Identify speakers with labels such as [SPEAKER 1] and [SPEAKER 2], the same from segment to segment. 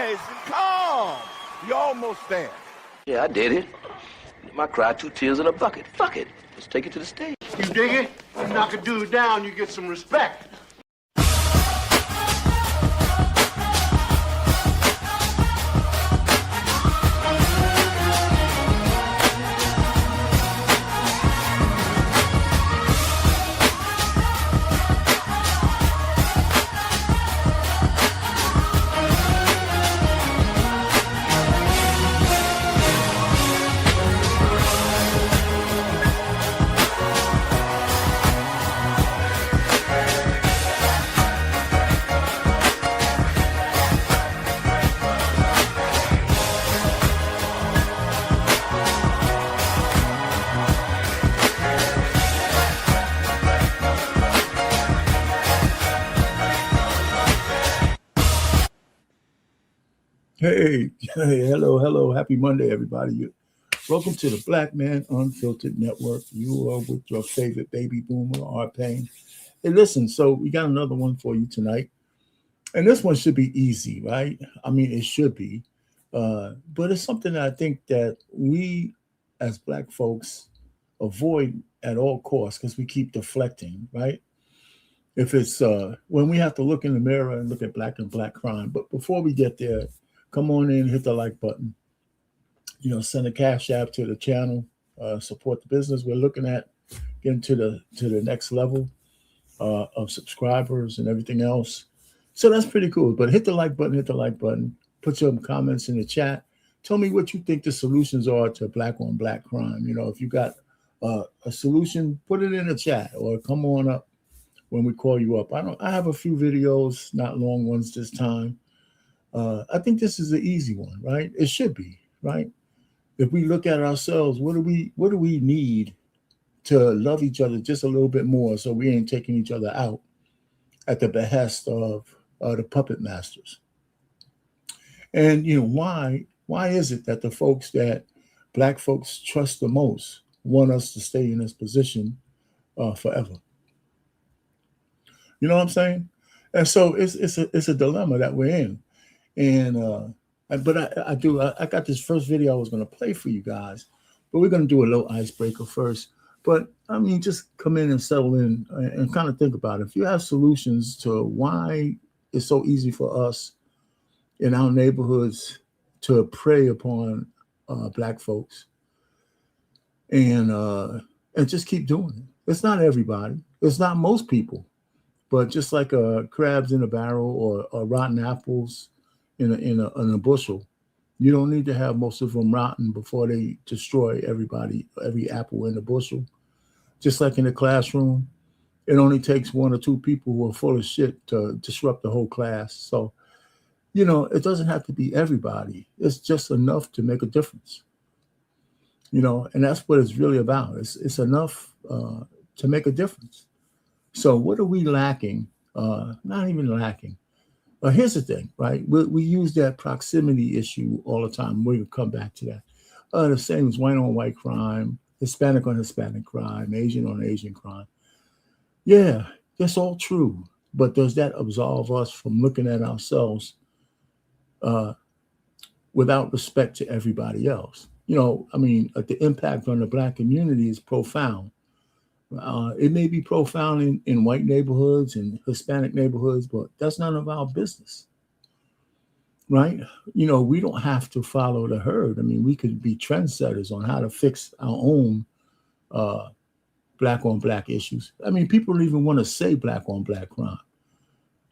[SPEAKER 1] nice and calm. You're almost there.
[SPEAKER 2] Yeah, I did it. I cried 2 tears in a bucket. Fuck it. Let's take it to the stage.
[SPEAKER 3] You dig it? You knock a dude down, you get some respect.
[SPEAKER 4] Hey, hello. Happy Monday, everybody. Welcome to the Black Man Unfiltered Network. You are with your favorite baby boomer, R. Payne. Hey, listen, so we got another one for you tonight. And this one should be easy, right? I mean, it should be. But it's something that I think that we as Black folks avoid at all costs because we keep deflecting, right? If it's when we have to look in the mirror and look at black and black crime. But before we get there, come on in, hit the like button. You know, send a cash app to the channel, support the business. We're looking at getting to the next level of subscribers and everything else. So that's pretty cool. But hit the like button, put some comments in the chat. Tell me what you think the solutions are to black on black crime. You know, if you got a solution, put it in the chat or come on up when we call you up. I have a few videos, not long ones this time. I think this is an easy one, right? It should be, right? If we look at ourselves, what do we need to love each other just a little bit more so we ain't taking each other out at the behest of the puppet masters? And, you know, why is it that the folks that Black folks trust the most want us to stay in this position forever? You know what I'm saying? And so it's a dilemma that we're in. And but I got this first video I was going to play for you guys, but we're going to do a little icebreaker first. But I mean, just come in and settle in and kind of think about it. If you have solutions to why it's so easy for us in our neighborhoods to prey upon Black folks and just keep doing it. It's not everybody. It's not most people. But just like crabs in a barrel or rotten apples in a bushel, you don't need to have most of them rotten before they destroy every apple in the bushel. Just like in the classroom, it only takes 1 or 2 people who are full of shit to disrupt the whole class. So, you know, it doesn't have to be everybody. It's just enough to make a difference. You know, and that's what it's really about. It's enough to make a difference. So what are we lacking? Not even lacking. Here's the thing, right? We use that proximity issue all the time. We're going to come back to that. The same as white on white crime, Hispanic on Hispanic crime, Asian on Asian crime. Yeah, that's all true. But does that absolve us from looking at ourselves without respect to everybody else? You know, I mean, the impact on the Black community is profound. It may be profound in white neighborhoods and Hispanic neighborhoods, but that's none of our business, right? You know, we don't have to follow the herd. I mean, we could be trendsetters on how to fix our own Black on Black issues. I mean, people don't even want to say Black on Black crime.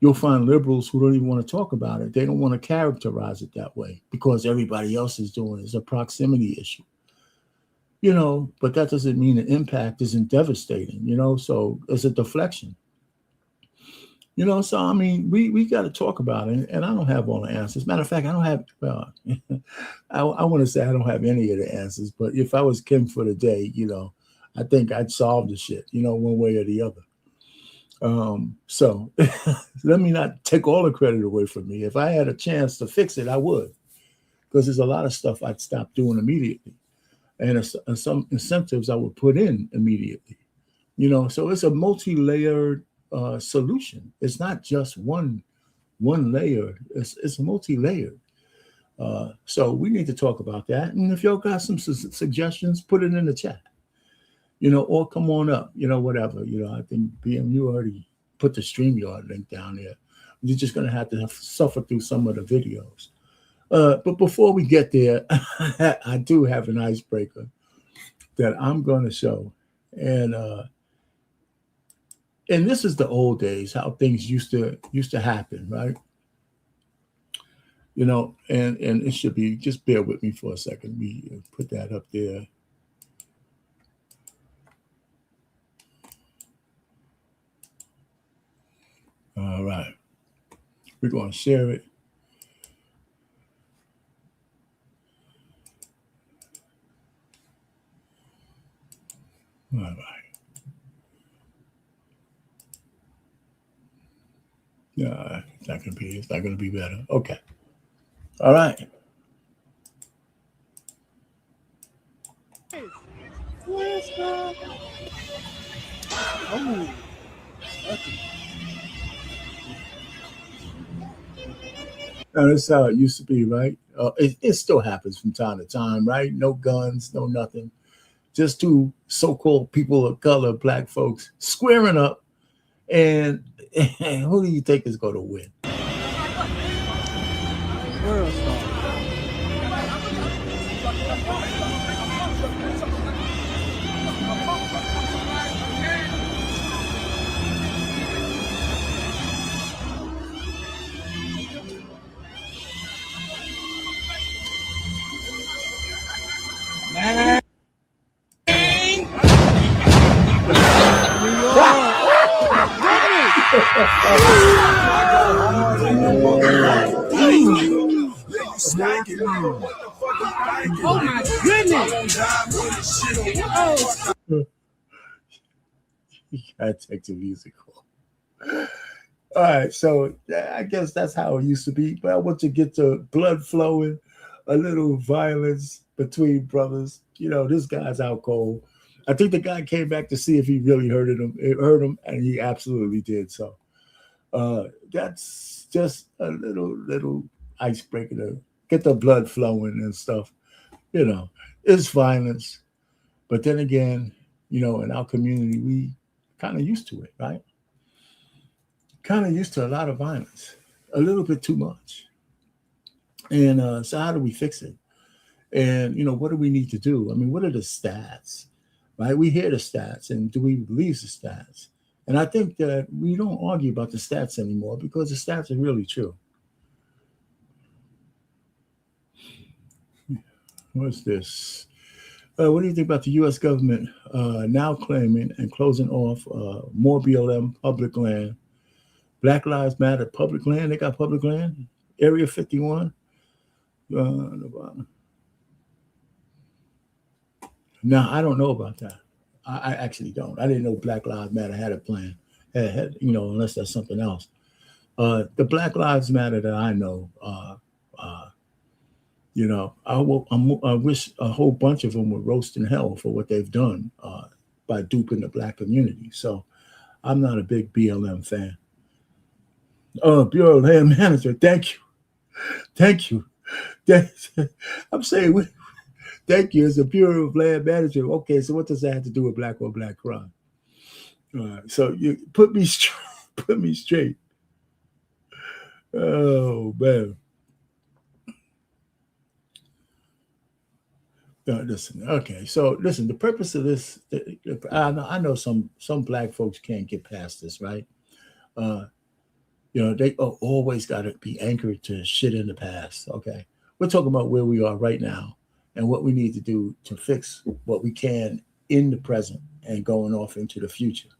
[SPEAKER 4] You'll find liberals who don't even want to talk about it. They don't want to characterize it that way because everybody else is doing it. It's a proximity issue. You know, but that doesn't mean the impact isn't devastating, you know, so it's a deflection. You know, so, I mean, we got to talk about it, and I don't have all the answers. Matter of fact, I don't have, I want to say I don't have any of the answers, but if I was king for the day, you know, I think I'd solve the shit, you know, one way or the other. So let me not take all the credit away from me. If I had a chance to fix it, I would, because there's a lot of stuff I'd stop doing immediately. And some incentives I would put in immediately, you know. So it's a multi-layered solution. It's not just one layer. It's multi-layered. So we need to talk about that. And if y'all got some suggestions, put it in the chat, or come on up, whatever. I think BMU already put the StreamYard link down there. You're just going to have to suffer through some of the videos. But before we get there, I do have an icebreaker that I'm going to show. And this is the old days, how things used to happen, right? And it should be, just bear with me for a second. We put that up there. All right. We're going to share it. All right. Yeah, it's not gonna be better. Okay. All right. Now, that's how it used to be, right? It still happens from time to time, right? No guns, no nothing. Just two so-called people of color, black folks, squaring up. And who do you think is going to win?
[SPEAKER 5] World Star. Oh my goodness!
[SPEAKER 4] You gotta take the music off. All right, so I guess that's how it used to be. But I want to get the blood flowing, a little violence between brothers. This guy's out cold. I think the guy came back to see if he really heard him, and he absolutely did. So that's just a little icebreaker to get the blood flowing and stuff. It's violence, but then again, in our community, we kind of used to it, right? Kind of used to a lot of violence, a little bit too much. And so how do we fix it? And, what do we need to do? I mean, what are the stats, right? We hear the stats, and do we believe the stats? And I think that we don't argue about the stats anymore because the stats are really true. What's this? What do you think about the U.S. government now claiming and closing off more BLM public land? Black Lives Matter public land. They got public land. Area 51. No, I don't know about that. I actually don't. I didn't know Black Lives Matter had a plan. Unless that's something else. The Black Lives Matter that I know, I wish a whole bunch of them would roast in hell for what they've done by duping the black community. So I'm not a big BLM fan. Bureau of Land Management. Thank you. I'm saying, thank you. It's a Bureau of Land Management. Okay, so what does that have to do with black on black crime? So you put me straight. Oh man. Listen. Okay, so listen. The purpose of this, I know some black folks can't get past this, right? They always got to be anchored to shit in the past. Okay, we're talking about where we are right now and what we need to do to fix what we can in the present and going off into the future.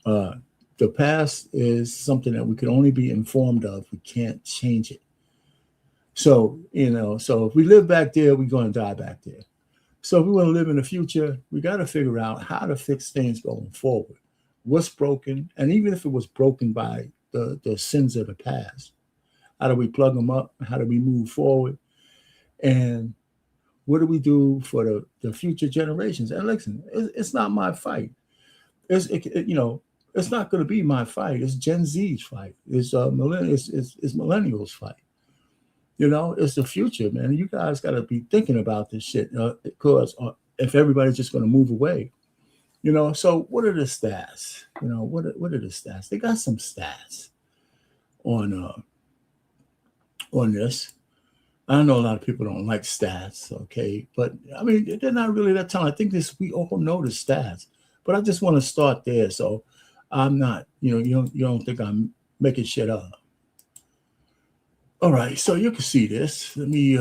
[SPEAKER 4] The past is something that we can only be informed of. We can't change it. So, so if we live back there, we're going to die back there. So if we want to live in the future, we got to figure out how to fix things going forward. What's broken? And even if it was broken by the sins of the past, how do we plug them up? How do we move forward? And what do we do for the future generations? And listen, it's not my fight. It's not going to be my fight. It's Gen Z's fight. It's millennials' fight. You know, it's the future, man. You guys got to be thinking about this shit because if everybody's just going to move away, you know. So what are the stats? You know, what are the stats? They got some stats on this. I know a lot of people don't like stats, okay, but I mean they're not really that telling. I think this we all know the stats, but I just want to start there. So I'm not, you don't think I'm making shit up. All right, so you can see this. Let me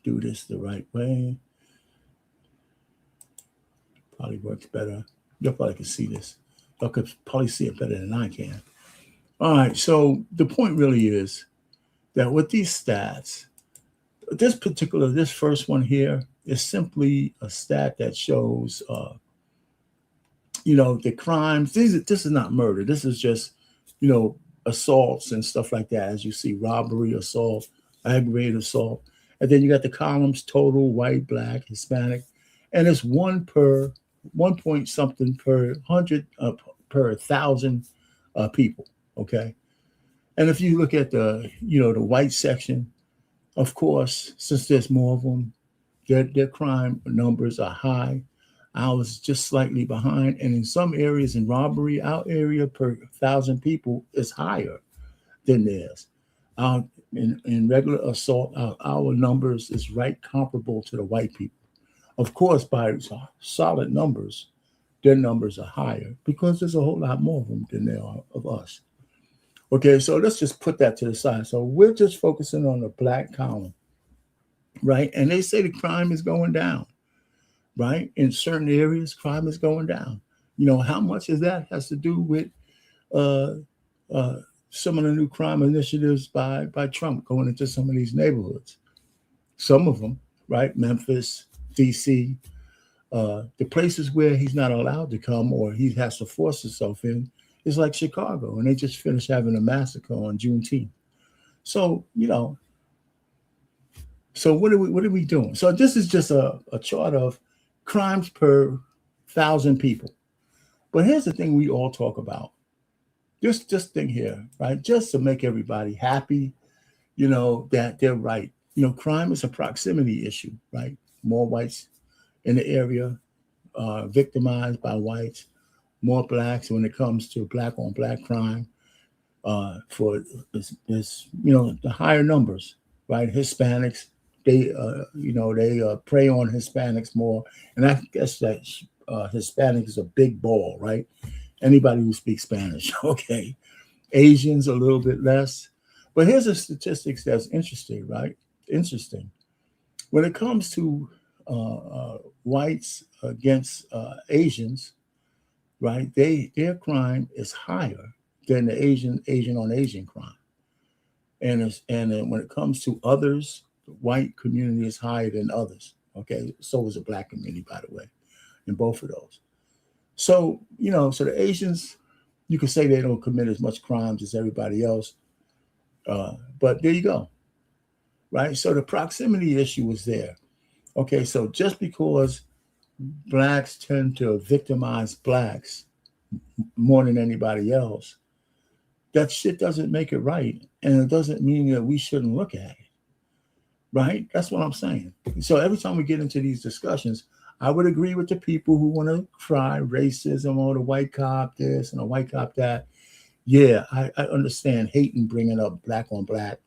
[SPEAKER 4] do this the right way. Probably works better. Y'all probably can see this. Y'all could probably see it better than I can. All right, so the point really is that with these stats, this first one here is simply a stat that shows, the crimes. This is not murder. This is just, assaults and stuff like that. As you see, robbery, assault, aggravated assault. And then you got the columns: total, white, black, Hispanic. And it's one point something per 100, per 1,000 people. Okay. And if you look at the white section, of course, since there's more of them, their crime numbers are high. Ours just slightly behind. And in some areas in robbery, our area per 1,000 people is higher than theirs. In regular assault, our numbers is right comparable to the white people. Of course, by solid numbers, their numbers are higher because there's a whole lot more of them than there are of us. Okay, so let's just put that to the side. So we're just focusing on the black column, right? And they say the crime is going down, right? In certain areas, crime is going down. How much of that has to do with uh, some of the new crime initiatives by Trump going into some of these neighborhoods? Some of them, right? Memphis, D.C., the places where he's not allowed to come or he has to force himself in is like Chicago, and they just finished having a massacre on Juneteenth. So, so what are we doing? So this is just a chart of crimes per 1,000 people. But here's the thing we all talk about. This thing here, right? Just to make everybody happy, that they're right. Crime is a proximity issue, right? More whites in the area victimized by whites, more blacks when it comes to black on black crime. For this, the higher numbers, right? Hispanics, they prey on Hispanics more, and I guess that Hispanic is a big ball, right? Anybody who speaks Spanish, okay. Asians a little bit less, but here's the statistics that's interesting, right? Interesting. When it comes to whites against Asians, right? Their crime is higher than the Asian on Asian crime, and when it comes to others, the white community is higher than others. Okay, so is the black community, by the way, in both of those. So so the Asians, you could say they don't commit as much crimes as everybody else, but there you go, right? So the proximity issue is there. Okay, so just because blacks tend to victimize blacks more than anybody else, that shit doesn't make it right. And it doesn't mean that we shouldn't look at it, right? That's what I'm saying. So every time we get into these discussions, I would agree with the people who want to cry racism or the white cop this and the white cop that. Yeah, I understand hating bringing up black on black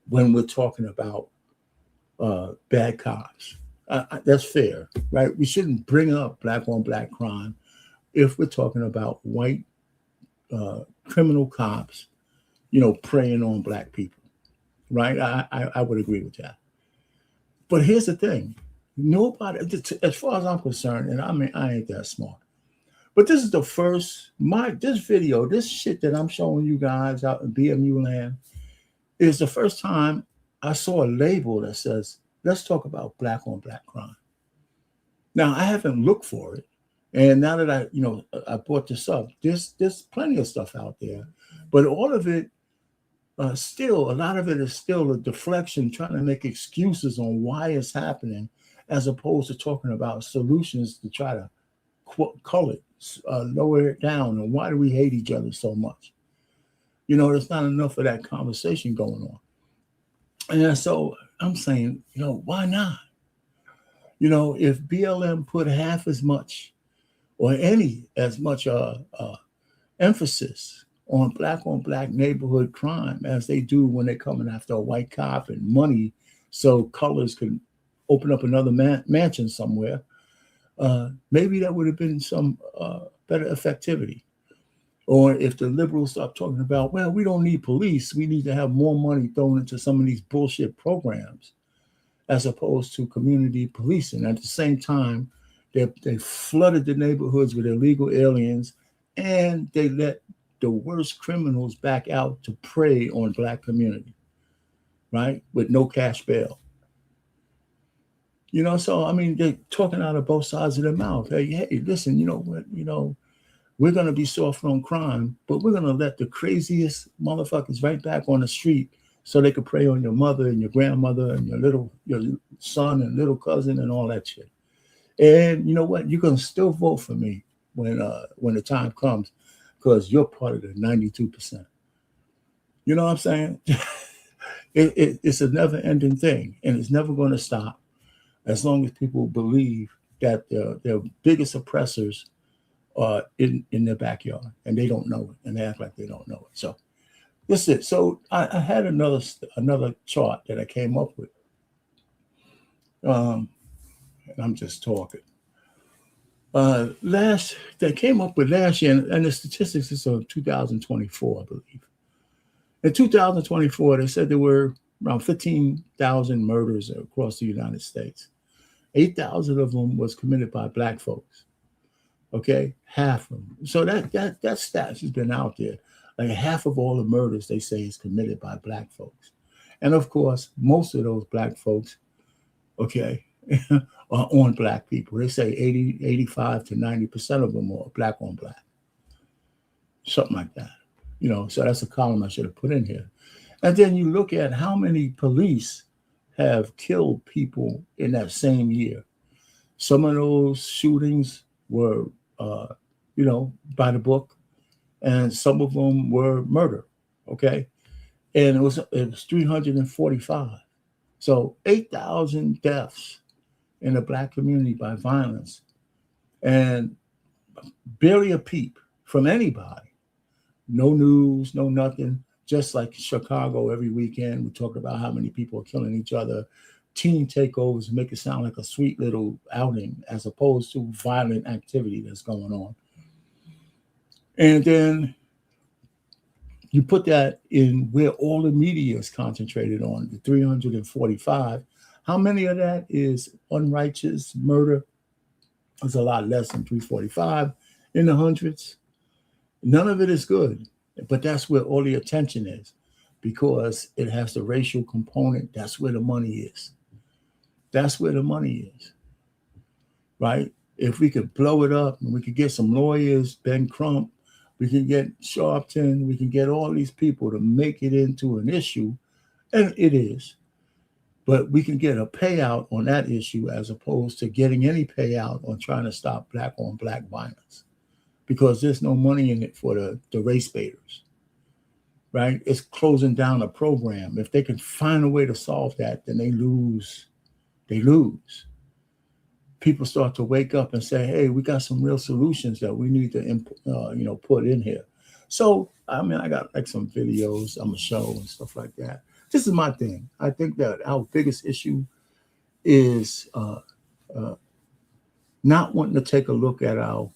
[SPEAKER 4] when we're talking about bad cops. That's fair, right? We shouldn't bring up black on black crime if we're talking about white criminal cops, preying on black people, right? I would agree with that. But here's the thing. Nobody, as far as I'm concerned, and I mean, I ain't that smart, but this is the first, this video, this shit that I'm showing you guys out in BMU land is the first time I saw a label that says, let's talk about black on black crime. Now, I haven't looked for it. And now that I brought this up, there's plenty of stuff out there, but all of it, still, a lot of it is still a deflection, trying to make excuses on why it's happening, as opposed to talking about solutions to try to cull it, lower it down. And why do we hate each other so much? There's not enough of that conversation going on. And so I'm saying, why not? If BLM put half as much or any as much emphasis on black neighborhood crime as they do when they're coming after a white cop and money so colors can open up another mansion somewhere, maybe that would have been some better effectivity. Or if the liberals start talking about, well, we don't need police, we need to have more money thrown into some of these bullshit programs as opposed to community policing. At the same time, they flooded the neighborhoods with illegal aliens, and they let the worst criminals back out to prey on black community, right? With no cash bail. So I mean, they're talking out of both sides of their mouth. Hey, listen, you know what? We're gonna be soft on crime, but we're gonna let the craziest motherfuckers right back on the street so they could prey on your mother and your grandmother and your son and little cousin and all that shit. And you know what? You're gonna still vote for me when the time comes, because you're part of the 92%. You know what I'm saying? It's a never-ending thing, and it's never going to stop as long as people believe that their biggest oppressors are in their backyard, and they don't know it, and they act like they don't know it. So this is it. So I had another chart that I came up with. And I'm just talking. They came up with last year, and the statistics is of 2024, I believe. In 2024, they said there were around 15,000 murders across the United States. 8,000 of them was committed by black folks. Okay, half of them. So that stats has been out there. Like half of all the murders they say is committed by black folks, and of course, most of those black folks, okay, are on black people. They say 85 to 90% of them are black on black, something like that. So that's a column I should have put in here. And then you look at how many police have killed people in that same year. Some of those shootings were, by the book, and some of them were murder. Okay, and it was 345. So 8,000 deaths in the black community by violence, and barely a peep from anybody. No news, no nothing. Just like Chicago every weekend, we talk about how many people are killing each other. Teen takeovers make it sound like a sweet little outing as opposed to violent activity that's going on. And then you put that in where all the media is concentrated on, the 345. How many of that is unrighteous murder? It's a lot less than 345, in the hundreds. None of it is good, but that's where all the attention is because it has the racial component. That's where the money is. That's where the money is, right? If we could blow it up and we could get some lawyers, Ben Crump, we can get Sharpton, we can get all these people to make it into an issue, and it is. But we can get a payout on that issue as opposed to getting any payout on trying to stop black on black violence, because there's no money in it for the race baiters, right? It's closing down a program. If they can find a way to solve that, then they lose. They lose. People start to wake up and say, hey, we got some real solutions that we need to put in here. So, I mean, I got like some videos I'm going to show and stuff like that. This is my thing. I think that our biggest issue is not wanting to take a look at our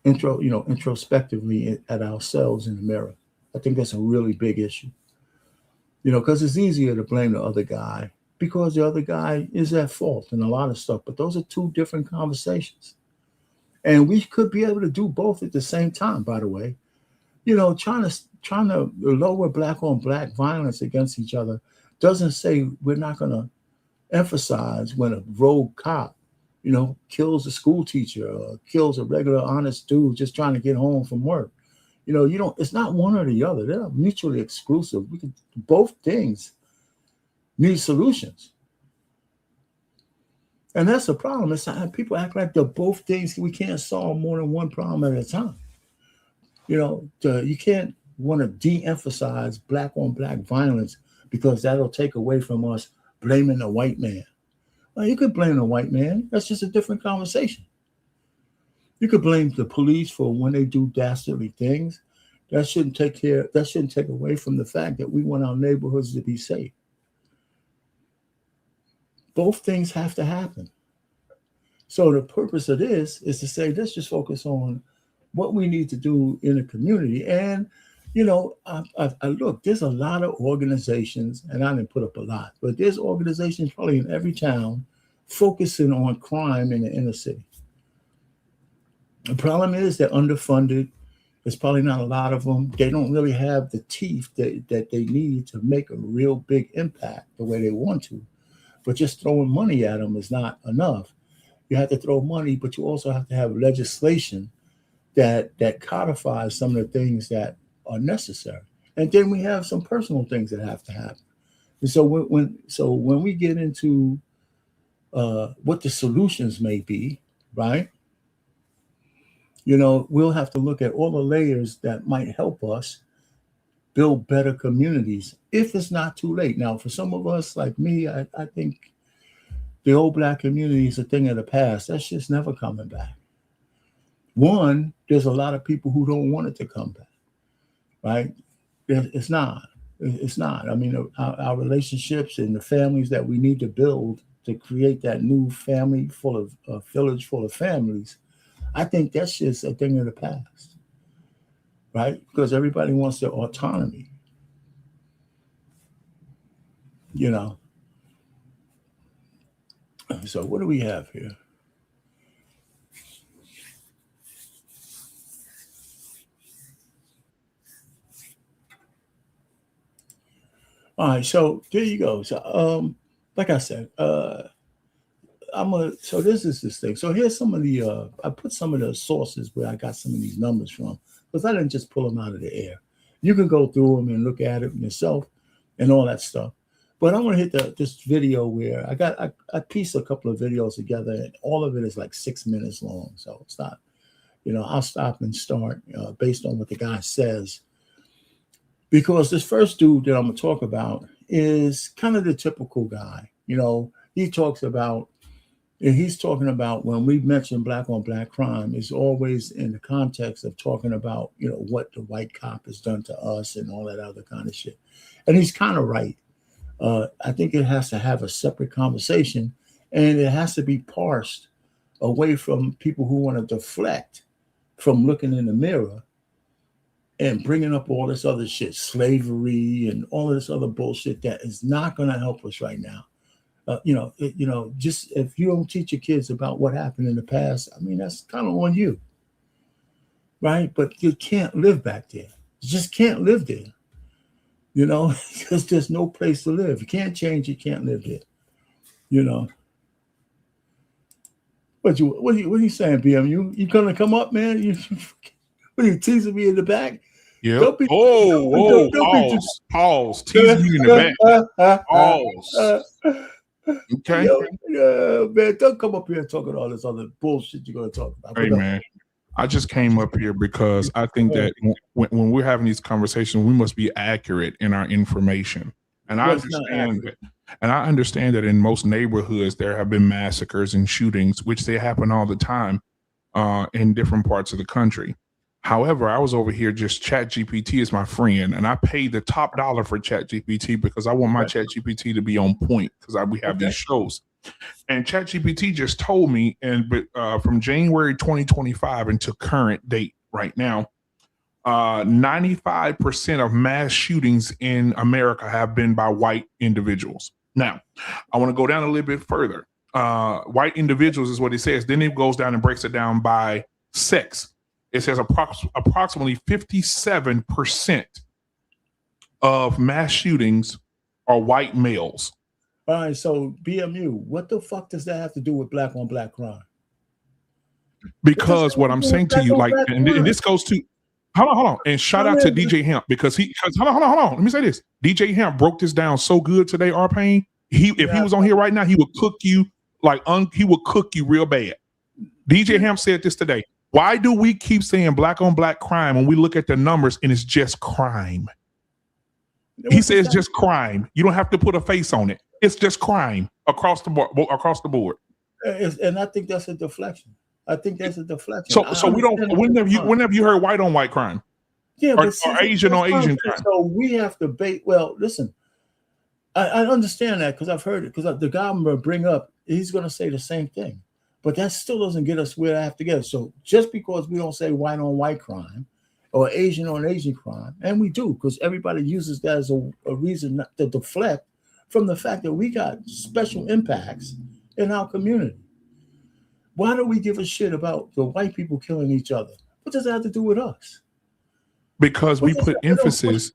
[SPEAKER 4] introspectively at ourselves in the mirror. I think that's a really big issue. Because it's easier to blame the other guy because the other guy is at fault in a lot of stuff. But those are two different conversations. And we could be able to do both at the same time, by the way. Trying to lower black on black violence against each other doesn't say we're not going to emphasize when a rogue cop, kills a school teacher or kills a regular honest dude just trying to get home from work. It's not one or the other. They're mutually exclusive. Both things need solutions. And that's the problem. It's people act like they're both things. We can't solve more than one problem at a time. You can't want to de-emphasize black on black violence because that'll take away from us blaming the white man. Well, you could blame the white man. That's just a different conversation. You could blame the police for when they do dastardly things. That shouldn't take away from the fact that we want our neighborhoods to be safe. Both things have to happen. So the purpose of this is to say, let's just focus on what we need to do in the community. And, I look, there's a lot of organizations, and I didn't put up a lot, but there's organizations probably in every town focusing on crime in the inner city. The problem is they're underfunded. There's probably not a lot of them. They don't really have the teeth that they need to make a real big impact the way they want to. But just throwing money at them is not enough. You have to throw money, but you also have to have legislation that codifies some of the things that are necessary. And then we have some personal things that have to happen. And so when we get into what the solutions may be, right? We'll have to look at all the layers that might help us build better communities if it's not too late. Now, for some of us like me, I think the old black community is a thing of the past. That's just never coming back. One, there's a lot of people who don't want it to come back, right? It's not. I mean, our relationships and the families that we need to build to create that new family village full of families, I think that's just a thing of the past, right? Because everybody wants their autonomy, So what do we have here? All right, so there you go. So, like I said, so this is this thing. So here's some of the, I put some of the sources where I got some of these numbers from, because I didn't just pull them out of the air. You can go through them and look at it yourself and all that stuff. But I want to hit this video where I pieced a couple of videos together, and all of it is like 6 minutes long. So it's not, I'll stop and start based on what the guy says. Because this first dude that I'm going to talk about is kind of the typical guy. He's talking about when we mention black on black crime, it's always in the context of talking about, what the white cop has done to us and all that other kind of shit. And he's kind of right. I think it has to have a separate conversation, and it has to be parsed away from people who want to deflect from looking in the mirror and bringing up all this other shit, slavery and all of this other bullshit that is not going to help us right now. Just if you don't teach your kids about what happened in the past, I mean, that's kind of on you, right? But you can't live back there. You just can't live there, because there's no place to live. You can't change. You can't live there, What are you saying, BM? You gonna come up, man? What are you teasing me in the back?
[SPEAKER 6] Yeah.
[SPEAKER 4] Don't be,
[SPEAKER 6] Pause. Teasing me in the back. Pause. Okay.
[SPEAKER 4] Man, don't come up here and talk about all this other bullshit you're gonna talk about.
[SPEAKER 6] Hey, man. I just came up here because I think that when we're having these conversations, we must be accurate in our information. And I understand that in most neighborhoods there have been massacres and shootings, which they happen all the time in different parts of the country. However, I was over here just ChatGPT is my friend, and I paid the top dollar for ChatGPT because I want my ChatGPT to be on point because we have these shows. And ChatGPT just told me, from January 2025 into current date right now, 95% of mass shootings in America have been by white individuals. Now, I want to go down a little bit further. White individuals is what it says. Then it goes down and breaks it down by sex. It says approximately 57% of mass shootings are white males.
[SPEAKER 4] All right, so BMU, what the fuck does that have to do with black on black crime?
[SPEAKER 6] Because what I'm saying to you, like, and this goes to, hold on, and shout out to DJ Hemp because hold on. Let me say this: DJ Hemp broke this down so good today. If he was on here right now, he would cook you he would cook you real bad. DJ Hemp said this today. Why do we keep saying black on black crime when we look at the numbers and it's just crime? He says just crime. You don't have to put a face on it. It's just crime across the board.
[SPEAKER 4] And I think that's a deflection. So
[SPEAKER 6] we don't. Whenever you heard white on white crime, or Asian on Asian crime.
[SPEAKER 4] So we have to bait. Well, listen, I understand that because I've heard it. Because the guy I'm going to bring up, he's going to say the same thing, but that still doesn't get us where I have to get. So just because we don't say white on white crime or Asian on Asian crime, and we do because everybody uses that as a reason not to deflect from the fact that we got special impacts in our community. Why do we give a shit about the white people killing each other? What does that have to do with us?
[SPEAKER 6] Because we put emphasis,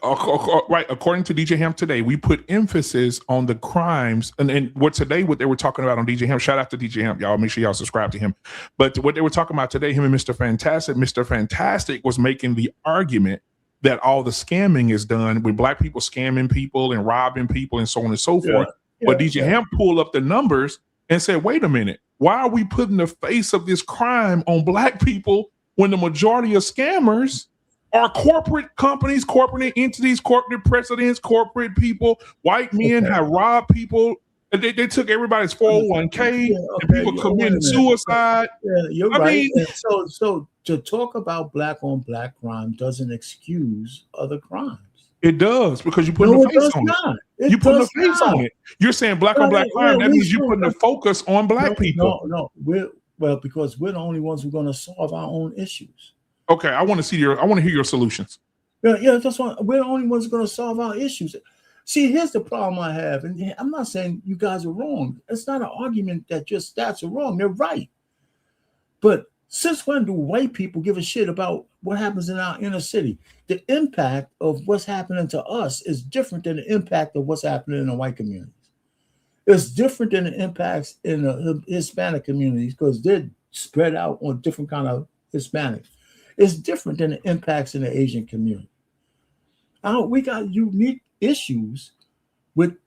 [SPEAKER 6] right? According to DJ Ham today, we put emphasis on the crimes, and what they were talking about on DJ Ham. Shout out to DJ Ham, y'all. Make sure y'all subscribe to him. But what they were talking about today, him and Mr. Fantastic. Mr. Fantastic was making the argument that all the scamming is done with black people scamming people and robbing people and so on and so forth. But DJ Ham pulled up the numbers and said, wait a minute, why are we putting the face of this crime on black people when the majority of scammers are corporate companies, corporate entities, corporate presidents, corporate people? White men have robbed people. They took everybody's 401k and people committed suicide.
[SPEAKER 4] Yeah, you're right. So to talk about black on black crime doesn't excuse other crimes.
[SPEAKER 6] It does, because you put the face on it. You put the face on it. You're saying black on black crime. That means you're putting the focus on black people.
[SPEAKER 4] No. Because we're the only ones who are going to solve our own issues.
[SPEAKER 6] Okay, I want to hear your solutions.
[SPEAKER 4] Yeah, that's why we're the only ones who are going to solve our issues. See, here's the problem I have, and I'm not saying you guys are wrong. It's not an argument that your stats are wrong. They're right. But since when do white people give a shit about what happens in our inner city? The impact of what's happening to us is different than the impact of what's happening in the white communities. It's different than the impacts in the Hispanic communities because they're spread out on different kind of Hispanics. It's different than the impacts in the Asian community. We got unique issues with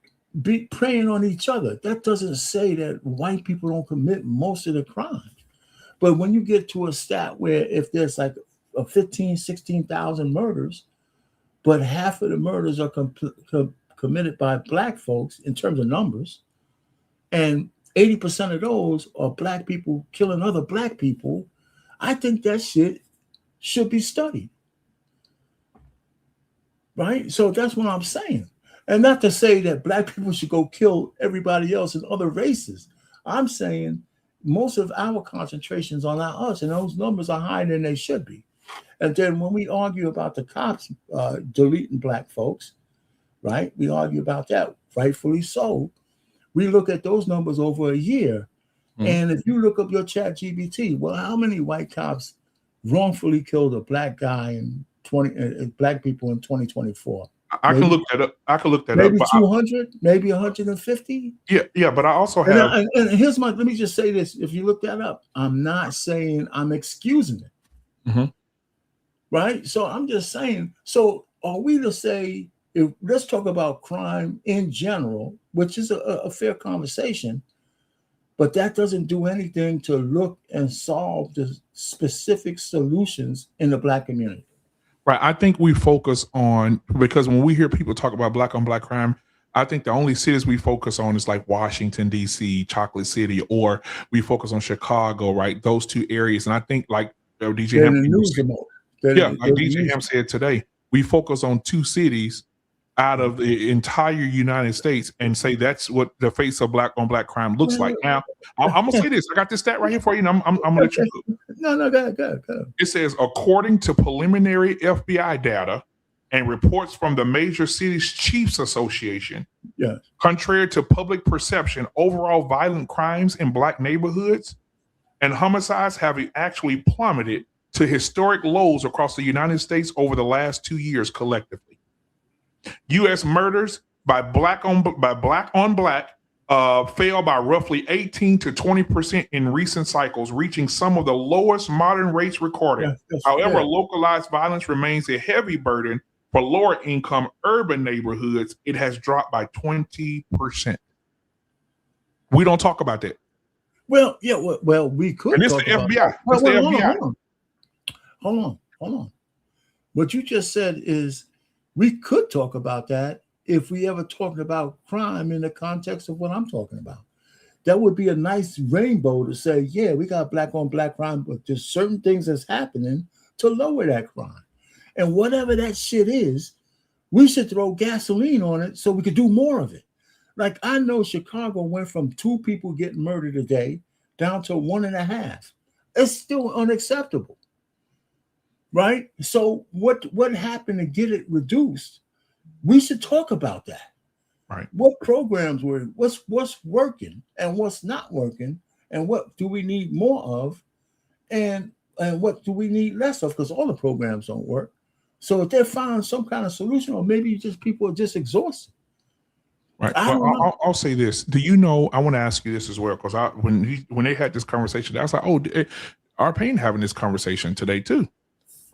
[SPEAKER 4] preying on each other. That doesn't say that white people don't commit most of the crimes. But when you get to a stat where if there's like 16,000 murders, but half of the murders are committed by black folks in terms of numbers, and 80% of those are black people killing other black people, I think that shit should be studied. Right? So that's what I'm saying. And not to say that black people should go kill everybody else in other races. I'm saying most of our concentrations are on us, and those numbers are higher than they should be. And then when we argue about the cops deleting black folks, right? We argue about that, rightfully so. We look at those numbers over a year. And if you look up your chat GBT, well, how many white cops wrongfully killed a black guy and black people in 2024?
[SPEAKER 6] I can look that up.
[SPEAKER 4] Maybe 200, maybe 150.
[SPEAKER 6] Yeah, but I also have.
[SPEAKER 4] And here's let me just say this: if you look that up, I'm not saying I'm excusing it, right? So I'm just saying. So are we to say? Let's talk about crime in general, which is a fair conversation, but that doesn't do anything to look and solve the specific solutions in the black community.
[SPEAKER 6] Right. I think we focus on, because when we hear people talk about black on black crime, I think the only cities we focus on is like Washington, D.C., Chocolate City, or we focus on Chicago, right? Those two areas. And I think like DJ Ham said today, we focus on two cities out of the entire United States and say that's what the face of black on black crime looks like. Now, I'm going to say this. I got this stat right here for you, and I'm going to let you look.
[SPEAKER 4] No, go ahead.
[SPEAKER 6] It says, according to preliminary FBI data and reports from the Major Cities Chiefs Association, contrary to public perception, overall violent crimes in black neighborhoods and homicides have actually plummeted to historic lows across the United States over the last 2 years collectively. U.S. murders by black on black fell by roughly 18 to 20% in recent cycles, reaching some of the lowest modern rates recorded. However, localized violence remains a heavy burden for lower income urban neighborhoods. It has dropped by 20%. We don't talk about that.
[SPEAKER 4] Well, yeah, well, we could
[SPEAKER 6] And it's
[SPEAKER 4] talk
[SPEAKER 6] the
[SPEAKER 4] about
[SPEAKER 6] FBI.
[SPEAKER 4] Well,
[SPEAKER 6] It's the
[SPEAKER 4] hold
[SPEAKER 6] FBI.
[SPEAKER 4] on. Hold on. What you just said is we could talk about that if we ever talked about crime in the context of what I'm talking about. That would be a nice rainbow to say, yeah, we got black on black crime, but there's certain things that's happening to lower that crime. And whatever that shit is, we should throw gasoline on it so we could do more of it. Like I know Chicago went from 2 people getting murdered a day down to 1.5. It's still unacceptable. Right? So what happened to get it reduced? We should talk about that.
[SPEAKER 6] Right.
[SPEAKER 4] What programs were what's working and what's not working, and what do we need more of, and what do we need less of? Because all the programs don't work. So if they find some kind of solution, or maybe just people are just exhausted.
[SPEAKER 6] Right. I'll say this. Do you know? I want to ask you this as well, because when they had this conversation, I was like, oh, our pain having this conversation today too.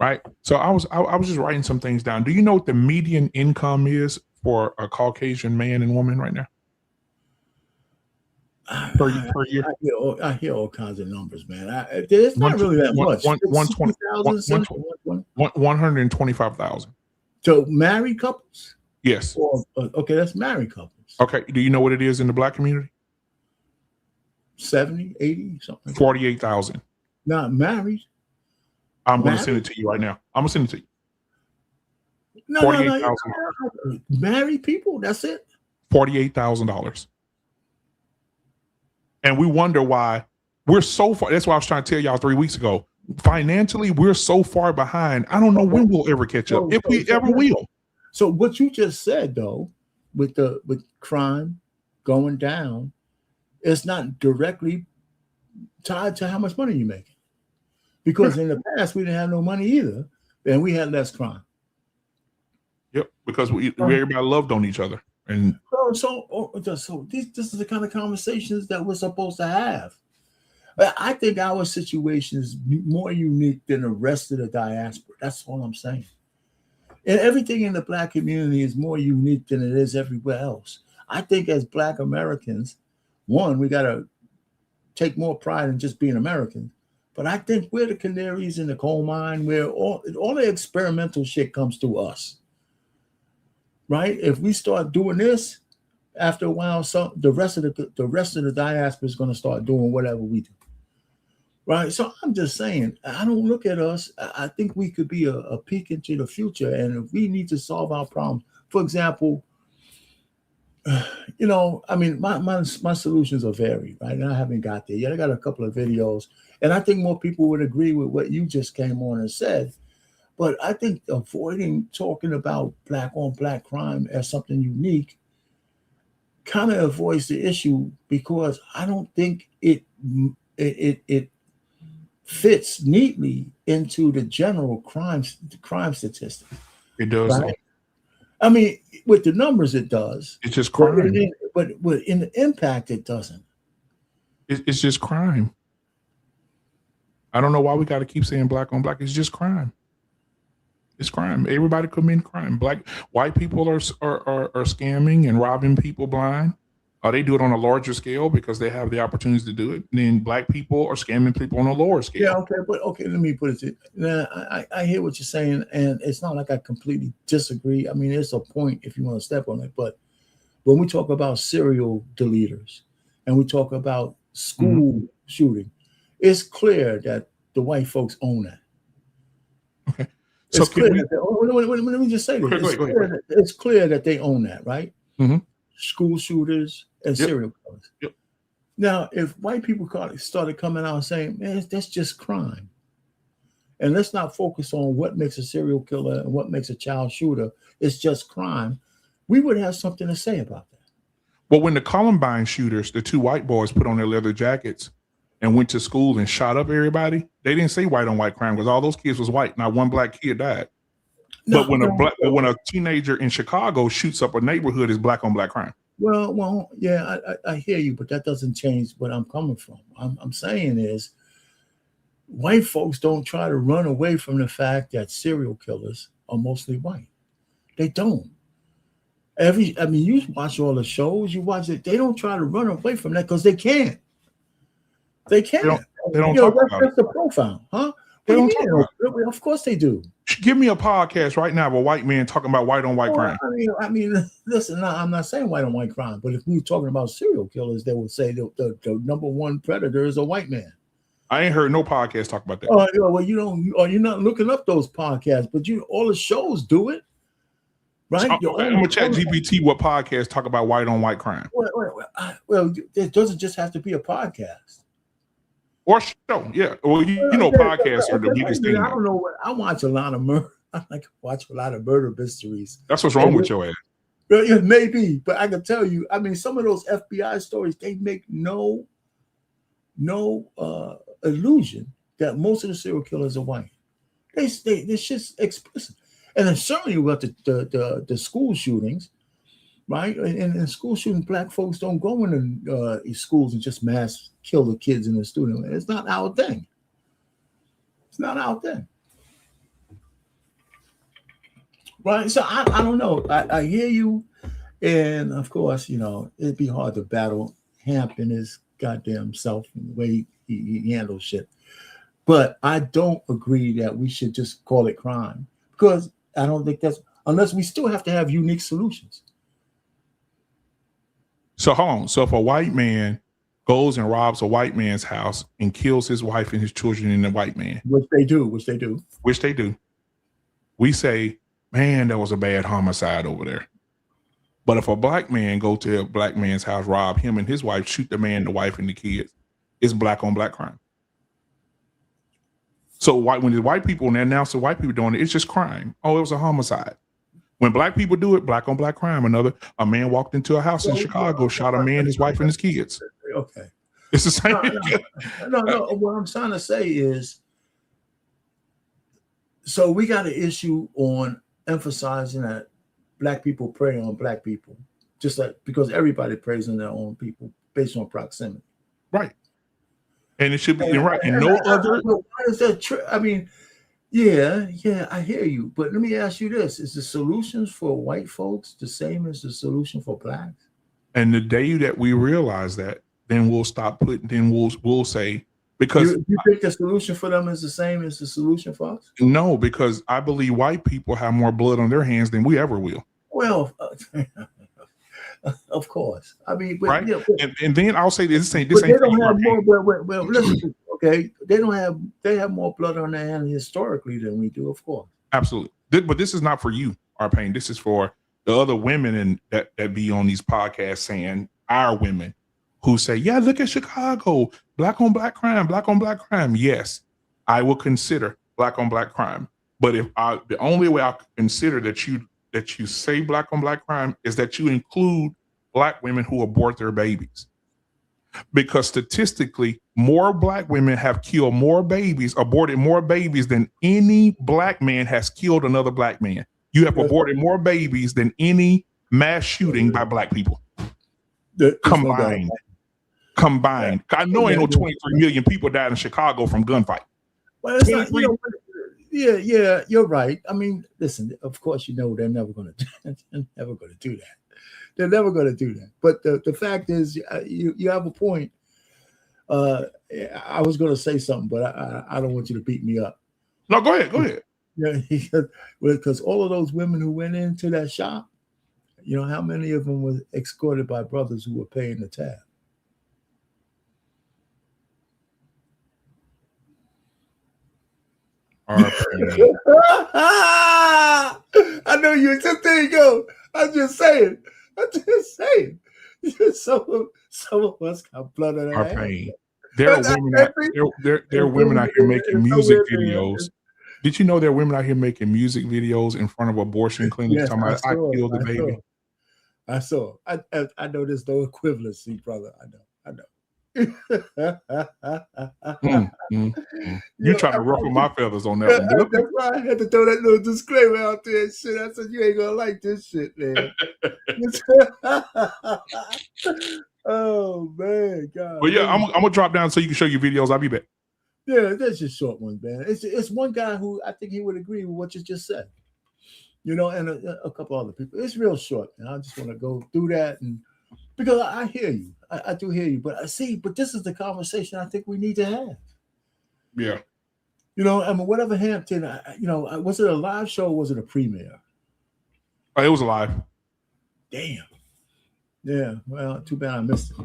[SPEAKER 6] Right. So I was just writing some things down. Do you know what the median income is for a Caucasian man and woman right now? Per year?
[SPEAKER 4] I hear all kinds of numbers, man. It's not really that much.
[SPEAKER 6] 125,000.
[SPEAKER 4] So married couples?
[SPEAKER 6] Yes.
[SPEAKER 4] Okay, that's married couples.
[SPEAKER 6] Okay. Do you know what it is in the black community?
[SPEAKER 4] 70, 80, something.
[SPEAKER 6] 48,000.
[SPEAKER 4] Not married.
[SPEAKER 6] I'm going to send it to you right now. I'm going to send it to you.
[SPEAKER 4] No.
[SPEAKER 6] 48,000.
[SPEAKER 4] Married people, that's it.
[SPEAKER 6] $48,000. And we wonder why we're so far. That's why I was trying to tell y'all 3 weeks ago. Financially, we're so far behind. I don't know when we'll ever catch up, if we ever will.
[SPEAKER 4] So what you just said, though, with crime going down, it's not directly tied to how much money you're making. Because in the past, we didn't have no money either, and we had less crime.
[SPEAKER 6] Yep, because everybody loved on each other. And
[SPEAKER 4] so this is the kind of conversations that we're supposed to have. I think our situation is more unique than the rest of the diaspora. That's all I'm saying. And everything in the black community is more unique than it is everywhere else. I think as black Americans, one, we got to take more pride in just being Americans. But I think we're the canaries in the coal mine where all the experimental shit comes to us. Right? If we start doing this, after a while, the rest of the diaspora is going to start doing whatever we do. Right? So I'm just saying, I don't look at us. I think we could be a peek into the future, and if we need to solve our problems. For example, I mean, my solutions are varied, right? And I haven't got there yet. I got a couple of videos, and I think more people would agree with what you just came on and said. But I think avoiding talking about black on black crime as something unique kind of avoids the issue, because I don't think it fits neatly into the general crime statistics.
[SPEAKER 6] It does.
[SPEAKER 4] Right? I mean, with the numbers, it does.
[SPEAKER 6] It's just crime.
[SPEAKER 4] But in the impact, it doesn't.
[SPEAKER 6] It's just crime. I don't know why we got to keep saying black on black. It's just crime. It's crime. Everybody commit crime. White people are scamming and robbing people blind. They do it on a larger scale because they have the opportunities to do it. And then black people are scamming people on a lower scale.
[SPEAKER 4] Yeah, okay, let me put it. I hear what you're saying, and it's not like I completely disagree. I mean, there's a point if you want to step on it, but when we talk about serial deleters and we talk about school shooting, it's clear that the white folks own that.
[SPEAKER 6] Okay.
[SPEAKER 4] So it's clear let me just say this. It's clear that they own that, right?
[SPEAKER 6] Mm-hmm.
[SPEAKER 4] School shooters and serial killers.
[SPEAKER 6] Yep.
[SPEAKER 4] Now, if white people started coming out and saying, man, that's just crime, and let's not focus on what makes a serial killer and what makes a child shooter, it's just crime, we would have something to say about that.
[SPEAKER 6] Well, when the Columbine shooters, the 2 white boys put on their leather jackets and went to school and shot up everybody, they didn't say white on white crime because all those kids was white. Not one black kid died. But when a teenager in Chicago shoots up a neighborhood, it's black on black crime.
[SPEAKER 4] Well, yeah, I hear you, but that doesn't change what I'm coming from. I'm saying is, white folks don't try to run away from the fact that serial killers are mostly white. They don't. You watch all the shows, you watch it. They don't try to run away from that because they can't. They can.
[SPEAKER 6] They don't talk about
[SPEAKER 4] that's the profile, huh?
[SPEAKER 6] They don't talk about
[SPEAKER 4] it. Of course they do.
[SPEAKER 6] Give me a podcast right now of a white man talking about white on white crime.
[SPEAKER 4] I mean, listen. Now, I'm not saying white on white crime, but if we were talking about serial killers, they would say the number one predator is a white man.
[SPEAKER 6] I ain't heard no podcast talk about that.
[SPEAKER 4] Oh, well, you're not looking up those podcasts, but all the shows do it, right?
[SPEAKER 6] I'm gonna chat GPT what podcasts talk about white on white crime.
[SPEAKER 4] Well, it doesn't just have to be a podcast.
[SPEAKER 6] Or show, yeah. Well, podcasts are the biggest thing.
[SPEAKER 4] I don't know what I watch a lot of murder. I like to watch a lot of murder mysteries.
[SPEAKER 6] That's what's wrong with your ass.
[SPEAKER 4] It may be, but I can tell you. I mean, some of those FBI stories, they make no illusion that most of the serial killers are white. It's just explicit. And then certainly about the school shootings, right? In school shootings, black folks don't go into schools and just mass kill the kids in the student. It's not our thing. It's not our thing. Right? So I don't know. I hear you. And of course, it'd be hard to battle Hamp and his goddamn self and the way he handles shit. But I don't agree that we should just call it crime, because I don't think unless we still have to have unique solutions.
[SPEAKER 6] So hold on. So if a white man goes and robs a white man's house and kills his wife and his children in the white man,
[SPEAKER 4] which they do,
[SPEAKER 6] we say, man, that was a bad homicide over there. But if a black man go to a black man's house, rob him and his wife, shoot the man, the wife, and the kids, it's black on black crime. So when the white people, and they announce the white people doing it, it's just crime. Oh, it was a homicide. When black people do it, black on black crime. A man walked into a house in Chicago, shot a man, his wife, and his kids.
[SPEAKER 4] Okay.
[SPEAKER 6] It's the same.
[SPEAKER 4] No. What I'm trying to say is, so we got an issue on emphasizing that black people prey on black people, just like because everybody preys on their own people based on proximity.
[SPEAKER 6] Right. And it should be right. And no other.
[SPEAKER 4] Why is that true? I mean, yeah, I hear you. But let me ask you this: is the solutions for white folks the same as the solution for blacks?
[SPEAKER 6] And the day that we realize that, then we'll stop putting. Then we'll say, because
[SPEAKER 4] you think the solution for them is the same as the solution for us?
[SPEAKER 6] No, because I believe white people have more blood on their hands than we ever will.
[SPEAKER 4] Well, of course. I mean,
[SPEAKER 6] right?
[SPEAKER 4] Yeah,
[SPEAKER 6] and then I'll say this ain't.
[SPEAKER 4] They don't have more. Well, listen. Okay, they have more blood on their hands historically than we do, of course.
[SPEAKER 6] Absolutely. But this is not for you, Arpain. This is for the other women that be on these podcasts saying, our women who say, yeah, look at Chicago, black on black crime, black on black crime. Yes, I will consider black on black crime. But the only way I consider that you say black on black crime is that you include black women who abort their babies. Because statistically, more black women have killed more babies, aborted more babies than any black man has killed another black man. You have aborted more babies than any mass shooting by black people. Combined. I know ain't no 23 million people died in Chicago from gunfight.
[SPEAKER 4] Well, it's not, yeah, you're right. I mean, listen, of course, they're never going to do that. They're never going to do that. But the fact is, you have a point. I was going to say something, but I don't want you to beat me up.
[SPEAKER 6] No, go ahead.
[SPEAKER 4] Yeah, because all of those women who went into that shop, how many of them were escorted by brothers who were paying the tab? I know you. There you go. I'm just saying. Some of us got blood on our hands.
[SPEAKER 6] There are women out here making music videos. Did you know there are women out here making music videos in front of abortion clinics talking about I killed the baby?
[SPEAKER 4] I saw. I know there's no equivalency, brother. I know.
[SPEAKER 6] You trying to ruffle my feathers on that one.
[SPEAKER 4] That's why I had to throw that little disclaimer out there and shit. I said, you ain't gonna like this shit, man. Oh man, God.
[SPEAKER 6] Well, yeah, I'm gonna drop down so you can show your videos. I'll be back.
[SPEAKER 4] Yeah, that's just short ones, man. It's one guy who I think he would agree with what you just said. And a couple other people. It's real short, and I just want to go through that, and because I hear you. I do hear you, but but this is the conversation I think we need to have.
[SPEAKER 6] Yeah.
[SPEAKER 4] You know, I mean, whatever Hampton, was it a live show or was it a premiere?
[SPEAKER 6] Oh, it was live.
[SPEAKER 4] Damn. Yeah. Well, too bad I missed it.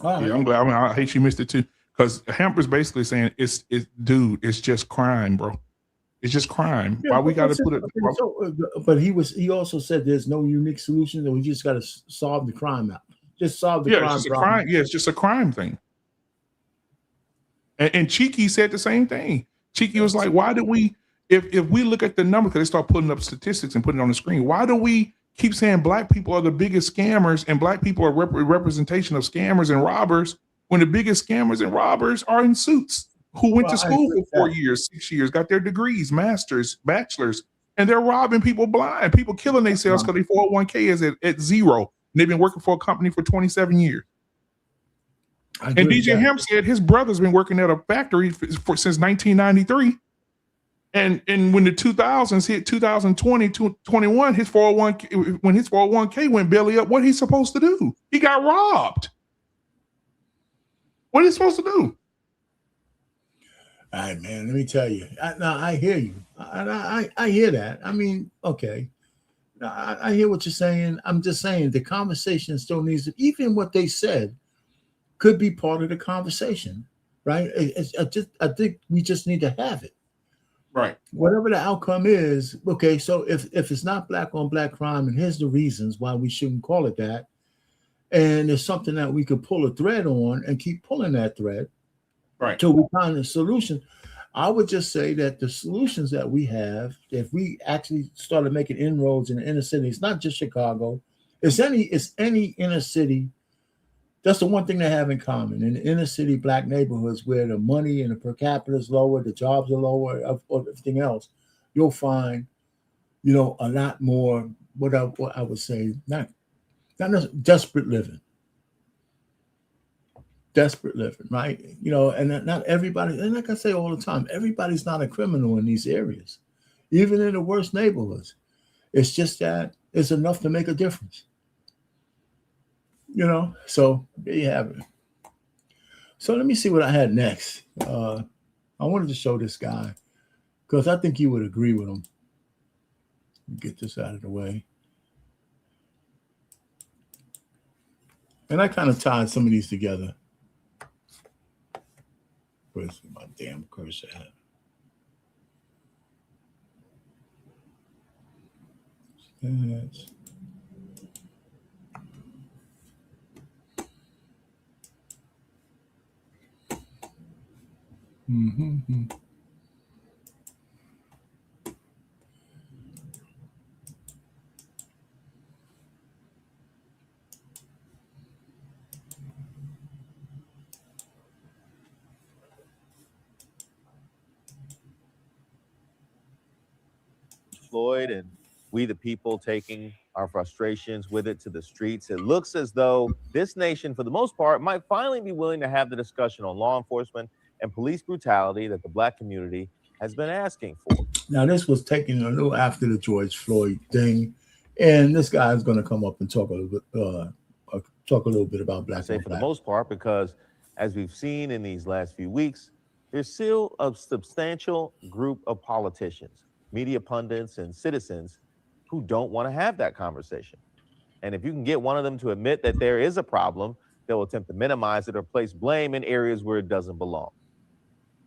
[SPEAKER 4] All right.
[SPEAKER 6] Yeah, I'm glad. I mean, I hate you missed it too, because Hamper's basically saying it's just crime, bro. It's just crime.
[SPEAKER 4] Yeah,
[SPEAKER 6] why we got to put it?
[SPEAKER 4] But he also said there's no unique solution, that we just got to solve the crime out. Just solve the crime.
[SPEAKER 6] It's just a crime. Yeah, it's just a crime thing. And Cheeky said the same thing. Cheeky was like, why do we, if we look at the number, because they start putting up statistics and putting it on the screen, why do we keep saying black people are the biggest scammers and black people are representation of scammers and robbers when the biggest scammers and robbers are in suits who went to school for 4 years, 6 years, got their degrees, masters, bachelors, and they're robbing people blind, people killing themselves because their 401k is at zero. And they've been working for a company for 27 years. And DJ Hemp said his brother's been working at a factory since 1993. And when the 2000s hit 2020, 21, his 401k, when his 401k went belly up, what he's supposed to do? He got robbed. What is he supposed to do?
[SPEAKER 4] All right, man, let me tell you. I hear you. I hear that. I mean, okay. I hear what you're saying. I'm just saying the conversation still needs to, even what they said could be part of the conversation, right? I think we just need to have it.
[SPEAKER 6] Right.
[SPEAKER 4] Whatever the outcome is, okay, so if it's not black on black crime, and here's the reasons why we shouldn't call it that, and it's something that we could pull a thread on and keep pulling that thread,
[SPEAKER 6] right,
[SPEAKER 4] till we find a solution. I would just say that the solutions that we have, if we actually started making inroads in the inner city, it's not just Chicago, it's any inner city. That's the one thing they have in common. In the inner city black neighborhoods where the money and the per capita is lower, the jobs are lower, everything else, you'll find, a lot more, what I would say, not desperate living. Desperate living, right? And not everybody, and like I say all the time, everybody's not a criminal in these areas, even in the worst neighborhoods. It's just that it's enough to make a difference. So there you have it. So let me see what I had next. I wanted to show this guy because I think you would agree with him. Get this out of the way. And I kind of tied some of these together. Where's my damn cursor at? Yes. Mm-hmm.
[SPEAKER 7] Floyd and we the people taking our frustrations with it to the streets. It looks as though this nation, for the most part, might finally be willing to have the discussion on law enforcement and police brutality that the black community has been asking for.
[SPEAKER 4] Now, this was taken a little after the George Floyd thing, and this guy is going to come up and talk a little bit about black.
[SPEAKER 7] I say for the most part, because as we've seen in these last few weeks, there's still a substantial group of politicians, media pundits, and citizens who don't want to have that conversation. And if you can get one of them to admit that there is a problem, they'll attempt to minimize it or place blame in areas where it doesn't belong.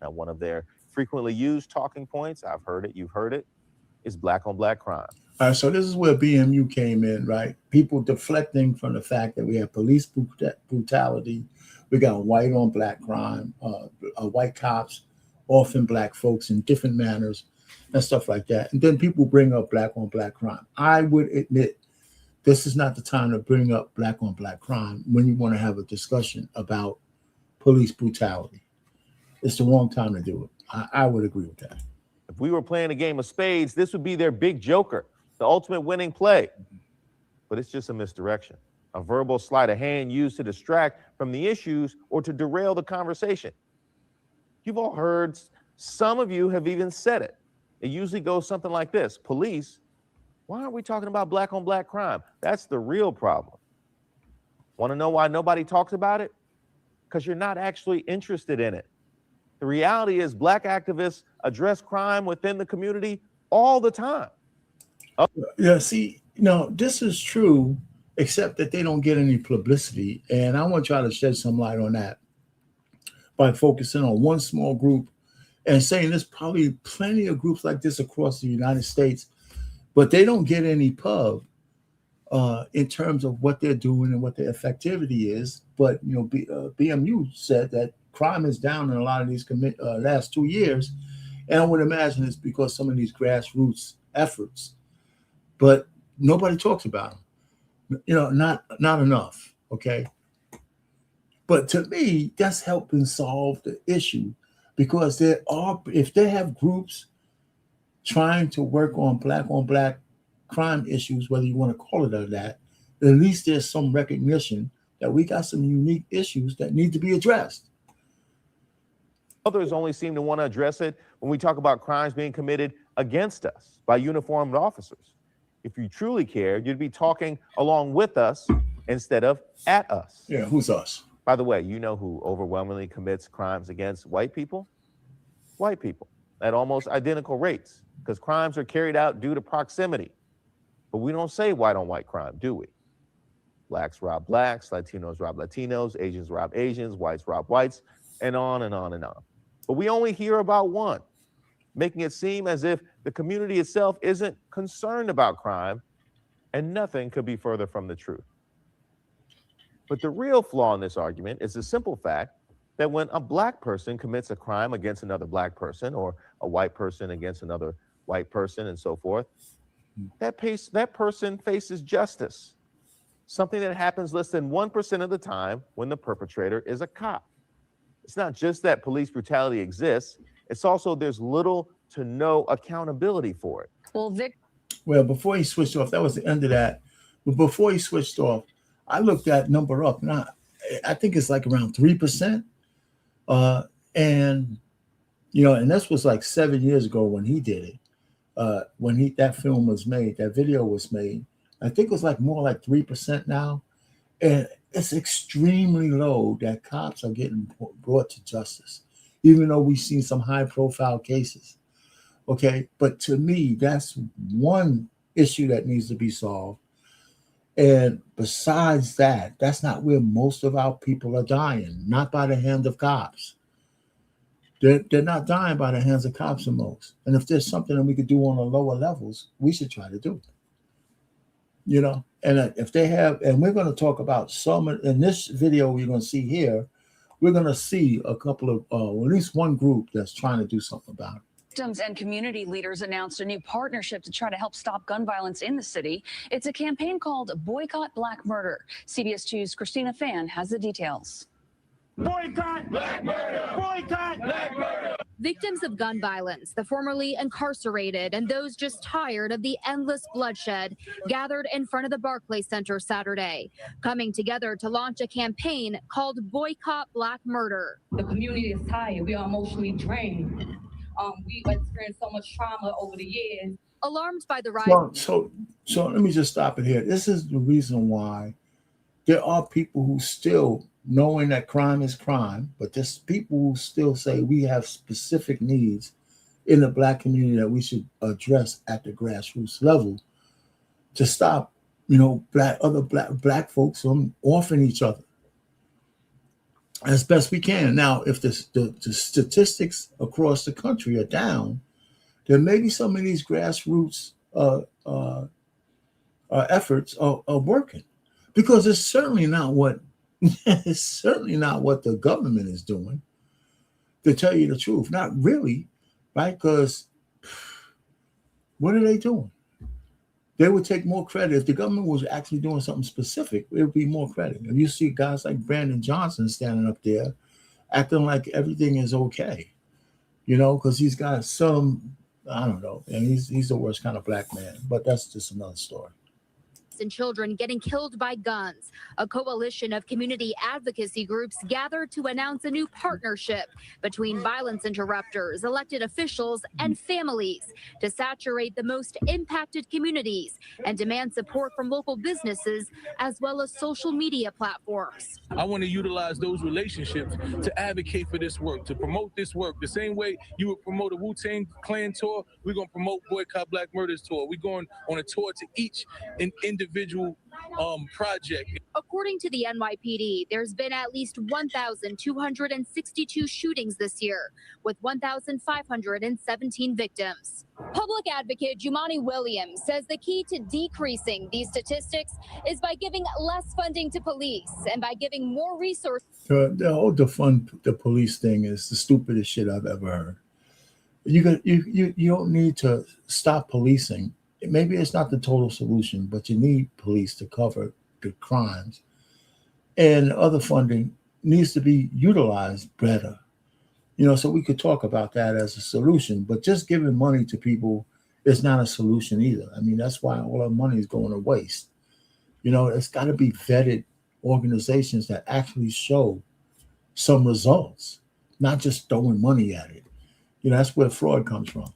[SPEAKER 7] Now, one of their frequently used talking points, I've heard it, you've heard it, is black on black crime. All
[SPEAKER 4] right, so this is where BMU came in, right? People deflecting from the fact that we have police brutality, we got white on black crime, white cops, often black folks in different manners and stuff like that. And then people bring up black on black crime. I would admit this is not the time to bring up black on black crime when you want to have a discussion about police brutality. It's the wrong time to do it. I would agree with that.
[SPEAKER 7] If we were playing a game of spades, this would be their big joker, the ultimate winning play. But it's just a misdirection, a verbal sleight of hand used to distract from the issues or to derail the conversation. You've all heard, some of you have even said it. It usually goes something like this: police, why aren't we talking about black on black crime? That's the real problem. Want to know why nobody talks about it? Because you're not actually interested in it. The reality is Black activists address crime within the community all the time.
[SPEAKER 4] Yeah, see, this is true, except that they don't get any publicity. And I want to try to shed some light on that by focusing on one small group and saying there's probably plenty of groups like this across the United States, but they don't get any pub in terms of what they're doing and what their effectivity is. But, BMU said that crime is down in a lot of these last 2 years. And I would imagine it's because some of these grassroots efforts, but nobody talks about them, not enough. Okay. But to me, that's helping solve the issue, because if they have groups trying to work on black crime issues, whether you want to call it that, at least there's some recognition that we got some unique issues that need to be addressed.
[SPEAKER 7] Others only seem to want to address it when we talk about crimes being committed against us by uniformed officers. If you truly cared, you'd be talking along with us instead of at us.
[SPEAKER 4] Yeah, who's us?
[SPEAKER 7] By the way, you know who overwhelmingly commits crimes against white people? White people at almost identical rates, because crimes are carried out due to proximity. But we don't say white on white crime, do we? Blacks rob blacks, Latinos rob Latinos, Asians rob Asians, whites rob whites, and on and on and on. But we only hear about one, making it seem as if the community itself isn't concerned about crime, and nothing could be further from the truth. But the real flaw in this argument is the simple fact that when a black person commits a crime against another black person, or a white person against another white person, and so forth, that person faces justice, something that happens less than 1% of the time when the perpetrator is a cop. It's not just that police brutality exists, it's also there's little to no accountability for it.
[SPEAKER 4] Well, before he switched off, that was the end of that. But before he switched off, I looked that number up. Now, I think it's like around 3%. And this was like 7 years ago when he did it. When that film was made, that video was made, I think it was like more like 3% now. And it's extremely low that cops are getting brought to justice, even though we've seen some high profile cases. Okay. But to me, that's one issue that needs to be solved. And besides that, that's not where most of our people are dying, not by the hand of cops. They're not dying by the hands of cops the most. And if there's something that we could do on the lower levels, we should try to do it. And if they have, and we're going to talk about some in this video we're going to see here, we're going to see a couple of, at least one group that's trying to do something about it.
[SPEAKER 8] Victims and community leaders announced a new partnership to try to help stop gun violence in the city. It's a campaign called Boycott Black Murder. CBS 2's Christina Fan has the details.
[SPEAKER 5] Boycott Black Murder! Boycott Black Murder!
[SPEAKER 9] Victims of gun violence, the formerly incarcerated, and those just tired of the endless bloodshed gathered in front of the Barclays Center Saturday, coming together to launch a campaign called Boycott Black Murder.
[SPEAKER 10] The community is tired. We are emotionally drained. We've experienced so much trauma over the years.
[SPEAKER 9] Alarmed by the rise.
[SPEAKER 4] So let me just stop it here. This is the reason why there are people who still, knowing that crime is crime, but there's people who still say we have specific needs in the black community that we should address at the grassroots level to stop, black folks from offing each other as best we can. Now, if the statistics across the country are down, then maybe some of these grassroots efforts are working, because it's certainly not what the government is doing, to tell you the truth. Not really, right? Because what are they doing? They would take more credit. If the government was actually doing something specific, it would be more credit. If you see guys like Brandon Johnson standing up there acting like everything is okay, because he's got some, I don't know, and he's the worst kind of black man, but that's just another story.
[SPEAKER 9] innocent children getting killed by guns. A coalition of community advocacy groups gathered to announce a new partnership between violence interrupters, elected officials, and families to saturate the most impacted communities and demand support from local businesses as well as social media platforms.
[SPEAKER 11] I want to utilize those relationships to advocate for this work, to promote this work. The same way you would promote a Wu-Tang Clan tour, we're going to promote Boycott Black Murders tour. We're going on a tour to each individual project.
[SPEAKER 9] According to the NYPD, there's been at least 1,262 shootings this year, with 1,517 victims. Public advocate Jumani Williams says the key to decreasing these statistics is by giving less funding to police and by giving more resources.
[SPEAKER 4] The whole defund the police thing is the stupidest shit I've ever heard. You don't need to stop policing. Maybe it's not the total solution, but you need police to cover the crimes. And other funding needs to be utilized better. So we could talk about that as a solution, but just giving money to people is not a solution either. I mean, that's why all our money is going to waste. It's got to be vetted organizations that actually show some results, not just throwing money at it. That's where fraud comes from.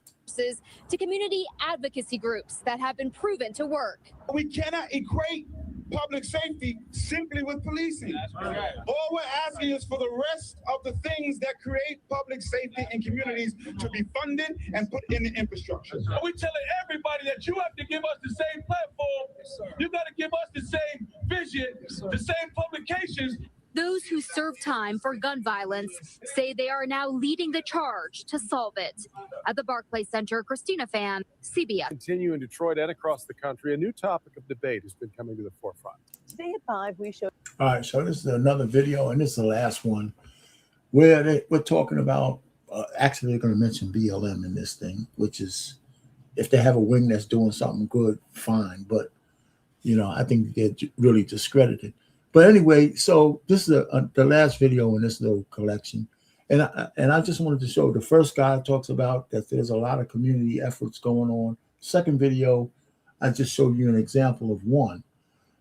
[SPEAKER 9] To community advocacy groups that have been proven to work.
[SPEAKER 5] We cannot equate public safety simply with policing. Right. All we're asking is for the rest of the things that create public safety in communities to be funded and put in the infrastructure.
[SPEAKER 11] We're telling everybody that you have to give us the same platform. You got to give us the same vision, the same publications.
[SPEAKER 9] Those who serve time for gun violence say they are now leading the charge to solve it. At the Barclays Center, Christina Fan, CBS.
[SPEAKER 12] Continue in Detroit and across the country, a new topic of debate has been coming to the forefront.
[SPEAKER 13] Today at 5, we show.
[SPEAKER 4] All right, so this is another video, and this is the last one, where we're talking about, actually they're going to mention BLM in this thing, which is, if they have a wing that's doing something good, fine. But, I think they're really discredited. But anyway, so this is the last video in this little collection. And I just wanted to show the first guy talks about that there's a lot of community efforts going on. Second video, I just showed you an example of one,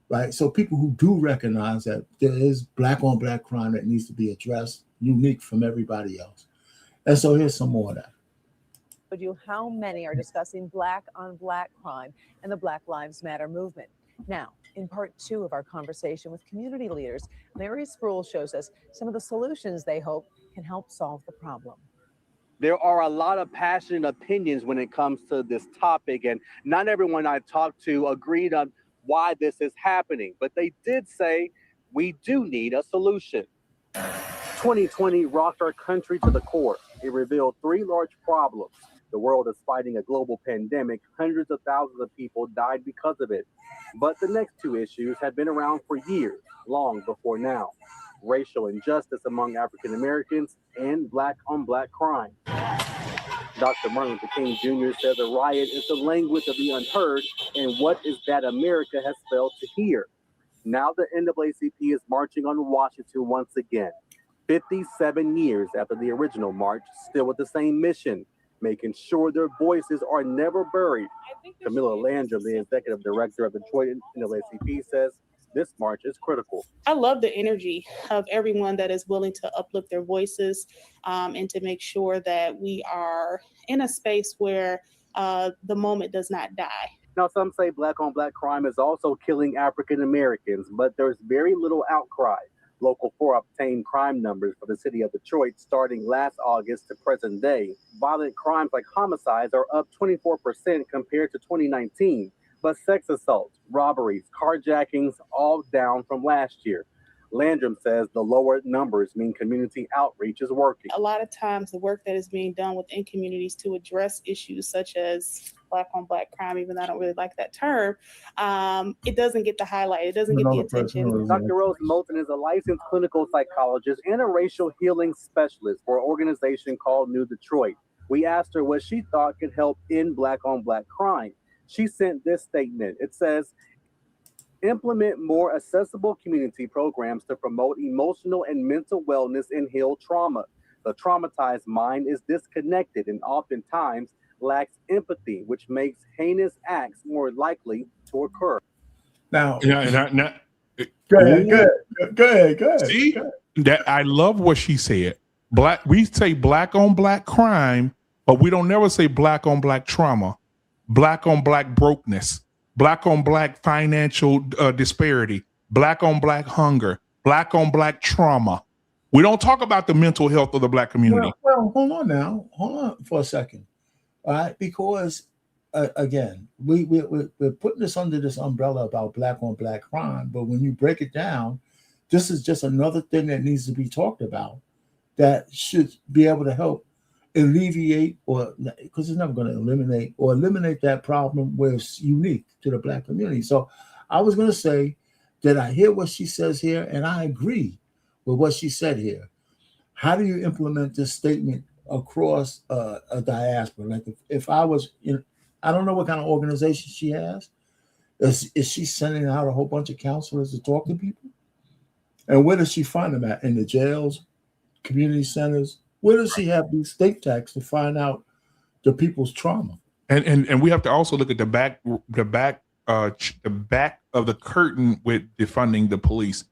[SPEAKER 4] right? So people who do recognize that there is black on black crime that needs to be addressed, unique from everybody else. And so here's some more of that.
[SPEAKER 13] You how many are discussing black on black crime and the Black Lives Matter movement. Now, in part 2 of our conversation with community leaders, Larry Spruill shows us some of the solutions they hope can help solve the problem.
[SPEAKER 14] There are a lot of passionate opinions when it comes to this topic, and not everyone I talked to agreed on why this is happening, but they did say we do need a solution. 2020 rocked our country to the core. It revealed 3 large problems. The world is fighting a global pandemic. Hundreds of thousands of people died because of it. But the next 2 issues had been around for years, long before now. Racial injustice among African Americans and black on black crime. Dr. Martin Luther King Jr. says a riot is the language of the unheard, and what is that America has failed to hear? Now the NAACP is marching on Washington once again. 57 years after the original march, still with the same mission, making sure their voices are never buried. Camilla Landrum, the executive director of Detroit NAACP, says this march is critical.
[SPEAKER 15] I love the energy of everyone that is willing to uplift their voices and to make sure that we are in a space where the moment does not die.
[SPEAKER 14] Now, some say black on black crime is also killing African Americans, but there's very little outcry. Local 4 obtained crime numbers for the city of Detroit starting last August to present day. Violent crimes like homicides are up 24% compared to 2019, but sex assaults, robberies, carjackings, all down from last year. Landrum says the lower numbers mean community outreach is working.
[SPEAKER 15] A lot of times the work that is being done within communities to address issues such as black on black crime, even though I don't really like that term, it doesn't get the highlight. It doesn't get the attention.
[SPEAKER 14] Dr. Rose Moulton is a licensed clinical psychologist and a racial healing specialist for an organization called New Detroit. We asked her what she thought could help end black on black crime. She sent this statement. It says, implement more accessible community programs to promote emotional and mental wellness and heal trauma. The traumatized mind is disconnected and oftentimes lacks empathy, which makes heinous acts more likely to occur.
[SPEAKER 4] Now,
[SPEAKER 6] go ahead. See, that I love what she said. We say black on black crime, but we don't never say black on black trauma, black on black brokenness, black on black financial disparity, black on black hunger, black on black trauma. We don't talk about the mental health of the black community.
[SPEAKER 4] Well, hold on for a second. All right, because again, we're putting this under this umbrella about black on black crime, but when you break it down, this is just another thing that needs to be talked about that should be able to help alleviate, or because it's never going to eliminate that problem where it's unique to the black community. So I was going to say that I hear what she says here, and I agree with what she said here. How do you implement this statement across a diaspora? Like if I was, I don't know what kind of organization she has. Is she sending out a whole bunch of counselors to talk to people? And where does she find them at? In the jails, community centers? Where does she have these state tax to find out the people's trauma?
[SPEAKER 6] And we have to also look at the back of the curtain with defunding the police.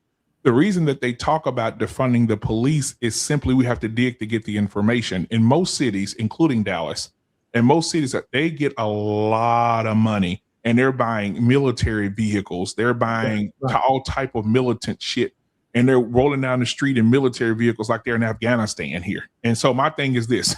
[SPEAKER 6] The reason that they talk about defunding the police is simply we have to dig to get the information. In most cities, including Dallas, in most cities, they get a lot of money and they're buying military vehicles. They're buying all type of militant shit. And they're rolling down the street in military vehicles like they're in Afghanistan here. And so my thing is this,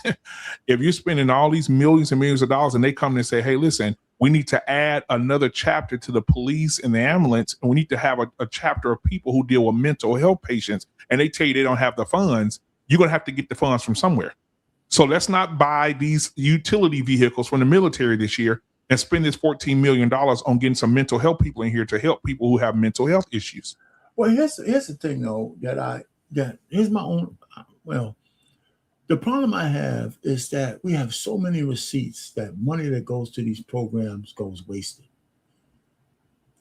[SPEAKER 6] if you're spending all these millions and millions of dollars and they come and say, hey, listen, we need to add another chapter to the police and the ambulance, and we need to have a chapter of people who deal with mental health patients, and they tell you they don't have the funds, you're going to have to get the funds from somewhere. So let's not buy these utility vehicles from the military this year and spend this $14 million on getting some mental health people in here to help people who have mental health issues.
[SPEAKER 4] Well, here's the thing, though, here's my own, the problem I have is that we have so many receipts that money that goes to these programs goes wasted,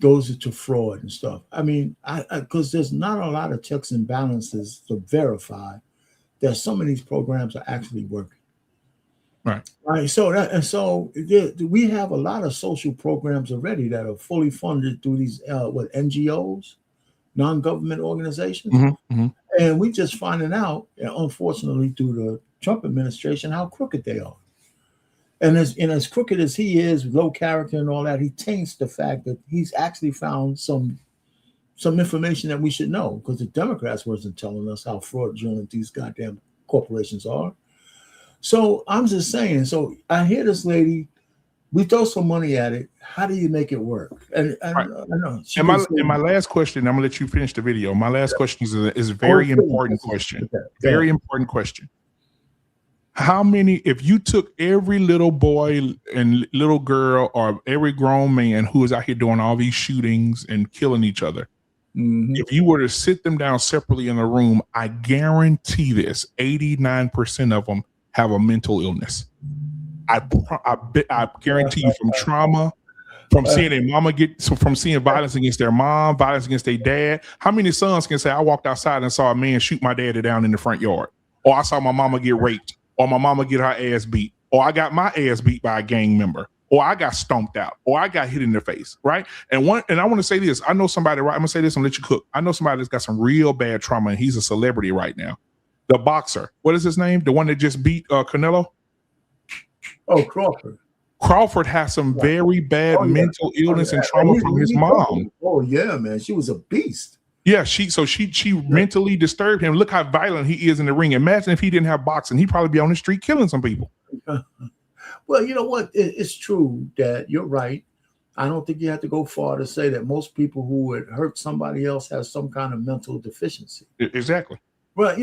[SPEAKER 4] goes into fraud and stuff. I mean, because there's not a lot of checks and balances to verify that some of these programs are actually working. Right. So we have a lot of social programs already that are fully funded through these NGOs, non-government organizations.
[SPEAKER 6] Mm-hmm.
[SPEAKER 4] And we just finding out, unfortunately, through the Trump administration, how crooked they are. And as crooked as he is, low character and all that, he taints the fact that he's actually found some information that we should know, because the Democrats wasn't telling us how fraudulent these goddamn corporations are. So I'm just saying, so I hear this lady, we throw some money at it. How do you make it work? And I know.
[SPEAKER 6] And my last question, I'm gonna let you finish the video. My last question is a very important question. Very important question. How many, if you took every little boy and little girl or every grown man who is out here doing all these shootings and killing each other, if you were to sit them down separately in a room, I guarantee this, 89% of them have a mental illness. I guarantee you, from trauma, from seeing their mama from seeing violence against their mom, violence against their dad. How many sons can say, I walked outside and saw a man shoot my daddy down in the front yard, or I saw my mama get raped, or my mama get her ass beat, or I got my ass beat by a gang member, or I got stomped out, or I got hit in the face, right? And I want to say this. I know somebody, right? I'm gonna say this and let you cook. I know somebody that's got some real bad trauma, and he's a celebrity right now. The boxer, what is his name? The one that just beat Canelo?
[SPEAKER 4] Oh, Crawford.
[SPEAKER 6] Crawford has some very bad mental illness and trauma from his mom.
[SPEAKER 4] Oh yeah, man, she was a beast.
[SPEAKER 6] Yeah, she mentally disturbed him. Look how violent he is in the ring. Imagine if he didn't have boxing, he'd probably be on the street killing some people.
[SPEAKER 4] Well, you know what? It's true that you're right. I don't think you have to go far to say that most people who would hurt somebody else has some kind of mental deficiency.
[SPEAKER 6] Exactly.
[SPEAKER 4] Well,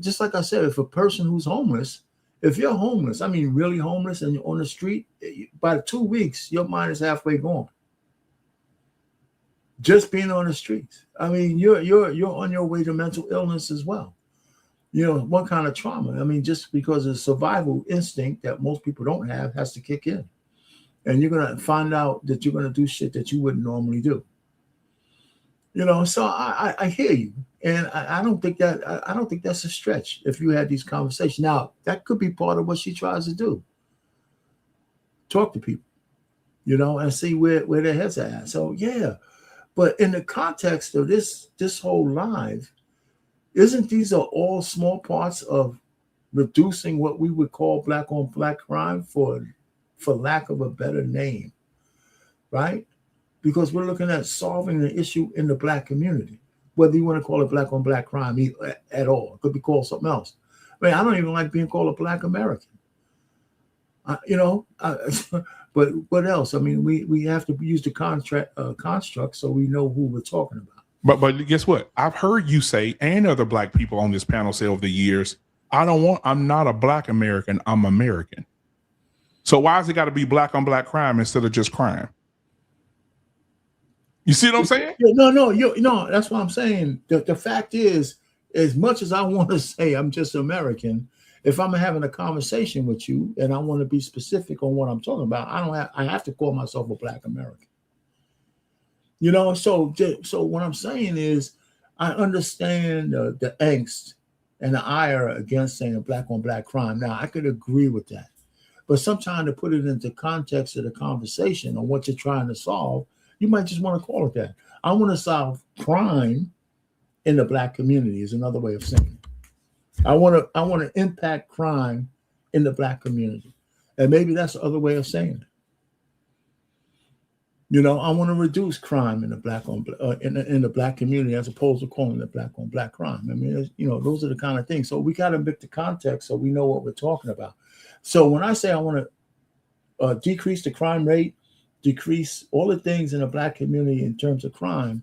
[SPEAKER 4] just like I said, if a person who's homeless, if you're homeless, I mean really homeless, and you're on the street, by 2 weeks, your mind is halfway gone. Just being on the streets. I mean, you're on your way to mental illness as well. What kind of trauma? I mean, just because the survival instinct that most people don't have has to kick in. And you're going to find out that you're going to do shit that you wouldn't normally do. So I hear you. And I don't think that's a stretch if you had these conversations. Now, that could be part of what she tries to do. Talk to people, and see where their heads are at. So yeah. But in the context of this whole live, isn't these are all small parts of reducing what we would call black on black crime for lack of a better name, right? Because we're looking at solving the issue in the black community, whether you want to call it black on black crime at all. It could be called something else. I mean, I don't even like being called a black American. But what else? I mean, we have to use the construct so we know who we're talking about.
[SPEAKER 6] But guess what? I've heard you say, and other black people on this panel say over the years, I'm not a black American, I'm American. So why has it got to be black on black crime instead of just crime? You see what I'm saying?
[SPEAKER 4] No, that's what I'm saying. The fact is, as much as I want to say I'm just American, if I'm having a conversation with you and I want to be specific on what I'm talking about, I have to call myself a black American. So what I'm saying is, I understand the angst and the ire against saying black on black crime. Now, I could agree with that. But sometimes to put it into context of the conversation on what you're trying to solve, you might just want to call it that. I want to solve crime in the black community is another way of saying it. I want to impact crime in the black community. And maybe that's the other way of saying it. I want to reduce crime in the in the black community as opposed to calling it black on black crime. I mean, those are the kind of things. So we got to make the context so we know what we're talking about. So when I say I want to decrease the crime rate, decrease all the things in the black community in terms of crime,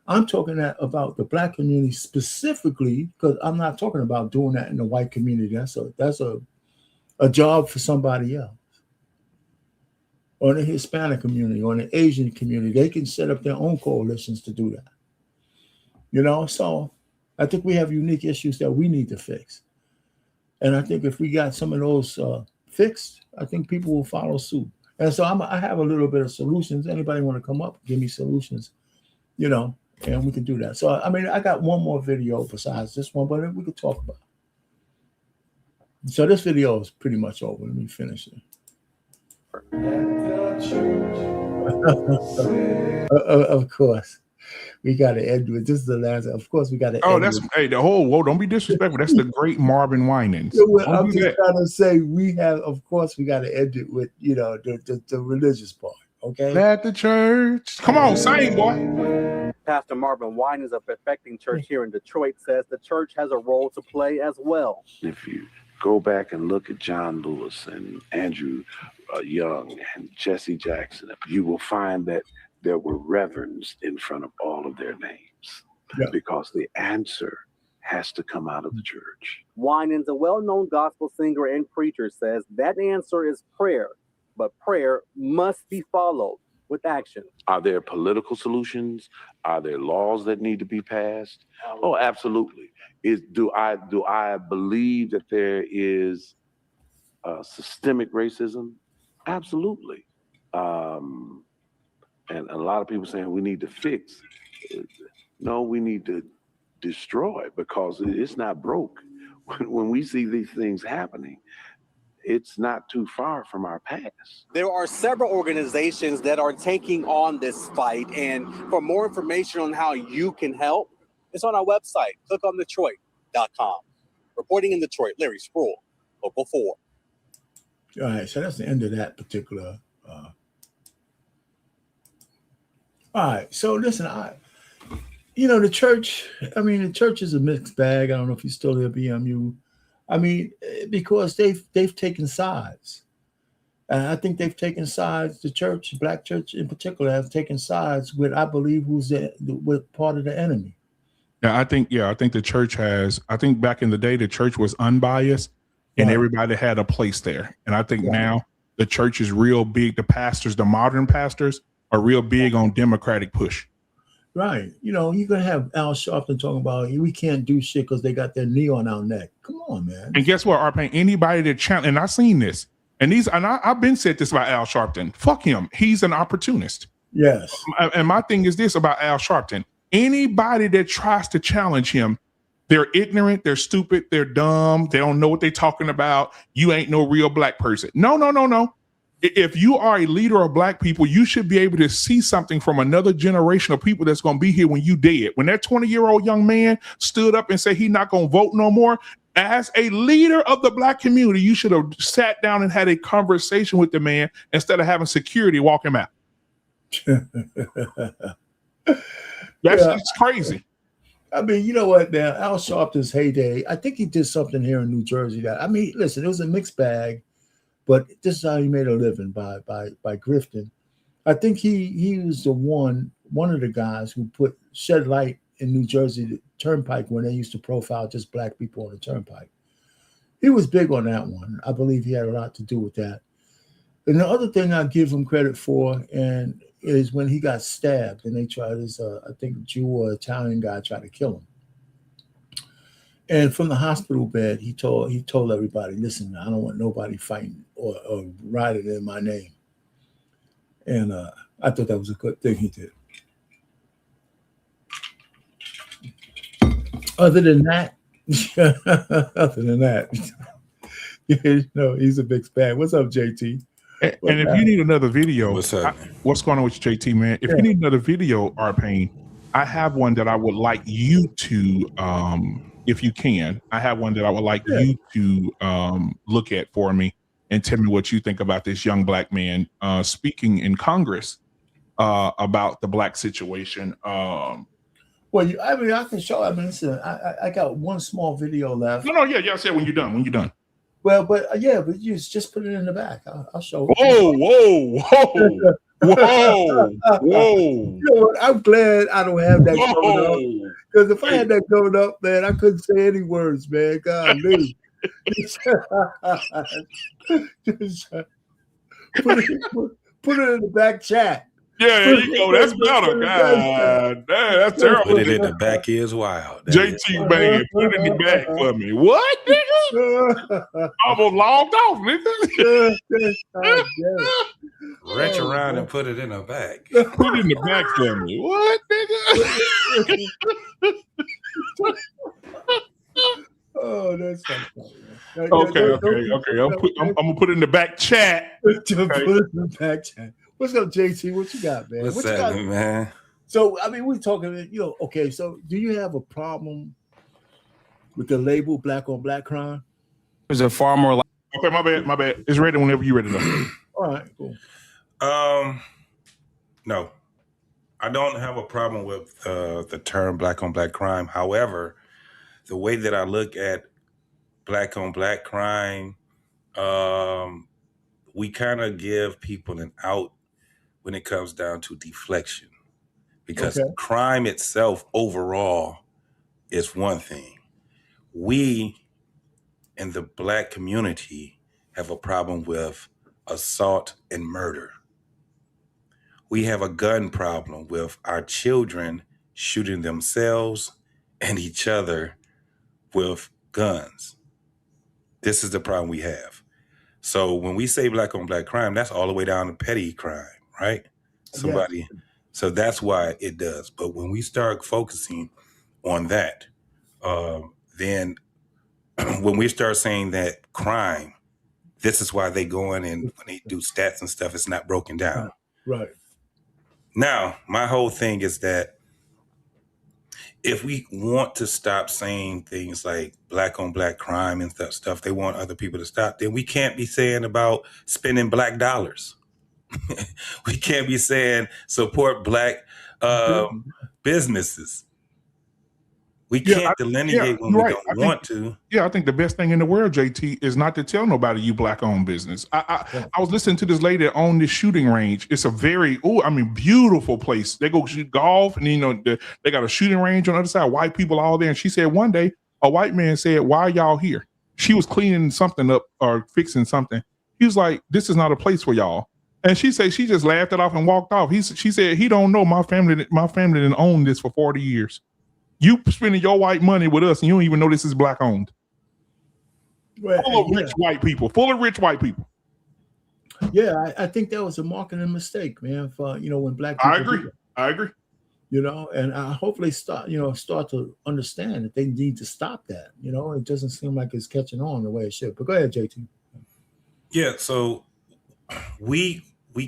[SPEAKER 4] I'm talking about the black community specifically, because I'm not talking about doing that in the white community. That's a job for somebody else. Or in the Hispanic community, or in the Asian community, they can set up their own coalitions to do that. So I think we have unique issues that we need to fix. And I think if we got some of those fixed, I think people will follow suit. And so I have a little bit of solutions. Anybody want to come up, give me solutions, and we can do that. So, I mean, I got one more video besides this one, but we could talk about it. So this video is pretty much over. Let me finish it. Of course. We got to end with this is the last. Of course, we got to.
[SPEAKER 6] Oh, don't be disrespectful. That's the great Marvin Winans.
[SPEAKER 4] I'm just trying to say we got to end it with the religious part. Okay.
[SPEAKER 6] At the church. Come on, sing, boy.
[SPEAKER 14] Pastor Marvin Winans of Perfecting Church here in Detroit says the church has a role to play as well.
[SPEAKER 16] If you go back and look at John Lewis and Andrew Young and Jesse Jackson, you will find that there were reverends in front of all of their names because the answer has to come out of the church.
[SPEAKER 14] Winans, a well-known gospel singer and preacher, says that answer is prayer, but prayer must be followed with action.
[SPEAKER 16] Are there political solutions? Are there laws that need to be passed? Oh, absolutely. Do I believe that there is systemic racism? Absolutely. And a lot of people saying we need to fix. No, we need to destroy because it's not broke. When we see these things happening, it's not too far from our past.
[SPEAKER 14] There are several organizations that are taking on this fight. And for more information on how you can help, it's on our website. Click on Detroit.com. Reporting in Detroit, Larry Sproul, Local 4.
[SPEAKER 4] All right, so that's the end of that particular. All right, so listen, the church. I mean, the church is a mixed bag. I don't know if you're still there, BMU. I mean, because they've taken sides, and I think they've taken sides. The church, Black church in particular, have taken sides with, I believe, with part of the enemy.
[SPEAKER 6] Yeah, I think the church has. I think back in the day, the church was unbiased, and everybody had a place there. And I think now the church is real big. The pastors, the modern pastors, are real big on Democratic push.
[SPEAKER 4] Right. You're going to have Al Sharpton talking about we can't do shit because they got their knee on our neck. Come on, man.
[SPEAKER 6] And guess what, Arpain? Anybody that challenge, and I've seen this, and I've been said this about Al Sharpton. Fuck him. He's an opportunist.
[SPEAKER 4] Yes.
[SPEAKER 6] And my thing is this about Al Sharpton. Anybody that tries to challenge him, they're ignorant, they're stupid, they're dumb, they don't know what they're talking about. You ain't no real black person. No. if you are a leader of black people, you should be able to see something from another generation of people that's going to be here when you dead. When that 20-year-old young man stood up and said he's not going to vote no more, as a leader of the black community, you should have sat down and had a conversation with the man instead of having security walk him out. That's crazy.
[SPEAKER 4] I mean, you know what, man? Al Sharpton's heyday, I think he did something here in New Jersey that, I mean, listen, it was a mixed bag, but this is how he made a living, by grifting. I think he was one of the guys who shed light in New Jersey Turnpike when they used to profile just black people on the Turnpike. He was big on that one. I believe he had a lot to do with that. And the other thing I give him credit for is when he got stabbed and they tried I think Jew or Italian guy tried to kill him. And from the hospital bed, he told everybody, listen, I don't want nobody fighting or riding in my name. And I thought that was a good thing he did. Other than that, he's a big fan. What's up, JT?
[SPEAKER 6] And if you need another video, what's going on with you, JT, man? If you need another video, Art-Pain, I have one that I would like you to, if you can, I have one that I would like you to look at for me and tell me what you think about this young black man speaking in Congress about the black situation.
[SPEAKER 4] Well, I mean, I can show. I mean, listen, I got one small video left.
[SPEAKER 6] I said when you're done.
[SPEAKER 4] Well, but you just put it in the back. I'll show it.
[SPEAKER 6] Whoa.
[SPEAKER 4] You know what? I'm glad I don't have that coming up. Because if I had that coming up, man, I couldn't say any words, man. Golly. Put it in the back chat.
[SPEAKER 6] Yeah, there you go. That's better. God damn, that's terrible.
[SPEAKER 17] Put it in the back is wild.
[SPEAKER 6] JT banging, put it in the back for me. What, nigga? Almost logged off, nigga.
[SPEAKER 17] Reach around and put it in the back.
[SPEAKER 6] Put it in the back for me. What, nigga?
[SPEAKER 4] Oh, that's so funny.
[SPEAKER 6] Okay. I'm gonna put it in the back chat.
[SPEAKER 4] Put it in the back chat. What's up, JT? What you got, man?
[SPEAKER 17] What's happening, man?
[SPEAKER 4] So, I mean, we're talking, okay, so do you have a problem with the label black on black crime?
[SPEAKER 17] Is it far more like...
[SPEAKER 6] Okay, my bad. It's ready whenever you're ready to.
[SPEAKER 4] All right, cool.
[SPEAKER 17] No, I don't have a problem with the term black on black crime. However, the way that I look at black on black crime, we kind of give people an out when it comes down to deflection, because crime itself overall is one thing. We in the black community have a problem with assault and murder. We have a gun problem with our children shooting themselves and each other with guns. This is the problem we have. So when we say black on black crime, that's all the way down to petty crime, right? So that's why it does. But when we start focusing on that, then when we start saying that crime, this is why they go in and when they do stats and stuff, it's not broken down.
[SPEAKER 4] Right.
[SPEAKER 17] Now, my whole thing is that if we want to stop saying things like black on black crime and stuff they want other people to stop, then we can't be saying about spending black dollars. We can't be saying support black businesses. We can't delineate when we don't want to.
[SPEAKER 6] Yeah, I think the best thing in the world, JT, is not to tell nobody you black-owned business. I was listening to this lady that owned this shooting range. It's a very, beautiful place. They go shoot golf, and they got a shooting range on the other side. White people all there. And she said one day, a white man said, "Why are y'all here?" She was cleaning something up or fixing something. He was like, "This is not a place for y'all." And she said she just laughed it off and walked off. She said he don't know my family didn't own this for 40 years. You spending your white money with us and you don't even know this is black owned.
[SPEAKER 4] Well,
[SPEAKER 6] full of rich white people.
[SPEAKER 4] Yeah, I think that was a marketing mistake, man. For when black people
[SPEAKER 6] I agree.
[SPEAKER 4] And I hopefully start to understand that they need to stop that. It doesn't seem like it's catching on the way it should. But go ahead, JT.
[SPEAKER 17] Yeah, so we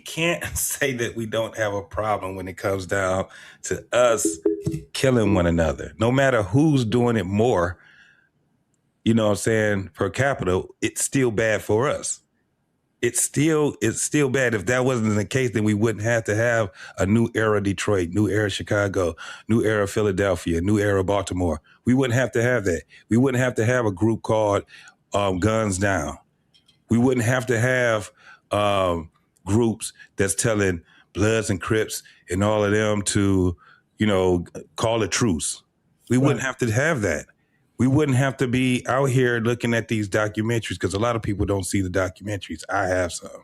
[SPEAKER 17] can't say that we don't have a problem when it comes down to us killing one another. No matter who's doing it more, you know what I'm saying, per capita, it's still bad for us. It's still bad. If that wasn't the case, then we wouldn't have to have a new era Detroit, new era Chicago, new era Philadelphia, new era Baltimore. We wouldn't have to have that. We wouldn't have to have a group called Guns Down. We wouldn't have to have groups that's telling Bloods and Crips and all of them to, you know, call a truce. We wouldn't have to have that. We wouldn't have to be out here looking at these documentaries, because a lot of people don't see the documentaries. I have some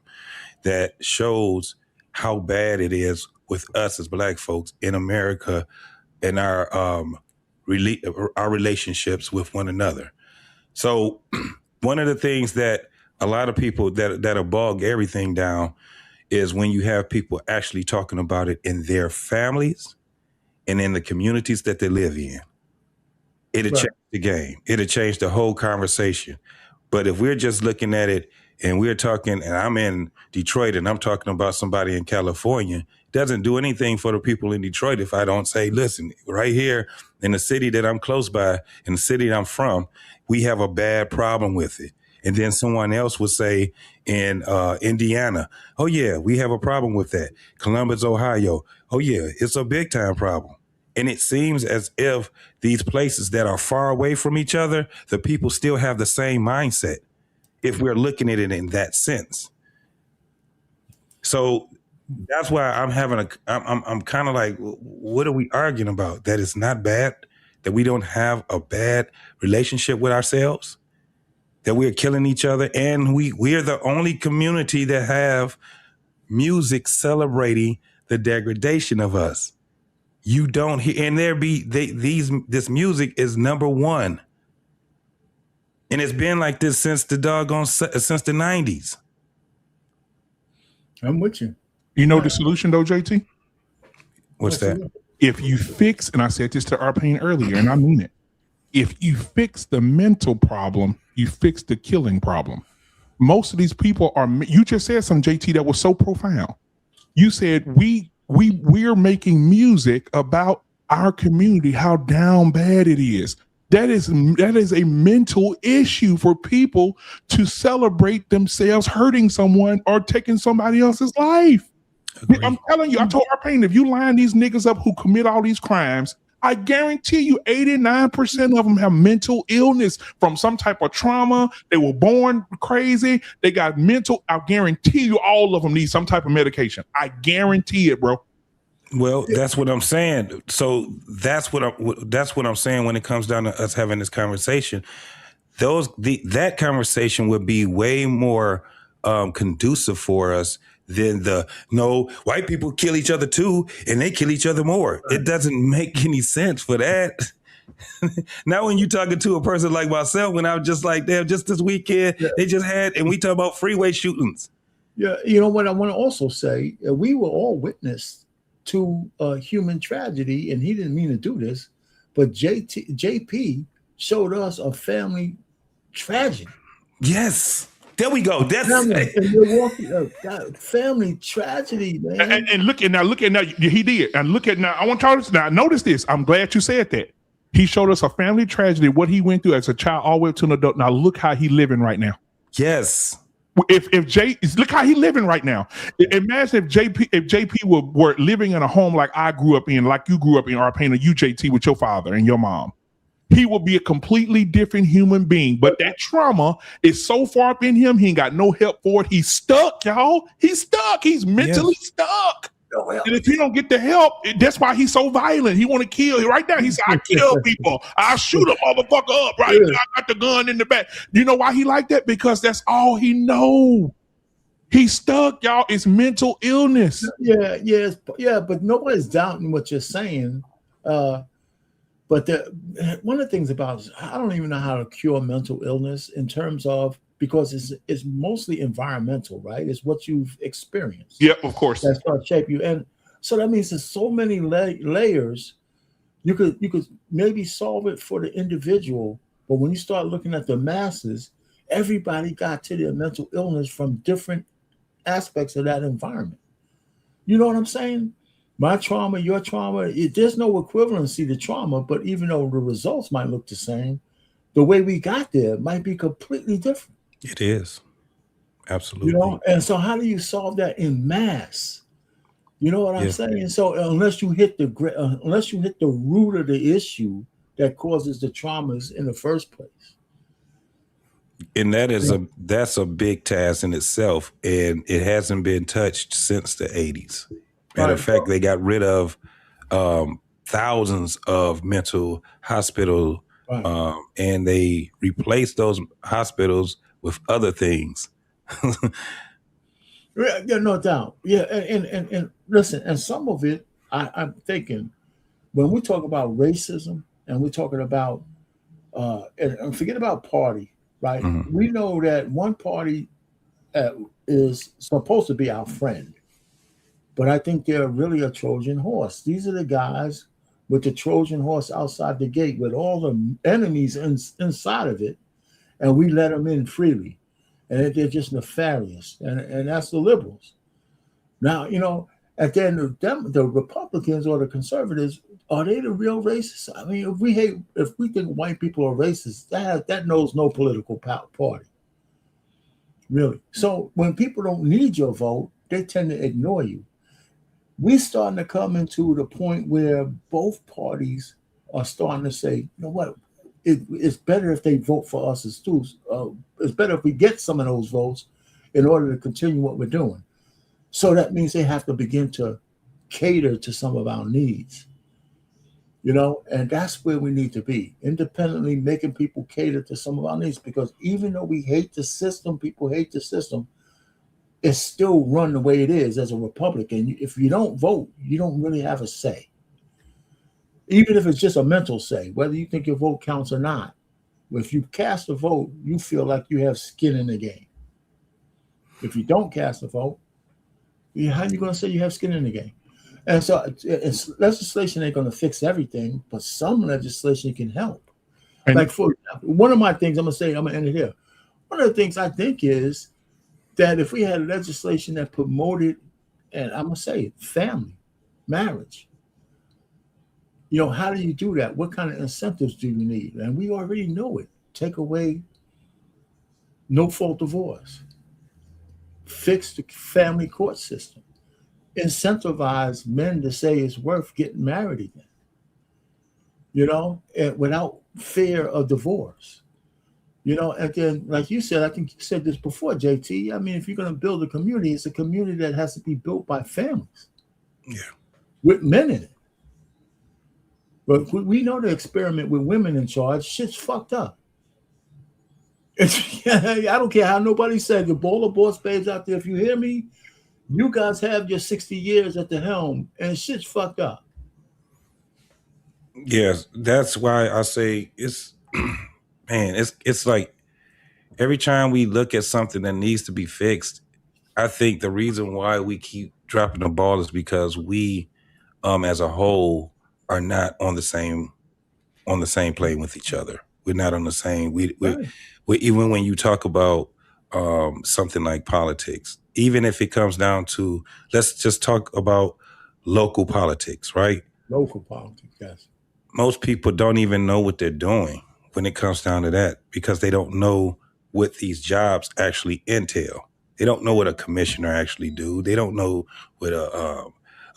[SPEAKER 17] that shows how bad it is with us as Black folks in America and our relationships with one another. So one of the things that a lot of people that bog everything down is when you have people actually talking about it in their families and in the communities that they live in. It'll change the game. It'll change the whole conversation. But if we're just looking at it and we're talking, and I'm in Detroit and I'm talking about somebody in California, it doesn't do anything for the people in Detroit if I don't say, listen, right here in the city that I'm close by, in the city that I'm from, we have a bad problem with it. And then someone else would say in Indiana, oh yeah, we have a problem with that. Columbus, Ohio, oh yeah, it's a big time problem. And it seems as if these places that are far away from each other, the people still have the same mindset if we're looking at it in that sense. So that's why I'm kind of like, what are we arguing about? That it's not bad, that we don't have a bad relationship with ourselves, that we're killing each other, and we're the only community that have music celebrating the degradation of us. You don't hear, and this music is number one. And it's been like this since the 90s.
[SPEAKER 4] I'm with you.
[SPEAKER 6] You know the solution though, JT?
[SPEAKER 17] What's that?
[SPEAKER 6] If you fix, and I said this to Arpain earlier, and I mean it, if you fix the mental problem, you fix the killing problem. Most of these people you just said something, JT, that was so profound. You said we're making music about our community, how down bad it is. That is a mental issue for people to celebrate themselves hurting someone or taking somebody else's life. Agreed. I'm telling you, I told Arpain, if you line these niggas up who commit all these crimes, I guarantee you 89% of them have mental illness from some type of trauma. They were born crazy. They got mental. I guarantee you all of them need some type of medication. I guarantee it, bro.
[SPEAKER 17] Well, that's what I'm saying. So that's what I'm saying when it comes down to us having this conversation. That conversation would be way more conducive for us than white people kill each other too, and they kill each other more. It doesn't make any sense for that. Now, when you're talking to a person like myself, when I was just like, damn, just this weekend, they just had, and we talk about freeway shootings.
[SPEAKER 4] Yeah, you know what I want to also say, we were all witness to a human tragedy, and he didn't mean to do this, but JP showed us a family tragedy.
[SPEAKER 17] Yes. There we go. That's
[SPEAKER 4] family tragedy, man.
[SPEAKER 6] And look at now, he did. And look at now, I want to talk this now. Notice this. I'm glad you said that. He showed us a family tragedy, what he went through as a child all the way up to an adult. Now look how he living right now.
[SPEAKER 17] Yes.
[SPEAKER 6] Look how he living right now. Imagine if JP were living in a home like I grew up in, like you grew up in, Arpain, or you, JT, with your father and your mom. He will be a completely different human being. But that trauma is so far up in him, he ain't got no help for it. He's stuck, y'all. He's stuck. He's mentally stuck. And if he don't get the help, that's why he's so violent. He want to kill. Right now, he said, I kill people. I shoot a motherfucker up. Right now, I got the gun in the back. You know why he like that? Because that's all he know. He's stuck, y'all. It's mental illness.
[SPEAKER 4] Yeah, but nobody's doubting what you're saying. But one of the things about it is I don't even know how to cure mental illness in terms of, because it's mostly environmental, right? It's what you've experienced.
[SPEAKER 6] Yep, of course.
[SPEAKER 4] That starts shape you. And so that means there's so many layers. You could maybe solve it for the individual, but when you start looking at the masses, everybody got to their mental illness from different aspects of that environment. You know what I'm saying? My trauma, your trauma, there's no equivalency to trauma, but even though the results might look the same, the way we got there might be completely different.
[SPEAKER 17] It is. Absolutely.
[SPEAKER 4] You know, and so how do you solve that in mass? You know what I'm saying? So unless you hit the root of the issue that causes the traumas in the first place.
[SPEAKER 17] And that's a big task in itself, and it hasn't been touched since the 80s. Matter of fact, they got rid of thousands of mental hospitals, and they replaced those hospitals with other things.
[SPEAKER 4] Yeah, no doubt. Yeah, and listen, and some of it, I'm thinking, when we talk about racism and we're talking about, and forget about party, right?
[SPEAKER 17] Mm-hmm.
[SPEAKER 4] We know that one party is supposed to be our friend, but I think they're really a Trojan horse. These are the guys with the Trojan horse outside the gate with all the enemies inside of it, and we let them in freely. And they're just nefarious, and that's the liberals. Now, you know, at the end of them, the Republicans or the conservatives, are they the real racists? I mean, if we think white people are racist, that knows no political party, really. So when people don't need your vote, they tend to ignore you. We're starting to come into the point where both parties are starting to say, you know what? It's better if they vote for us as tools. It's better if we get some of those votes in order to continue what we're doing. So that means they have to begin to cater to some of our needs, you know, and that's where we need to be, independently making people cater to some of our needs, because even though we hate the system, people hate the system, it's still run the way it is as a Republican. If you don't vote, you don't really have a say. Even if it's just a mental say, whether you think your vote counts or not. If you cast a vote, you feel like you have skin in the game. If you don't cast a vote, how are you going to say you have skin in the game? And so legislation ain't going to fix everything, but some legislation can help. And like, for example, one of my things, I'm going to end it here. One of the things I think is that if we had legislation that promoted, and I'm going to say it, family, marriage, you know, how do you do that? What kind of incentives do you need? And we already know it. Take away no-fault divorce. Fix the family court system. Incentivize men to say it's worth getting married again. You know, and without fear of divorce. You know, and then, like you said, I think you said this before, JT. I mean, if you're going to build a community, it's a community that has to be built by families.
[SPEAKER 17] Yeah.
[SPEAKER 4] With men in it. But we know the experiment with women in charge, shit's fucked up. I don't care how nobody said, the ball of boss babes out there, if you hear me, you guys have your 60 years at the helm, and shit's fucked up.
[SPEAKER 17] Yes, that's why I say it's, man, it's like every time we look at something that needs to be fixed, I think the reason why we keep dropping the ball is because we, as a whole, are not on the same plane with each other. We're not on the same. We even when you talk about something like politics, even if it comes down to, let's just talk about local politics, right?
[SPEAKER 4] Local politics, yes.
[SPEAKER 17] Most people don't even know what they're doing when it comes down to that, because they don't know what these jobs actually entail. They don't know what a commissioner actually do. They don't know what a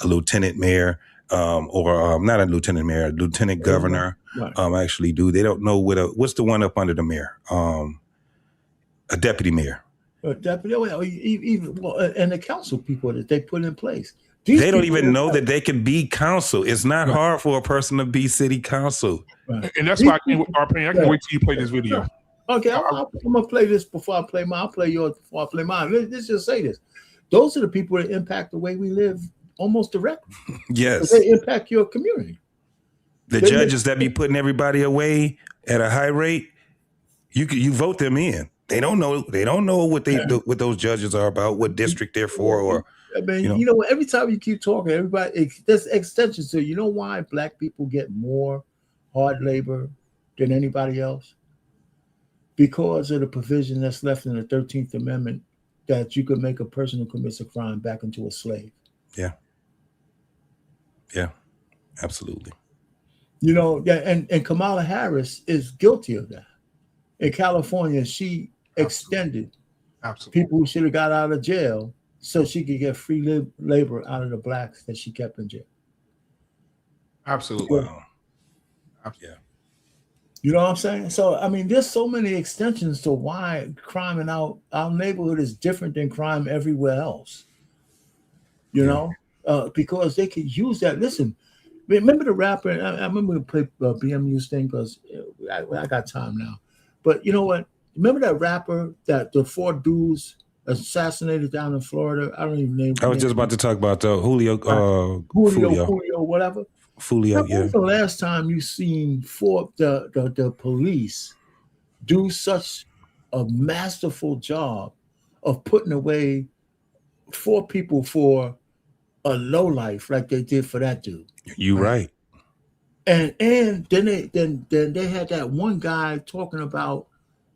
[SPEAKER 17] lieutenant mayor or not a lieutenant mayor, a lieutenant governor actually do. They don't know what's the one up under the mayor, a deputy mayor.
[SPEAKER 4] A deputy, and the council people that they put in place.
[SPEAKER 17] They don't even know that they can be council. It's not hard for a person to be city council.
[SPEAKER 6] Right. And that's why I can't wait till you play this video.
[SPEAKER 4] Okay, I'm going to play this before I play mine. I'll play yours before I play mine. Let's just say this. Those are the people that impact the way we live almost directly.
[SPEAKER 17] Yes.
[SPEAKER 4] They impact your community.
[SPEAKER 17] The judges that be putting everybody away at a high rate, you vote them in. They don't know what what those judges are about, what district they're for, or
[SPEAKER 4] I mean, you know, every time you keep talking, everybody, there's extensions to, you know why Black people get more hard labor than anybody else? Because of the provision that's left in the 13th Amendment that you could make a person who commits a crime back into a slave.
[SPEAKER 17] Yeah. Yeah, absolutely.
[SPEAKER 4] You know, and Kamala Harris is guilty of that. In California, she extended people who should have got out of jail so she could get free labor out of the blacks that she kept in jail.
[SPEAKER 6] Absolutely.
[SPEAKER 17] Wow. Yeah.
[SPEAKER 4] You know what I'm saying? So, I mean, there's so many extensions to why crime in our neighborhood is different than crime everywhere else. You know, because they could use that. Listen, remember the rapper? I remember the play BMU's thing because I got time now. But you know what? Remember that rapper that the 4 dudes assassinated down in Florida? I don't even name.
[SPEAKER 17] I was just about to talk about Julio.
[SPEAKER 4] Julio, whatever.
[SPEAKER 17] Julio,
[SPEAKER 4] when was the last time you seen the police do such a masterful job of putting away 4 people for a lowlife like they did for that dude?
[SPEAKER 17] You right.
[SPEAKER 4] And then they had that one guy talking about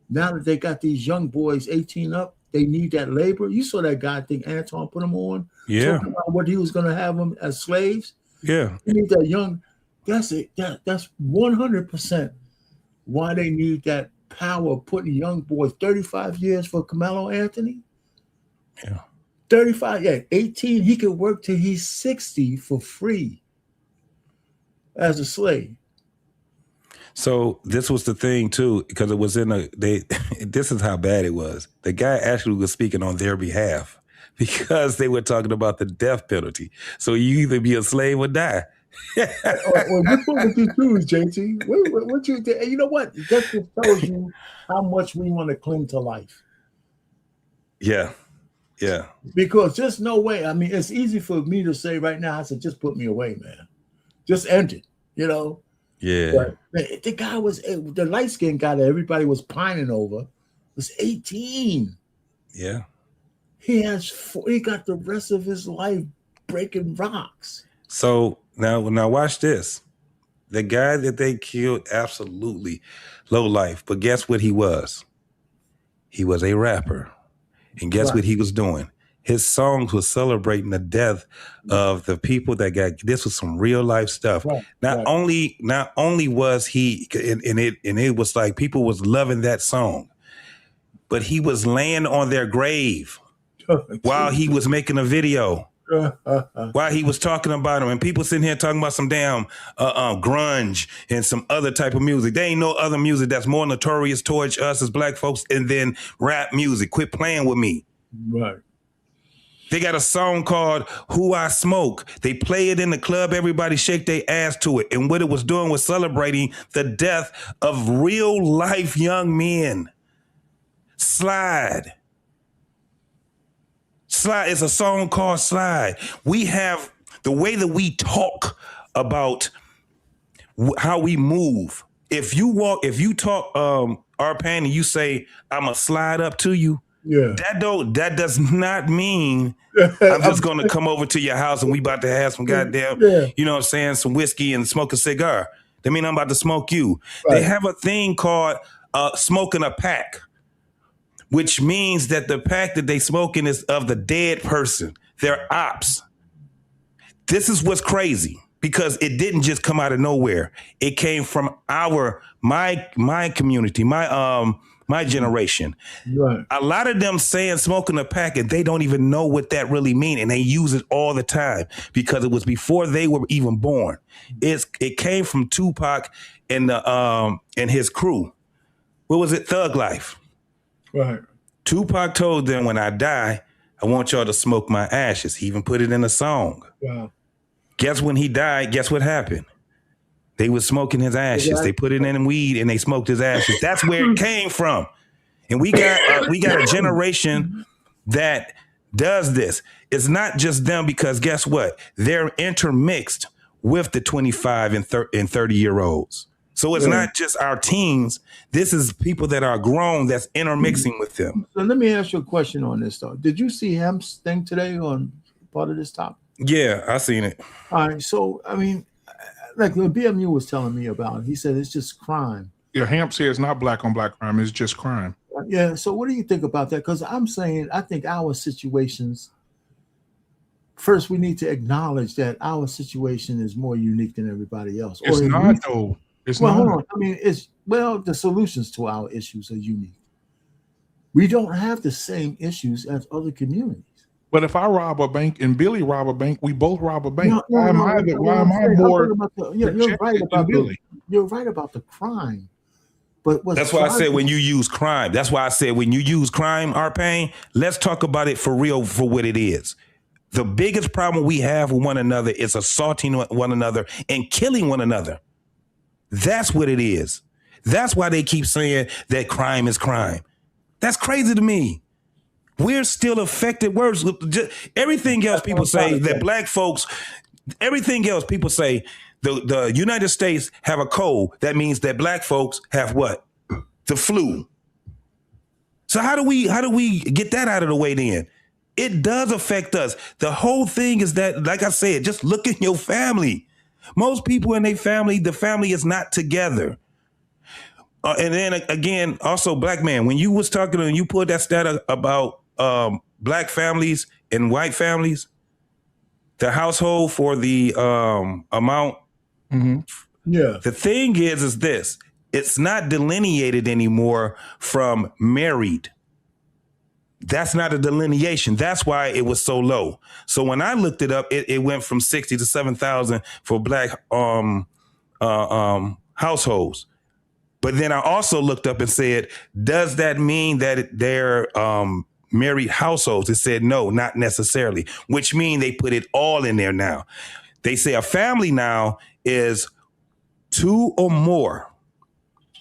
[SPEAKER 4] now that they got these young boys 18 up, they need that labor. You saw that guy, I think Anton put him on.
[SPEAKER 17] Yeah.
[SPEAKER 4] Talking about what he was going to have them as slaves.
[SPEAKER 17] Yeah.
[SPEAKER 4] You need that young. That's it. That's 100% why they need that power of putting young boys. 35 years for Carmelo Anthony.
[SPEAKER 17] Yeah.
[SPEAKER 4] 35. Yeah. 18. He could work till he's 60 for free as a slave.
[SPEAKER 17] So this was the thing too, because it was this is how bad it was. The guy actually was speaking on their behalf because they were talking about the death penalty. So you either be a slave or die.
[SPEAKER 4] Well, which one would you choose, JT? What you know what? That just tells you how much we want to cling to life.
[SPEAKER 17] Yeah. Yeah.
[SPEAKER 4] Because there's no way. I mean, it's easy for me to say right now, I said, just put me away, man. Just end it, you know?
[SPEAKER 17] Yeah.
[SPEAKER 4] But the guy was, the light-skinned guy that everybody was pining over was 18.
[SPEAKER 17] Yeah.
[SPEAKER 4] He got the rest of his life breaking rocks.
[SPEAKER 17] So now watch this. The guy that they killed, absolutely low life. But guess what he was? He was a rapper. And guess what he was doing? His songs were celebrating the death of the people that this was some real life stuff.
[SPEAKER 4] Right.
[SPEAKER 17] Not only was he, and it was like people was loving that song, but he was laying on their grave while he was making a video. While he was talking about them, and people sitting here talking about some damn grunge and some other type of music. There ain't no other music that's more notorious towards us as black folks and then rap music. Quit playing with me.
[SPEAKER 4] Right.
[SPEAKER 17] They got a song called Who I Smoke. They play it in the club. Everybody shake their ass to it. And what it was doing was celebrating the death of real life young men. Slide. It's a song called Slide. We have the way that we talk about how we move. If you talk R-Pain and you say, I'm going to slide up to you, that does not mean I'm just going to come over to your house and we about to have some goddamn, you know what I'm saying, some whiskey and smoke a cigar. That mean I'm about to smoke you. Right. They have a thing called smoking a pack, which means that the pack that they smoking is of the dead person. They're ops. This is what's crazy because it didn't just come out of nowhere. It came from my community, my generation.
[SPEAKER 4] Right.
[SPEAKER 17] A lot of them saying smoking a pack and they don't even know what that really means. And they use it all the time because it was before they were even born. It came from Tupac and his crew. What was it? Thug Life.
[SPEAKER 4] Right.
[SPEAKER 17] Tupac told them, when I die, I want y'all to smoke my ashes. He even put it in a song.
[SPEAKER 4] Wow.
[SPEAKER 17] Guess when he died, guess what happened? They was smoking his ashes. They put it in weed and they smoked his ashes. That's where it came from. And we got a generation that does this. It's not just them because guess what? They're intermixed with the 25 and 30-year-olds. So it's not just our teens. This is people that are grown that's intermixing with them.
[SPEAKER 4] So let me ask you a question on this, though. Did you see Hemp's thing today on part of this topic?
[SPEAKER 17] Yeah, I seen it.
[SPEAKER 4] All right. So, I mean, like the BMU was telling me about, he said it's just crime.
[SPEAKER 6] Yeah, Hamp says it's not black on black crime. It's just crime.
[SPEAKER 4] Yeah. So what do you think about that? Because I'm saying I think our situations. First, we need to acknowledge that our situation is more unique than everybody else.
[SPEAKER 6] It's not though. It's
[SPEAKER 4] well,
[SPEAKER 6] not.
[SPEAKER 4] hold on. I mean, the solutions to our issues are unique. We don't have the same issues as other communities.
[SPEAKER 6] But if I rob a bank and Billy rob a bank, we both rob a bank. Why am I more?
[SPEAKER 4] You're right about the crime. But
[SPEAKER 17] that's why I said when you use crime. That's why I said when you use crime, our pain. Let's talk about it for real, for what it is. The biggest problem we have with one another is assaulting one another and killing one another. That's what it is. That's why they keep saying that crime is crime. That's crazy to me. We're still affected. Words. Everything else people say that black folks, everything else people say the United States have a cold. That means that black folks have what? The flu. So how do we get that out of the way then? It does affect us. The whole thing is that, like I said, just look at your family. Most people in their family, the family is not together. And then again, also, Black Man, when you was talking and you pulled that stat about black families and white families, the household for the amount.
[SPEAKER 4] Mm-hmm. Yeah.
[SPEAKER 17] The thing is this, it's not delineated anymore from married. That's not a delineation. That's why it was so low. So when I looked it up, it went from 60 to 7,000 for black households. But then I also looked up and said, does that mean that they're married households? It said, no, not necessarily, which means they put it all in there now. They say a family now is 2 or more,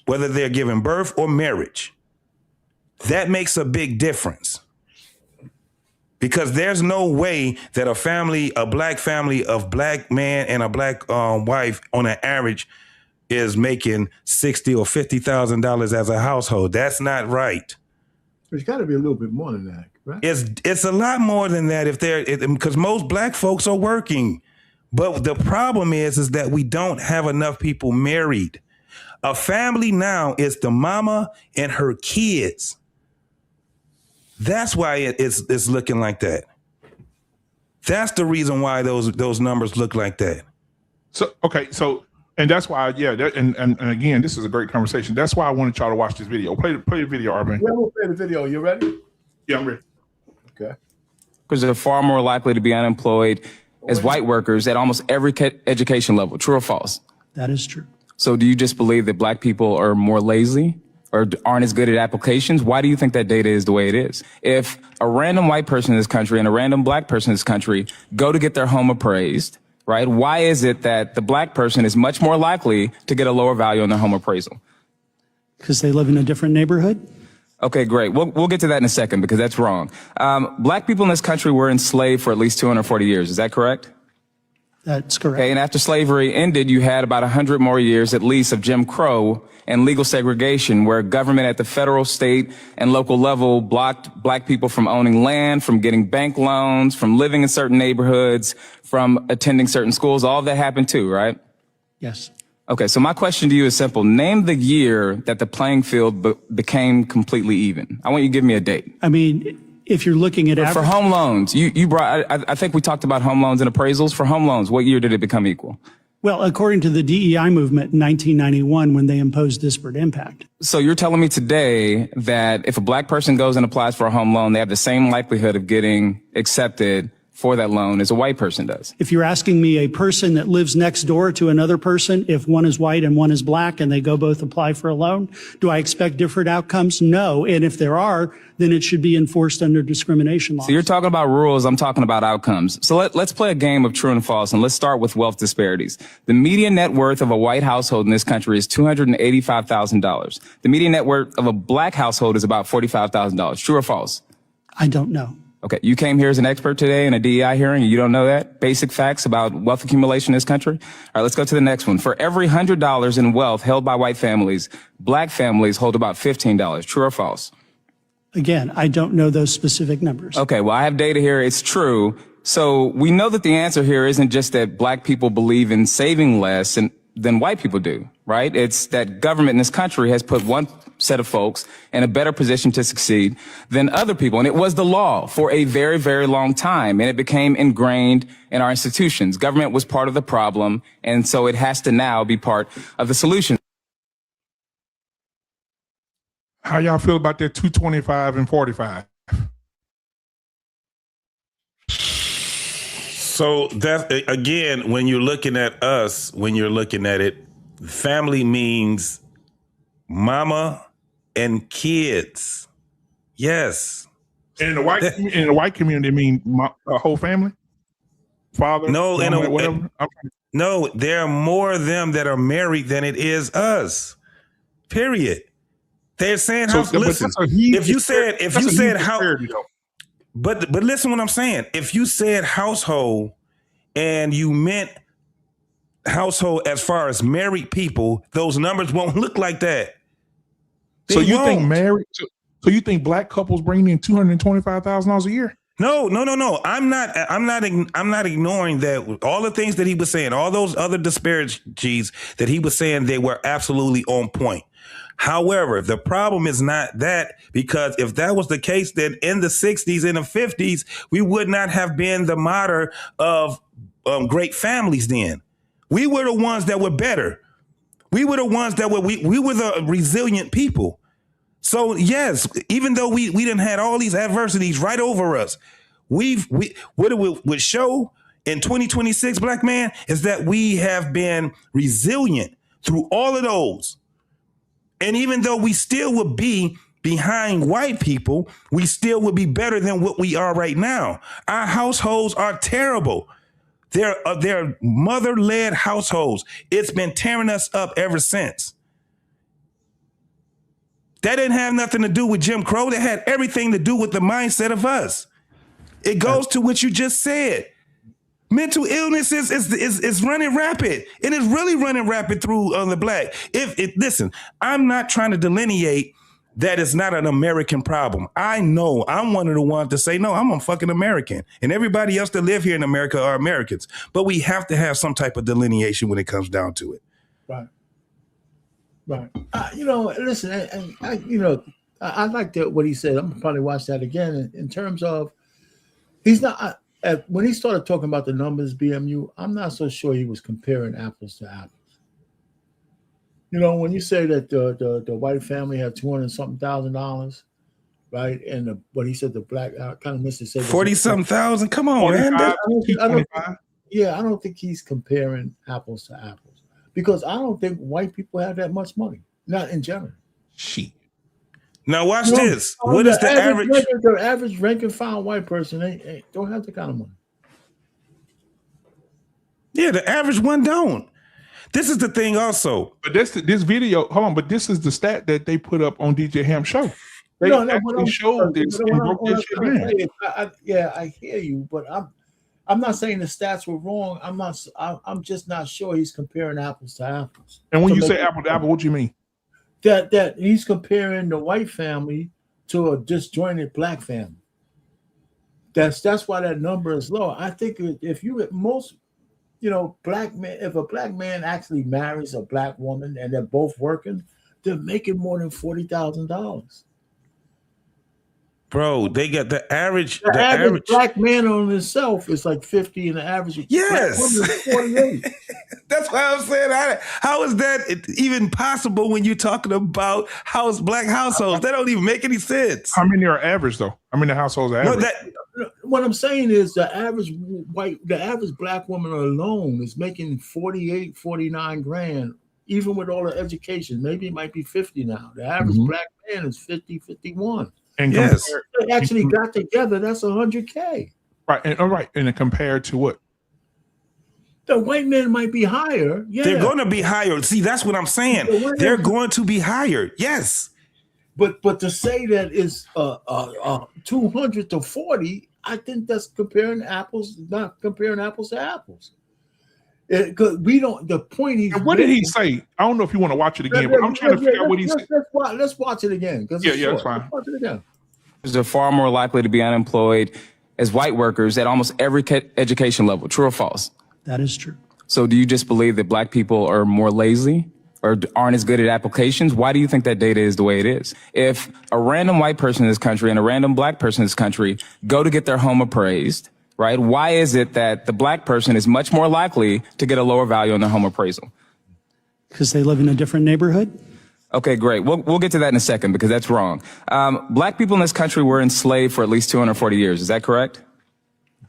[SPEAKER 17] whether they're giving birth or marriage. That makes a big difference, because there's no way that a black family of black man and a black wife on an average is making $60,000 or $50,000 as a household. That's not right.
[SPEAKER 4] It's got to be a little bit more than that, right?
[SPEAKER 17] It's a lot more than that because most black folks are working. But the problem is that we don't have enough people married. A family now is the mama and her kids. That's why it's looking like that. That's the reason why those numbers look like that.
[SPEAKER 6] So, okay. So, and that's why, and again, this is a great conversation. That's why I wanted y'all to watch this video. Play the video, Arvin.
[SPEAKER 4] Yeah, we'll play the video. You ready?
[SPEAKER 6] Yeah, I'm ready.
[SPEAKER 4] Okay.
[SPEAKER 18] Because they're far more likely to be unemployed as white workers at almost every education level. True or false?
[SPEAKER 19] That is true.
[SPEAKER 18] So do you just believe that black people are more lazy or aren't as good at applications? Why do you think that data is the way it is? If a random white person in this country and a random black person in this country go to get their home appraised, right? Why is it that the black person is much more likely to get a lower value on their home appraisal?
[SPEAKER 19] Because they live in a different neighborhood?
[SPEAKER 18] Okay, great. We'll get to that in a second because that's wrong. Black people in this country were enslaved for at least 240 years. Is that correct?
[SPEAKER 19] That's correct.
[SPEAKER 18] Okay, and after slavery ended, you had about 100 more years at least of Jim Crow and legal segregation, where government at the federal, state, and local level blocked black people from owning land, from getting bank loans, from living in certain neighborhoods, from attending certain schools. All of that happened too, right?
[SPEAKER 19] Yes.
[SPEAKER 18] Okay, so my question to you is simple. Name the year that the playing field became completely even. I want you to give me a date.
[SPEAKER 19] I mean, if you're looking at
[SPEAKER 18] for home loans, you brought, I think we talked about home loans and appraisals. For home loans, what year did it become equal?
[SPEAKER 19] Well, according to the DEI movement in 1991, when they imposed disparate impact.
[SPEAKER 18] So you're telling me today that if a black person goes and applies for a home loan, they have the same likelihood of getting accepted for that loan as a white person does?
[SPEAKER 19] If you're asking me a person that lives next door to another person, if one is white and one is black and they go both apply for a loan, do I expect different outcomes? No. And if there are, then it should be enforced under discrimination laws.
[SPEAKER 18] So you're talking about rules, I'm talking about outcomes. So let's play a game of true and false, and let's start with wealth disparities. The median net worth of a white household in this country is $285,000. The median net worth of a black household is about $45,000. True or false?
[SPEAKER 19] I don't know.
[SPEAKER 18] Okay, you came here as an expert today in a DEI hearing and you don't know that? Basic facts about wealth accumulation in this country? All right, let's go to the next one. For every $100 in wealth held by white families, black families hold about $15. True or false?
[SPEAKER 19] Again, I don't know those specific numbers.
[SPEAKER 18] Okay, well, I have data here. It's true. So we know that the answer here isn't just that black people believe in saving less than white people do, right? It's that government in this country has put set of folks in a better position to succeed than other people. And it was the law for a very, very long time. And it became ingrained in our institutions. Government was part of the problem. And so it has to now be part of the solution.
[SPEAKER 6] How y'all feel about that 225 and 45?
[SPEAKER 17] So that, again, when you're looking at us, when you're looking at it, family means mama and kids. Yes.
[SPEAKER 6] And in the white community, I mean a whole family, father.
[SPEAKER 17] No, no, there are more of them that are married than it is us. Period. They're saying house. Listen, if you said house, but listen what I'm saying. If you said household and you meant household as far as married people, those numbers won't look like that.
[SPEAKER 6] So you think married? So you think black couples bring in $225,000 a year?
[SPEAKER 17] No. I'm not ignoring that. All the things that he was saying, all those other disparities that he was saying, they were absolutely on point. However, the problem is not that, because if that was the case, then in the 60s and the 50s, we would not have been the model of great families then. We were the ones that were better. We were the ones that were, we were the resilient people. So yes, even though we didn't have all these adversities right over us, what it would show in 2026, Black man, is that we have been resilient through all of those. And even though we still would be behind white people, we still would be better than what we are right now. Our households are terrible. They're mother-led households. It's been tearing us up ever since. That didn't have nothing to do with Jim Crow. That had everything to do with the mindset of us. It goes to what you just said. Mental illness is running rapid. It is really running rapid through the black. Listen, I'm not trying to delineate that it's not an American problem. I know I'm one of the ones to say, no, I'm a fucking American. And everybody else that live here in America are Americans. But we have to have some type of delineation when it comes down to it.
[SPEAKER 4] Right. Right. Listen, I like what he said. I'm gonna probably watch that again in terms of he's not. When he started talking about the numbers, BMU, I'm not so sure he was comparing apples to apples. When you say that the white family had $200,000, right? And what he said, the black, I kind of missed it.
[SPEAKER 17] 40-something thousand. Come on, man.
[SPEAKER 4] I don't think he's comparing apples to apples, because I don't think white people have that much money, not in general.
[SPEAKER 6] Shit.
[SPEAKER 17] Now watch this. What is the average?
[SPEAKER 4] The average rank and file white person they don't have the kind of money.
[SPEAKER 17] Yeah, the average one don't. This is the thing also.
[SPEAKER 6] But this video, hold on, but this is the stat that they put up on DJ Ham's show. They showed this and broke this shit down.
[SPEAKER 4] I hear you, but I'm not saying the stats were wrong. I'm just not sure he's comparing apples to apples.
[SPEAKER 6] And when you say apple to apple, what do you mean?
[SPEAKER 4] That he's comparing the white family to a disjointed black family. That's why that number is low. I think if a black man actually marries a black woman and they're both working, they're making more than $40,000.
[SPEAKER 17] Bro, they got the average.
[SPEAKER 4] The average black man on himself is like 50, and the average
[SPEAKER 17] yes,
[SPEAKER 4] black woman is 48.
[SPEAKER 17] That's why I'm saying, how is that even possible when you're talking about black households? That don't even make any sense.
[SPEAKER 6] How many are average though? How many households are average?
[SPEAKER 4] What I'm saying is the average black woman alone is making 48, 49 grand, even with all the education. Maybe it might be 50 now. The average black man is 50, 51.
[SPEAKER 6] And
[SPEAKER 4] yes, they actually got together. That's $100K.
[SPEAKER 6] Right, and compared to what?
[SPEAKER 4] The white men might be higher. Yeah,
[SPEAKER 17] they're going to be higher. See, that's what I'm saying. They're going to be higher. Yes,
[SPEAKER 4] but to say that is 200 to 40, I think that's comparing apples, not comparing apples to apples. Because we don't. The point he's.
[SPEAKER 6] And what did he say? I don't know if you want to watch it again, but I'm trying to figure out what he said.
[SPEAKER 4] Let's watch it again.
[SPEAKER 18] Yeah,
[SPEAKER 6] that's fine.
[SPEAKER 4] Let's watch it again.
[SPEAKER 18] Are far more likely to be unemployed as white workers at almost every education level. True or false?
[SPEAKER 19] That is true.
[SPEAKER 18] So do you just believe that black people are more lazy, or aren't as good at applications, why do you think that data is the way it is? If a random white person in this country and a random black person in this country go to get their home appraised, right? Why is it that the black person is much more likely to get a lower value on their home appraisal?
[SPEAKER 19] Because they live in a different neighborhood?
[SPEAKER 18] Okay, great. We'll get to that in a second because that's wrong. Black people in this country were enslaved for at least 240 years. Is that correct?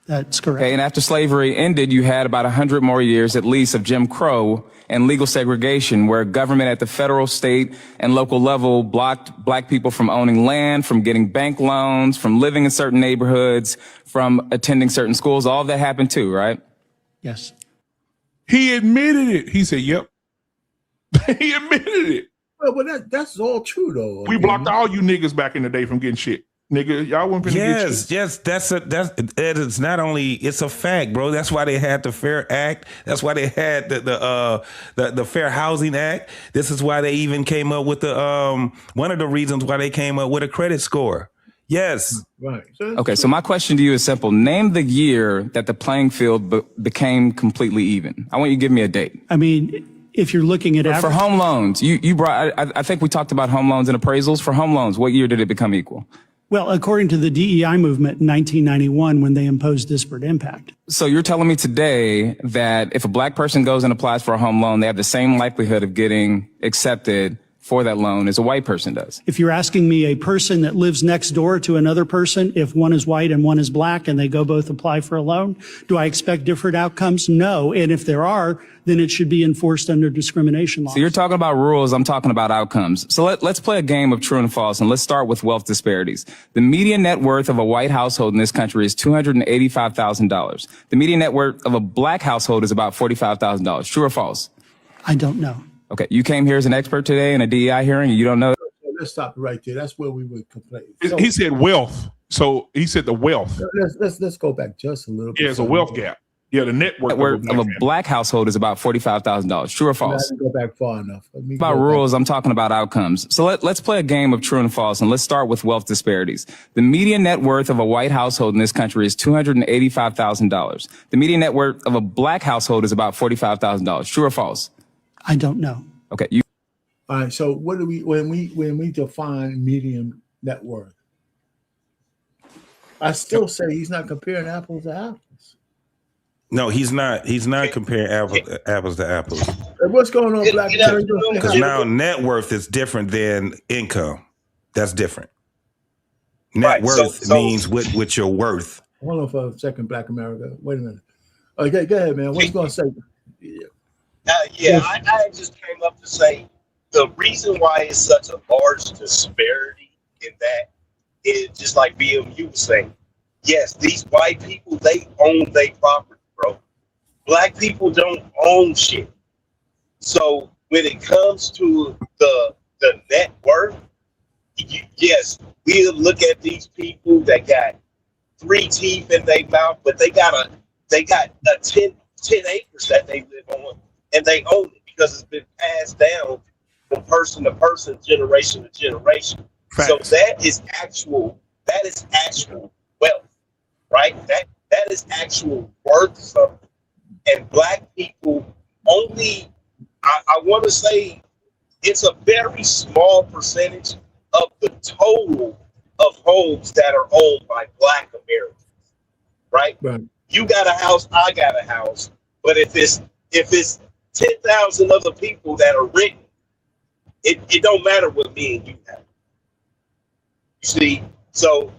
[SPEAKER 19] That's correct.
[SPEAKER 18] Okay, and after slavery ended, you had about 100 more years at least of Jim Crow and legal segregation, where government at the federal, state, and local level blocked black people from owning land, from getting bank loans, from living in certain neighborhoods, from attending certain schools. All of that happened too, right?
[SPEAKER 19] Yes.
[SPEAKER 6] He admitted it. He said, yep. He admitted it.
[SPEAKER 4] Well, that's all true, though.
[SPEAKER 6] We blocked all you niggas back in the day from getting shit. Nigga, y'all weren't finna get shit.
[SPEAKER 17] Yes, that is not only, it's a fact, bro. That's why they had the Fair Act. That's why they had the Fair Housing Act. This is why they even came up with the one of the reasons why they came up with a credit score. Yes.
[SPEAKER 4] Right.
[SPEAKER 18] Okay, so my question to you is simple. Name the year that the playing field became completely even. I want you to give me a date.
[SPEAKER 19] I mean, if you're looking at
[SPEAKER 18] for home loans, you brought, I think we talked about home loans and appraisals. For home loans, what year did it become equal?
[SPEAKER 19] Well, according to the DEI movement in 1991, when they imposed disparate impact.
[SPEAKER 18] So you're telling me today that if a black person goes and applies for a home loan, they have the same likelihood of getting accepted for that loan as a white person does?
[SPEAKER 19] If you're asking me a person that lives next door to another person, if one is white and one is black and they go both apply for a loan, do I expect different outcomes? No. And if there are, then it should be enforced under discrimination laws.
[SPEAKER 18] So you're talking about rules, I'm talking about outcomes. So let's play a game of true and false, and let's start with wealth disparities. The median net worth of a white household in this country is $285,000. The median net worth of a black household is about $45,000. True or false?
[SPEAKER 19] I don't know.
[SPEAKER 18] Okay, you came here as an expert today in a DEI hearing, and you don't know?
[SPEAKER 4] Let's stop right there. That's where we would complain.
[SPEAKER 6] He said wealth. So he said the wealth.
[SPEAKER 4] Let's go back just a little bit.
[SPEAKER 6] Yeah, there's a wealth gap. Yeah, the net worth
[SPEAKER 18] of a black household is about $45,000. True or false?
[SPEAKER 4] I didn't go back far enough.
[SPEAKER 18] About rules, I'm talking about outcomes. So let's play a game of true and false, and let's start with wealth disparities. The median net worth of a white household in this country is $285,000. The median net worth of a black household is about $45,000. True or false?
[SPEAKER 19] I don't know.
[SPEAKER 18] Okay.
[SPEAKER 4] All right. So what do we when we define median net worth? I still say he's not comparing apples to apples.
[SPEAKER 17] No, he's not. He's not comparing apples to apples.
[SPEAKER 4] Hey, what's going on, Black?
[SPEAKER 17] Because now net worth is different than income. That's different. Net worth means what you're worth.
[SPEAKER 4] Hold on for a second, Black America. Wait a minute. Okay, go ahead, man. What you gonna say?
[SPEAKER 20] I just came up to say the reason why it's such a large disparity in that is just like BMU was saying. Yes, these white people, they own their property, bro. Black people don't own shit. So when it comes to the net worth, yes, we'll look at these people that got 3 teeth in their mouth, but they got a 10 acres that they live on. And they own it because it's been passed down from person to person, generation to generation. Facts. So that is actual wealth, right? That is actual worth something. And black people only, I want to say it's a very small percentage of the total of homes that are owned by black Americans, right? You got a house, I got a house, but if it's 10,000 other people that are written, it don't matter what me and you have. You see, so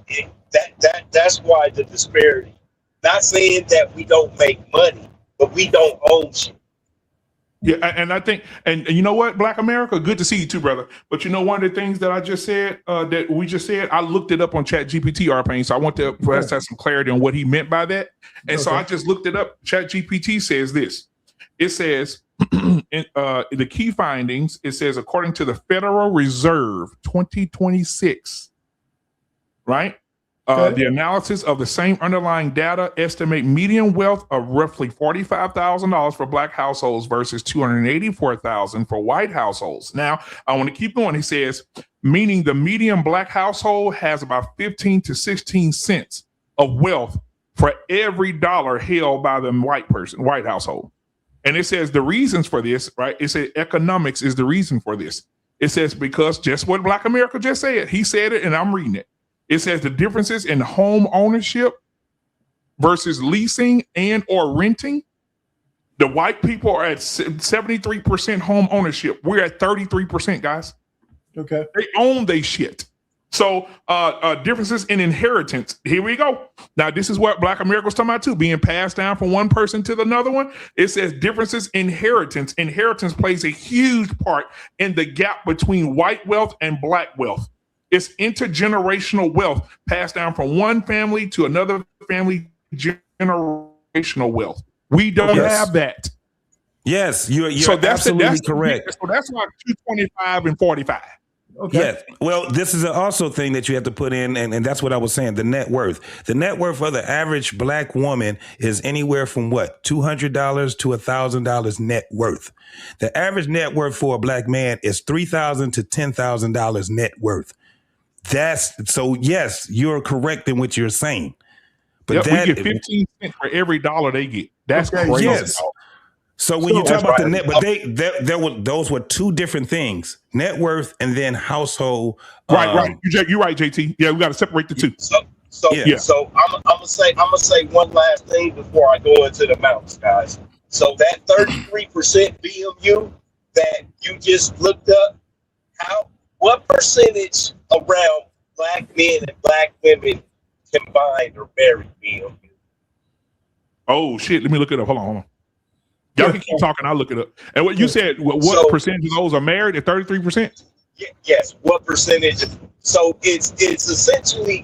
[SPEAKER 20] that's why the disparity. Not saying that we don't make money, but we don't own shit.
[SPEAKER 6] Yeah, and I think, and you know what, Black America, good to see you too, brother. But you know, one of the things that I just said, that we just said, I looked it up on ChatGPT, R-Pain, so I want for us to have some clarity on what he meant by that. And so I just looked it up. ChatGPT says this. It says, in the key findings, it says, according to the Federal Reserve 2026, right? The analysis of the same underlying data estimate median wealth of roughly $45,000 for black households versus $284,000 for white households. Now, I want to keep going. He says, meaning the median black household has about 15 to 16 cents of wealth for every dollar held by the white household. And it says the reasons for this, right? It says economics is the reason for this. It says because just what Black America just said. He said it, and I'm reading it. It says the differences in home ownership versus leasing and or renting. The white people are at 73% home ownership. We're at 33%, guys.
[SPEAKER 4] Okay.
[SPEAKER 6] They own they shit. So differences in inheritance. Here we go. Now, this is what Black America was talking about too, being passed down from one person to another one. It says differences in inheritance. Inheritance plays a huge part in the gap between white wealth and Black wealth. It's intergenerational wealth passed down from one family to another family, generational wealth. We don't have that.
[SPEAKER 17] Yes, you're
[SPEAKER 6] that's
[SPEAKER 17] absolutely correct.
[SPEAKER 6] So that's like 225 and 45.
[SPEAKER 4] Okay.
[SPEAKER 17] Yes. Well, this is also a thing that you have to put in, and that's what I was saying, the net worth. The net worth for the average Black woman is anywhere from what? $200 to $1,000 net worth. The average net worth for a Black man is $3,000 to $10,000 net worth. So yes, you're correct in what you're saying. But
[SPEAKER 6] we get 15 cents for every dollar they get. That's crazy.
[SPEAKER 17] Yes. So when you talk about the net, but those were two different things: net worth and then household.
[SPEAKER 6] Right. You're right, JT. Yeah, we got to separate the two.
[SPEAKER 20] So I'm gonna say one last thing before I go into the amounts, guys. So that 33% BMU that you just looked up, what percentage around Black men and Black women combined are married BMU?
[SPEAKER 6] Oh shit! Let me look it up. Hold on. Y'all can keep talking. I'll look it up. And what you said, what percentage of those are married at 33%?
[SPEAKER 20] Yes. What percentage? So it's essentially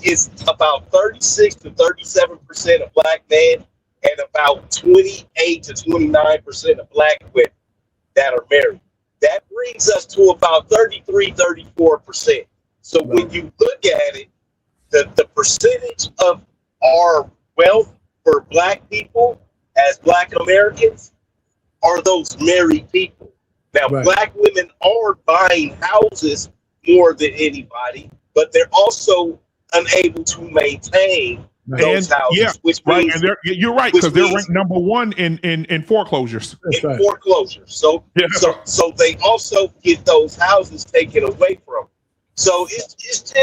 [SPEAKER 20] about 36 to 37% of Black men and about 28 to 29% of Black women that are married. That brings us to about 33, 34%. So when you look at it, the percentage of our wealth for Black people as Black Americans are those married people. Now, Black women are buying houses more than anybody, but they're also unable to maintain those houses. Which means,
[SPEAKER 6] and you're right, because they're ranked number one in foreclosures.
[SPEAKER 20] Foreclosures. So they also get those houses taken away from them. So it's just,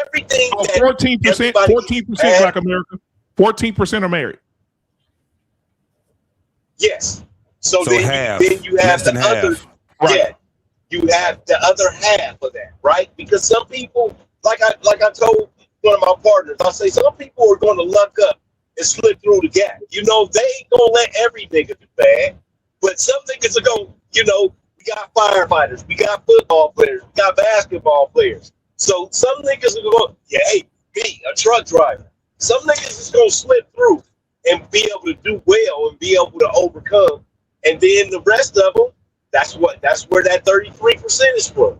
[SPEAKER 20] everything.
[SPEAKER 6] 14% Black America. 14% are married.
[SPEAKER 20] Yes. So then you have the other.
[SPEAKER 6] Right.
[SPEAKER 20] Yeah. You have the other half of that, right? Because some people, like I told one of my partners, I say some people are going to luck up and slip through the gap. They ain't gonna let every nigga do bad, but some niggas are going. We got firefighters, we got football players, we got basketball players. So some niggas are going, me, a truck driver. Some niggas is gonna slip through and be able to do well and be able to overcome. And then the rest of them, that's where that 33% is from.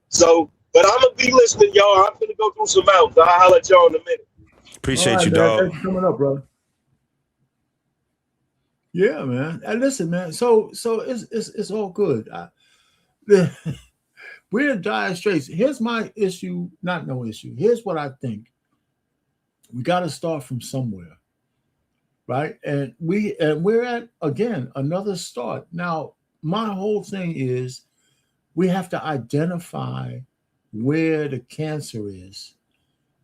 [SPEAKER 20] So, but I'm gonna be listening, y'all. I'm gonna go through some mountains. I'll holler at y'all in a minute.
[SPEAKER 17] Appreciate you, dog.
[SPEAKER 4] Thanks for coming up, brother. Yeah, man. And listen, man. So it's all good. We're in dire straits. Here's my issue, not no issue. Here's what I think. We got to start from somewhere, right? And we're at, again, another start. Now, my whole thing is we have to identify where the cancer is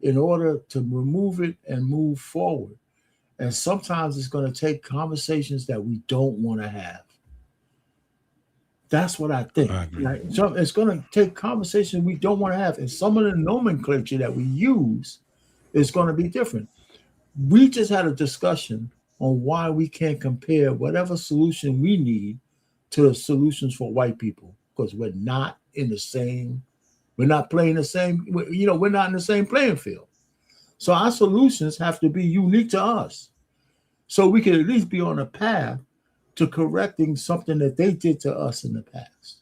[SPEAKER 4] in order to remove it and move forward. And sometimes it's going to take conversations that we don't want to have. That's what I think. So it's going to take conversations we don't want to have. And some of the nomenclature that we use is going to be different. We just had a discussion on why we can't compare whatever solution we need to the solutions for white people, because we're not playing the same, we're not in the same playing field. So our solutions have to be unique to us. So we can at least be on a path to correcting something that they did to us in the past.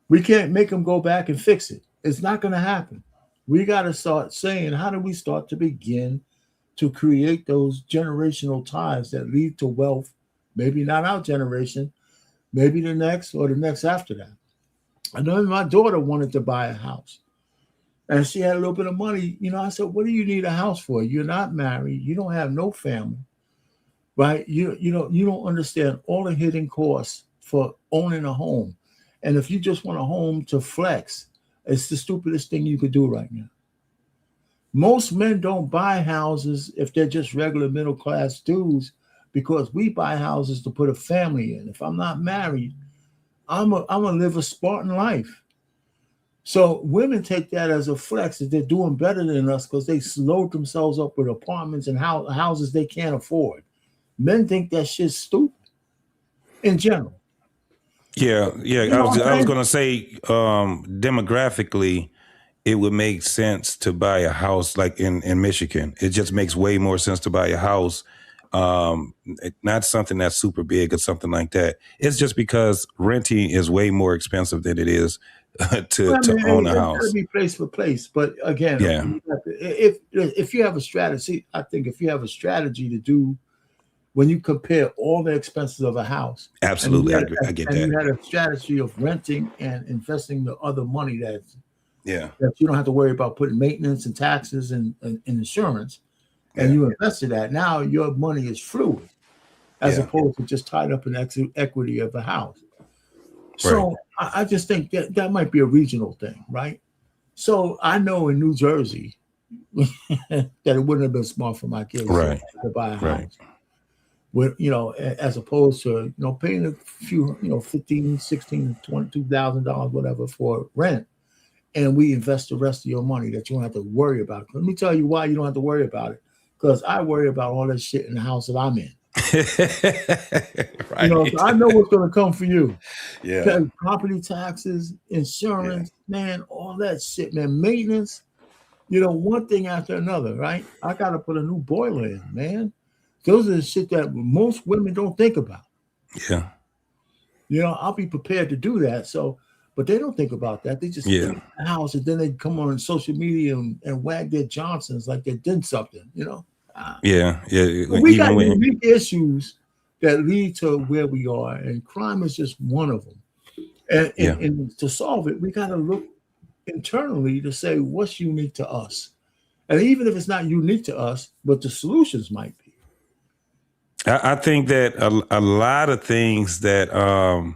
[SPEAKER 4] We can't make them go back and fix it. It's not going to happen. We got to start saying, how do we start to begin to create those generational ties that lead to wealth? Maybe not our generation, maybe the next or the next after that. I know my daughter wanted to buy a house and she had a little bit of money. I said, what do you need a house for? You're not married. You don't have no family. right? You don't understand all the hidden costs for owning a home. And if you just want a home to flex, it's the stupidest thing you could do right now. Most men don't buy houses if they're just regular middle class dudes, because we buy houses to put a family in. If I'm not married, I'm gonna live a Spartan life. So women take that as a flex that they're doing better than us because they load themselves up with apartments and houses they can't afford. Men think that shit's stupid in general.
[SPEAKER 17] Yeah.
[SPEAKER 4] You know
[SPEAKER 17] I
[SPEAKER 4] what I'm
[SPEAKER 17] was
[SPEAKER 4] saying?
[SPEAKER 17] going to say, demographically, it would make sense to buy a house like in Michigan. It just makes way more sense to buy a house, not something that's super big or something like that. It's just because renting is way more expensive than it is to own a
[SPEAKER 4] It's
[SPEAKER 17] house.
[SPEAKER 4] gotta be place for place. But again,
[SPEAKER 17] Yeah.
[SPEAKER 4] if you have a strategy, I think if you have a strategy to do when you compare all the expenses of a house,
[SPEAKER 17] Absolutely,
[SPEAKER 4] and
[SPEAKER 17] I get
[SPEAKER 4] you
[SPEAKER 17] that.
[SPEAKER 4] had a strategy of renting and investing the other money that
[SPEAKER 17] Yeah.
[SPEAKER 4] you don't have to worry about putting maintenance and taxes and insurance, and you invested that. Now your money is fluid, as opposed to just tied up in equity of the house. So I just think that might be a regional thing, right? So I know in New Jersey that it wouldn't have been smart for my kids
[SPEAKER 17] Right.
[SPEAKER 4] to buy a house.
[SPEAKER 17] Right.
[SPEAKER 4] With, as opposed to, paying a few, $15,000, $16,000, $22,000, whatever for rent. And we invest the rest of your money that you don't have to worry about. Let me tell you why you don't have to worry about it. Because I worry about all that shit in the house that I'm in.
[SPEAKER 17] Right.
[SPEAKER 4] So I know what's going to come for you.
[SPEAKER 17] Yeah.
[SPEAKER 4] Property taxes, insurance, man, all that shit, man. Maintenance, one thing after another, right? I got to put a new boiler in, man. Those are the shit that most women don't think about.
[SPEAKER 17] Yeah.
[SPEAKER 4] I'll be prepared to do that. So, but they don't think about that. They just think in the house, and then they come on social media and wag their Johnsons like they did something,
[SPEAKER 17] Yeah.
[SPEAKER 4] We got unique issues that lead to where we are, and crime is just one of them. And to solve it, we got to look internally to say what's unique to us. And even if it's not unique to us, but the solutions might be.
[SPEAKER 17] I think that a lot of things that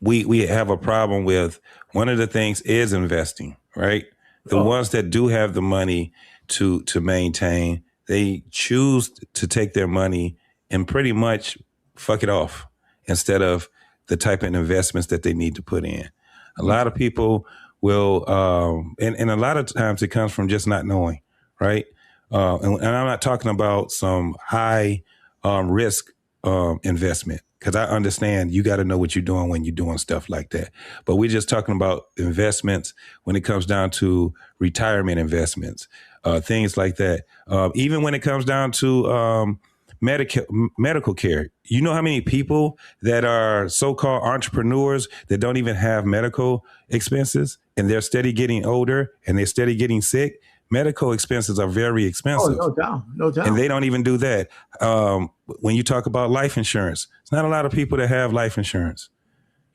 [SPEAKER 17] we have a problem with, one of the things is investing, right? The ones that do have the money to maintain, they choose to take their money and pretty much fuck it off instead of the type of investments that they need to put in. A lot of people will, and a lot of times it comes from just not knowing, right? And I'm not talking about some high risk investment, because I understand you got to know what you're doing when you're doing stuff like that. But we're just talking about investments when it comes down to retirement investments, things like that. Even when it comes down to medical care. You know how many people that are so-called entrepreneurs that don't even have medical expenses, and they're steady getting older and they're steady getting sick? Medical expenses are very expensive.
[SPEAKER 4] Oh, no doubt.
[SPEAKER 17] And they don't even do that. When you talk about life insurance, it's not a lot of people that have life insurance.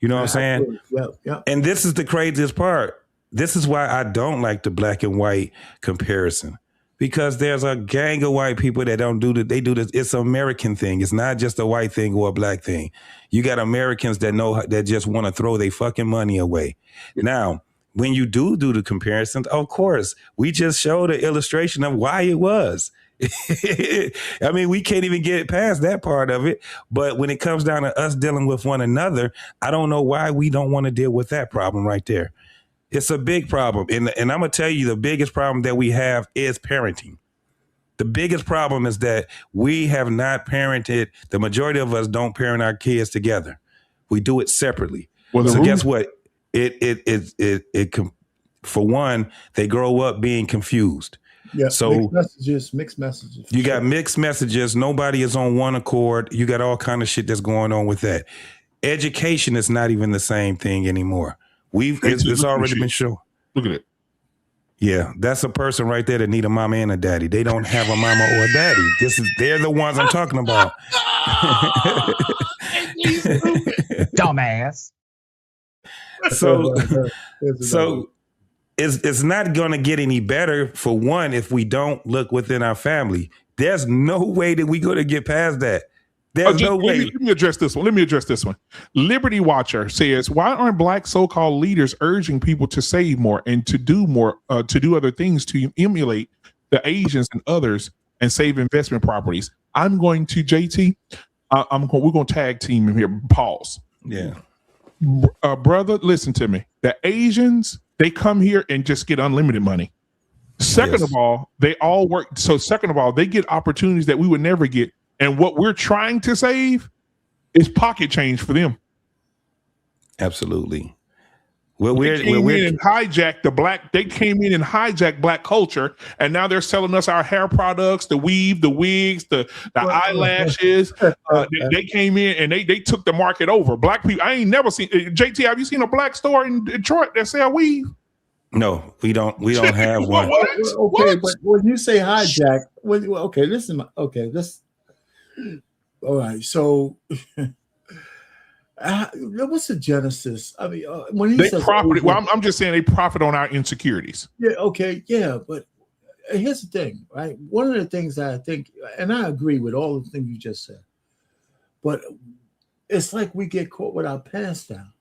[SPEAKER 17] You know what I'm saying?
[SPEAKER 4] Yeah.
[SPEAKER 17] And this is the craziest part. This is why I don't like the black and white comparison, because there's a gang of white people that don't do that. They do this. It's an American thing. It's not just a white thing or a black thing. You got Americans that just want to throw their fucking money away. Now, when you do the comparisons, of course, we just showed an illustration of why it was. I mean, we can't even get past that part of it. But when it comes down to us dealing with one another, I don't know why we don't want to deal with that problem right there. It's a big problem. And I'm going to tell you, the biggest problem that we have is parenting. The biggest problem is that we have not parented. The majority of us don't parent our kids together. We do it separately. So guess what? It for one, they grow up being confused.
[SPEAKER 4] Yeah.
[SPEAKER 17] So
[SPEAKER 4] mixed messages.
[SPEAKER 17] You got mixed messages. Nobody is on one accord. You got all kind of shit that's going on with that. Education is not even the same thing anymore. It's already been shown.
[SPEAKER 6] Look at it.
[SPEAKER 17] Yeah, that's a person right there that need a mama and a daddy. They don't have a mama or a daddy. They're the ones I'm talking about.
[SPEAKER 21] Dumbass.
[SPEAKER 17] So it's not going to get any better, for one, if we don't look within our family. There's no way that we're going to get past that. There's no way.
[SPEAKER 6] Let me address this one. Liberty Watcher says, why aren't Black so-called leaders urging people to save more and to do more, to do other things to emulate the Asians and others and save investment properties? I'm going to, JT, we're going to tag team him here. Pause.
[SPEAKER 17] Yeah.
[SPEAKER 6] Brother, listen to me. The Asians, they come here and just get unlimited money. Second of all, they all work. So second of all, they get opportunities that we would never get. And what we're trying to save is pocket change for them.
[SPEAKER 17] Absolutely.
[SPEAKER 6] They came in and hijacked Black culture, and now they're selling us our hair products, the weave, the wigs, the eyelashes. They came in and they took the market over. Black people, I ain't never seen. JT, have you seen a Black store in Detroit that sell weave?
[SPEAKER 17] No, we don't have one.
[SPEAKER 4] Okay, but when you say hijack, all right. So, what's the genesis? I mean, when he says
[SPEAKER 6] profit, I'm just saying they profit on our insecurities.
[SPEAKER 4] Yeah. Okay. Yeah, but here's the thing, right? One of the things that I think, and I agree with all the things you just said, but it's like we get caught with our pants down.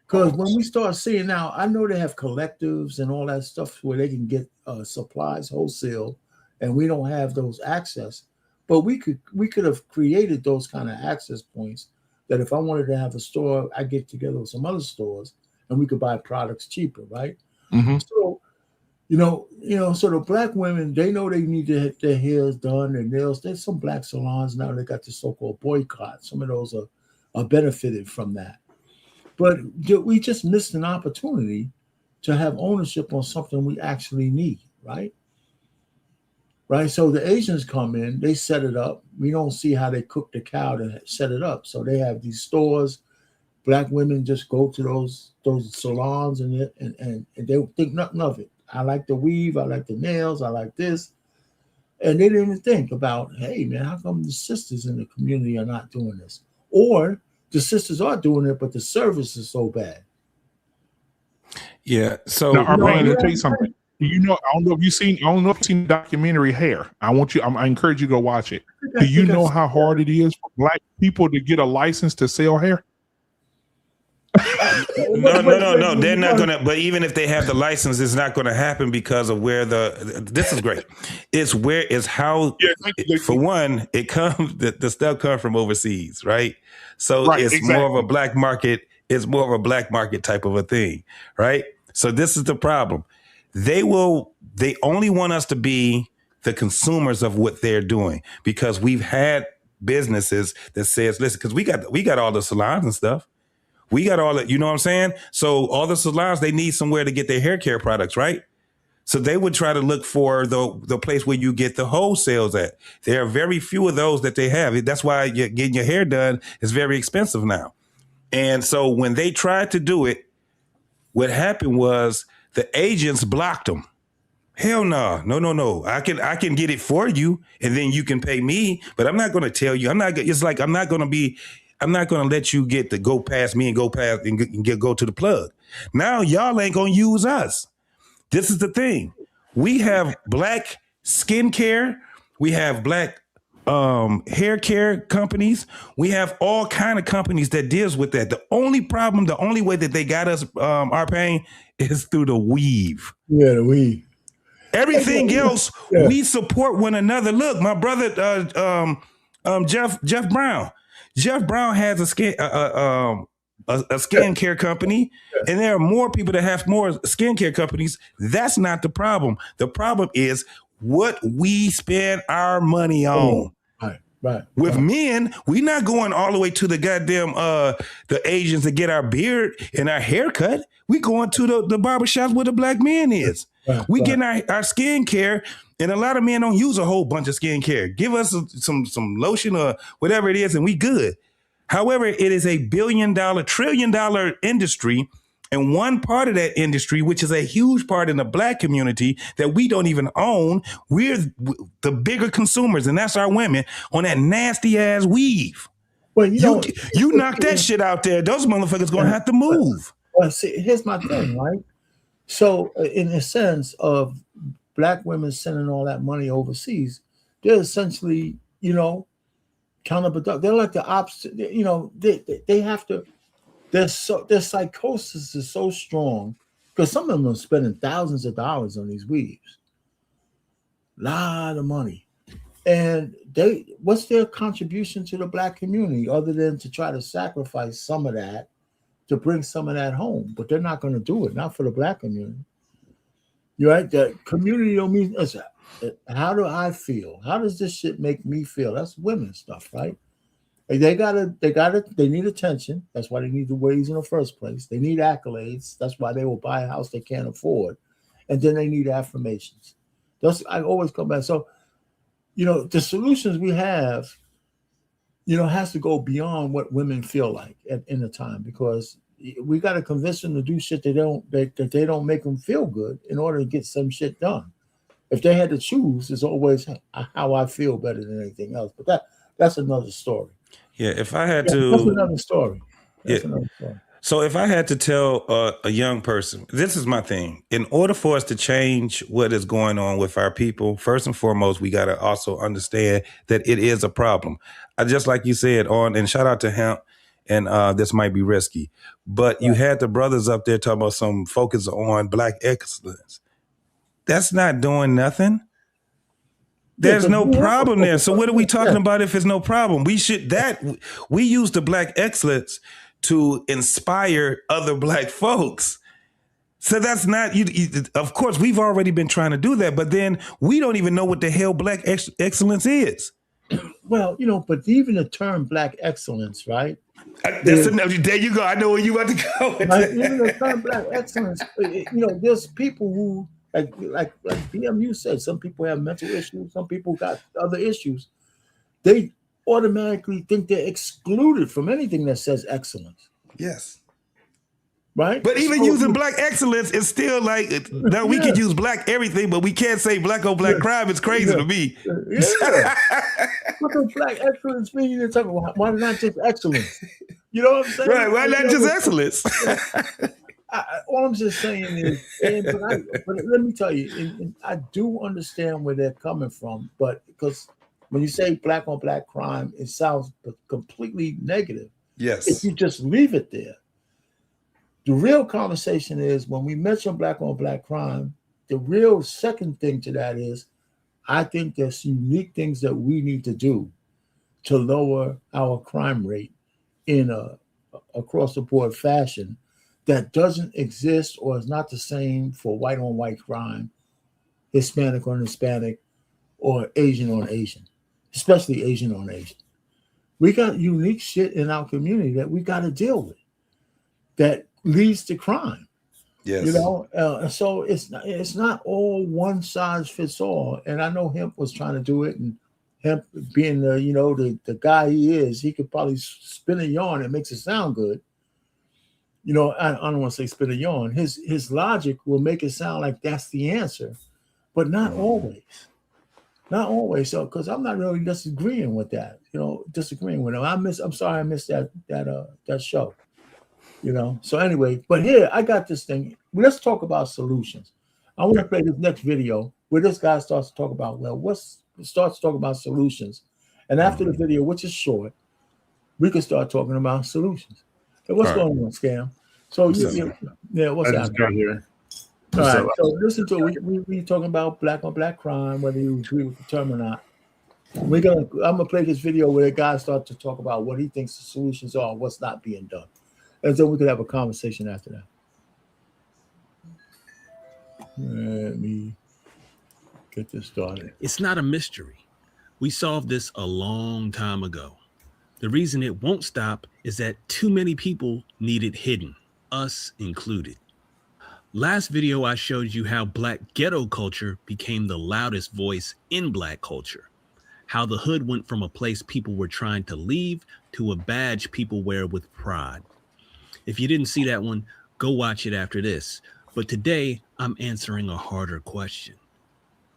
[SPEAKER 4] Because when we start seeing now, I know they have collectives and all that stuff where they can get supplies wholesale, and we don't have those access. But we could have created those kind of access points that if I wanted to have a store, I get together with some other stores and we could buy products cheaper, right?
[SPEAKER 6] Mm-hmm.
[SPEAKER 4] So, so the Black women, they know they need to have their hair done, their nails. There's some Black salons now. They got the so-called boycott. Some of those are benefited from that. But we just missed an opportunity to have ownership on something we actually need, right? Right. So the Asians come in, they set it up. We don't see how they cook the cow to set it up. So they have these stores. Black women just go to those salons and they don't think nothing of it. I like the weave, I like the nails, I like this. And they didn't even think about, hey man, how come the sisters in the community are not doing this? Or the sisters are doing it, but the service is so bad.
[SPEAKER 17] Yeah. So
[SPEAKER 6] now, let me tell you something. I don't know if you've seen the documentary Hair. I encourage you to go watch it. Do you know how hard it is for Black people to get a license to sell hair?
[SPEAKER 17] No. They're not gonna. But even if they have the license, it's not gonna happen because of where this is great. It's how. For one, it comes. The stuff comes from overseas, right? So it's more of a black market. It's more of a black market type of a thing, right? So this is the problem. They only want us to be the consumers of what they're doing because we've had businesses that says, listen, because we got all the salons and stuff. We got all that, you know what I'm saying? So all the salons, they need somewhere to get their hair care products, right? So they would try to look for the place where you get the wholesales at. There are very few of those that they have. That's why getting your hair done is very expensive now. And so when they tried to do it, what happened was the agents blocked them. Hell no. I can get it for you and then you can pay me, but I'm not going to tell you. I'm not going to let you get to go past me and go past and go to the plug. Now y'all ain't going to use us. This is the thing. We have Black skincare. We have Black hair care companies. We have all kind of companies that deals with that. The only way that they got us our pain is through the weave.
[SPEAKER 4] Yeah, the weave.
[SPEAKER 17] Everything else, we support one another. Look, my brother Jeff Brown. Jeff Brown has a skincare company, and there are more people that have more skincare companies. That's not the problem. The problem is what we spend our money on.
[SPEAKER 4] Right.
[SPEAKER 17] With men, we're not going all the way to the goddamn the Asians to get our beard and our haircut. We going to the barbershops where the Black man is. We getting our skin care, and a lot of men don't use a whole bunch of skin care. Give us some lotion or whatever it is, and we good. However, it is a $1 billion, $1 trillion industry, and one part of that industry, which is a huge part in the Black community that we don't even own, we're the bigger consumers, and that's our women on that nasty ass weave.
[SPEAKER 4] Well,
[SPEAKER 17] you knock that shit out there, those motherfuckers gonna have to move.
[SPEAKER 4] Well, see, here's my thing, right? So, in the sense of Black women sending all that money overseas, they're essentially, counterproductive. They're like the opposite. They have to. Their psychosis is so strong because some of them are spending thousands of dollars on these weaves, lot of money, and what's their contribution to the Black community other than to try to sacrifice some of that to bring some of that home? But they're not going to do it, not for the Black community. You're right. The community don't mean. Listen, how do I feel? How does this shit make me feel? That's women stuff, right? They need attention. That's why they need the ways in the first place. They need accolades. That's why they will buy a house they can't afford. And then they need affirmations. I always come back. So, the solutions we have, has to go beyond what women feel like in the time, because we got to convince them to do shit that they don't make them feel good in order to get some shit done. If they had to choose, it's always how I feel better than anything else. But that's another story.
[SPEAKER 17] Yeah, if I had to,
[SPEAKER 4] that's another story. Another story.
[SPEAKER 17] So if I had to tell a young person, this is my thing. In order for us to change what is going on with our people, first and foremost, we got to also understand that it is a problem. Just like you said and shout out to him, and this might be risky, but you had the brothers up there talking about some focus on Black excellence. That's not doing nothing. There's no problem there. So what are we talking about if there's no problem? We use the Black excellence to inspire other Black folks. So that's not, of course, we've already been trying to do that, but then we don't even know what the hell Black excellence is.
[SPEAKER 4] Well, but even the term Black excellence, right?
[SPEAKER 17] There you go. I know where you about to go.
[SPEAKER 4] Right? Even the term Black excellence, there's people who, like BMU said, some people have mental issues, some people got other issues. They automatically think they're excluded from anything that says excellence.
[SPEAKER 17] Yes.
[SPEAKER 4] Right?
[SPEAKER 17] But even using Black excellence is still like, now we can use Black everything, but we can't say Black on Black crime. It's crazy to me.
[SPEAKER 4] Yeah. What does Black excellence mean? You're talking about why not just excellence? You know what I'm saying?
[SPEAKER 17] Right. Why not just excellence?
[SPEAKER 4] All I'm just saying is, but let me tell you, and I do understand where they're coming from, but because when you say Black on Black crime, it sounds completely negative.
[SPEAKER 17] Yes.
[SPEAKER 4] If you just leave it there. The real conversation is when we mention Black on Black crime, the real second thing to that is, I think there's unique things that we need to do to lower our crime rate in a across the board fashion that doesn't exist or is not the same for white on white crime, Hispanic on Hispanic, or Asian on Asian, especially Asian on Asian. We got unique shit in our community that we got to deal with that leads to crime.
[SPEAKER 17] Yes.
[SPEAKER 4] So it's not all one size fits all. And I know Hemp was trying to do it, and Hemp being the guy he is, he could probably spin a yarn that makes it sound good. I don't want to say spin a yarn. His logic will make it sound like that's the answer, but not always. Not always. So, because I'm not really disagreeing with that. Disagreeing with him. I'm sorry I missed that show. So anyway, but here I got this thing. Let's talk about solutions. I want to play this next video where this guy starts to talk about starts to talk about solutions, and after the video, which is short, we can start talking about solutions. Hey, what's going on, Scam? So what's happening here? All right. So listen to we talking about Black on Black crime, whether you agree with the term or not. I'm gonna play this video where the guy starts to talk about what he thinks the solutions are, and what's not being done. And so we could have a conversation after that. Let me get this started.
[SPEAKER 21] It's not a mystery. We solved this a long time ago. The reason it won't stop is that too many people need it hidden, us included. Last video, I showed you how Black ghetto culture became the loudest voice in Black culture. How the hood went from a place people were trying to leave to a badge people wear with pride. If you didn't see that one, go watch it after this. But today, I'm answering a harder question.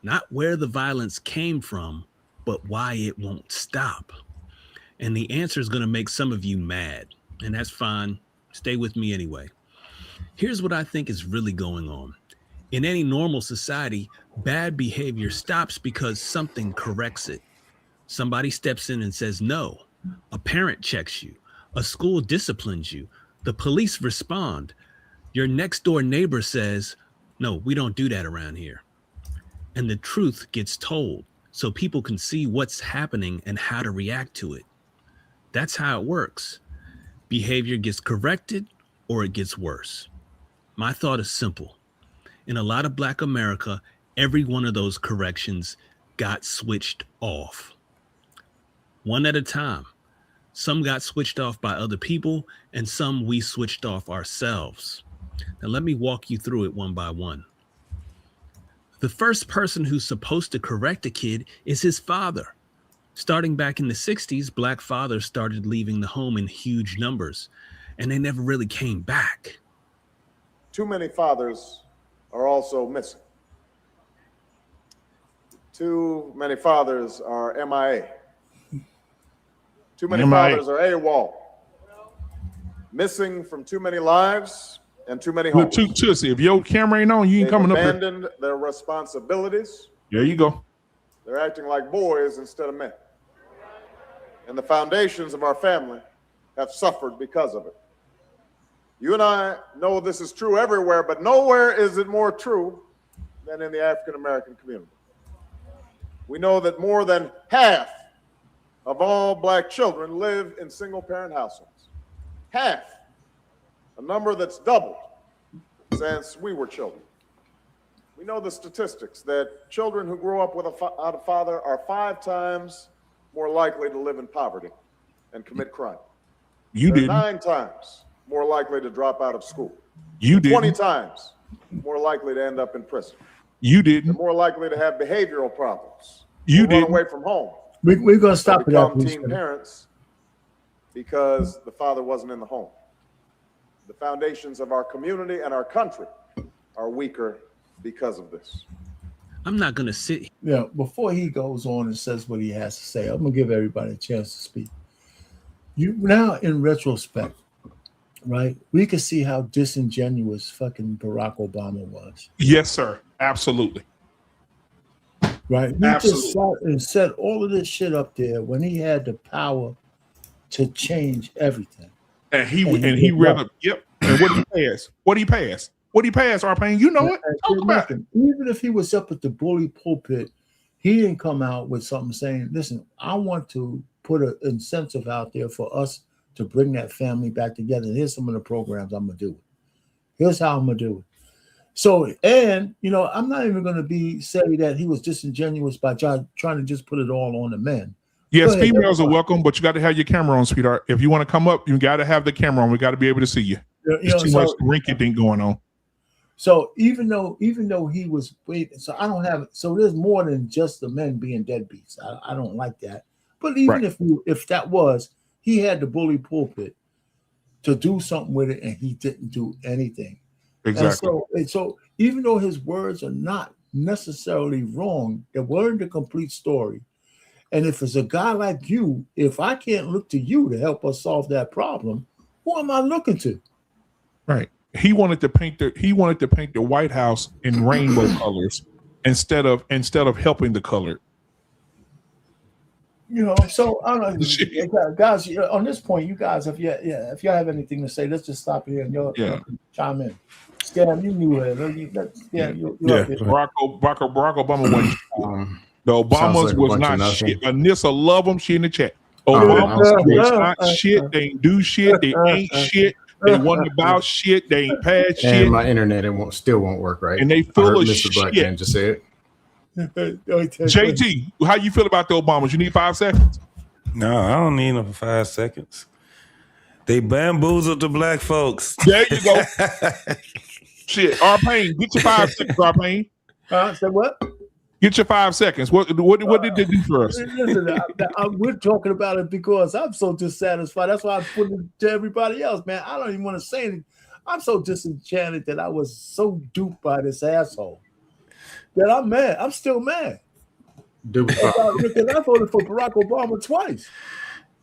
[SPEAKER 21] Not where the violence came from, but why it won't stop. And the answer is going to make some of you mad. And that's fine. Stay with me anyway. Here's what I think is really going on. In any normal society, bad behavior stops because something corrects it. Somebody steps in and says no. A parent checks you. A school disciplines you. The police respond. Your next door neighbor says, no, we don't do that around here. And the truth gets told so people can see what's happening and how to react to it. That's how it works. Behavior gets corrected or it gets worse. My thought is simple. In a lot of Black America, every one of those corrections got switched off. One at a time. Some got switched off by other people, and some we switched off ourselves. Now let me walk you through it one by one. The first person who's supposed to correct a kid is his father. Starting back in the 60s, Black fathers started leaving the home in huge numbers, and they never really came back.
[SPEAKER 1] Too many fathers are also missing. Too many fathers are MIA. Too many fathers are AWOL. Missing from too many lives and too many homes.
[SPEAKER 6] If your camera ain't on, you ain't coming up here.
[SPEAKER 1] Abandoned their responsibilities.
[SPEAKER 6] There you go.
[SPEAKER 1] They're acting like boys instead of men. And the foundations of our family have suffered because of it. You and I know this is true everywhere, but nowhere is it more true than in the African American community. We know that more than half of all Black children live in single parent households. Half, a number that's doubled since we were children. We know the statistics that children who grow up without a father are 5 times more likely to live in poverty and commit crime.
[SPEAKER 6] You did
[SPEAKER 1] 9 times more likely to drop out of school.
[SPEAKER 6] You did
[SPEAKER 1] 20 times more likely to end up in prison.
[SPEAKER 6] You didn't.
[SPEAKER 1] They're more likely to have behavioral problems.
[SPEAKER 6] You
[SPEAKER 1] run
[SPEAKER 6] didn't.
[SPEAKER 1] away from home.
[SPEAKER 4] We're going to stop it
[SPEAKER 1] Become
[SPEAKER 4] after
[SPEAKER 1] teen parents because the father wasn't in the home. The foundations of our community and our country are weaker because of this.
[SPEAKER 21] I'm not going to sit.
[SPEAKER 4] Yeah, before he goes on and says what he has to say, I'm going to give everybody a chance to speak. You now, in retrospect, right, we can see how disingenuous fucking Barack Obama was.
[SPEAKER 6] Yes, sir. Absolutely.
[SPEAKER 4] Right. He just sat and said all of this shit up there when he had the power to change everything.
[SPEAKER 6] And he read up. Yep. And what did he pass? What did he pass? What did he pass, Arpain? You know it. Talk about it.
[SPEAKER 4] Even if he was up at the bully pulpit, he didn't come out with something saying, listen, I want to put an incentive out there for us to bring that family back together. And here's some of the programs I'm going to do. Here's how I'm going to do it. So, and, you know, I'm not even going to say that he was disingenuous by trying to just put it all on the men.
[SPEAKER 6] Yes, females are welcome, but you got to have your camera on, sweetheart. If you want to come up, you got to have the camera on. We got to be able to see you. There's too much rinky dink going on.
[SPEAKER 4] So even though he was waiting, so I don't have, so there's more than just the men being deadbeats. I don't like that. But even if that was, he had the bully pulpit to do something with it, and he didn't do anything.
[SPEAKER 6] Exactly.
[SPEAKER 4] And so even though his words are not necessarily wrong, they weren't the complete story. And if it's a guy like you, if I can't look to you to help us solve that problem, who am I looking to?
[SPEAKER 6] Right. He wanted to paint the White House in rainbow colors instead of helping the colored.
[SPEAKER 4] You know, so I don't know, guys. On this point, you guys, if y'all have anything to say, let's just stop here and y'all chime in. Scam, you knew it.
[SPEAKER 6] Barack Obama wasn't. The Obamas was not shit. Anissa love them. She in the chat. Obamas was not shit. They ain't do shit. They ain't shit. They wasn't about shit. They ain't past shit.
[SPEAKER 22] And my internet still won't work right.
[SPEAKER 6] And they full of
[SPEAKER 22] Mr.
[SPEAKER 6] shit.
[SPEAKER 22] Black Man just said.
[SPEAKER 6] JT, how you feel about the Obamas? You need 5 seconds?
[SPEAKER 17] No, I don't need them for 5 seconds. They bamboozled the black folks.
[SPEAKER 6] There you go. Shit, Arpain, get your 5 seconds, Arpain.
[SPEAKER 4] Say what?
[SPEAKER 6] Get your 5 seconds. What did they do for us?
[SPEAKER 4] Listen, we're talking about it because I'm so dissatisfied. That's why I put it to everybody else, man. I don't even want to say anything. I'm so disenchanted that I was so duped by this asshole that I'm mad. I'm still mad. Because I voted for Barack Obama twice.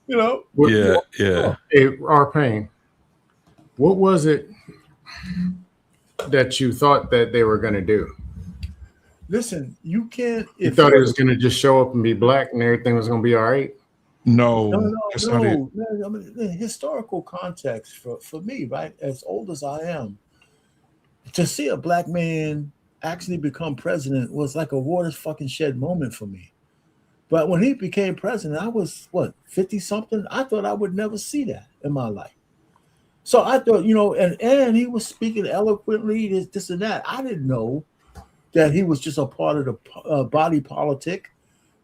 [SPEAKER 4] You know?
[SPEAKER 17] Yeah.
[SPEAKER 22] Hey, Arpain, what was it? that you thought that they were going to do?
[SPEAKER 4] Listen, you can't.
[SPEAKER 22] You thought he was going to just show up and be black and everything was going to be all right?
[SPEAKER 6] No, that's not it.
[SPEAKER 4] Man, I mean, the historical context for me, right, as old as I am, to see a black man actually become president was like a watershed moment for me. But when he became president, I was, 50 something? I thought I would never see that in my life. So I thought, and he was speaking eloquently, this and that. I didn't know that he was just a part of the body politic,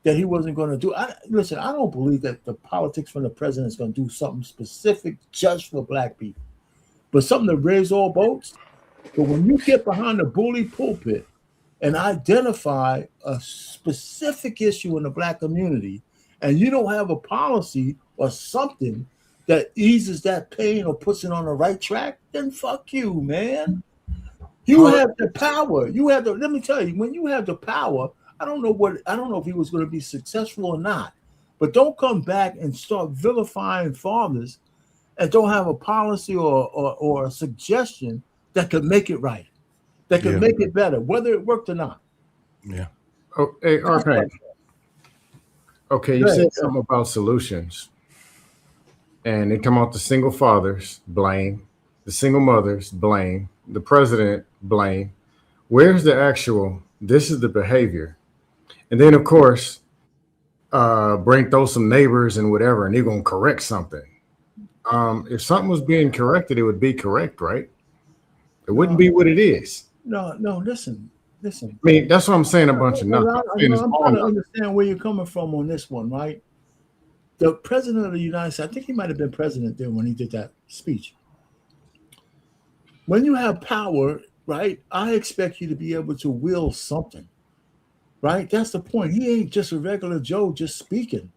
[SPEAKER 4] that he wasn't going to do. Listen, I don't believe that the politics from the president is going to do something specific just for black people, but something to raise all boats. But when you get behind the bully pulpit and identify a specific issue in the black community, and you don't have a policy or something that eases that pain or puts it on the right track, then fuck you, man. You have the power. Let me tell you, when you have the power, I don't know if he was going to be successful or not, but don't come back and start vilifying farmers and don't have a policy or a suggestion that could make it right, that could make it better, whether it worked or not.
[SPEAKER 6] Yeah.
[SPEAKER 22] Oh, hey, RP. Okay, you said something about solutions. And they come out the single fathers, blame. The single mothers, blame. The president, blame. Where's the actual, this is the behavior? And then, of course, throw some neighbors and whatever, and they're going to correct something. If something was being corrected, it would be correct, right? It wouldn't be what it is.
[SPEAKER 4] No, listen.
[SPEAKER 22] I mean, that's what I'm saying, a bunch of nothing.
[SPEAKER 4] I'm trying to understand where you're coming from on this one, right? The president of the United States, I think he might have been president then when he did that speech. When you have power, right, I expect you to be able to wield something, right? That's the point. He ain't just a regular Joe just speaking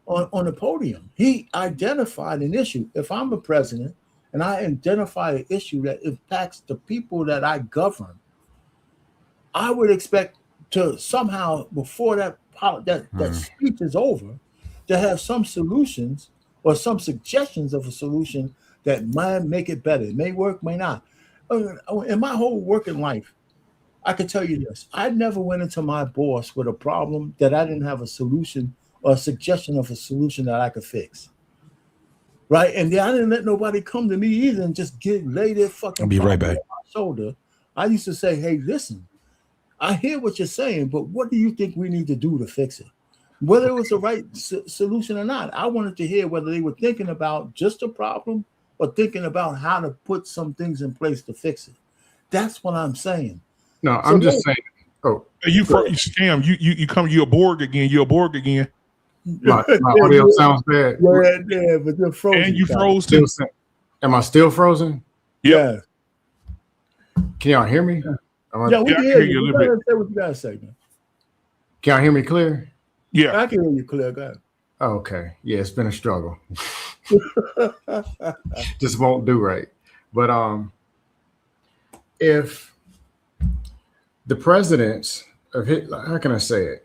[SPEAKER 4] on the podium. He identified an issue. If I'm a president and I identify an issue that impacts the people that I govern, I would expect to somehow, before that speech is over, to have some solutions or some suggestions of a solution that might make it better. It may work, may not. In my whole working life, I can tell you this. I never went into my boss with a problem that I didn't have a solution or a suggestion of a solution that I could fix. Right? And I didn't let nobody come to me either and just lay their fucking
[SPEAKER 17] I'll be right back.
[SPEAKER 4] on my shoulder. I used to say, hey, listen, I hear what you're saying, but what do you think we need to do to fix it? Whether it was the right solution or not, I wanted to hear whether they were thinking about just a problem or thinking about how to put some things in place to fix it. That's what I'm saying.
[SPEAKER 22] No, I'm just saying. Oh,
[SPEAKER 6] Scam. You come. You're a Borg again. You're a Borg again.
[SPEAKER 22] My audio sounds bad.
[SPEAKER 4] Yeah, but you're frozen.
[SPEAKER 6] And you froze too.
[SPEAKER 22] Am I still frozen?
[SPEAKER 4] Yeah.
[SPEAKER 22] Can y'all hear me?
[SPEAKER 4] Yeah, we can hear you. You gotta say what you gotta say, man.
[SPEAKER 22] Can y'all hear me clear?
[SPEAKER 6] Yeah,
[SPEAKER 4] I can hear you clear. Go ahead.
[SPEAKER 22] Okay. Yeah, it's been a struggle. Just won't do right. But if the presidents of how can I say it?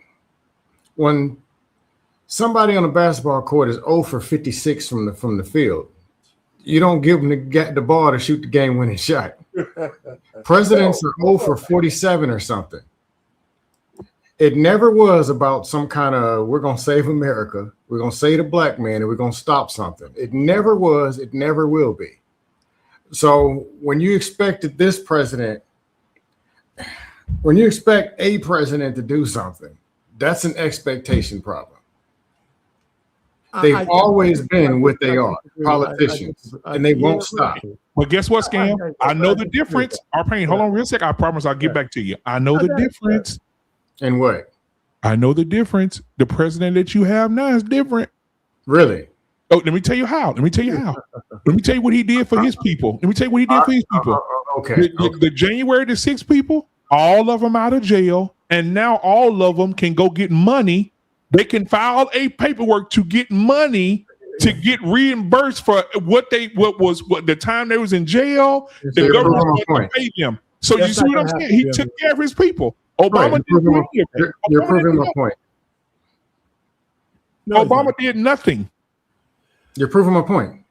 [SPEAKER 22] When somebody on a basketball court is 0 for 56 from the field, you don't give them the ball to shoot the game-winning shot. Presidents are 0 for 47 or something. It never was about some kind of, we're going to save America, we're going to save the black man, and we're going to stop something. It never was, it never will be. So when you expected this president, when you expect a president to do something, that's an expectation problem. They've always been what they are, politicians, and they won't stop.
[SPEAKER 6] But guess what, Scam? I know the difference. Hold on real quick. I promise I'll get back to you. I know the difference.
[SPEAKER 22] And what?
[SPEAKER 6] I know the difference. The president that you have now is different.
[SPEAKER 22] Really?
[SPEAKER 6] Oh, let me tell you how. Let me tell you what he did for his people.
[SPEAKER 22] Okay.
[SPEAKER 6] The January the 6th people, all of them out of jail, and now all of them can go get money. They can file a paperwork to get money to get reimbursed for what the time they was in jail. The government had to pay them. So you see what I'm saying? He took care of his people. Obama
[SPEAKER 22] You're proving my point.
[SPEAKER 6] Obama did nothing.
[SPEAKER 22] You're proving my point.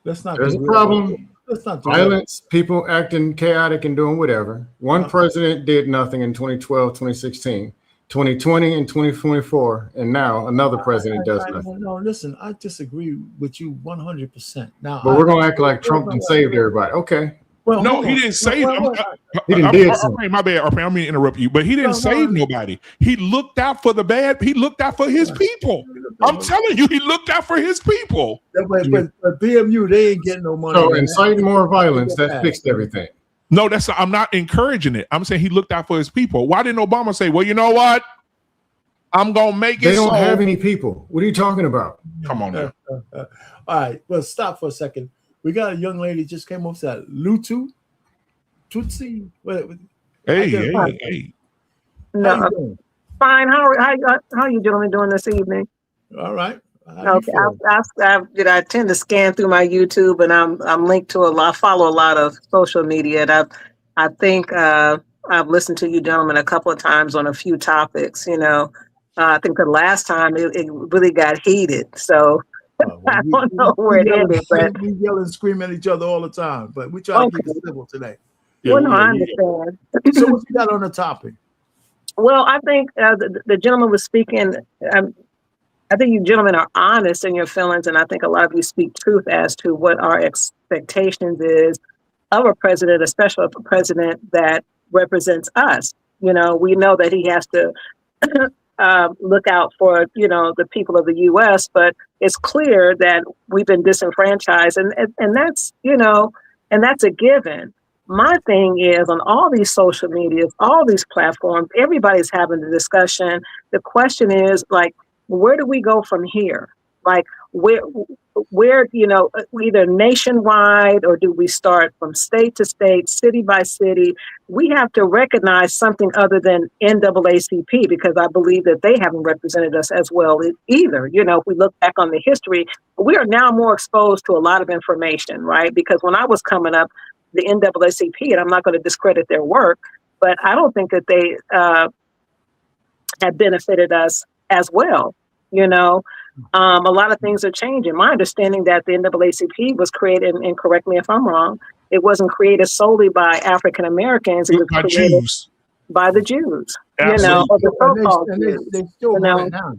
[SPEAKER 4] That's not.
[SPEAKER 22] There's a problem.
[SPEAKER 4] Let's not do
[SPEAKER 22] Violence, people acting chaotic and doing whatever. One president did nothing in 2012, 2016, 2020, and 2024, and now another president does nothing.
[SPEAKER 4] No, listen, I disagree with you 100%. Now,
[SPEAKER 22] But we're gonna act like Trump done saved everybody. Okay.
[SPEAKER 4] Well,
[SPEAKER 6] no, he didn't save.
[SPEAKER 22] He didn't did something.
[SPEAKER 6] My bad. I mean to interrupt you, but he didn't save nobody. He looked out for the bad. He looked out for his people. I'm telling you, he looked out for his people.
[SPEAKER 4] But BMU, they ain't getting no money.
[SPEAKER 22] So inciting more violence, that fixed everything.
[SPEAKER 6] No, I'm not encouraging it. I'm saying he looked out for his people. Why didn't Obama say, well, you know what? I'm gonna make it.
[SPEAKER 22] They don't have any people. What are you talking about?
[SPEAKER 6] Come on now.
[SPEAKER 4] All right, well, stop for a second. We got a young lady just came up said Lutu Tutsi.
[SPEAKER 6] Hey.
[SPEAKER 2] No, fine. How are you gentlemen doing this evening?
[SPEAKER 4] All right.
[SPEAKER 2] Okay. I tend to scan through my YouTube, and I'm linked to I follow a lot of social media, and I think I've listened to you gentlemen a couple of times on a few topics. I think the last time it really got heated, so. I don't know where it ended, but
[SPEAKER 4] we yell and scream at each other all the time. But we try to keep it civil today.
[SPEAKER 2] I understand.
[SPEAKER 4] So what you got on the topic?
[SPEAKER 2] Well, I think the gentleman was speaking. I think you gentlemen are honest in your feelings, and I think a lot of you speak truth as to what our expectations is of a president, especially a president that represents us. We know that he has to look out for the people of the U.S., but it's clear that we've been disenfranchised, and that's and that's a given. My thing is, on all these social medias, all these platforms, everybody's having the discussion. The question is, like, where do we go from here? Like, where either nationwide, or do we start from state to state, city by city? We have to recognize something other than NAACP, because I believe that they haven't represented us as well either. If we look back on the history, we are now more exposed to a lot of information, right? Because when I was coming up, the NAACP, and I'm not going to discredit their work, but I don't think that they have benefited us as well. A lot of things are changing. My understanding that the NAACP was created, and correct me if I'm wrong, it wasn't created solely by African Americans. It was
[SPEAKER 6] by
[SPEAKER 2] created
[SPEAKER 6] Jews.
[SPEAKER 2] By the Jews.
[SPEAKER 6] Absolutely.
[SPEAKER 2] Or the so-called Jews.
[SPEAKER 4] They still run it now.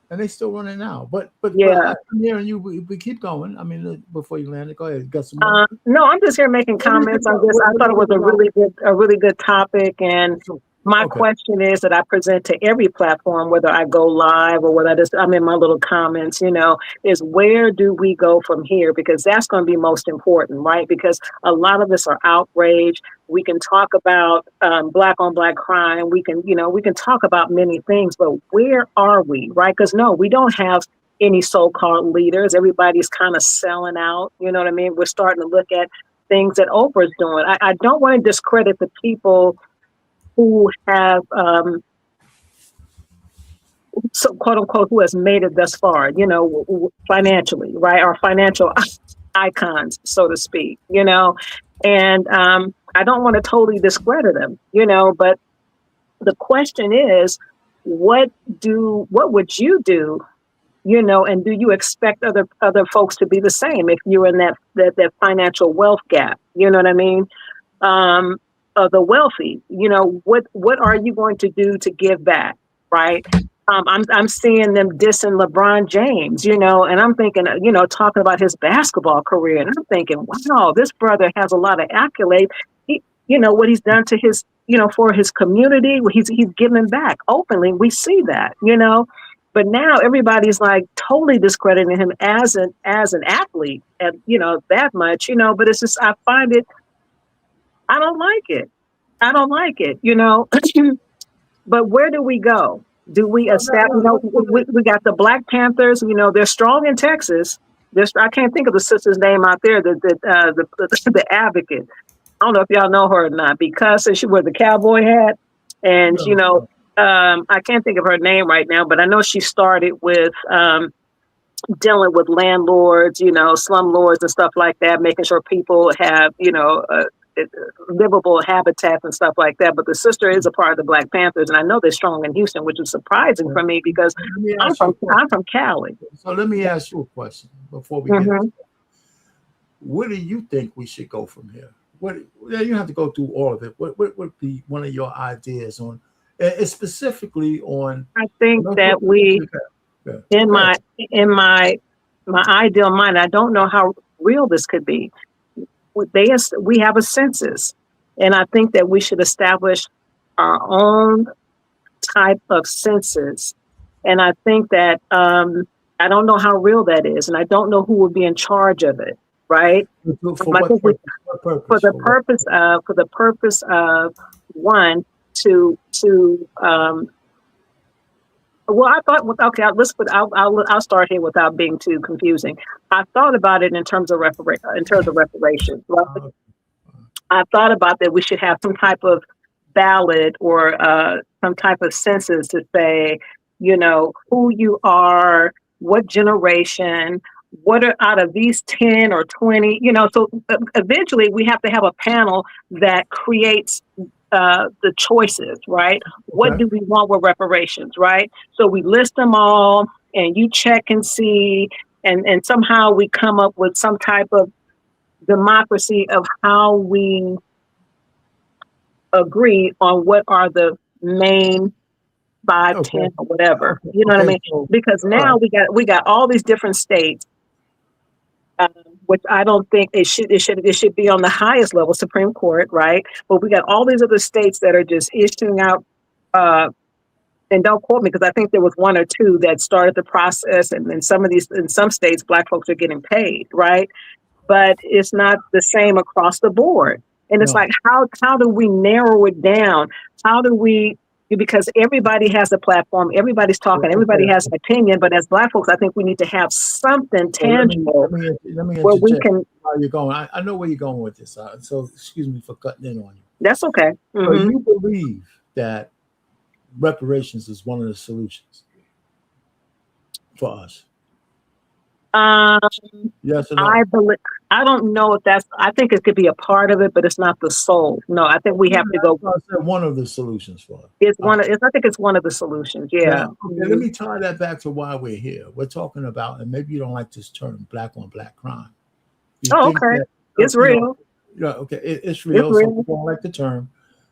[SPEAKER 4] And they still run it now. But
[SPEAKER 2] yeah,
[SPEAKER 4] I'm hearing you. We keep going. I mean, before you land it, go ahead. Got some more?
[SPEAKER 2] No, I'm just here making comments. I thought it was a really good topic, and my question is that I present to every platform, whether I go live or whether I'm in my little comments, is where do we go from here? Because that's going to be most important, right? Because a lot of us are outraged. We can talk about black on black crime. We can talk about many things, but where are we, right? Because no, we don't have any so-called leaders. Everybody's kind of selling out. You know what I mean? We're starting to look at things that Oprah's doing. I don't want to discredit the people who have, so quote unquote, who has made it thus far, financially, right? Our financial icons, so to speak, and I don't want to totally discredit them, but the question is, what would you do, and do you expect other folks to be the same if you're in that financial wealth gap? You know what I mean? The wealthy, what are you going to do to give back, right? I'm seeing them dissing LeBron James, and I'm thinking, talking about his basketball career, and I'm thinking, wow, this brother has a lot of accolades. What he's done to his, for his community, he's giving back openly. We see that, but now everybody's like totally discrediting him as an athlete, and that much, but it's just, I find it. I don't like it, but where do we go? Do we establish, we got the Black Panthers, they're strong in Texas. I can't think of the sister's name out there, the advocate. I don't know if y'all know her or not, because she wore the cowboy hat, and, I can't think of her name right now, but I know she started with, dealing with landlords, slumlords and stuff like that, making sure people have, livable habitats and stuff like that. But the sister is a part of the Black Panthers, and I know they're strong in Houston, which is surprising for me because I'm from Cali.
[SPEAKER 4] So let me ask you a question before we get into it. where do you think we should go from here? You have to go through all of it. What would be one of your ideas on, specifically on?
[SPEAKER 2] I think that in my ideal mind, I don't know how real this could be. We have a census, and I think that we should establish our own type of census. And I think that I don't know how real that is, and I don't know who would be in charge of it. Right?
[SPEAKER 4] For the
[SPEAKER 2] purpose of one to well, I thought, okay, I'll start here without being too confusing. I thought about it in terms of reparations. Right? I thought about that we should have some type of ballot or some type of census to say, who you are, what generation, what are out of these 10 or 20, so eventually we have to have a panel that creates the choices, right? What do we want with reparations, right? So we list them all and you check and see, and somehow we come up with some type of democracy of how we agree on what are the main 5, 10 or whatever. You know what I mean? Because now we got all these different states, which I don't think it should be on the highest level, Supreme Court, right? But we got all these other states that are just issuing out, and don't quote me because I think there was 1 or 2 that started the process, and in some states, Black folks are getting paid, right? But it's not the same across the board. And it's like, how do we narrow it down? How do we? Because everybody has a platform, everybody's talking, everybody has an opinion, but as Black folks, I think we need to have something tangible.
[SPEAKER 4] Let me
[SPEAKER 2] where we can.
[SPEAKER 4] How you're going? I know where you're going with this. So excuse me for cutting in on you.
[SPEAKER 2] That's okay.
[SPEAKER 4] So you believe that reparations is one of the solutions for us? Yes or no?
[SPEAKER 2] I don't know if I think it could be a part of it, but it's not the soul. No, I think we have to go.
[SPEAKER 4] One of the solutions for us.
[SPEAKER 2] I think it's one of the solutions. Yeah.
[SPEAKER 4] Let me tie that back to why we're here. We're talking about, and maybe you don't like this term, black on black crime.
[SPEAKER 2] Okay. It's real.
[SPEAKER 4] Okay. It's real. Some people don't like the term.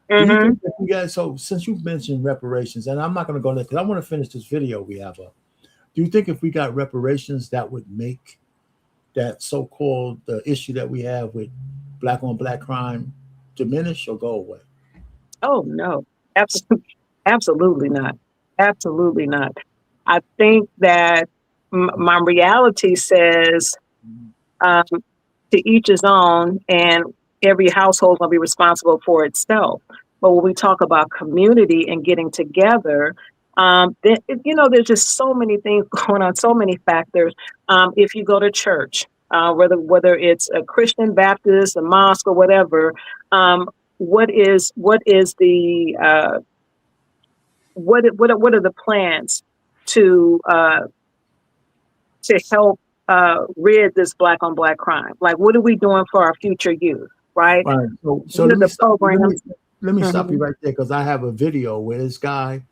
[SPEAKER 4] Do you think that you guys, so since you've mentioned reparations, and I'm not going to go there because I want to finish this video we have up. Do you think if we got reparations, that would make that so-called the issue that we have with black on black crime diminish or go away?
[SPEAKER 2] Oh no, absolutely not. Absolutely not. I think that my reality says to each his own, and every household will be responsible for itself. But when we talk about community and getting together, there's just so many things going on, so many factors. If you go to church, whether it's a Christian, Baptist, a mosque, or whatever, what are the plans to help rid this black on black crime? Like, what are we doing for our future youth? Right.
[SPEAKER 4] So let me stop you right there, because I have a video where this guy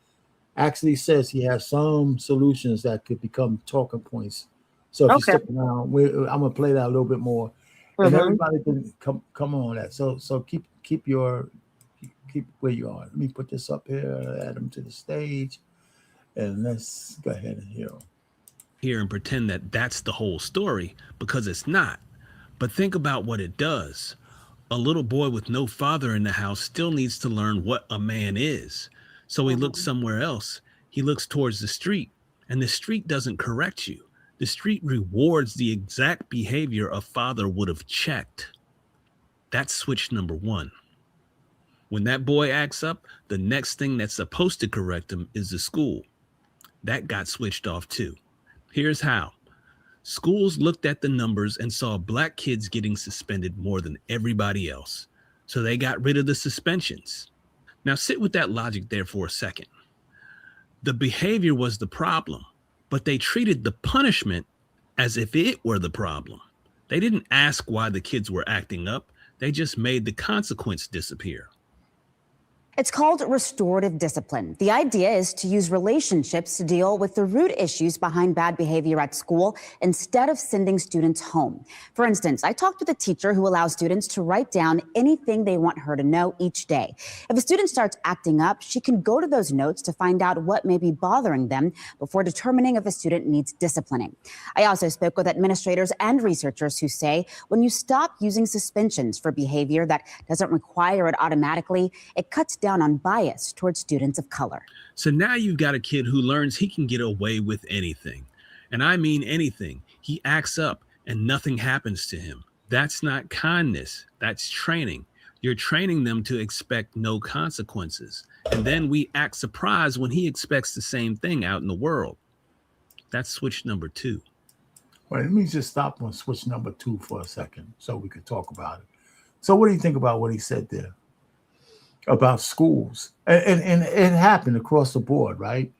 [SPEAKER 4] actually says he has some solutions that could become talking points. So if you stick around, I'm gonna play that a little bit more, and everybody can come on that. So keep where you are. Let me put this up here, add them to the stage, and let's go ahead and hear them.
[SPEAKER 21] Here and pretend that that's the whole story, because it's not. But think about what it does. A little boy with no father in the house still needs to learn what a man is. So he looks somewhere else. He looks towards the street, and the street doesn't correct you. The street rewards the exact behavior a father would have checked. That's switch number 1. When that boy acts up, the next thing that's supposed to correct him is the school. That got switched off too. Here's how. Schools looked at the numbers and saw black kids getting suspended more than everybody else. So they got rid of the suspensions. Now sit with that logic there for a second. The behavior was the problem, but they treated the punishment as if it were the problem. They didn't ask why the kids were acting up. They just made the consequence disappear.
[SPEAKER 3] It's called restorative discipline. The idea is to use relationships to deal with the root issues behind bad behavior at school instead of sending students home. For instance, I talked with a teacher who allows students to write down anything they want her to know each day. If a student starts acting up, she can go to those notes to find out what may be bothering them before determining if a student needs disciplining. I also spoke with administrators and researchers who say when you stop using suspensions for behavior that doesn't require it automatically, it cuts down on bias towards students of color.
[SPEAKER 21] So now you've got a kid who learns he can get away with anything. And I mean anything. He acts up and nothing happens to him. That's not kindness. That's training. You're training them to expect no consequences. And then we act surprised when he expects the same thing out in the world. That's switch number 2.
[SPEAKER 4] Well, let me just stop on switch number 2 for a second so we could talk about it. So what do you think about what he said there about schools? And it happened across the board, right?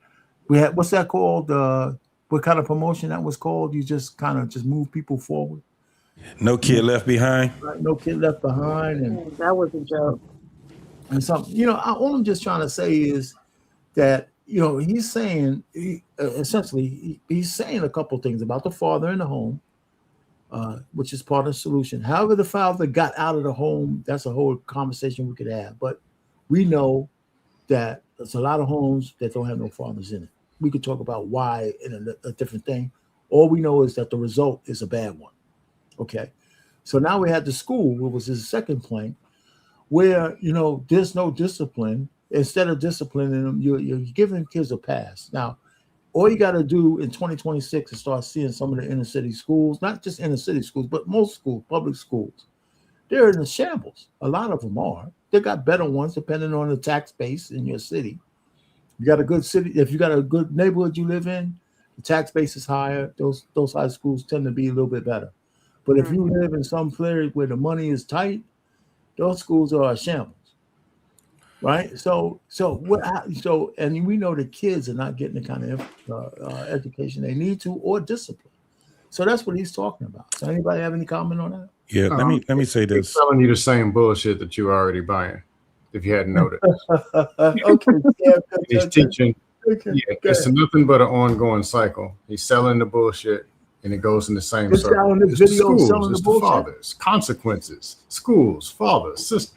[SPEAKER 4] We had, what's that called? What kind of promotion that was called? You just kind of just move people forward.
[SPEAKER 17] No kid left behind.
[SPEAKER 4] Right? No kid left behind. And
[SPEAKER 2] that was a joke.
[SPEAKER 4] And something, all I'm just trying to say is that, he's saying, essentially, he's saying a couple things about the father in the home, which is part of the solution. However the father got out of the home, that's a whole conversation we could have. But we know that there's a lot of homes that don't have no fathers in it. We could talk about why in a different thing. All we know is that the result is a bad one. Okay. So now we had the school, which was his second point, where, there's no discipline. Instead of disciplining them, you're giving kids a pass. Now, all you got to do in 2026 is start seeing some of the inner city schools, not just inner city schools, but most schools, public schools. They're in the shambles. A lot of them are. They got better ones depending on the tax base in your city. You got a good city. If you got a good neighborhood you live in, the tax base is higher. Those high schools tend to be a little bit better. But if you live in some place where the money is tight, those schools are a shambles. Right. So and we know the kids are not getting the kind of education they need to or discipline. So that's what he's talking about. So anybody have any comment on that?
[SPEAKER 17] Yeah, let me say this.
[SPEAKER 22] He's telling you the same bullshit that you're already buying, if you hadn't noticed.
[SPEAKER 4] Okay. Yeah,
[SPEAKER 22] he's teaching. Yeah, it's nothing but an ongoing cycle. He's selling the bullshit, and it goes in the same circle. It's the schools, it's the fathers, consequences, schools, fathers, sisters.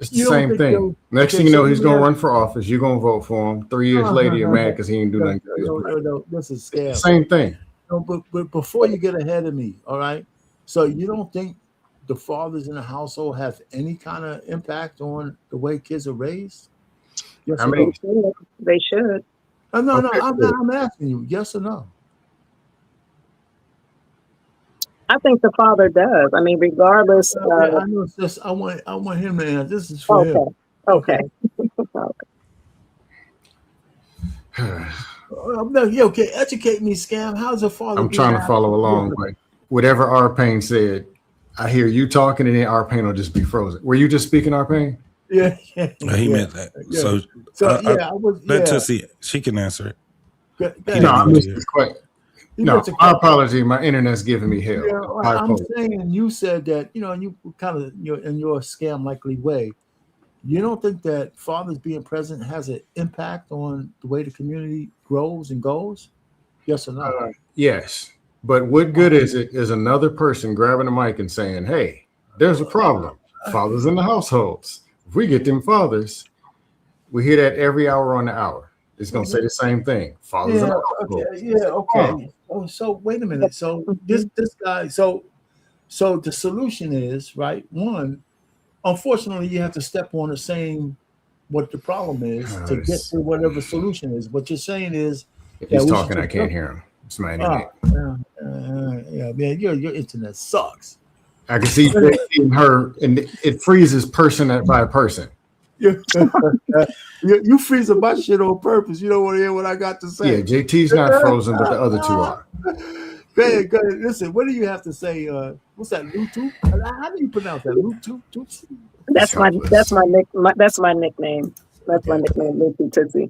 [SPEAKER 22] It's the same thing. Next thing you know, he's going to run for office. You're going to vote for him. 3 years later, you're mad because he didn't do nothing.
[SPEAKER 4] No, this is scam.
[SPEAKER 22] Same thing.
[SPEAKER 4] No, but before you get ahead of me, all right? So you don't think the fathers in the household have any kind of impact on the way kids are raised? Yes,
[SPEAKER 22] I mean,
[SPEAKER 2] they should.
[SPEAKER 4] No, I'm asking you, yes or no?
[SPEAKER 2] I think the father does. I mean, regardless.
[SPEAKER 4] I know it's just, I want him to answer. This is for him.
[SPEAKER 2] Okay.
[SPEAKER 4] Okay, educate me, Scam. How's a father?
[SPEAKER 22] I'm trying to follow along. Like whatever R-Pain said, I hear you talking, and then R-Pain will just be frozen. Were you just speaking, R-Pain?
[SPEAKER 4] Yeah.
[SPEAKER 17] He meant that.
[SPEAKER 4] Yeah.
[SPEAKER 17] Let Tussie, she can answer it.
[SPEAKER 22] No, I missed this question. No, my apology. My internet's giving me hell.
[SPEAKER 4] Yeah, I'm saying you said that, you kind of, in your scam likely way, you don't think that fathers being present has an impact on the way the community grows and goes? Yes or no?
[SPEAKER 22] Yes. But what good is it is another person grabbing a mic and saying, hey, there's a problem. Fathers in the households. If we get them fathers, we hear that every hour on the hour. It's going to say the same thing. Fathers in the households.
[SPEAKER 4] Okay. Oh, so wait a minute. So this guy, so the solution is, right, one, unfortunately, you have to step on the same what the problem is to get to whatever solution is. What you're saying is
[SPEAKER 22] if he's talking, I can't hear him. It's my internet.
[SPEAKER 4] Yeah, man, your internet sucks.
[SPEAKER 22] I can see her, and it freezes person by person.
[SPEAKER 4] You freeze my shit on purpose. You don't want to hear what I got to say.
[SPEAKER 22] Yeah, JT's not frozen, but the other two are.
[SPEAKER 4] Go ahead. Listen, what do you have to say? What's that? Lutu? How do you pronounce that? Lutu?
[SPEAKER 2] That's my nickname. That's my nickname, Lutu Tootsie.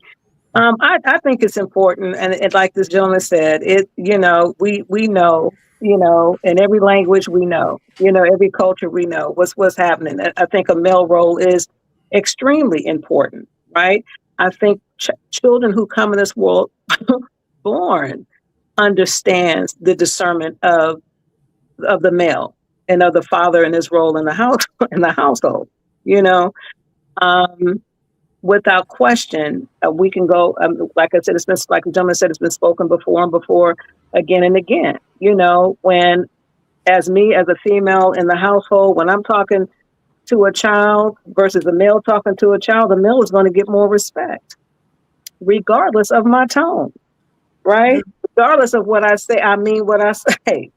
[SPEAKER 2] I think it's important, and like this gentleman said, we know, in every language we know, every culture we know what's happening. I think a male role is extremely important, right? I think children who come in this world born understands the discernment of the male and of the father and his role in the house in the household. You know, without question, we can go. Like I said, it's been like the gentleman said, it's been spoken before and before, again and again. You know, when as me as a female in the household, when I'm talking to a child versus a male talking to a child, the male is going to get more respect, regardless of my tone, right? Regardless of what I say, I mean what I say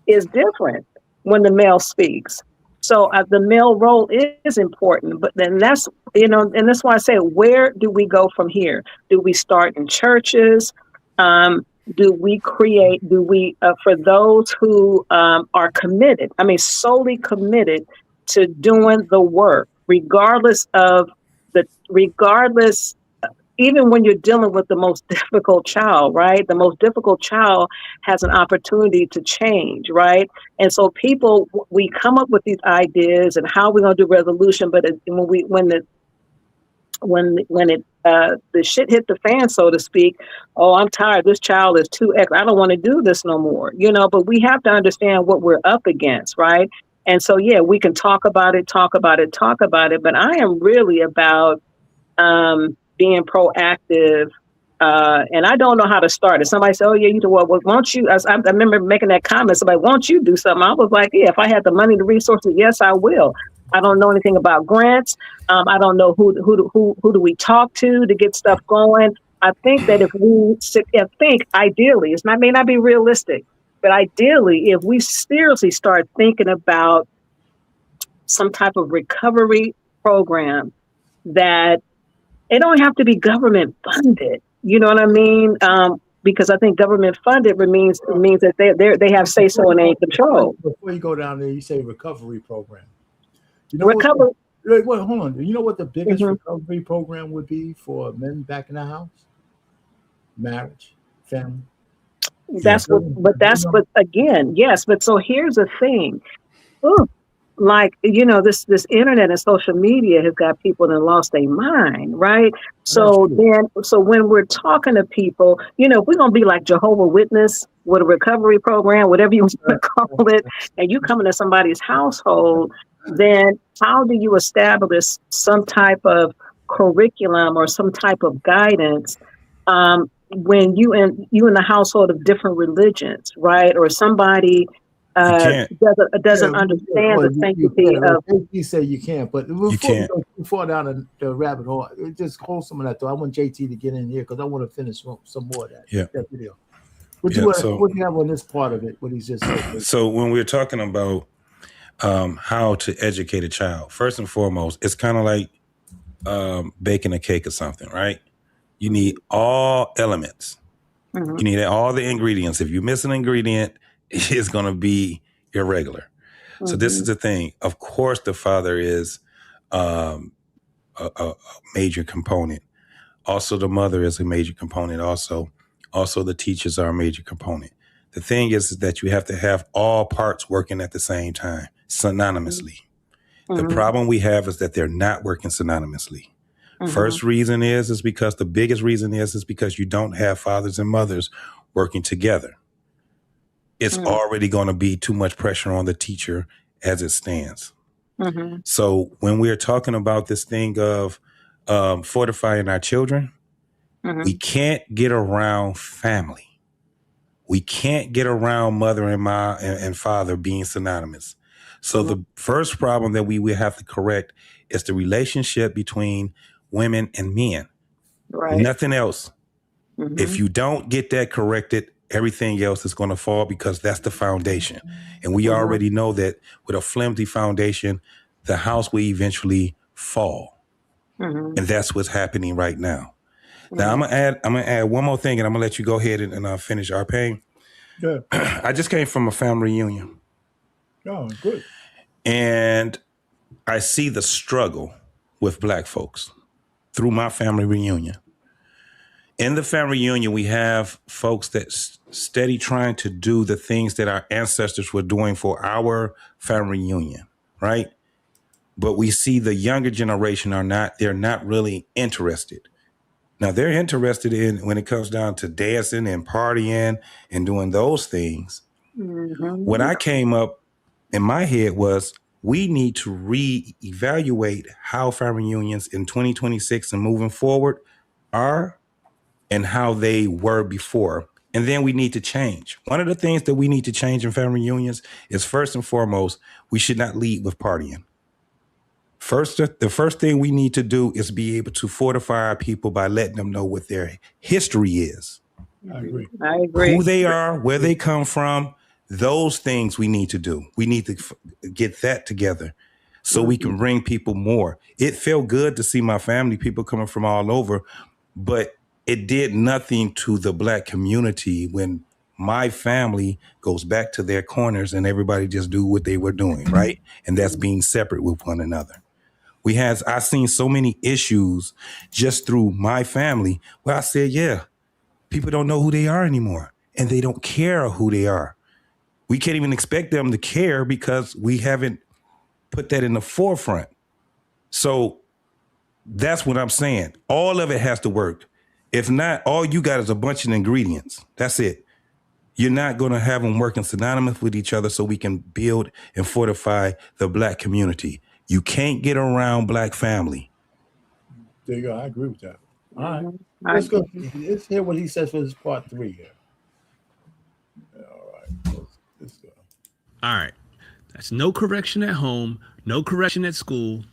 [SPEAKER 2] is different when the male speaks. So the male role is important, but then that's, you know, and that's why I say, where do we go from here? Do we start in churches? Do we for those who are committed, I mean, solely committed to doing the work, regardless, even when you're dealing with the most difficult child, right? The most difficult child has an opportunity to change, right? And so we come up with these ideas and how we're going to do resolution, but when the shit hit the fan, so to speak, oh, I'm tired. This child is too I don't want to do this no more, you know, but we have to understand what we're up against, right? And so, yeah, we can talk about it, but I am really about being proactive, and I don't know how to start it. Somebody said, "Oh yeah, you do what? Well, won't you?" I remember making that comment. Somebody, "Won't you do something?" I was like, "Yeah, if I had the money, the resources, yes, I will." I don't know anything about grants. I don't know who do we talk to get stuff going. I think that ideally, may not be realistic, but ideally, if we seriously start thinking about some type of recovery program that it don't have to be government funded. You know what I mean? Because I think government funded means that they have say so and they in control.
[SPEAKER 4] Before you go down there, you say recovery program. You know recovery. Wait, hold on. You know what the biggest recovery program would be for men back in the house? Marriage, family.
[SPEAKER 2] But again, yes. But so here's the thing. Ooh, like, you know, this internet and social media has got people that lost their mind, right? So when we're talking to people, you know, if we're gonna be like Jehovah's Witness with a recovery program, whatever you want to call it, and you come into somebody's household, then how do you establish some type of curriculum or some type of guidance when you in the household of different religions, right? Or somebody doesn't understand the sanctity of.
[SPEAKER 4] You say you can't, but before we fall down the rabbit hole, just hold some of that though. I want JT to get in here because I want to finish some more of that video. What do you have on this part of it? What he's just said.
[SPEAKER 17] So when we're talking about how to educate a child, first and foremost, it's kind of like baking a cake or something, right? You need all elements. You need all the ingredients. If you miss an ingredient, it's going to be irregular. So this is the thing. Of course, the father is a major component. Also, the mother is a major component. Also, the teachers are a major component. The thing is that you have to have all parts working at the same time, synonymously. The problem we have is that they're not working synonymously. First reason is because the biggest reason is because you don't have fathers and mothers working together. It's already going to be too much pressure on the teacher as it stands. So when we're talking about this thing of fortifying our children, we can't get around family. We can't get around mother and mom and father being synonymous. So the first problem that we will have to correct is the relationship between women and men. Right. Nothing else. If you don't get that corrected, everything else is going to fall because that's the foundation. And we already know that with a flimsy foundation, the house will eventually fall. And that's what's happening right now. Now I'm gonna add one more thing, and I'm gonna let you go ahead and finish our pain.
[SPEAKER 4] Good.
[SPEAKER 17] I just came from a family reunion.
[SPEAKER 4] Oh, good.
[SPEAKER 17] And I see the struggle with Black folks through my family reunion. In the family reunion, we have folks that steady trying to do the things that our ancestors were doing for our family reunion, right? but we see the younger generation they're not really interested. Now they're interested in when it comes down to dancing and partying and doing those things. What I came up in my head was we need to reevaluate how family reunions in 2026 and moving forward are and how they were before. And then we need to change. One of the things that we need to change in family reunions is, first and foremost, we should not lead with partying. The first thing we need to do is be able to fortify our people by letting them know what their history is.
[SPEAKER 4] I agree.
[SPEAKER 17] Who they are, where they come from, those things we need to do. We need to get that together so we can bring people more. It felt good to see my family, people coming from all over, but it did nothing to the Black community when my family goes back to their corners and everybody just do what they were doing, right? And that's being separate with one another. I've seen so many issues just through my family where I said, yeah, people don't know who they are anymore and they don't care who they are. We can't even expect them to care because we haven't put that in the forefront. So that's what I'm saying. All of it has to work. If not, all you got is a bunch of ingredients. That's it. You're not going to have them working synonymous with each other so we can build and fortify the Black community. You can't get around Black family.
[SPEAKER 4] There you go. I agree with that. All right. Let's go. Let's hear what he says for his part 3 here. All right. Let's go.
[SPEAKER 21] All right. That's no correction at home, no correction at school.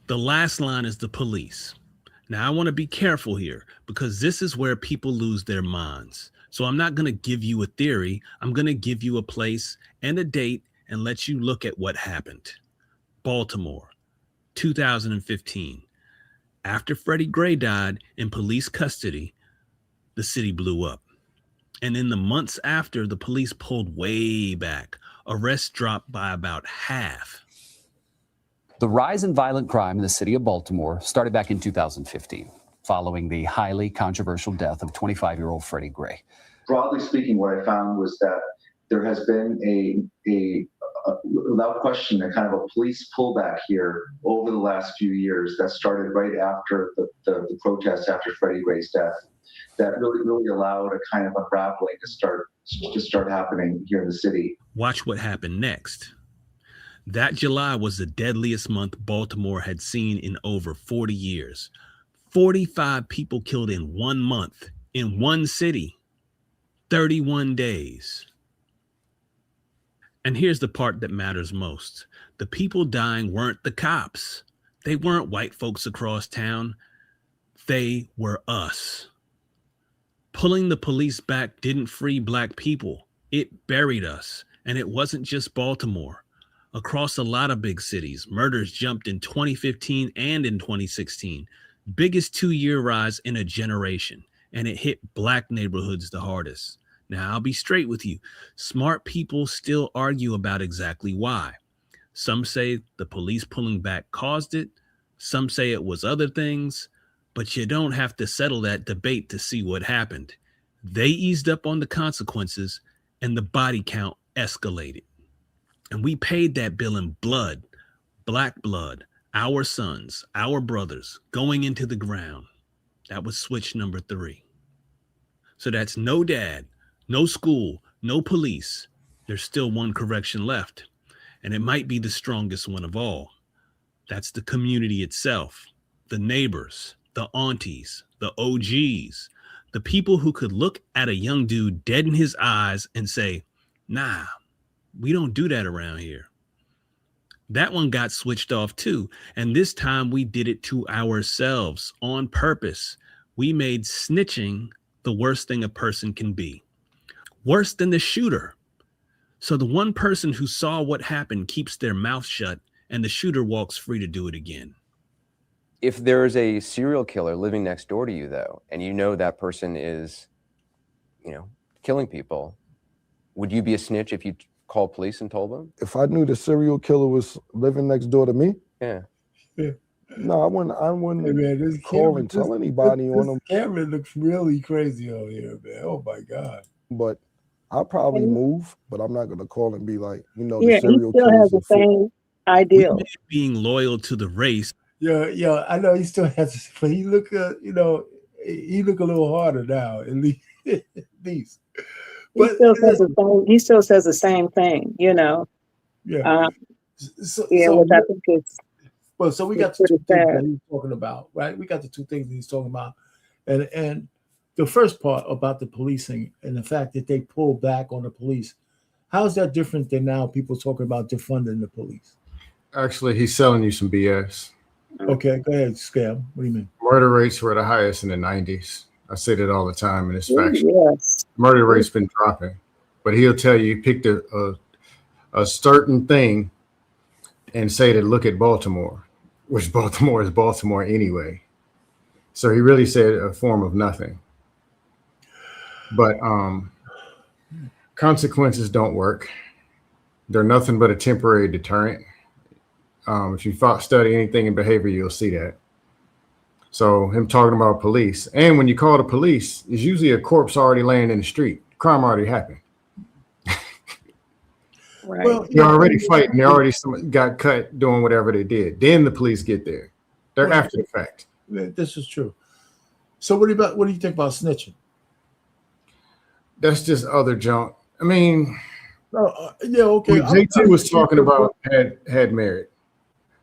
[SPEAKER 21] The last line is the police. Now, I want to be careful here because this is where people lose their minds. So I'm not going to give you a theory. I'm going to give you a place and a date and let you look at what happened. Baltimore, 2015. After Freddie Gray died in police custody, the city blew up. And in the months after, the police pulled way back. Arrests dropped by about half.
[SPEAKER 7] The rise in violent crime in the city of Baltimore started back in 2015, following the highly controversial death of 25-year-old Freddie Gray.
[SPEAKER 8] Broadly speaking, what I found was that there has been a without question, a kind of a police pullback here over the last few years that started right after the protest after Freddie Gray's death. That really allowed a kind of unraveling to start happening here in the city.
[SPEAKER 21] Watch what happened next. That July was the deadliest month Baltimore had seen in over 40 years. 45 people killed in 1 month, in one city, 31 days. And here's the part that matters most. The people dying weren't the cops. They weren't white folks across town. They were us. Pulling the police back didn't free Black people. It buried us. And it wasn't just Baltimore. Across a lot of big cities, murders jumped in 2015 and in 2016. Biggest 2-year rise in a generation. And it hit Black neighborhoods the hardest. Now, I'll be straight with you. Smart people still argue about exactly why. Some say the police pulling back caused it. Some say it was other things. But you don't have to settle that debate to see what happened. They eased up on the consequences and the body count escalated. And we paid that bill in blood, Black blood, our sons, our brothers going into the ground. That was switch number 3. So that's no dad, no school, no police. There's still one correction left. And it might be the strongest one of all. That's the community itself, the neighbors, the aunties, the OGs, the people who could look at a young dude dead in his eyes and say, nah, we don't do that around here. That one got switched off too. And this time we did it to ourselves on purpose. We made snitching the worst thing a person can be. Worse than the shooter. So the one person who saw what happened keeps their mouth shut and the shooter walks free to do it again.
[SPEAKER 23] If there's a serial killer living next door to you, though, and you know that person is, killing people, would you be a snitch if you called police and told them?
[SPEAKER 24] If I knew the serial killer was living next door to me,
[SPEAKER 23] yeah.
[SPEAKER 24] No, I wouldn't call and tell anybody on them.
[SPEAKER 4] Camera looks really crazy out here, man. Oh my God.
[SPEAKER 24] But I'll probably move, but I'm not gonna call and be like,
[SPEAKER 2] Yeah,
[SPEAKER 24] the serial
[SPEAKER 2] he still has
[SPEAKER 24] killers
[SPEAKER 2] the same. Ideal.
[SPEAKER 21] Being loyal to the race.
[SPEAKER 4] Yeah, I know he still has, but he look, he look a little harder now, at least. But
[SPEAKER 2] he still says the same thing, you know.
[SPEAKER 4] Yeah.
[SPEAKER 2] Which I think is.
[SPEAKER 4] Well, so we got the two things that he's talking about, right? We got the two things that he's talking about, and the first part about the policing and the fact that they pull back on the police. How is that different than now people talking about defunding the police?
[SPEAKER 22] Actually, he's selling you some BS.
[SPEAKER 4] Okay, go ahead, Scam. What do you mean?
[SPEAKER 22] Murder rates were the highest in the 90s. I say that all the time, and it's factual.
[SPEAKER 2] Yes.
[SPEAKER 22] Murder rate's been dropping, but he'll tell you he picked a certain thing and say that look at Baltimore, which Baltimore is Baltimore anyway. So he really said a form of nothing. But consequences don't work. They're nothing but a temporary deterrent. If you study anything in behavior, you'll see that. So him talking about police, and when you call the police, it's usually a corpse already laying in the street. Crime already happened.
[SPEAKER 2] Right.
[SPEAKER 22] Well, they're already fighting. They already got cut doing whatever they did. Then the police get there. They're after the fact.
[SPEAKER 4] This is true. So what do you think about snitching?
[SPEAKER 22] That's just other junk. I mean,
[SPEAKER 4] yeah, okay.
[SPEAKER 22] What JT was talking about had merit.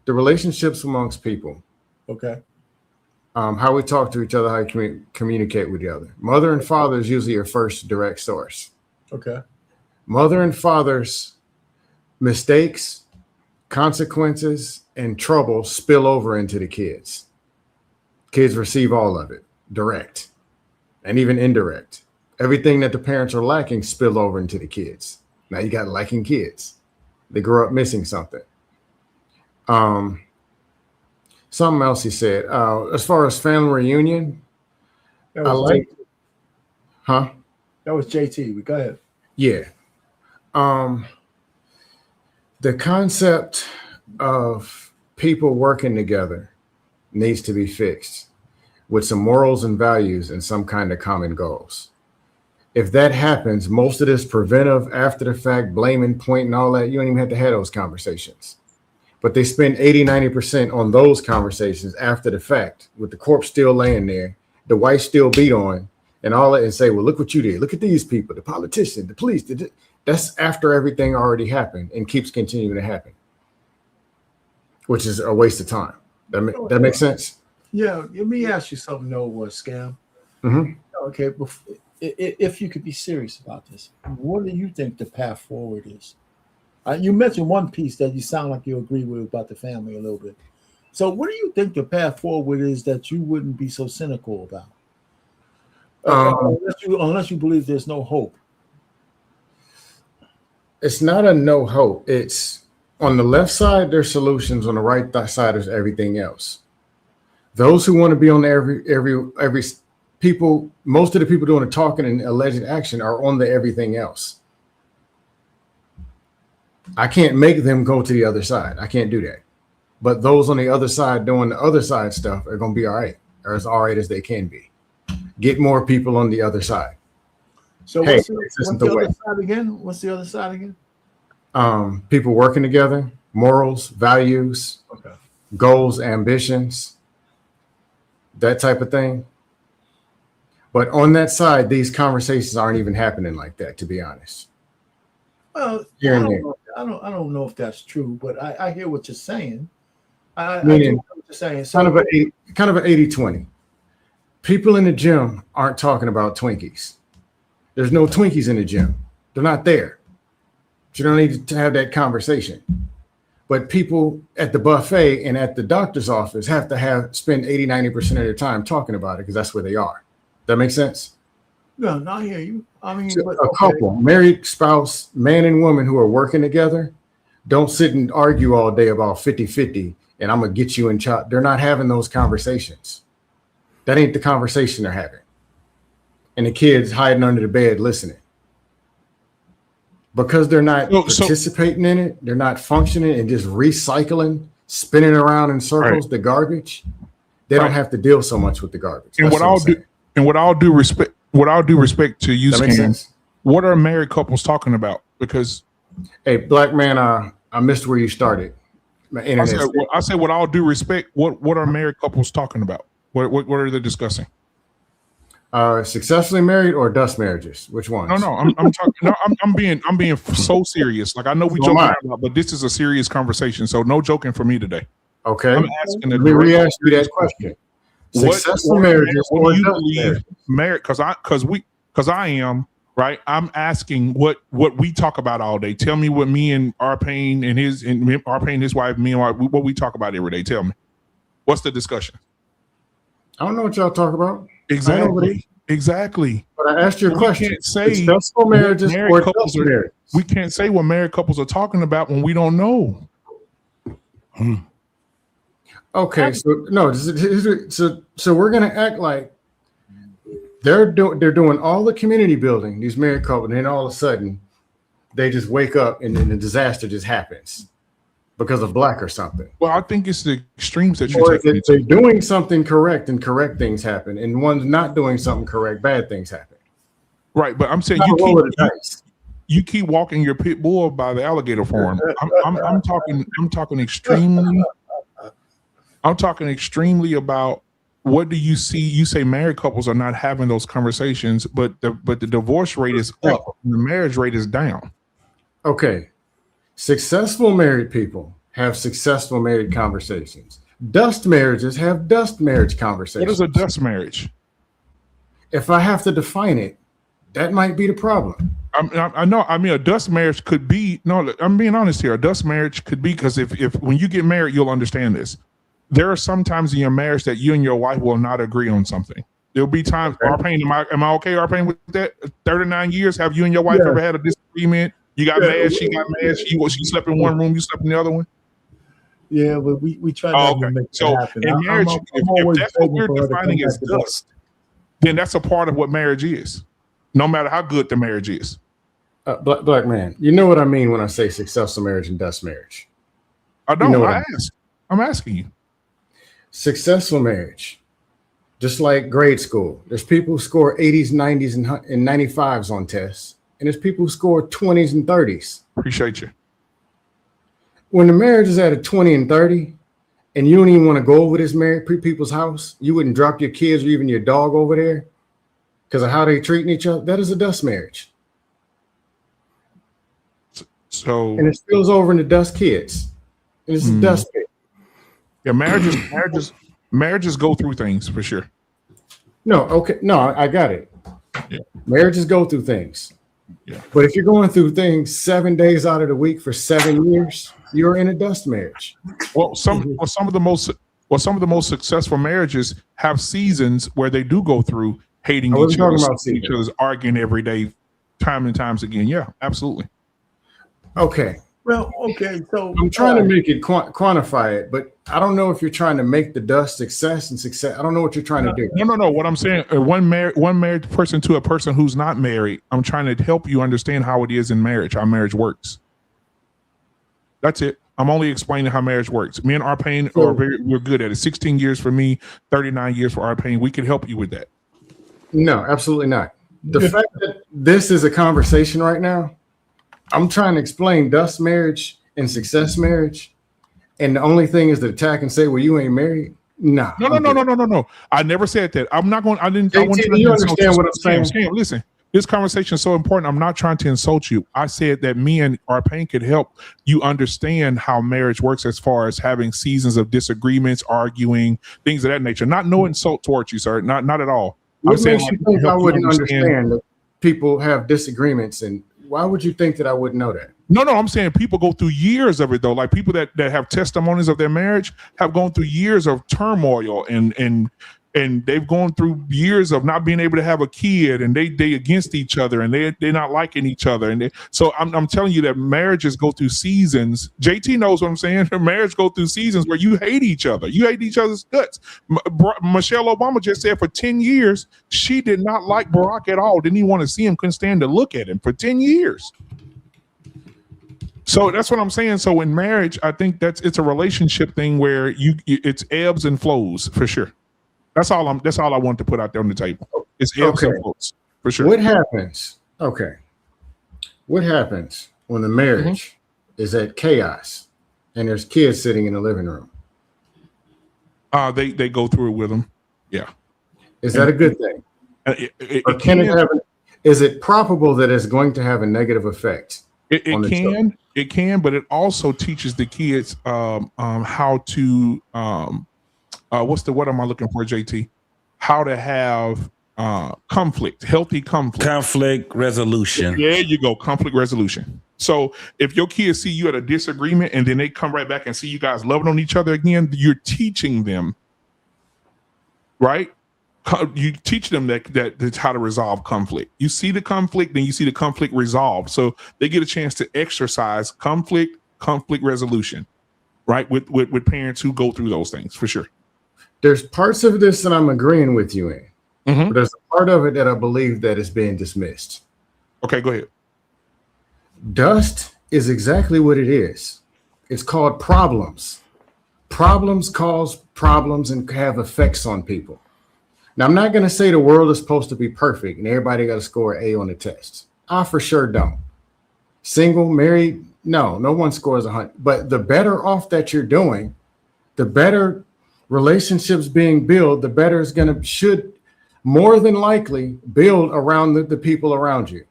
[SPEAKER 22] The relationships amongst people.
[SPEAKER 4] Okay.
[SPEAKER 22] How we talk to each other, how we communicate with each other. Mother and father is usually your first direct source.
[SPEAKER 4] Okay.
[SPEAKER 22] Mother and father's mistakes, consequences, and trouble spill over into the kids. Kids receive all of it, direct and even indirect. Everything that the parents are lacking spill over into the kids. Now you got lacking kids. They grow up missing something. Something else he said. As far as family reunion, I like. Huh?
[SPEAKER 4] That was JT. Go ahead.
[SPEAKER 22] Yeah. The concept of people working together needs to be fixed with some morals and values and some kind of common goals. If that happens, most of this preventive, after the fact, blaming, pointing, all that, you don't even have to have those conversations. But they spend 80-90% on those conversations after the fact, with the corpse still laying there, the wife still beat on, and all that, and say, well, look what you did. Look at these people, the politician, the police. That's after everything already happened and keeps continuing to happen, which is a waste of time. That makes sense?
[SPEAKER 4] Yeah. Let me ask you something, Scam.
[SPEAKER 22] Mm-hmm.
[SPEAKER 4] Okay. If you could be serious about this, what do you think the path forward is? You mentioned one piece that you sound like you agree with about the family a little bit. So what do you think the path forward is that you wouldn't be so cynical about? Unless you believe there's no hope.
[SPEAKER 22] It's not a no hope. It's on the left side, there's solutions. On the right side, there's everything else. Those who want to be on every people, most of the people doing the talking and alleged action are on the everything else. I can't make them go to the other side. I can't do that. But those on the other side doing the other side stuff are going to be all right, or as all right as they can be. Get more people on the other side.
[SPEAKER 4] So what's the other side again? What's the other side again?
[SPEAKER 22] People working together, morals, values, goals, ambitions, that type of thing. But on that side, these conversations aren't even happening like that, to be honest.
[SPEAKER 4] Well, I don't know if that's true, but I hear what you're saying. I hear what you're saying. So,
[SPEAKER 22] kind of an 80-20. People in the gym aren't talking about Twinkies. There's no Twinkies in the gym. They're not there. You don't need to have that conversation. But people at the buffet and at the doctor's office have to spend 80-90% of their time talking about it because that's where they are. That makes sense?
[SPEAKER 4] No, I hear you. I mean,
[SPEAKER 22] a couple, married spouse, man and woman who are working together, don't sit and argue all day about 50-50 and I'm going to get you in chop. They're not having those conversations. That ain't the conversation they're having. And the kids hiding under the bed listening. Because they're not participating in it, they're not functioning and just recycling, spinning around in circles, the garbage. They don't have to deal so much with the garbage.
[SPEAKER 6] And with all due respect to you, Scan, what are married couples talking about? Because
[SPEAKER 22] hey, Black Man, I missed where you started.
[SPEAKER 6] I say with all due respect, what are married couples talking about? What are they discussing?
[SPEAKER 22] Successfully married or dust marriages? Which ones?
[SPEAKER 6] No, I'm talking. No, I'm being so serious. Like I know we joking around, but this is a serious conversation. So no joking for me today.
[SPEAKER 22] Okay.
[SPEAKER 6] I'm asking
[SPEAKER 22] Let me re-ask you that question. Successful marriages
[SPEAKER 6] what
[SPEAKER 22] or
[SPEAKER 6] do you
[SPEAKER 22] dust
[SPEAKER 6] believe
[SPEAKER 22] marriages?
[SPEAKER 6] married? Because I am right. I'm asking what we talk about all day. Tell me what me and Arpain and his wife, me and what we talk about every day. Tell me, what's the discussion?
[SPEAKER 22] I don't know what y'all talk about.
[SPEAKER 6] Exactly.
[SPEAKER 22] But I asked you a question.
[SPEAKER 6] We can't say
[SPEAKER 22] successful marriages or dust marriages.
[SPEAKER 6] We can't say what married couples are talking about when we don't know.
[SPEAKER 22] Okay, so no, so we're gonna act like they're doing all the community building, these married couples, and then all of a sudden they just wake up and then a disaster just happens because of black or something.
[SPEAKER 6] Well, I think it's the extremes that you're taking.
[SPEAKER 22] They're doing something correct and correct things happen, and one's not doing something correct, bad things happen.
[SPEAKER 6] Right, but I'm saying you keep walking your pit bull by the alligator farm. I'm talking extremely. I'm talking extremely about what do you see? You say married couples are not having those conversations, but the divorce rate is up, and the marriage rate is down.
[SPEAKER 22] Okay, successful married people have successful married conversations. Dust marriages have dust marriage conversations.
[SPEAKER 6] What is a dust marriage?
[SPEAKER 22] If I have to define it, that might be the problem.
[SPEAKER 6] I know. I mean, a dust marriage could be. No, I'm being honest here. A dust marriage could be because if when you get married, you'll understand this. There are some times in your marriage that you and your wife will not agree on something. There'll be times. Arpain, am I okay, Arpain, with that? 39 years. Have you and your wife ever had a disagreement? You got mad. She got mad. She slept in one room. You slept in the other one.
[SPEAKER 4] Yeah, but we try not to make it happen.
[SPEAKER 6] In marriage, if that's what we're defining as dust, then that's a part of what marriage is. No matter how good the marriage is.
[SPEAKER 22] Black man, you know what I mean when I say successful marriage and dust marriage.
[SPEAKER 6] I don't. You know I'm asking you.
[SPEAKER 22] Successful marriage, just like grade school. There's people who score 80s, 90s, and 95s on tests, and there's people who score 20s and 30s.
[SPEAKER 6] Appreciate you.
[SPEAKER 22] When the marriage is at a 20 and 30, and you don't even want to go over this married people's house, you wouldn't drop your kids or even your dog over there because of how they treating each other. That is a dust marriage. And it spills over into dust kids. And it's a dust pit.
[SPEAKER 6] Yeah, marriages go through things for sure.
[SPEAKER 22] No, okay. No, I got it.
[SPEAKER 6] Yeah.
[SPEAKER 22] Marriages go through things.
[SPEAKER 6] Yeah.
[SPEAKER 22] But if you're going through things 7 days out of the week for 7 years, you're in a dust marriage.
[SPEAKER 6] Well, some of the most successful marriages have seasons where they do go through hating each other, arguing every day, time and times again. Yeah, absolutely.
[SPEAKER 22] Okay.
[SPEAKER 4] Well, okay. So
[SPEAKER 22] I'm trying to make it quantify it, but I don't know if you're trying to make the dust success and success. I don't know what you're trying to do.
[SPEAKER 6] No. What I'm saying, one married person to a person who's not married. I'm trying to help you understand how it is in marriage, how marriage works. That's it. I'm only explaining how marriage works. Me and Arpain we're good at it. 16 years for me, 39 years for Arpain. We can help you with that.
[SPEAKER 22] No, absolutely not. The fact that this is a conversation right now, I'm trying to explain dust marriage and success marriage, and the only thing is to attack and say, "Well, you ain't married." No.
[SPEAKER 6] I never said that. I'm not going. I want
[SPEAKER 22] you to understand what I'm saying.
[SPEAKER 6] Sam, listen, this conversation is so important. I'm not trying to insult you. I said that me and Arpain could help you understand how marriage works as far as having seasons of disagreements, arguing, things of that nature. Not no insult towards you, sir. Not at all.
[SPEAKER 22] What makes you think I wouldn't understand that people have disagreements, and why would you think that I wouldn't know that?
[SPEAKER 6] No, I'm saying people go through years of it though. Like people that have testimonies of their marriage have gone through years of turmoil and they've gone through years of not being able to have a kid, and they against each other, and they're not liking each other. And so I'm telling you that marriages go through seasons. JT knows what I'm saying. Marriage go through seasons where you hate each other. You hate each other's guts. Michelle Obama just said for 10 years, she did not like Barack at all. Didn't even want to see him, couldn't stand to look at him for 10 years. So that's what I'm saying. So in marriage, I think it's a relationship thing where it's ebbs and flows for sure. That's all I want to put out there on the table. It's ebbs and flows for sure.
[SPEAKER 22] What happens? Okay. What happens when the marriage is at chaos and there's kids sitting in the living room?
[SPEAKER 6] They go through it with them. Yeah.
[SPEAKER 22] Is that a good thing? Is it probable that it's going to have a negative effect?
[SPEAKER 6] It can, but it also teaches the kids how to what am I looking for, JT? How to have conflict, healthy
[SPEAKER 17] conflict resolution.
[SPEAKER 6] Yeah, you go, conflict resolution. So if your kids see you at a disagreement and then they come right back and see you guys loving on each other again, you're teaching them, right? You teach them that that's how to resolve conflict. You see the conflict, then you see the conflict resolved. So they get a chance to exercise conflict resolution, right? With parents who go through those things, for sure.
[SPEAKER 22] There's parts of this that I'm agreeing with you in. But there's a part of it that I believe that is being dismissed.
[SPEAKER 6] Okay, go ahead.
[SPEAKER 22] Dust is exactly what it is. It's called problems. Problems cause problems and have effects on people. Now, I'm not going to say the world is supposed to be perfect and everybody got to score an A on the test. I for sure don't. Single, married, no one scores 100. But the better off that you're doing, the better relationships being built, the better it's should more than likely build around the people around you.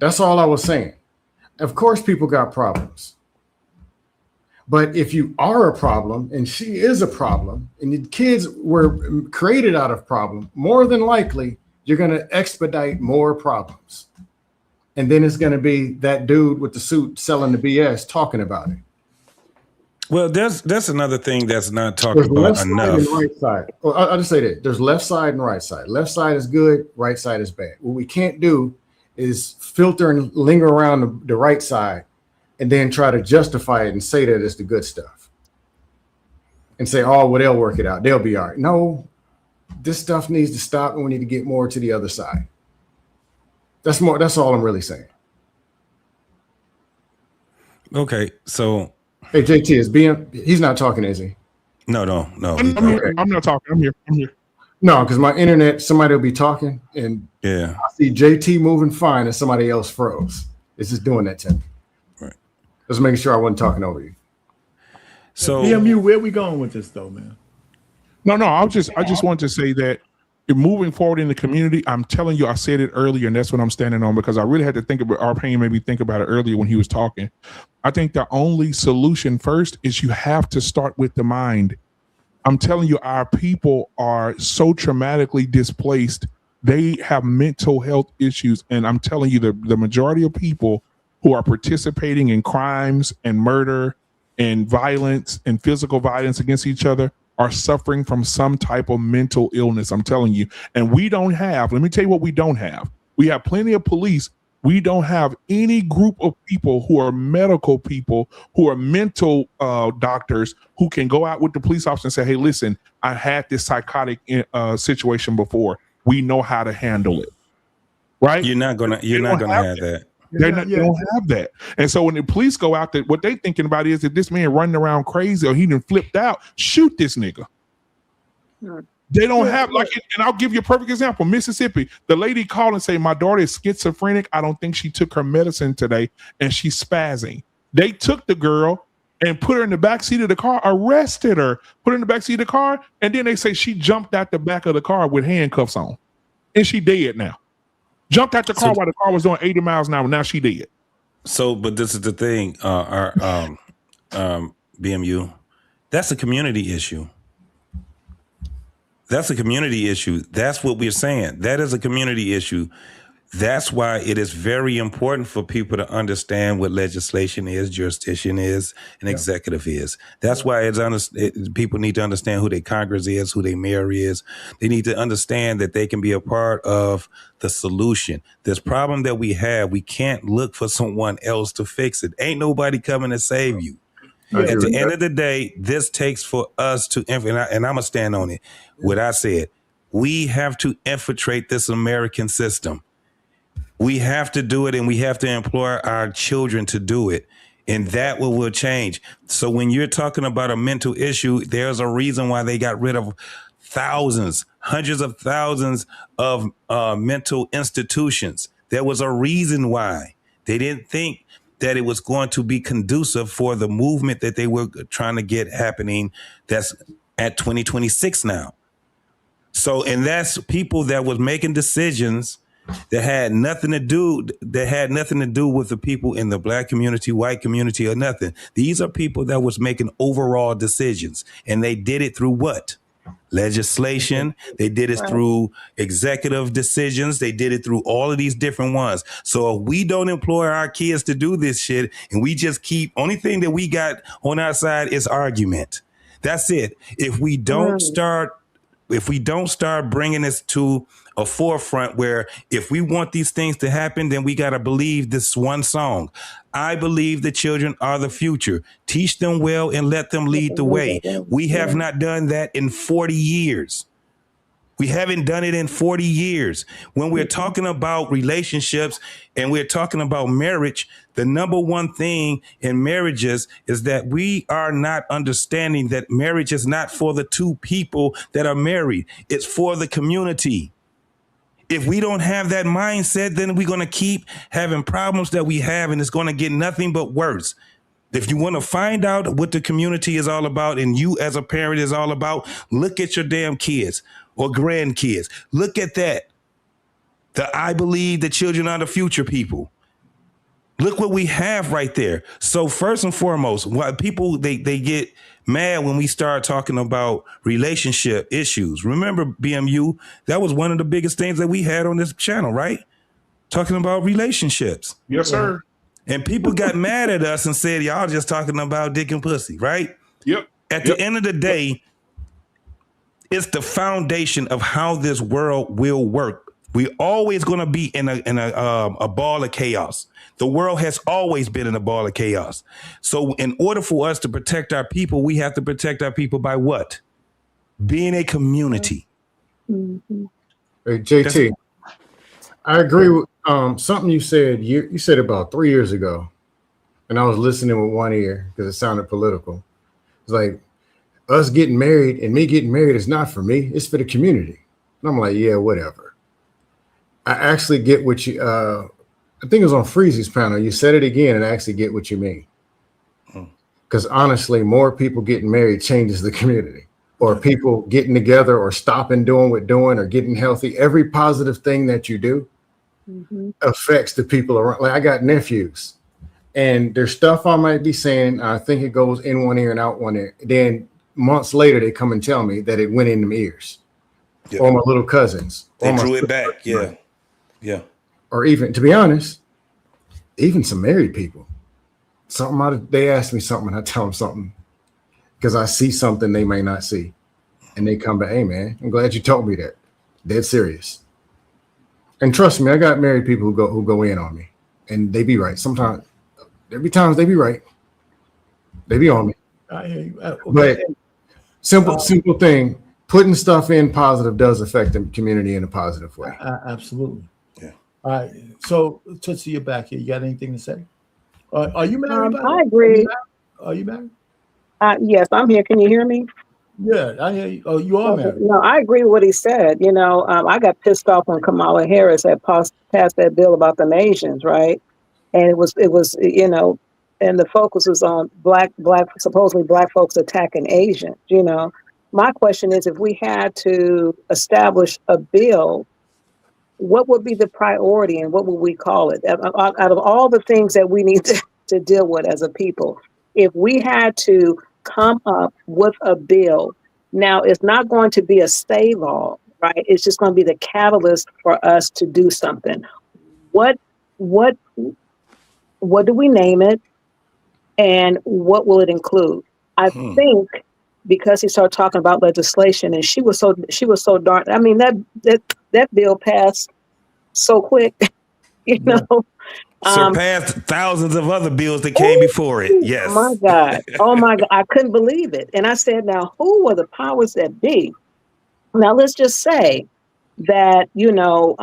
[SPEAKER 22] That's all I was saying. Of course, people got problems. But if you are a problem and she is a problem and the kids were created out of problem, more than likely, you're going to expedite more problems. And then it's going to be that dude with the suit selling the BS talking about it.
[SPEAKER 17] Well, that's another thing that's not talked about enough.
[SPEAKER 22] And right side. Well, I'll just say that there's left side and right side. Left side is good, right side is bad. What we can't do is filter and linger around the right side and then try to justify it and say that it's the good stuff. And say, oh, well, they'll work it out. They'll be all right. No, this stuff needs to stop and we need to get more to the other side. That's all I'm really saying.
[SPEAKER 17] Okay, so
[SPEAKER 22] hey, JT, is he's not talking, is he?
[SPEAKER 17] No.
[SPEAKER 6] I'm here. I'm not talking. I'm here.
[SPEAKER 22] No, because my internet, somebody will be talking and
[SPEAKER 17] I
[SPEAKER 22] see JT moving fine and somebody else froze. It's just doing that to me.
[SPEAKER 17] Right.
[SPEAKER 22] Just making sure I wasn't talking over you.
[SPEAKER 4] So BMU, where we going with this though, man?
[SPEAKER 6] No, I just wanted to say that moving forward in the community, I'm telling you, I said it earlier, and that's what I'm standing on because I really had to think about our pain, made me think about it earlier when he was talking. I think the only solution first is you have to start with the mind. I'm telling you, our people are so traumatically displaced. They have mental health issues. And I'm telling you, the majority of people who are participating in crimes and murder and violence and physical violence against each other are suffering from some type of mental illness. I'm telling you. And we don't have, let me tell you what we don't have. We have plenty of police. We don't have any group of people who are medical people, who are mental doctors, who can go out with the police officer and say, hey, listen, I had this psychotic situation before. We know how to handle it. Right?
[SPEAKER 17] You're not gonna have that.
[SPEAKER 6] They don't have that. And so when the police go out there, what they thinking about is if this man running around crazy or he done flipped out, shoot this nigga. They don't have and I'll give you a perfect example. Mississippi, the lady called and say, my daughter is schizophrenic. I don't think she took her medicine today and she's spazzing. They took the girl and put her in the back seat of the car, arrested her, put her in the back seat of the car. And then they say she jumped out the back of the car with handcuffs on and she dead now. Jumped out the car while the car was doing 80 miles an hour. Now she dead.
[SPEAKER 17] So, but this is the thing, BMU, that's a community issue. That's a community issue. That's what we're saying. That is a community issue. That's why it is very important for people to understand what legislation is, jurisdiction is, and executive is. That's why people need to understand who their Congress is, who their mayor is. They need to understand that they can be a part of the solution. This problem that we have, we can't look for someone else to fix it. Ain't nobody coming to save you. At the end of the day, this takes for us to, and I'm going to stand on it, what I said. We have to infiltrate this American system. We have to do it, and we have to employ our children to do it. And that will change. So when you're talking about a mental issue, there's a reason why they got rid of thousands, hundreds of thousands of mental institutions. There was a reason why. They didn't think that it was going to be conducive for the movement that they were trying to get happening that's at 2026 now. So, and that's people that was making decisions that had nothing to do with the people in the black community, white community, or nothing. These are people that was making overall decisions, and they did it through what? Legislation. They did it through executive decisions. They did it through all of these different ones. So if we don't employ our kids to do this shit, and we just keep, only thing that we got on our side is argument. That's it. If we don't start bringing this to a forefront where if we want these things to happen, then we got to believe this one song. I believe the children are the future. Teach them well and let them lead the way. We have not done that in 40 years. We haven't done it in 40 years. When we're talking about relationships and we're talking about marriage, the number one thing in marriages is that we are not understanding that marriage is not for the two people that are married. It's for the community. If we don't have that mindset, then we're going to keep having problems that we have, and it's going to get nothing but worse. If you want to find out what the community is all about and you as a parent is all about, look at your damn kids or grandkids. Look at that. I believe the children are the future people. Look what we have right there. So first and foremost, why people, they get mad when we start talking about relationship issues. Remember, BMU, that was one of the biggest things that we had on this channel, right? Talking about relationships.
[SPEAKER 6] Yes, sir.
[SPEAKER 17] And people got mad at us and said, y'all just talking about dick and pussy, right?
[SPEAKER 6] Yep.
[SPEAKER 17] At the end of the day, it's the foundation of how this world will work. We're always going to be in a ball of chaos. The world has always been in a ball of chaos. So in order for us to protect our people, we have to protect our people by what? Being a community.
[SPEAKER 22] Mm-hmm. Hey, JT, I agree with something you said. You said about 3 years ago, and I was listening with one ear because it sounded political. It's like us getting married and me getting married is not for me. It's for the community. And I'm like, yeah, whatever. I actually get what you, I think it was on Freezy's panel. You said it again and I actually get what you mean. Because honestly, more people getting married changes the community, or people getting together or stopping doing what doing or getting healthy. Every positive thing that you do affects the people around. Like I got nephews and there's stuff I might be saying. I think it goes in one ear and out one ear. Then months later, they come and tell me that it went in them ears. Yeah. Or my little cousins.
[SPEAKER 17] They drew it back. Yeah. Yeah.
[SPEAKER 22] Or even, to be honest, even some married people. They ask me something and I tell them something because I see something they may not see. And they come back, hey man, I'm glad you told me that. Dead serious. And trust me, I got married people who go in on me and they be right. Sometimes, there be times they be right. They be on me.
[SPEAKER 4] I hear you. Okay.
[SPEAKER 22] But simple thing, putting stuff in positive does affect the community in a positive way.
[SPEAKER 4] Absolutely.
[SPEAKER 22] Yeah.
[SPEAKER 4] All right. So, Tootsie, you're back here. You got anything to say? Are you married?
[SPEAKER 2] I agree.
[SPEAKER 4] Are you married?
[SPEAKER 2] Yes, I'm here. Can you hear me?
[SPEAKER 4] Yeah, I hear you. Oh, you are married.
[SPEAKER 2] No, I agree with what he said. You know, I got pissed off when Kamala Harris had passed that bill about the Asians, right? And it was, you know, and the focus was on supposedly black folks attacking Asians. You know, my question is, if we had to establish a bill, what would be the priority and what would we call it? Out of all the things that we need to deal with as a people, if we had to come up with a bill, now it's not going to be a stay law, right? It's just going to be the catalyst for us to do something. What do we name it? And what will it include? I think because he started talking about legislation and she was so darn, I mean, that bill passed so quick, you know.
[SPEAKER 17] Surpassed thousands of other bills that came before it. Yes.
[SPEAKER 2] My God. Oh my God. I couldn't believe it. And I said, now who were the powers that be? Now let's just say that, you know,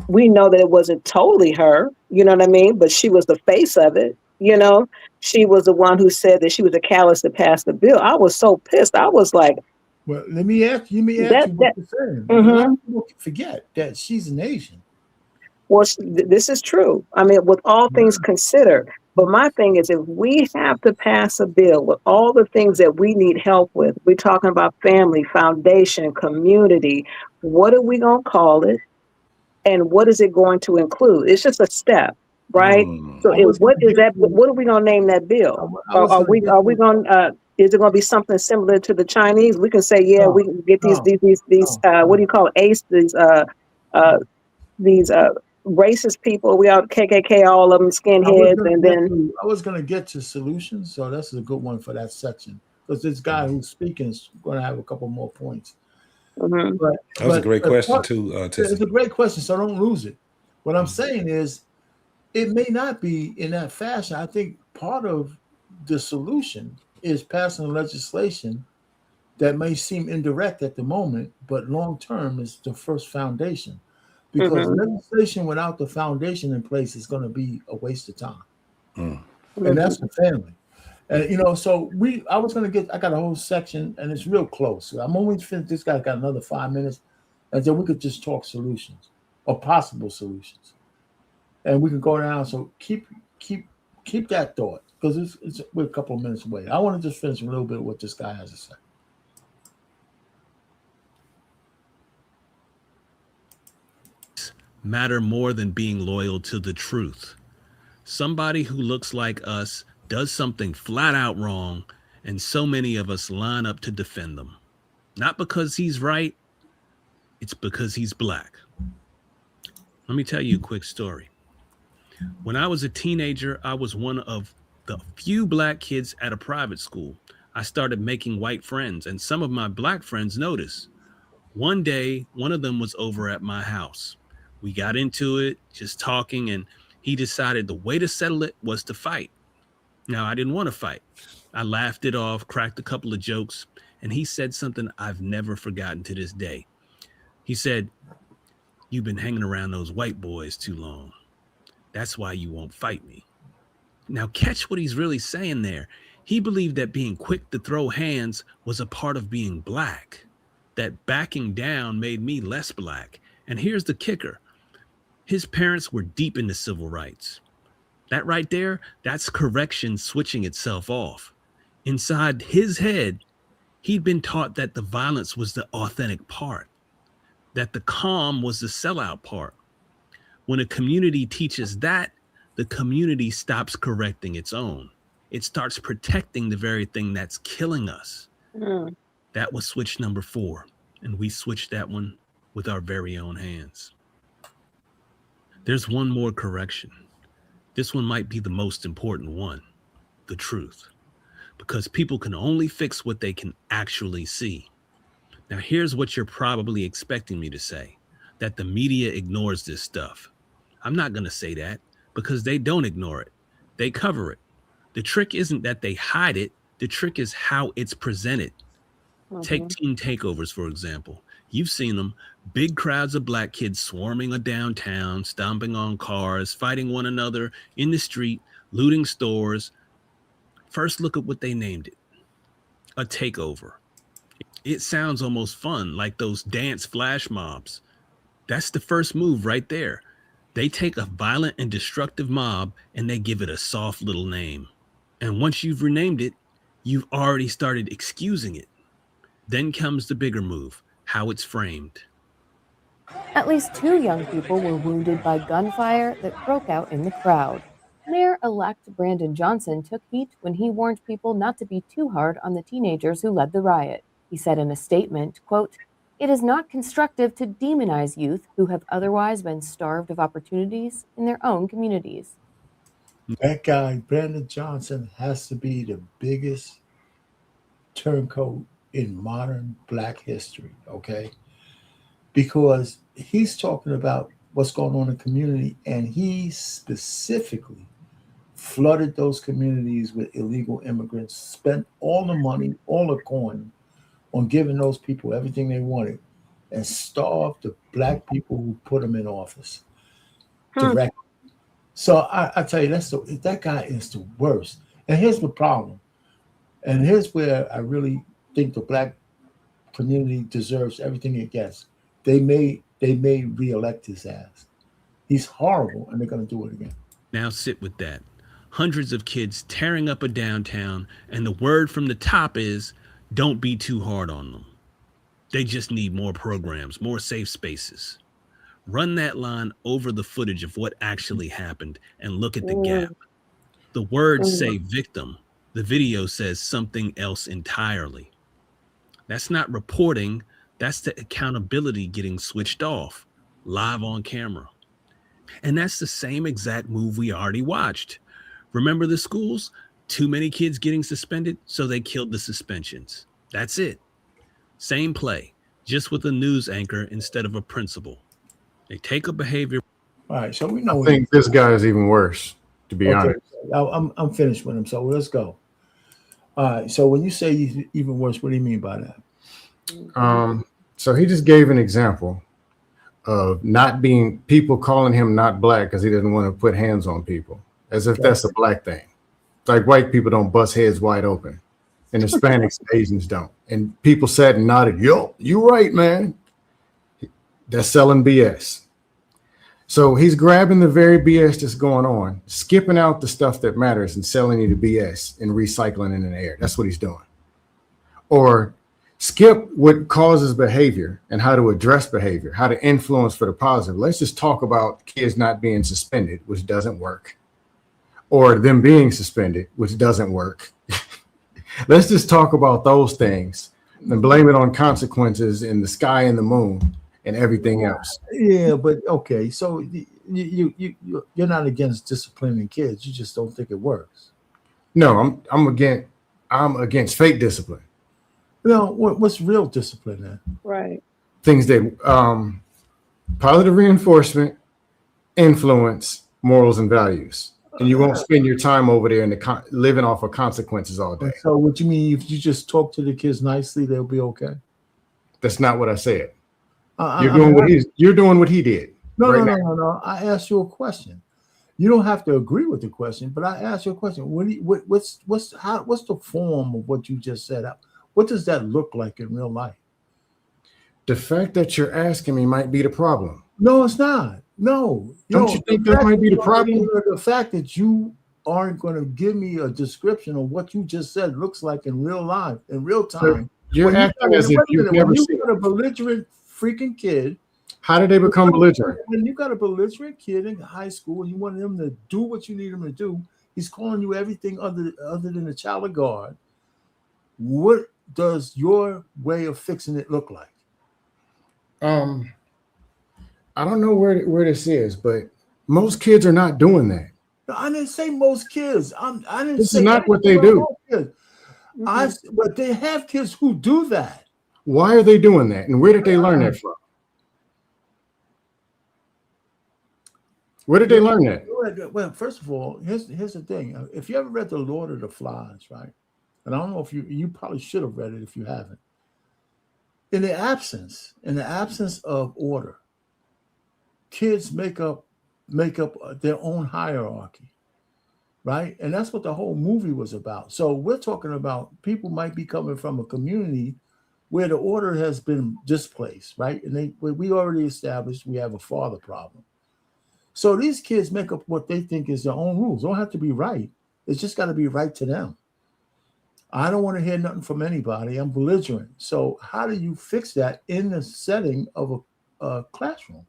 [SPEAKER 2] we know that it wasn't totally her, you know what I mean? But she was the face of it, you know. She was the one who said that she was a catalyst to pass the bill. I was so pissed. I was like,
[SPEAKER 4] well, let me ask you what you're saying. A lot of people forget that she's an Asian.
[SPEAKER 2] Well, this is true. I mean, with all things considered. But my thing is, if we have to pass a bill with all the things that we need help with, we're talking about family, foundation, community, what are we going to call it? And what is it going to include? It's just a step, right? So what is that? What are we going to name that bill? Are we going is it going to be something similar to the Chinese? We can say, yeah, we can get these what do you call it? ACE, these racist people. We all KKK, all of them skinheads, and then
[SPEAKER 4] I was going to get to solutions, so that's a good one for that section because this guy who's speaking is going to have a couple more points.
[SPEAKER 2] Mm-hmm.
[SPEAKER 17] That was a great question too.
[SPEAKER 4] It's a great question, so don't lose it. What I'm saying is, it may not be in that fashion. I think part of the solution is passing legislation that may seem indirect at the moment, but long term is the first foundation. Because legislation without the foundation in place is going to be a waste of time. And that's the family. And so I got a whole section and it's real close. So I'm only finished. This guy got another 5 minutes, and then we could just talk solutions or possible solutions. And we can go down. So keep that thought because we're a couple of minutes away. I want to just finish a little bit of what this guy has to say.
[SPEAKER 21] Matter more than being loyal to the truth. Somebody who looks like us does something flat out wrong, and so many of us line up to defend them. Not because he's right, it's because he's black. Let me tell you a quick story. When I was a teenager, I was one of the few black kids at a private school. I started making white friends, and some of my black friends noticed. One day, one of them was over at my house. We got into it, just talking, and he decided the way to settle it was to fight. Now, I didn't want to fight. I laughed it off, cracked a couple of jokes, and he said something I've never forgotten to this day. He said, "You've been hanging around those white boys too long. That's why you won't fight me." Now, catch what he's really saying there. He believed that being quick to throw hands was a part of being black, that backing down made me less black. And here's the kicker. His parents were deep into civil rights. That right there, that's correction switching itself off. Inside his head, he'd been taught that the violence was the authentic part, that the calm was the sellout part. When a community teaches that, the community stops correcting its own. It starts protecting the very thing that's killing us. That was switch number 4, and we switched that one with our very own hands. There's one more correction. This one might be the most important one, the truth, because people can only fix what they can actually see. Now, here's what you're probably expecting me to say, that the media ignores this stuff. I'm not going to say that because they don't ignore it. They cover it. The trick isn't that they hide it. The trick is how it's presented. Take teen takeovers, for example. You've seen them, big crowds of black kids swarming downtown, stomping on cars, fighting one another in the street, looting stores. First, look at what they named it, a takeover. It sounds almost fun, like those dance flash mobs. That's the first move right there. They take a violent and destructive mob and they give it a soft little name. And once you've renamed it, you've already started excusing it. Then comes the bigger move, how it's framed.
[SPEAKER 5] At least 2 young people were wounded by gunfire that broke out in the crowd. Mayor-elect Brandon Johnson took heat when he warned people not to be too hard on the teenagers who led the riot. He said in a statement, quote, "It is not constructive to demonize youth who have otherwise been starved of opportunities in their own communities."
[SPEAKER 4] That guy, Brandon Johnson, has to be the biggest turncoat in modern black history, okay? Because he's talking about what's going on in the community, and he specifically flooded those communities with illegal immigrants, spent all the money, all the coin on giving those people everything they wanted, and starved the black people who put them in office directly. So I tell you, that guy is the worst. And here's the problem. And here's where I really think the black community deserves everything it gets. They may re-elect his ass. He's horrible, and they're going to do it again.
[SPEAKER 21] Now sit with that. Hundreds of kids tearing up a downtown, and the word from the top is, don't be too hard on them. They just need more programs, more safe spaces. Run that line over the footage of what actually happened and look at the gap. The words say victim. The video says something else entirely. That's not reporting. That's the accountability getting switched off live on camera. And that's the same exact move we already watched. Remember the schools? Too many kids getting suspended, so they killed the suspensions. That's it. Same play, just with a news anchor instead of a principal. They take a behavior.
[SPEAKER 4] All right, so we know.
[SPEAKER 22] I think this guy is even worse, to be honest.
[SPEAKER 4] I'm finished with him, so let's go. All right, so when you say he's even worse, what do you mean by that?
[SPEAKER 22] So he just gave an example of not being, people calling him not black because he doesn't want to put hands on people, as if that's a black thing. Like white people don't bust heads wide open, and Hispanics and Asians don't. And people sat and nodded, yo, you right, man. That's selling BS. So he's grabbing the very BS that's going on, skipping out the stuff that matters and selling you the BS and recycling it in the air. That's what he's doing. Or skip what causes behavior and how to address behavior, how to influence for the positive. Let's just talk about kids not being suspended, which doesn't work. Or them being suspended, which doesn't work. Let's just talk about those things and blame it on consequences in the sky and the moon and everything else.
[SPEAKER 4] Yeah, but okay, so you're not against disciplining kids. You just don't think it works.
[SPEAKER 22] No, I'm against fake discipline.
[SPEAKER 4] No, what's real discipline then?
[SPEAKER 2] Right.
[SPEAKER 22] Things that positive reinforcement, influence, morals, and values. And you won't spend your time over there living off of consequences all day.
[SPEAKER 4] So what you mean, if you just talk to the kids nicely, they'll be okay?
[SPEAKER 22] That's not what I said. You're doing what he did.
[SPEAKER 4] No. I asked you a question. You don't have to agree with the question, but I asked you a question. What's the form of what you just said? What does that look like in real life?
[SPEAKER 22] The fact that you're asking me might be the problem.
[SPEAKER 4] No, it's not. No.
[SPEAKER 22] Don't you think that might be the problem?
[SPEAKER 4] The fact that you aren't going to give me a description of what you just said looks like in real life, in real time.
[SPEAKER 22] You're acting as if you've never seen
[SPEAKER 4] a belligerent freaking kid.
[SPEAKER 22] How did they become belligerent?
[SPEAKER 4] When you got a belligerent kid in high school and you want him to do what you need him to do, he's calling you everything other than a child of God. What does your way of fixing it look like?
[SPEAKER 22] I don't know where this is, but most kids are not doing that.
[SPEAKER 4] No, I didn't say most kids.
[SPEAKER 22] This is not what they do.
[SPEAKER 4] But they have kids who do that.
[SPEAKER 22] Why are they doing that? And where did they learn that from? Where did they learn that?
[SPEAKER 4] Well, first of all, here's the thing. If you ever read The Lord of the Flies, right? And I don't know if you probably should have read it if you haven't. In the absence of order, kids make up their own hierarchy, right? And that's what the whole movie was about. So we're talking about people might be coming from a community where the order has been displaced, right? And we already established we have a father problem. So these kids make up what they think is their own rules. Don't have to be right. It's just got to be right to them. I don't want to hear nothing from anybody. I'm belligerent. So how do you fix that in the setting of a classroom?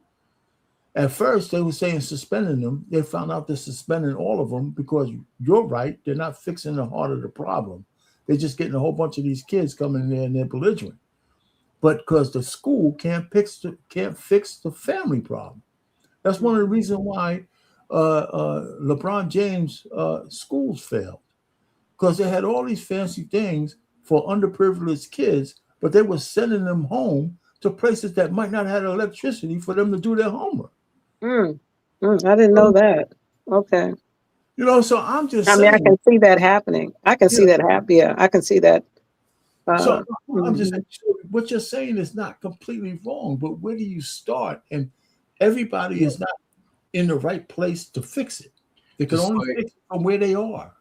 [SPEAKER 4] At first, they were saying suspending them. They found out they're suspending all of them because you're right. They're not fixing the heart of the problem. They're just getting a whole bunch of these kids coming in there and they're belligerent. But because the school can't fix the family problem. That's one of the reasons why LeBron James schools failed. Because they had all these fancy things for underprivileged kids, but they were sending them home to places that might not have electricity for them to do their homework.
[SPEAKER 2] I didn't know that. Okay.
[SPEAKER 4] So I'm just
[SPEAKER 2] saying. I can see that happening. I can see that happen. Yeah, I can see that.
[SPEAKER 4] So I'm just saying, what you're saying is not completely wrong, but where do you start? And everybody is not in the right place to fix it. They can only fix it from where they are.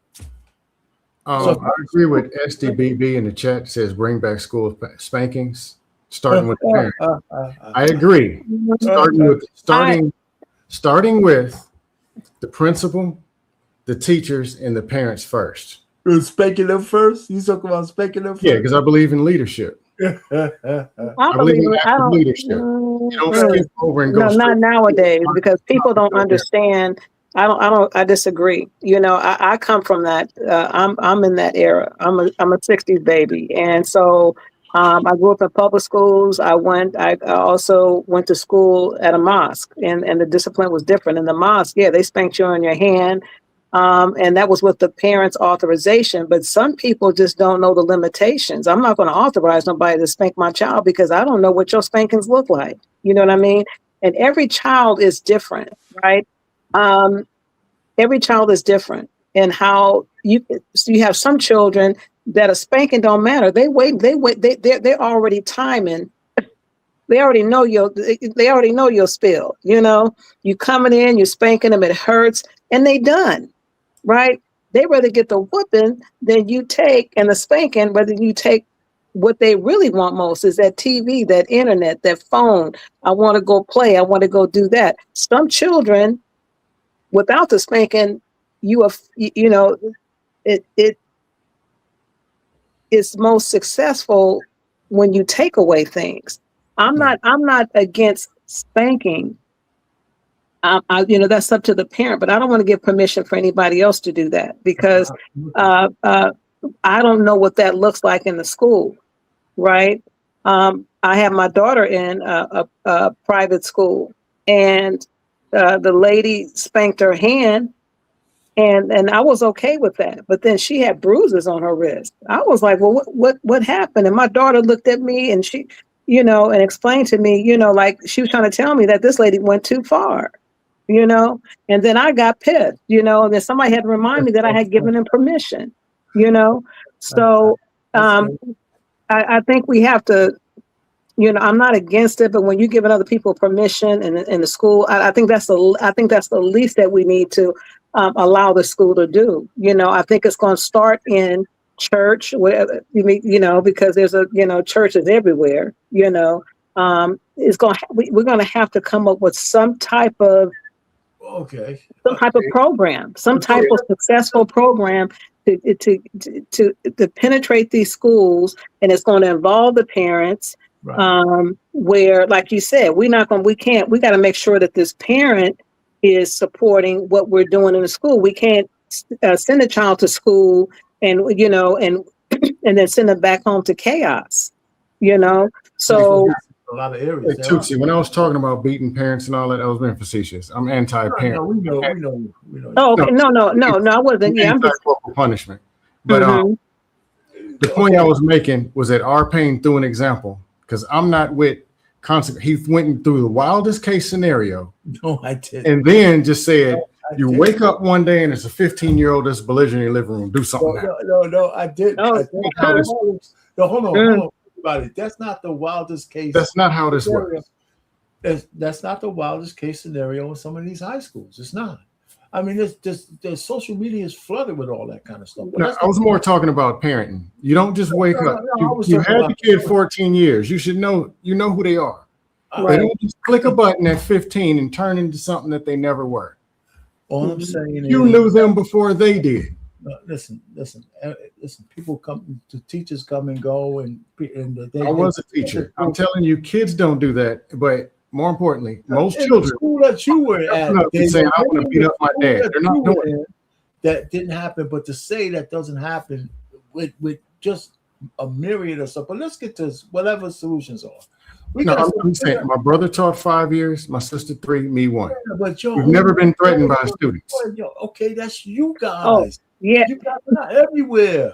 [SPEAKER 22] So I agree with SDBB in the chat. Says bring back school spankings, starting with the parents. I agree. starting with the principal, the teachers, and the parents first.
[SPEAKER 4] Spanking them first? You talk about spanking them first?
[SPEAKER 22] Yeah, because I believe in leadership.
[SPEAKER 2] I
[SPEAKER 22] believe in
[SPEAKER 2] I
[SPEAKER 22] active
[SPEAKER 2] don't.
[SPEAKER 22] leadership. You don't skip over and go
[SPEAKER 2] No,
[SPEAKER 22] straight.
[SPEAKER 2] not nowadays, because people don't understand. I disagree. I come from that. I'm in that era. I'm a 60s baby, and so I grew up in public schools. I also went to school at a mosque, and the discipline was different. In the mosque, yeah, they spanked you on your hand. And that was with the parents' authorization. But some people just don't know the limitations. I'm not going to authorize nobody to spank my child because I don't know what your spankings look like. You know what I mean? And every child is different, right? Every child is different. And how you have some children that a spanking don't matter. They're already timing. They already know your spill. You coming in, you're spanking them, it hurts, and they done. Right? They rather get the whooping than you take, and the spanking, whether you take what they really want most is that TV, that internet, that phone. I want to go play. I want to go do that. Some children, without the spanking, it is most successful when you take away things. I'm not against spanking. That's up to the parent, but I don't want to give permission for anybody else to do that because I don't know what that looks like in the school, right? I have my daughter in a private school, and the lady spanked her hand, and I was okay with that. But then she had bruises on her wrist. I was like, well, what happened? And my daughter looked at me, and she, and explained to me, like she was trying to tell me that this lady went too far. And then I got pissed, and then somebody had to remind me that I had given them permission, So I think we have to, I'm not against it, but when you're giving other people permission in the school, I think that's the least that we need to allow the school to do. I think it's going to start in church, where because there's churches everywhere. It's going we're going to have to come up with some type of program, some type of successful program to penetrate these schools, and it's going to involve the parents. Right. Where, like you said, we got to make sure that this parent is supporting what we're doing in the school. We can't send a child to school and and then send them back home to chaos. So.
[SPEAKER 22] A lot of areas. Hey, Tootsie, when I was talking about beating parents and all that, I was being facetious. I'm anti-parent.
[SPEAKER 4] No, we know.
[SPEAKER 2] Oh, okay. No, I wasn't. Yeah, I'm just
[SPEAKER 22] punishment. But the point I was making was that our pain through an example, because I'm not with consequence. He went through the wildest case scenario.
[SPEAKER 4] No, I didn't.
[SPEAKER 22] And then just said, you wake up one day and it's a 15-year-old that's belligerent in your living room. Do something.
[SPEAKER 4] No, I didn't. No, hold on. About it. That's not the wildest case.
[SPEAKER 22] That's not how this works.
[SPEAKER 4] That's not the wildest case scenario in some of these high schools. It's not. I mean, the social media is flooded with all that kind of stuff.
[SPEAKER 22] No, I was more talking about parenting. You don't just wake up. You had the kid 14 years. You should know. You know who they are. They don't just click a button at 15 and turn into something that they never were.
[SPEAKER 4] All I'm saying is,
[SPEAKER 22] you knew them before they did.
[SPEAKER 4] Listen. People come, the teachers come and go, and
[SPEAKER 22] I was a teacher. I'm telling you, kids don't do that. But more importantly, most children.
[SPEAKER 4] The school that you were at,
[SPEAKER 22] saying, I want to beat up my dad. They're not doing it.
[SPEAKER 4] That didn't happen. But to say that doesn't happen with just a myriad of stuff. But let's get to whatever solutions are.
[SPEAKER 22] I'm saying my brother taught 5 years, my sister 3, me 1.
[SPEAKER 4] Yeah, but
[SPEAKER 22] we've never been threatened by students.
[SPEAKER 4] Okay, that's you guys.
[SPEAKER 2] Oh, yeah,
[SPEAKER 4] you guys are not everywhere.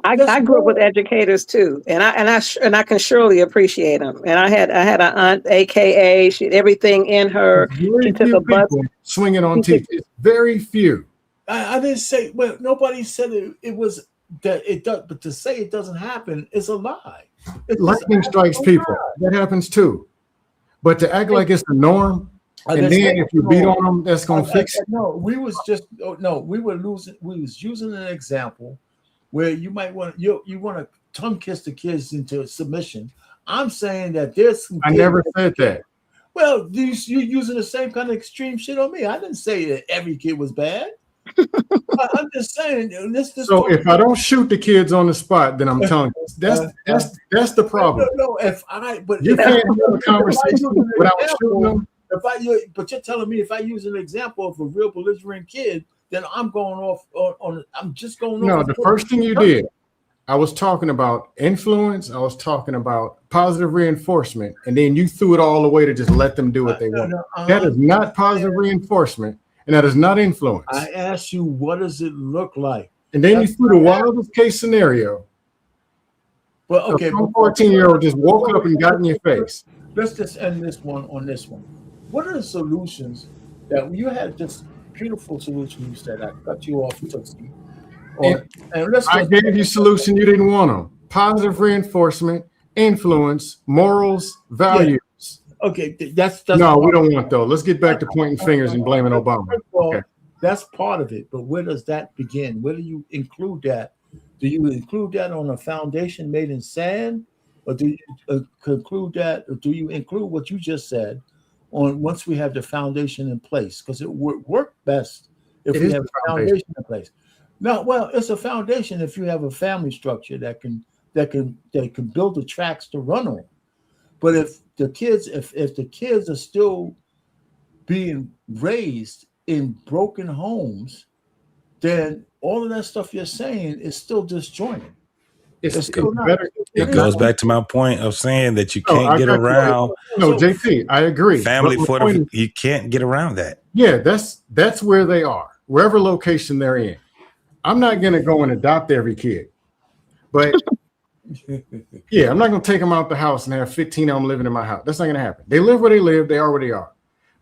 [SPEAKER 2] I grew up with educators too, and I can surely appreciate them. And I had an aunt, AKA, she had everything in her. She took a bus
[SPEAKER 22] swinging on teachers. Very few.
[SPEAKER 4] I didn't say. Well, nobody said it was that it does. But to say it doesn't happen is a lie.
[SPEAKER 22] Lightning strikes people. That happens too. But to act like it's the norm, and then if you beat on them, that's gonna fix it.
[SPEAKER 4] No, we was using an example where you might want you want to tongue kiss the kids into submission. I'm saying that there's some.
[SPEAKER 22] I never said that.
[SPEAKER 4] Well, you're using the same kind of extreme shit on me. I didn't say that every kid was bad. I'm just saying.
[SPEAKER 22] So if I don't shoot the kids on the spot, then I'm telling you that's the problem.
[SPEAKER 4] No,
[SPEAKER 22] you can't have a conversation without shooting them.
[SPEAKER 4] But you're telling me if I use an example of a real belligerent kid, then I'm going off on. I'm just going off.
[SPEAKER 22] No, the first thing you did, I was talking about influence. I was talking about positive reinforcement, and then you threw it all away to just let them do what they want. That is not positive reinforcement, and that is not influence.
[SPEAKER 4] I asked you, what does it look like?
[SPEAKER 22] And then you threw the wildest case scenario.
[SPEAKER 4] Well, okay,
[SPEAKER 22] some 14-year-old just woke up and got in your face.
[SPEAKER 4] Let's just end this one on this one. What are the solutions that you had? This beautiful solution you said. I cut you off, Tootsie.
[SPEAKER 22] I gave you solution. You didn't want them. Positive reinforcement, influence, morals, values.
[SPEAKER 4] Yeah. Okay, that's
[SPEAKER 22] no, we don't want those. Let's get back to pointing fingers and blaming Obama.
[SPEAKER 4] Okay, that's part of it. But where does that begin? Where do you include that? Do you include that on a foundation made in sand, or do you conclude that, or do you include what you just said on once we have the foundation in place? Because it would work best if we have a foundation in place. No, well, it's a foundation if you have a family structure that can build the tracks to run on. But if the kids are still being raised in broken homes, then all of that stuff you're saying is still disjointed. It's still not.
[SPEAKER 17] It goes back to my point of saying that you can't get around.
[SPEAKER 22] No, JP, I agree.
[SPEAKER 17] Family you can't get around that.
[SPEAKER 22] Yeah, that's where they are, wherever location they're in. I'm not going to go and adopt every kid, but yeah, I'm not going to take them out the house and have 15 of them living in my house. That's not going to happen. They live where they live. They are where they are.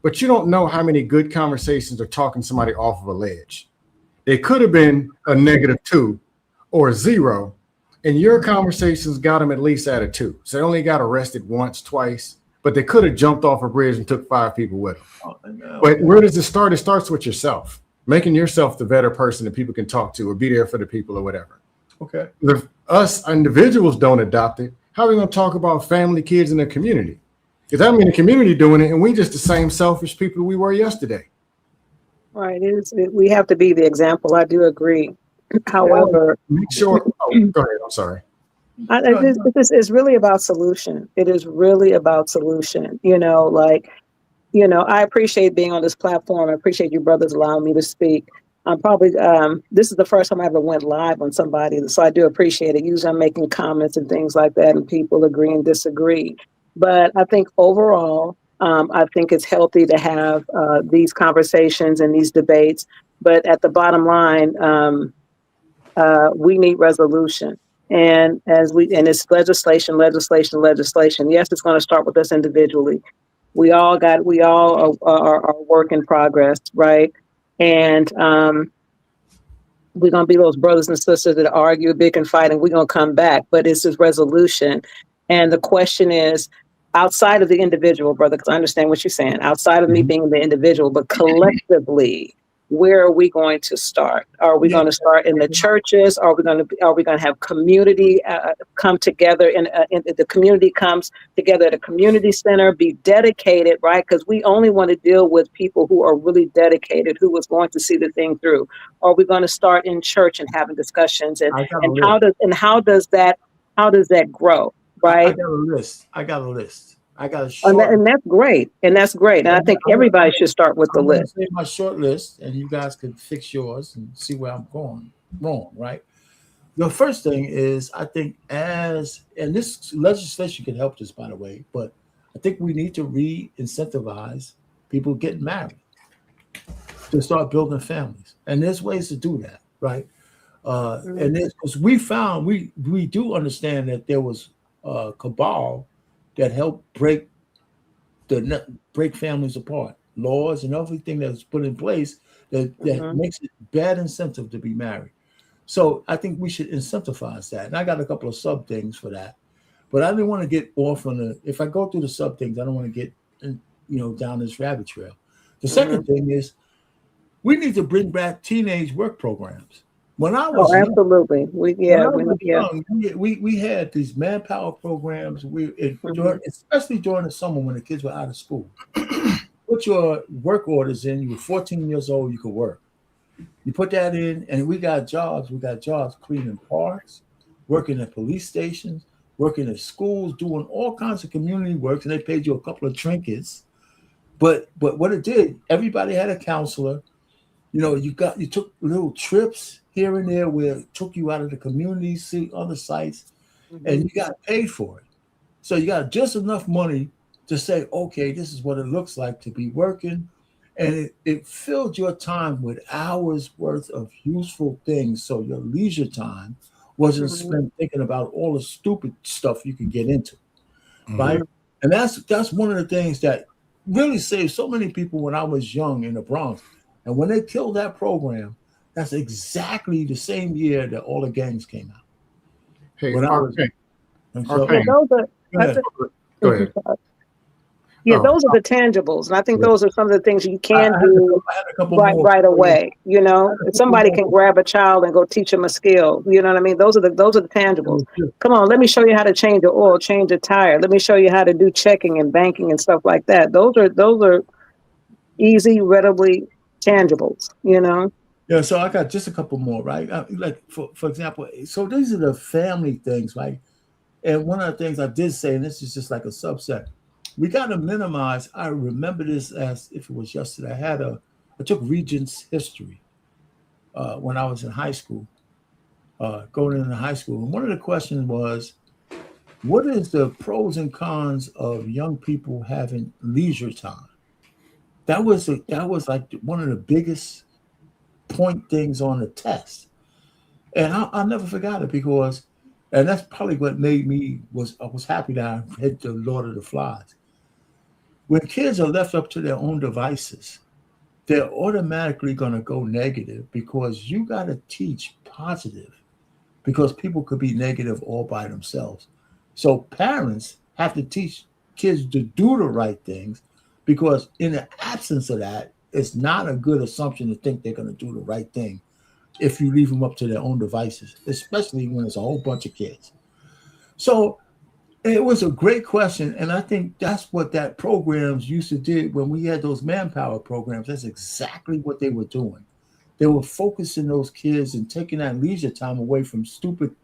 [SPEAKER 22] But you don't know how many good conversations are talking somebody off of a ledge. They could have been a -2 or a 0, and your conversations got them at least at a 2. So they only got arrested once, twice, but they could have jumped off a bridge and took 5 people with them. But where does it start? It starts with yourself. Making yourself the better person that people can talk to or be there for the people or whatever.
[SPEAKER 4] Okay.
[SPEAKER 22] If us individuals don't adopt it, how are we going to talk about family, kids in the community? Because I'm in the community doing it, and we just the same selfish people we were yesterday.
[SPEAKER 2] Right. We have to be the example. I do agree. However,
[SPEAKER 22] make sure. Oh, go ahead. I'm sorry.
[SPEAKER 2] It's really about solution. It is really about solution. I appreciate being on this platform. I appreciate you brothers allowing me to speak. I'm probably, this is the first time I ever went live on somebody, so I do appreciate it. Usually I'm making comments and things like that, and people agree and disagree. But I think overall, I think it's healthy to have these conversations and these debates. But at the bottom line, we need resolution. And it's legislation. Yes, it's going to start with us individually. We all are work in progress, right? And we're going to be those brothers and sisters that argue, big and fight, and we're going to come back. But it's this resolution. And the question is, outside of the individual, brother, because I understand what you're saying, outside of me being the individual, but collectively, where are we going to start? Are we going to start in the churches? Are we going to have community come together and the community comes together at a community center, be dedicated, right? Because we only want to deal with people who are really dedicated, who is going to see the thing through. Are we going to start in church and having discussions? And how does that grow? Right.
[SPEAKER 4] I got a list. I got a short,
[SPEAKER 2] and that's great. And I think everybody should start with the list.
[SPEAKER 4] Say my short list, and you guys can fix yours and see where I'm going wrong. Right. The first thing is, I think and this legislation can help this, by the way, but I think we need to re-incentivize people getting married to start building families, and there's ways to do that, right? And because we found we do understand that there was cabal that helped break families apart, laws and everything that was put in place that makes it bad incentive to be married. So I think we should incentivize that. And I got a couple of sub things for that, but I didn't want to get off on if I go through the sub things, I don't want to get down this rabbit trail. The second thing is we need to bring back teenage work programs. When I was young,
[SPEAKER 2] absolutely.
[SPEAKER 4] we had these manpower programs. Especially during the summer when the kids were out of school. Put your work orders in. You were 14 years old. You could work. You put that in, and we got jobs. We got jobs cleaning parks, working at police stations, working at schools, doing all kinds of community work, and they paid you a couple of trinkets. But what it did, everybody had a counselor. You know, you took little trips here and there where it took you out of the community, see other sites, and you got paid for it. So you got just enough money to say, okay, this is what it looks like to be working. And it filled your time with hours worth of useful things. So your leisure time wasn't spent thinking about all the stupid stuff you could get into. Right. And that's one of the things that really saved so many people when I was young in the Bronx. And when they killed that program, that's exactly the same year that all the gangs came out.
[SPEAKER 22] Hey,
[SPEAKER 4] when
[SPEAKER 22] Go ahead.
[SPEAKER 2] Yeah, those are the tangibles, and I think those are some of the things you can do right away. You know, somebody can grab a child and go teach them a skill. You know what I mean? Those are the tangibles. Come on, let me show you how to change the oil, change a tire. Let me show you how to do checking and banking and stuff like that. Those are easy, readily tangibles. You know.
[SPEAKER 4] Yeah, so I got just a couple more, right? Like for example, so these are the family things, right? And one of the things I did say, and this is just like a subset, we got to minimize. I remember this as if it was yesterday. I took Regents history when I was in high school, going into high school. And one of the questions was, what is the pros and cons of young people having leisure time? That was like one of the biggest point things on the test. And I never forgot it because, and that's probably what made me I was happy that I read The Lord of the Flies. When kids are left up to their own devices, they're automatically going to go negative because you got to teach positive because people could be negative all by themselves. So parents have to teach kids to do the right things because in the absence of that, it's not a good assumption to think they're going to do the right thing if you leave them up to their own devices, especially when it's a whole bunch of kids. So it was a great question, and I think that's what that programs used to do when we had those manpower programs. That's exactly what they were doing. They were focusing those kids and taking that leisure time away from stupid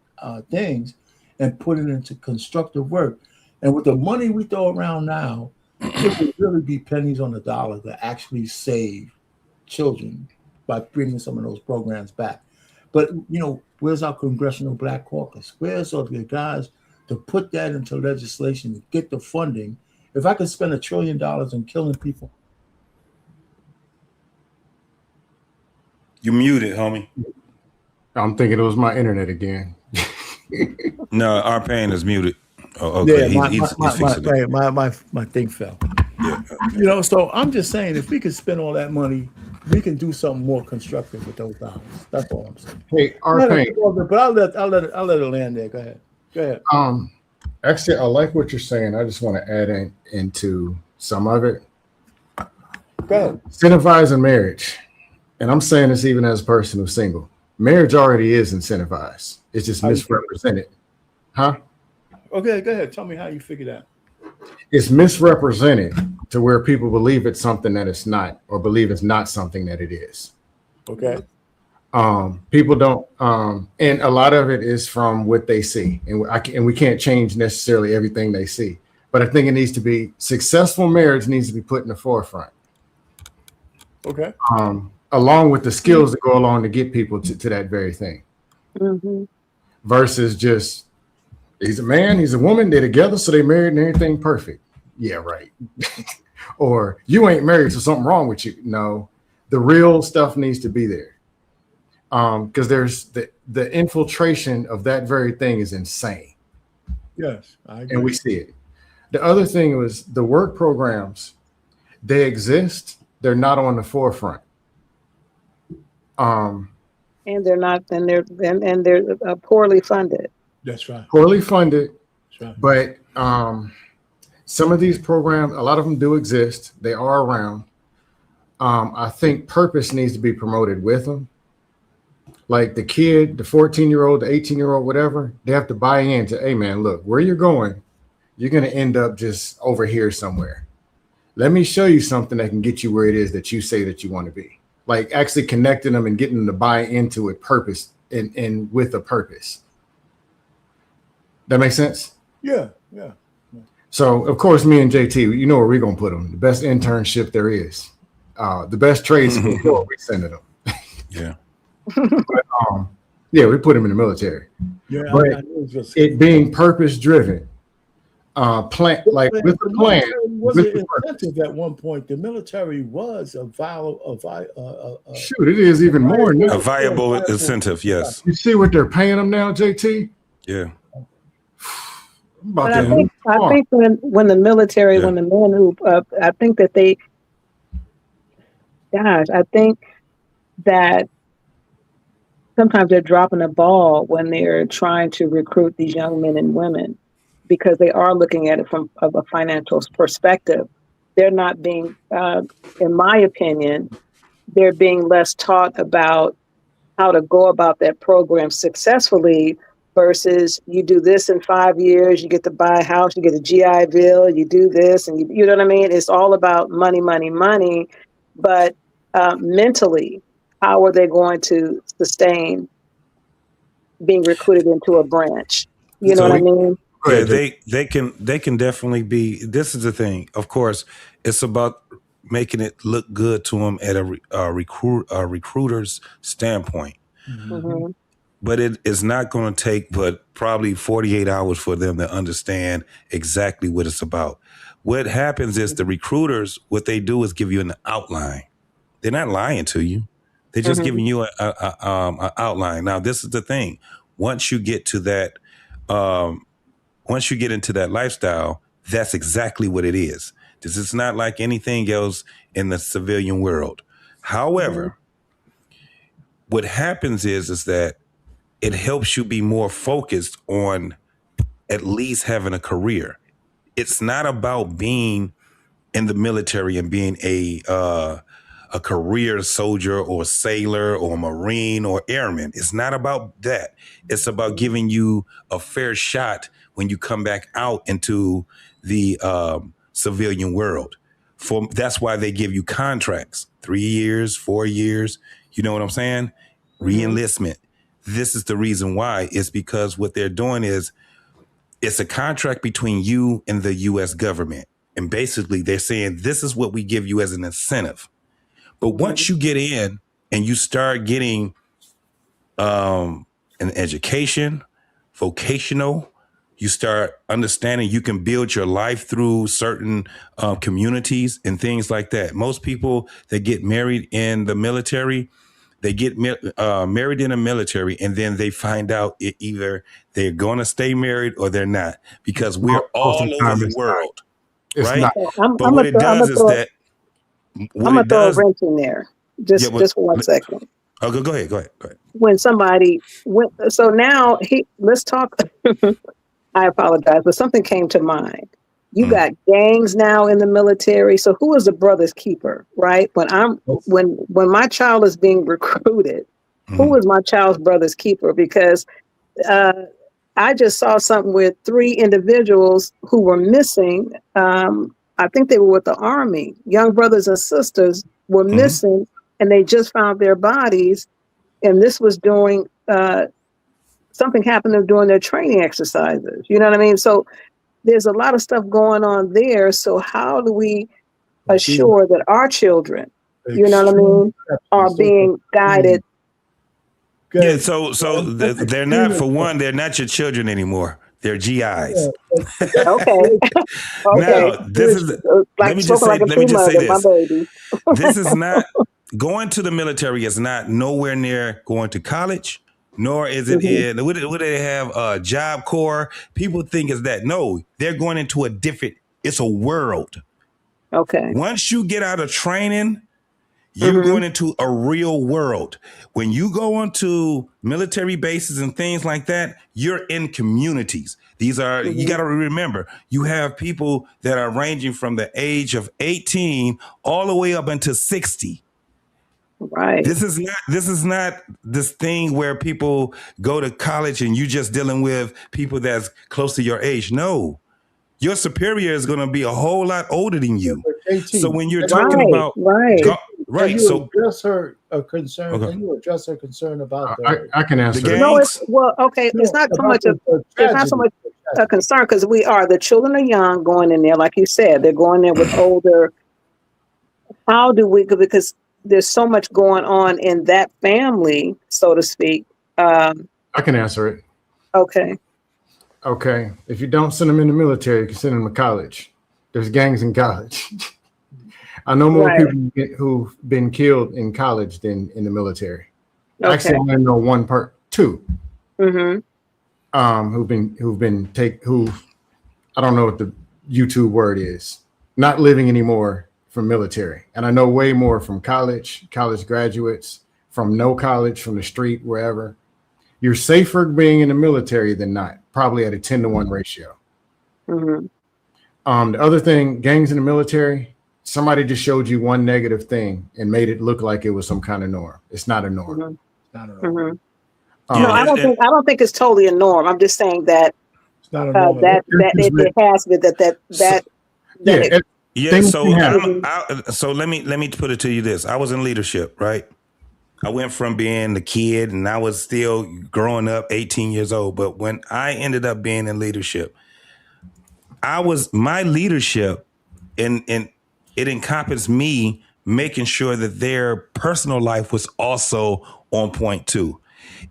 [SPEAKER 4] things and putting it into constructive work. And with the money we throw around now, it would really be pennies on the dollar to actually save children by bringing some of those programs back. But, you know, where's our Congressional Black Caucus? Where's all the guys to put that into legislation to get the funding? If I could spend $1 trillion on killing people.
[SPEAKER 17] You muted, homie.
[SPEAKER 22] I'm thinking it was my internet again.
[SPEAKER 17] No, our pain is muted. Oh, okay.
[SPEAKER 4] Yeah,
[SPEAKER 17] he's fixing it.
[SPEAKER 4] My thing fell. Yeah. You know, so I'm just saying, if we could spend all that money, we can do something more constructive with those dollars. That's all I'm saying.
[SPEAKER 22] Hey,
[SPEAKER 4] but I'll let it land there. Go ahead.
[SPEAKER 22] Actually, I like what you're saying. I just want to add into some of it.
[SPEAKER 4] Go ahead.
[SPEAKER 22] Incentivizing marriage, and I'm saying this even as a person who's single. Marriage already is incentivized. It's just misrepresented, huh?
[SPEAKER 4] Okay, go ahead. Tell me how you figure that.
[SPEAKER 22] It's misrepresented to where people believe it's something that it's not, or believe it's not something that it is.
[SPEAKER 4] Okay.
[SPEAKER 22] People don't, and a lot of it is from what they see, and we can't change necessarily everything they see. But I think it needs to be successful. Marriage needs to be put in the forefront.
[SPEAKER 4] Okay.
[SPEAKER 22] Along with the skills that go along to get people to that very thing, versus just he's a man, he's a woman, they're together, so they married and everything perfect. Yeah, right. Or you ain't married, so something wrong with you. No, the real stuff needs to be there. Because there's the infiltration of that very thing is insane.
[SPEAKER 4] Yes, I agree.
[SPEAKER 22] And we see it. The other thing was the work programs. They exist. They're not on the forefront.
[SPEAKER 2] And they're not. And they're poorly funded.
[SPEAKER 4] That's right.
[SPEAKER 22] Poorly funded.
[SPEAKER 4] That's right.
[SPEAKER 22] But some of these programs, a lot of them do exist. They are around. I think purpose needs to be promoted with them. like the kid, the 14-year-old, the 18-year-old, whatever, they have to buy into, hey man, look, where you're going, you're going to end up just over here somewhere. Let me show you something that can get you where it is that you say that you want to be. Like actually connecting them and getting them to buy into it purpose and with a purpose. That makes sense?
[SPEAKER 4] Yeah.
[SPEAKER 22] So of course, me and JT, you know where we're going to put them. The best internship there is. The best trade school, we send them.
[SPEAKER 17] Yeah.
[SPEAKER 22] But, yeah, we put them in the military.
[SPEAKER 4] Yeah,
[SPEAKER 22] but it being purpose driven, plan like with the plan.
[SPEAKER 4] Was an incentive at one point. The military was a
[SPEAKER 22] shoot, it is even more now.
[SPEAKER 17] A viable incentive, yes.
[SPEAKER 22] You see what they're paying them now, JT?
[SPEAKER 17] Yeah.
[SPEAKER 2] But I think when the military, when the men who, I think that they, gosh, I think that sometimes they're dropping a ball when they're trying to recruit these young men and women, because they are looking at it from a financial perspective. They're not being, in my opinion, they're being less taught about how to go about that program successfully versus you do this in 5 years, you get to buy a house, you get a GI Bill, you do this, and you know what I mean? It's all about money, money, money. But mentally, how are they going to sustain being recruited into a branch? You know what I mean?
[SPEAKER 17] Yeah, they can definitely be. This is the thing. Of course, it's about making it look good to them at a recruiter's standpoint.
[SPEAKER 2] Mm-hmm.
[SPEAKER 17] But it is not going to take but probably 48 hours for them to understand exactly what it's about. What happens is the recruiters, what they do is give you an outline. They're not lying to you. They're just giving you an outline. Now, this is the thing. Once you get to that, once you get into that lifestyle, that's exactly what it is. This is not like anything else in the civilian world. However, what happens is that it helps you be more focused on at least having a career. It's not about being in the military and being a career soldier or sailor or Marine or airman. It's not about that. It's about giving you a fair shot when you come back out into the civilian world. That's why they give you contracts, 3 years, 4 years. You know what I'm saying? Re-enlistment. This is the reason why. It's because what they're doing is it's a contract between you and the U.S. government. And basically they're saying, this is what we give you as an incentive. But once you get in and you start getting an education, vocational, you start understanding you can build your life through certain communities and things like that. Most people that get married in the military, they get married in the military, and then they find out either they're going to stay married or they're not, because we're all over the world, right? But what it does is that
[SPEAKER 2] I'm gonna throw a wrench in there, just for 1 second.
[SPEAKER 17] Oh, go ahead.
[SPEAKER 2] When somebody went, so now let's talk. I apologize, but something came to mind. You got gangs now in the military. So who is the brother's keeper, right? When my child is being recruited, who is my child's brother's keeper? Because I just saw something with 3 individuals who were missing. I think they were with the Army. Young brothers and sisters were missing, and they just found their bodies. And this was during something happened to them during their training exercises. You know what I mean? So there's a lot of stuff going on there. So how do we assure that our children, you know what I mean, are being guided?
[SPEAKER 17] Yeah, so they're not, for one, they're not your children anymore. They're GIs.
[SPEAKER 2] Okay.
[SPEAKER 17] Now, this is, let me just say this. This is not, going to the military is not nowhere near going to college, nor is it in, would they have a Job Corps? People think it's that. No, they're going into a different, it's a world.
[SPEAKER 2] Okay.
[SPEAKER 17] Once you get out of training, you're going into a real world. When you go onto military bases and things like that, you're in communities. These are, you got to remember, you have people that are ranging from the age of 18 all the way up into 60.
[SPEAKER 2] Right.
[SPEAKER 17] This is not this thing where people go to college and you just dealing with people that's close to your age. No, your superior is going to be a whole lot older than you. So when you're talking about
[SPEAKER 4] Can you address her concern?
[SPEAKER 17] Okay.
[SPEAKER 4] Can you address her concern about
[SPEAKER 22] I can answer
[SPEAKER 17] the
[SPEAKER 22] that.
[SPEAKER 2] No,
[SPEAKER 17] gangs?
[SPEAKER 2] it's not so much a concern because the children are young going in there, like you said, they're going there with older. How do we, because there's so much going on in that family, so to speak.
[SPEAKER 22] I can answer it.
[SPEAKER 2] Okay.
[SPEAKER 22] Okay. If you don't send them in the military, you can send them to college. There's gangs in college. I know more people who've been killed in college than in the military.
[SPEAKER 2] Okay.
[SPEAKER 22] Actually, I only know two.
[SPEAKER 2] Mm-hmm.
[SPEAKER 22] who I don't know what the YouTube word is, not living anymore from military. And I know way more from college graduates, from no college, from the street, wherever. You're safer being in the military than not, probably at a 10-to-1 ratio.
[SPEAKER 2] Mm-hmm.
[SPEAKER 22] The other thing, gangs in the military, somebody just showed you one negative thing and made it look like it was some kind of norm. It's not a norm.
[SPEAKER 2] Mm-hmm.
[SPEAKER 22] Not a
[SPEAKER 2] norm.
[SPEAKER 22] Mm-hmm.
[SPEAKER 2] No, I don't think it's totally a norm. I'm just saying that that it has been that.
[SPEAKER 17] Yeah. So let me put it to you this. I was in leadership, right? I went from being the kid and I was still growing up, 18 years old. But when I ended up being in leadership, my leadership and it encompassed me making sure that their personal life was also on point too.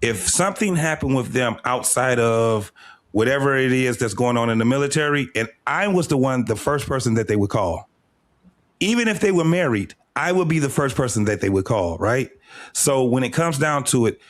[SPEAKER 17] If something happened with them outside of whatever it is that's going on in the military, and I was the first person that they would call. Even if they were married, I would be the first person that they would call, right? So when it comes down to it,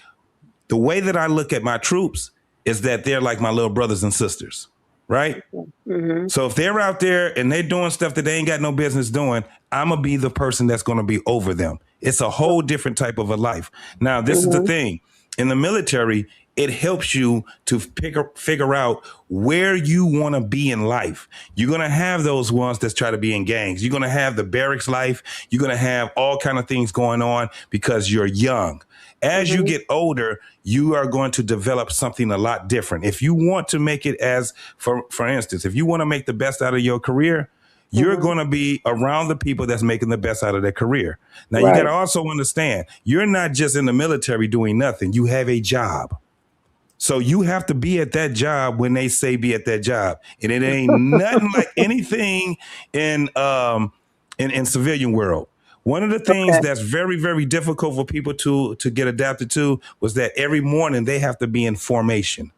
[SPEAKER 17] the way that I look at my troops is that they're like my little brothers and sisters, right?
[SPEAKER 2] Mm-hmm.
[SPEAKER 17] So if they're out there and they're doing stuff that they ain't got no business doing, I'm going to be the person that's going to be over them. It's a whole different type of a life. Now, this is the thing. In the military, it helps you to figure out where you want to be in life. You're going to have those ones that try to be in gangs. You're going to have the barracks life. You're going to have all kind of things going on because you're young. As you get older, you are going to develop something a lot different. If you want to make it for instance, if you want to make the best out of your career, you're going to be around the people that's making the best out of their career. Now, you got to also understand, you're not just in the military doing nothing. You have a job. So you have to be at that job when they say be at that job. And it ain't nothing like anything in civilian world. One of the things that's very, very difficult for people to get adapted to was that every morning they have to be in formation,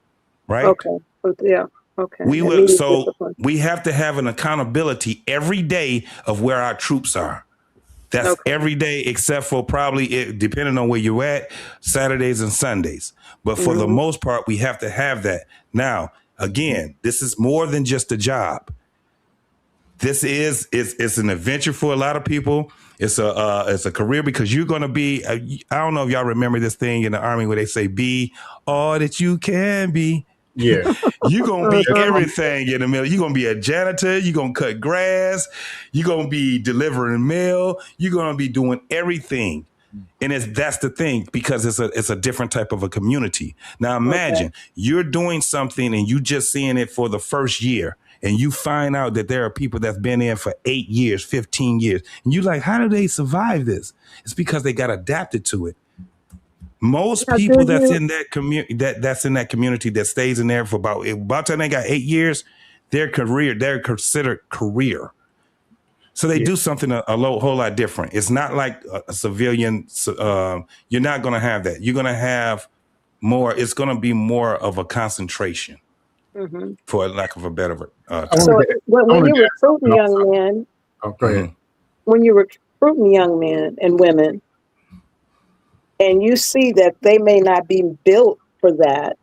[SPEAKER 17] right?
[SPEAKER 2] Okay. Yeah. Okay.
[SPEAKER 17] We have to have an accountability every day of where our troops are. That's every day except for probably, depending on where you're at, Saturdays and Sundays. But for the most part, we have to have that. Now, again, this is more than just a job. This it's an adventure for a lot of people. It's a career because you're going to be, I don't know if y'all remember this thing in the Army where they say, be all that you can be.
[SPEAKER 22] Yeah.
[SPEAKER 17] You're going to be everything in the middle. You're going to be a janitor. You're going to cut grass. You're going to be delivering mail. You're going to be doing everything. And that's the thing, because it's a different type of a community. Now imagine you're doing something and you just seeing it for the first year. And you find out that there are people that's been in for 8 years, 15 years. And you're like, how do they survive this? It's because they got adapted to it. Most people that's in that community, that's in that community that stays in there for about time they got 8 years, they're considered career. So they do something a whole lot different. It's not like a civilian. You're not going to have that. You're going to have more. It's going to be more of a concentration, for lack of a better term.
[SPEAKER 2] So when you're recruiting young men,
[SPEAKER 22] go ahead.
[SPEAKER 2] When you're recruiting young men and women, and you see that they may not be built for that,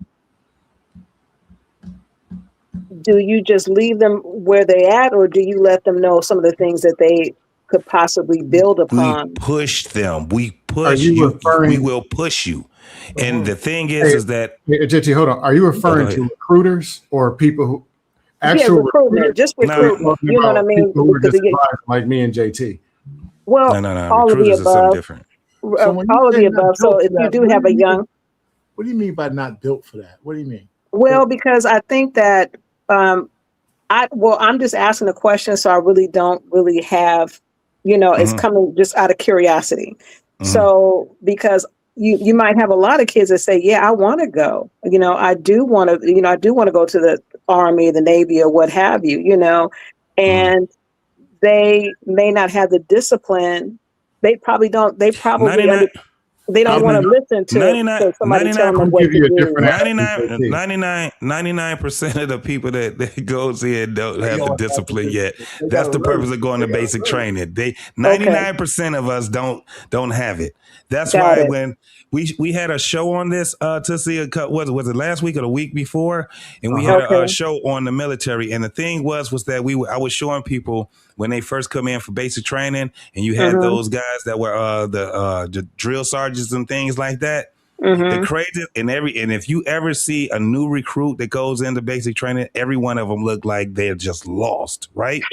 [SPEAKER 2] do you just leave them where they at, or do you let them know some of the things that they could possibly build upon?
[SPEAKER 17] We push them. We push you. We will push you. And the thing is that
[SPEAKER 22] JT, hold on. Are you referring to recruiters or people who actual
[SPEAKER 2] recruitment? Just recruitment. You know what I mean?
[SPEAKER 22] People who are just like me and JT.
[SPEAKER 2] Well,
[SPEAKER 17] no.
[SPEAKER 2] all of the
[SPEAKER 17] Recruiters
[SPEAKER 2] above.
[SPEAKER 17] are something different.
[SPEAKER 2] all of the above. So if you do have a young,
[SPEAKER 4] what do you mean by not built for that? What do you mean?
[SPEAKER 2] Well, because I think that I'm just asking a question, so I really don't really have, it's coming just out of curiosity. So because you might have a lot of kids that say, yeah, I want to go. I do want to go to the Army, the Navy, or what have you, and they may not have the discipline. They probably don't. They probably they don't want to listen to somebody telling them what to do.
[SPEAKER 17] 99% of the people that goes in don't have the discipline yet. That's the purpose of going to basic training. 99% of us don't have it. That's why when we had a show on this to see was it last week or the week before, and we had a show on the military, and the thing was that I was showing people when they first come in for basic training, and you had those guys that were the drill sergeants and things like that. The crazy and if you ever see a new recruit that goes into basic training, every one of them look like they're just lost, right?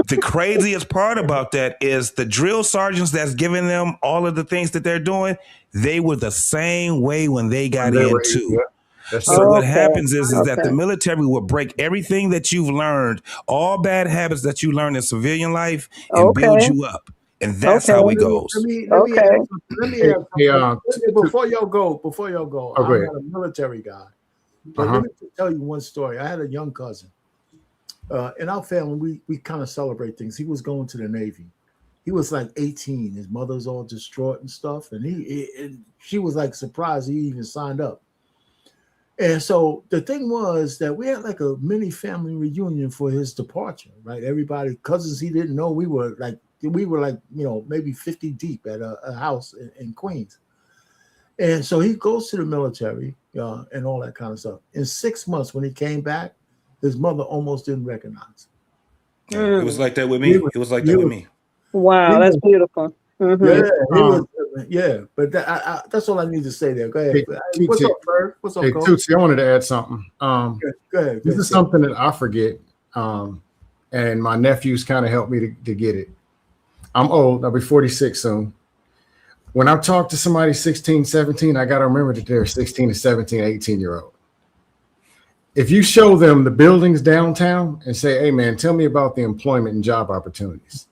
[SPEAKER 17] The craziest part about that is the drill sergeants that's giving them all of the things that they're doing, they were the same way when they got in too. So what happens is that the military will break everything that you've learned, all bad habits that you learned in civilian life, and build you up. And that's how it goes.
[SPEAKER 4] Let me add something. Before y'all go, I'm not a military guy. But let me tell you one story. I had a young cousin. In our family, we kind of celebrate things. He was going to the Navy. He was like 18. His mother's all distraught and stuff. And she was like surprised he even signed up. And so the thing was that we had like a mini family reunion for his departure, right? Everybody, cousins he didn't know, we were like, maybe 50 deep at a house in Queens. And so he goes to the military and all that kind of stuff. In 6 months, when he came back, his mother almost didn't recognize him.
[SPEAKER 17] It was like that with me. It was like that with me.
[SPEAKER 2] Wow, that's beautiful.
[SPEAKER 4] Yeah, but that's all I need to say there. Go ahead. Hey, what's up, Ferg? What's up, Coach?
[SPEAKER 22] Tootsie, I wanted to add something.
[SPEAKER 4] Go ahead.
[SPEAKER 22] This is something that I forget, and my nephews kind of helped me to get it. I'm old. I'll be 46 soon. When I talk to somebody 16, 17, I got to remember that they're 16 to 17, 18-year-old. If you show them the buildings downtown and say, hey, man, tell me about the employment and job opportunities.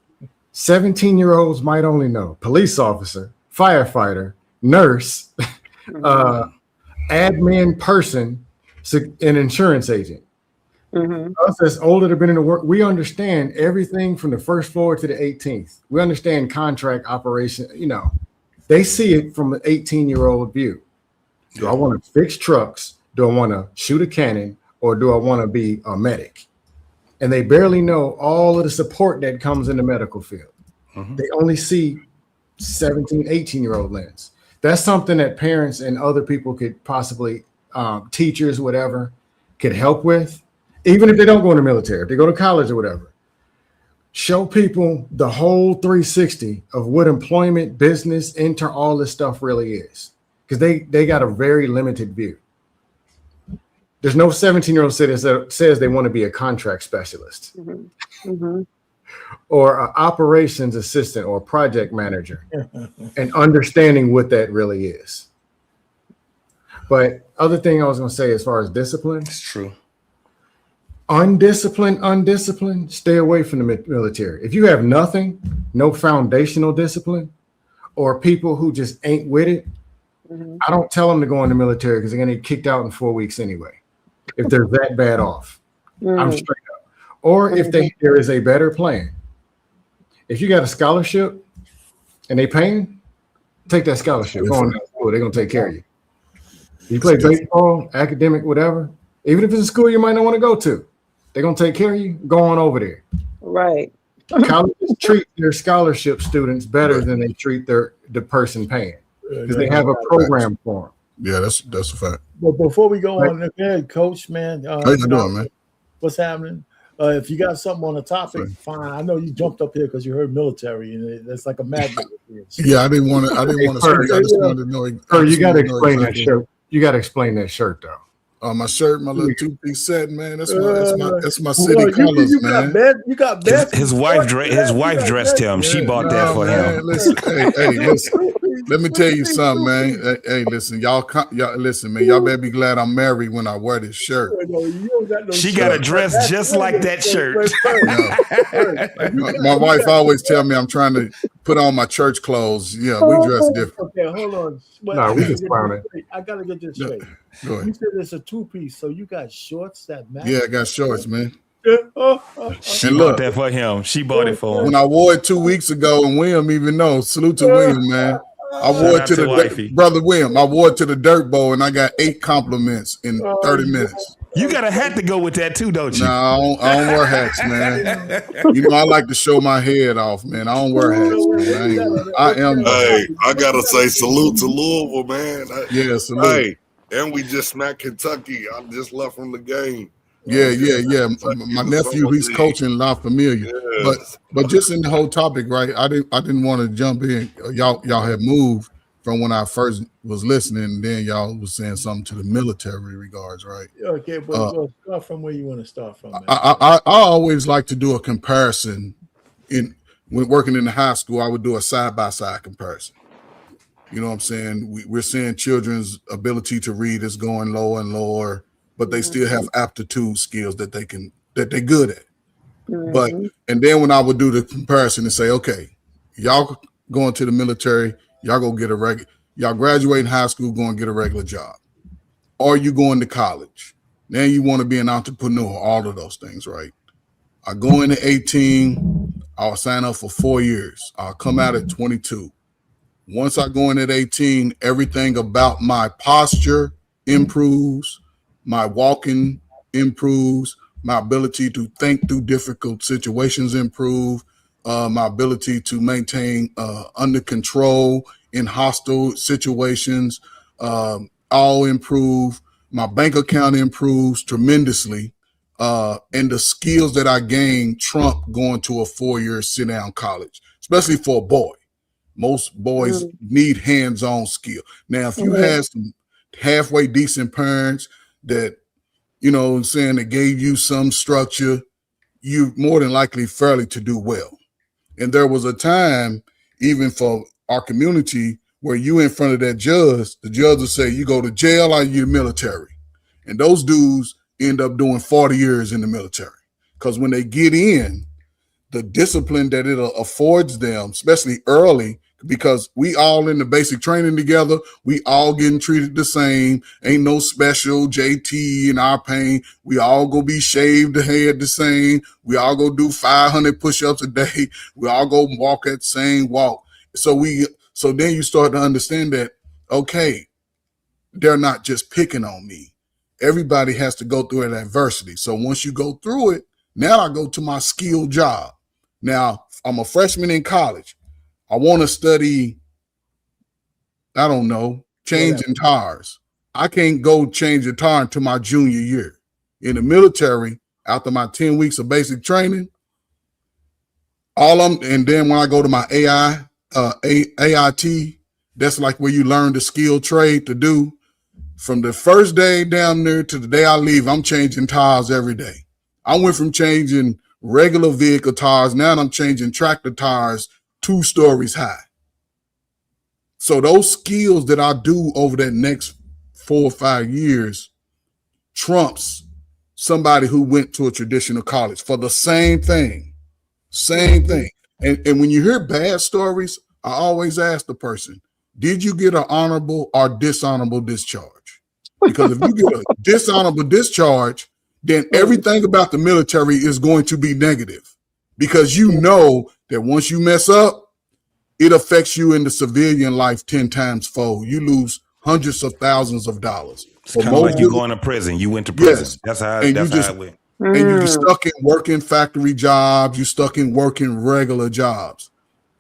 [SPEAKER 22] 17-year-olds might only know us officer, firefighter, nurse, admin person, an insurance agent. Us that's older that have been in the work, we understand everything from the first floor to the 18th. We understand contract operation. They see it from an 18-year-old view. Do I want to fix trucks? Do I want to shoot a cannon? Or do I want to be a medic? And they barely know all of the support that comes in the medical field. They only see 17, 18-year-old lens. That's something that parents and other people could possibly, teachers, whatever, could help with. Even if they don't go in the military, if they go to college or whatever. Show people the whole 360 of what employment, business, intern, all this stuff really is. Because they got a very limited view. There's no 17-year-old that says they want to be a contract specialist or an operations assistant or project manager and understanding what that really is. But other thing I was going to say as far as discipline.
[SPEAKER 17] It's true.
[SPEAKER 22] Undisciplined, stay away from the military. If you have nothing, no foundational discipline, or people who just ain't with it, I don't tell them to go in the military because they're going to get kicked out in 4 weeks anyway. If they're that bad off, I'm straight up. Or if there is a better plan. If you got a scholarship and they paying, take that scholarship. Go on to school. They're going to take care of you. You play baseball, academic, whatever. Even if it's a school you might not want to go to, they're going to take care of you. Go on over there.
[SPEAKER 2] Right.
[SPEAKER 22] Colleges treat their scholarship students better than they treat the person paying because they have a program for them.
[SPEAKER 9] Yeah, that's a fact.
[SPEAKER 4] But before we go on, again, Coach, man,
[SPEAKER 9] how you doing, man?
[SPEAKER 4] What's happening? If you got something on the topic, fine. I know you jumped up here because you heard military, and it's like a magnet.
[SPEAKER 9] Yeah, I didn't want to speak. I just wanted to know.
[SPEAKER 22] You got to explain that shirt. You got to explain that shirt, though.
[SPEAKER 9] My shirt, my little two-piece set, man. That's my city
[SPEAKER 4] Well,
[SPEAKER 9] colors,
[SPEAKER 4] you
[SPEAKER 9] man.
[SPEAKER 4] got best.
[SPEAKER 17] His wife dressed him. She bought that for him.
[SPEAKER 9] Listen, hey, listen. Let me tell you something, man. Hey, listen, y'all listen, man. Y'all better be glad I'm married when I wear this shirt.
[SPEAKER 17] She got a dress just like that shirt.
[SPEAKER 9] My wife always tell me I'm trying to put on my church clothes. Yeah, we dress different.
[SPEAKER 4] Okay, hold on.
[SPEAKER 22] No, we just clowning.
[SPEAKER 4] I gotta get this straight.
[SPEAKER 9] Go ahead.
[SPEAKER 4] You said it's a two-piece, so you got shorts that match.
[SPEAKER 9] Yeah, I got shorts, man.
[SPEAKER 17] She bought that for him. She bought it for him.
[SPEAKER 9] When I wore it 2 weeks ago, and William even know, salute to William, man. I wore it to the brother William. I wore it to the Dirt Bowl, and I got 8 compliments in 30 minutes.
[SPEAKER 17] You got a hat to go with that too, don't you?
[SPEAKER 9] No, I don't wear hats, man. You know, I like to show my head off, man. I don't wear hats, man.
[SPEAKER 10] Hey, I gotta say salute to Louisville, man.
[SPEAKER 9] Yeah, salute.
[SPEAKER 10] Hey, and we just smacked Kentucky. I just left from the game.
[SPEAKER 9] Yeah. My nephew, he's coaching La Familia.
[SPEAKER 10] Yes.
[SPEAKER 9] But just in the whole topic, right? I didn't want to jump in. Y'all had moved from when I first was listening, and then y'all was saying something to the military regards, right?
[SPEAKER 4] Okay, but we'll start from where you want to start from.
[SPEAKER 9] I always like to do a comparison. When working in the high school, I would do a side-by-side comparison. You know what I'm saying? We're seeing children's ability to read is going lower and lower, but they still have aptitude skills that they're good at. But and then when I would do the comparison and say, okay, y'all going to the military, y'all go get y'all graduating high school, go and get a regular job. Or you going to college. Now you want to be an entrepreneur, all of those things, right? I go into 18, I'll sign up for 4 years. I'll come out at 22. Once I go in at 18, everything about my posture improves, my walking improves, my ability to think through difficult situations improve, my ability to maintain under control in hostile situations all improve. My bank account improves tremendously. And the skills that I gained trump going to a 4-year sit-down college, especially for a boy. Most boys need hands-on skill. Now, if you had some halfway decent parents that, you know what I'm saying, that gave you some structure, you more than likely fairly to do well. And there was a time, even for our community, where you in front of that judge, the judge will say, you go to jail or you military. And those dudes end up doing 40 years in the military. Because when they get in, the discipline that it affords them, especially early, because we all in the basic training together, we all getting treated the same. Ain't no special JT in our pain. We all gonna be shaved the head the same. We all go do 500 push-ups a day. We all go walk that same walk. So then you start to understand that, okay, they're not just picking on me. Everybody has to go through an adversity. So once you go through it, now I go to my skilled job. Now I'm a freshman in college. I want to study, I don't know, changing tires. I can't go change a tire until my junior year. In the military, after my 10 weeks of basic training, and then when I go to my AIT, that's like where you learn the skill trade to do. From the first day down there to the day I leave, I'm changing tires every day. I went from changing regular vehicle tires, now I'm changing tractor tires 2 stories high. So those skills that I do over that next 4 or 5 years trumps somebody who went to a traditional college for the same thing. And when you hear bad stories, I always ask the person, did you get an honorable or dishonorable discharge? Because if you get a dishonorable discharge, then everything about the military is going to be negative, because you know that once you mess up, it affects you in the civilian life 10 times fold. You lose hundreds of thousands of dollars.
[SPEAKER 17] It's kind of like you going to prison. You went to prison. Yes. That's how it went.
[SPEAKER 9] And you're stuck in working factory jobs. You're stuck in working regular jobs.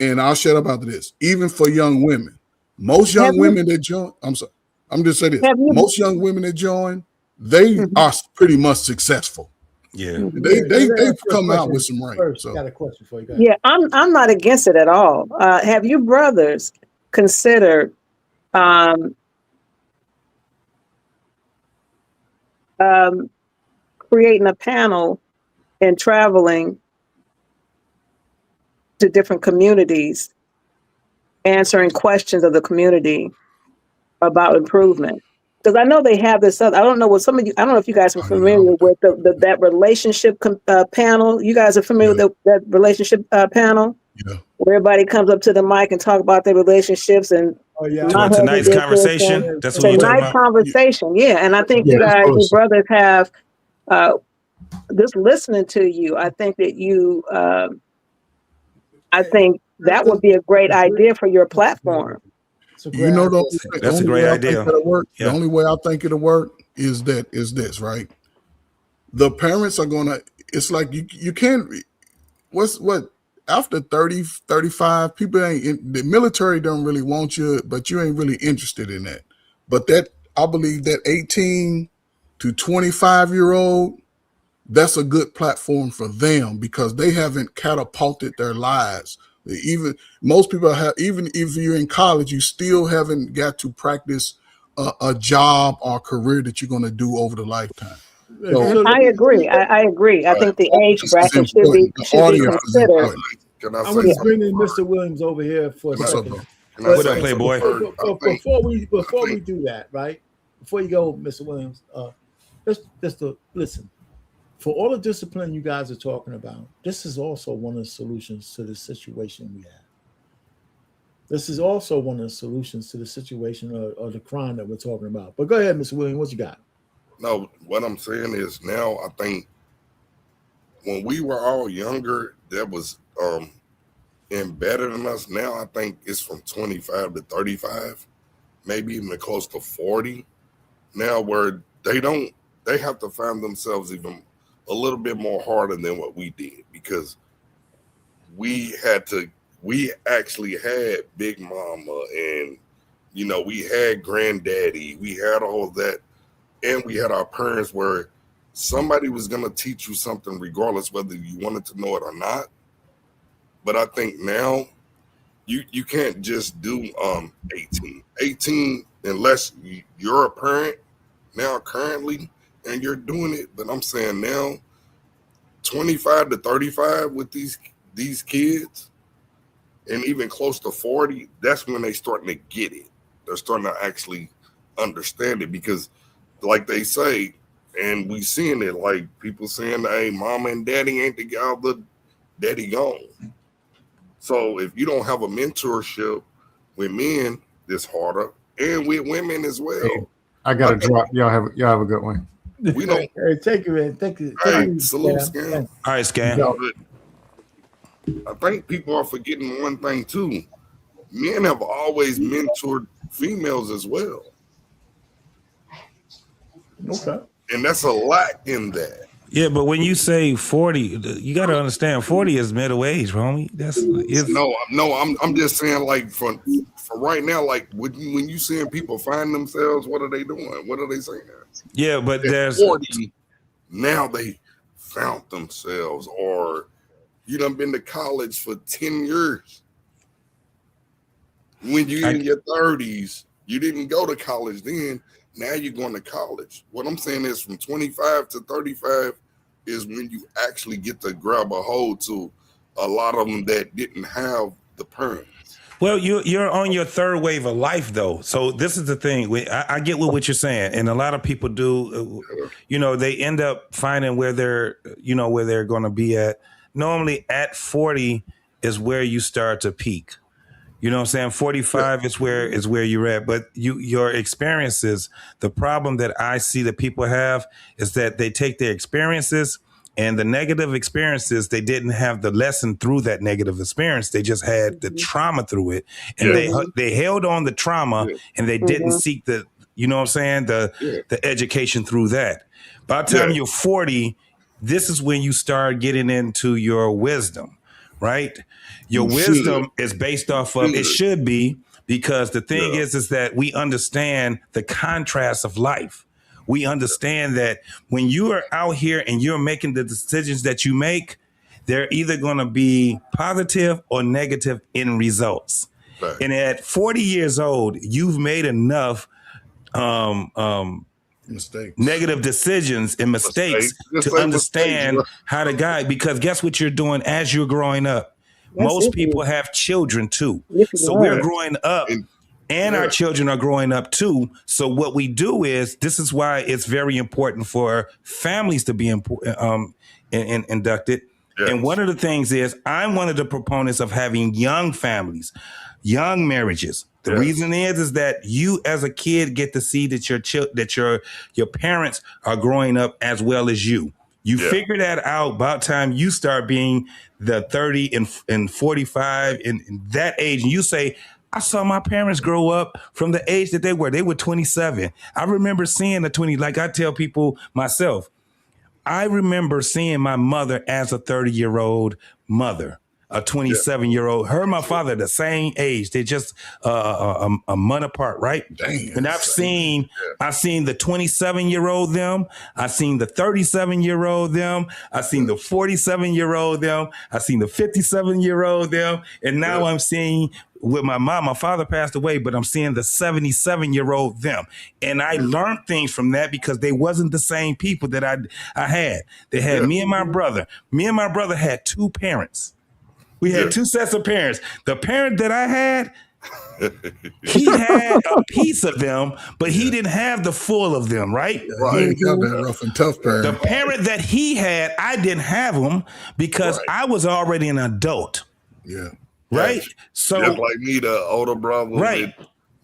[SPEAKER 9] And I'll shut up after this. Even for young women, most young women that join, I'm sorry, I'm just saying this. Most young women that join, they are pretty much successful.
[SPEAKER 17] Yeah.
[SPEAKER 9] They come out with some rank. So.
[SPEAKER 4] Got a question for you guys.
[SPEAKER 2] Yeah, I'm not against it at all. Have you brothers considered creating a panel and traveling to different communities, answering questions of the community about improvement. Because I know they have this other, I don't know what some of you, I don't know if you guys are familiar with that relationship panel. You guys are familiar with that relationship panel?
[SPEAKER 9] Yeah.
[SPEAKER 2] Where everybody comes up to the mic and talk about their relationships and my
[SPEAKER 17] tonight's conversation. That's what you're talking
[SPEAKER 2] tonight's
[SPEAKER 17] about.
[SPEAKER 2] conversation. Yeah. And I think you guys, you brothers have, just listening to you, I think that you, I think that would be a great idea for your platform.
[SPEAKER 9] You know,
[SPEAKER 17] That's a great idea.
[SPEAKER 9] The only way I think it'll work is this, right? The parents are gonna, it's like you can't, what after 30, 35, people ain't in the military don't really want you, but you ain't really interested in that. But that, I believe that 18 to 25-year-old, that's a good platform for them because they haven't catapulted their lives. Even most people have, even if you're in college, you still haven't got to practice a job or career that you're going to do over the lifetime. So,
[SPEAKER 2] I agree. I agree. I think the age bracket should be considered.
[SPEAKER 4] I was bringing Mr. Williams over here for a second.
[SPEAKER 17] What up, Playboy?
[SPEAKER 4] Before we do that, right? Before you go, Mr. Williams, just to listen. For all the discipline you guys are talking about, this is also one of the solutions to the situation we have. This is also one of the solutions to the situation or the crime that we're talking about. But go ahead, Mr. Williams, what you got?
[SPEAKER 10] No, what I'm saying is now I think when we were all younger, that was embedded in us. Now I think it's from 25 to 35, maybe even close to 40. Now where they have to find themselves even a little bit more harder than what we did because we actually had Big Mama and, you know, we had Granddaddy, we had all of that. And we had our parents where somebody was going to teach you something regardless whether you wanted to know it or not. But I think now you can't just do 18 unless you're a parent now currently and you're doing it. But I'm saying now 25 to 35 with these kids and even close to 40, that's when they starting to get it. They're starting to actually understand it because like they say, and we seeing it, like people saying, hey, mama and daddy ain't together, daddy gone. So if you don't have a mentorship with men, it's harder, and with women as well.
[SPEAKER 22] Hey, I gotta drop. Y'all have a good one.
[SPEAKER 10] We don't.
[SPEAKER 4] Hey, take it, man. Thank you.
[SPEAKER 10] Salute, Scam.
[SPEAKER 17] All right, Scam.
[SPEAKER 10] I think people are forgetting one thing too. Men have always mentored females as well.
[SPEAKER 4] Okay.
[SPEAKER 10] And that's a lack in that.
[SPEAKER 17] Yeah, but when you say 40, you got to understand 40 is middle age, homie.
[SPEAKER 10] I'm just saying, like for right now, like when you seeing people find themselves, what are they doing? What are they saying?
[SPEAKER 17] Yeah, but there's
[SPEAKER 10] 40 now they found themselves, or you done been to college for 10 years. When you in your 30s, you didn't go to college then. Now you're going to college. What I'm saying is from 25 to 35 is when you actually get to grab a hold to a lot of them that didn't have the parents.
[SPEAKER 17] Well, you're on your third wave of life, though. So this is the thing. I get what you're saying, and a lot of people do. They end up finding where they're going to be at. Normally, at 40 is where you start to peak. You know what I'm saying? 45 is where you're at. But your experiences, the problem that I see that people have is that they take their experiences and the negative experiences, they didn't have the lesson through that negative experience. They just had the trauma through it. And they held on the trauma and they didn't seek the education through that. By the time you're 40, this is when you start getting into your wisdom. Right? Your wisdom is based off of, it should be, because the thing is that we understand the contrast of life. We understand that when you are out here and you're making the decisions that you make, they're either going to be positive or negative in results. Right. And at 40 years old, you've made enough negative decisions and mistakes to understand how to guide. Because guess what you're doing as you're growing up? Most people have children too. So we're growing up and our children are growing up too. So what we do is, this is why it's very important for families to be inducted. And one of the things is, I'm one of the proponents of having young families, young marriages. The reason is that you as a kid get to see that your parents are growing up as well as you. You figure that out about time you start being the 30 and 45 in that age. And you say, I saw my parents grow up from the age that they were. They were 27. I remember seeing the 20, like I tell people myself, I remember seeing my mother as a 30-year-old mother, a 27-year-old. Her and my father the same age. They're just a month apart, right?
[SPEAKER 9] Damn.
[SPEAKER 17] And I've seen the 27-year-old them. I've seen the 37-year-old them. I've seen the 47-year-old them. I've seen the 57-year-old them. And now I'm seeing, with my mom, my father passed away, but I'm seeing the 77-year-old them. And I learned things from that because they wasn't the same people that I had. They had me and my brother. Me and my brother had two parents. We had two sets of parents. The parent that I had, he had a piece of them, but he didn't have the full of them, right?
[SPEAKER 9] Right. You got that rough and tough parent.
[SPEAKER 17] The parent that he had, I didn't have him because I was already an adult.
[SPEAKER 9] Yeah.
[SPEAKER 17] Right? So
[SPEAKER 10] just like me, the older brother, right?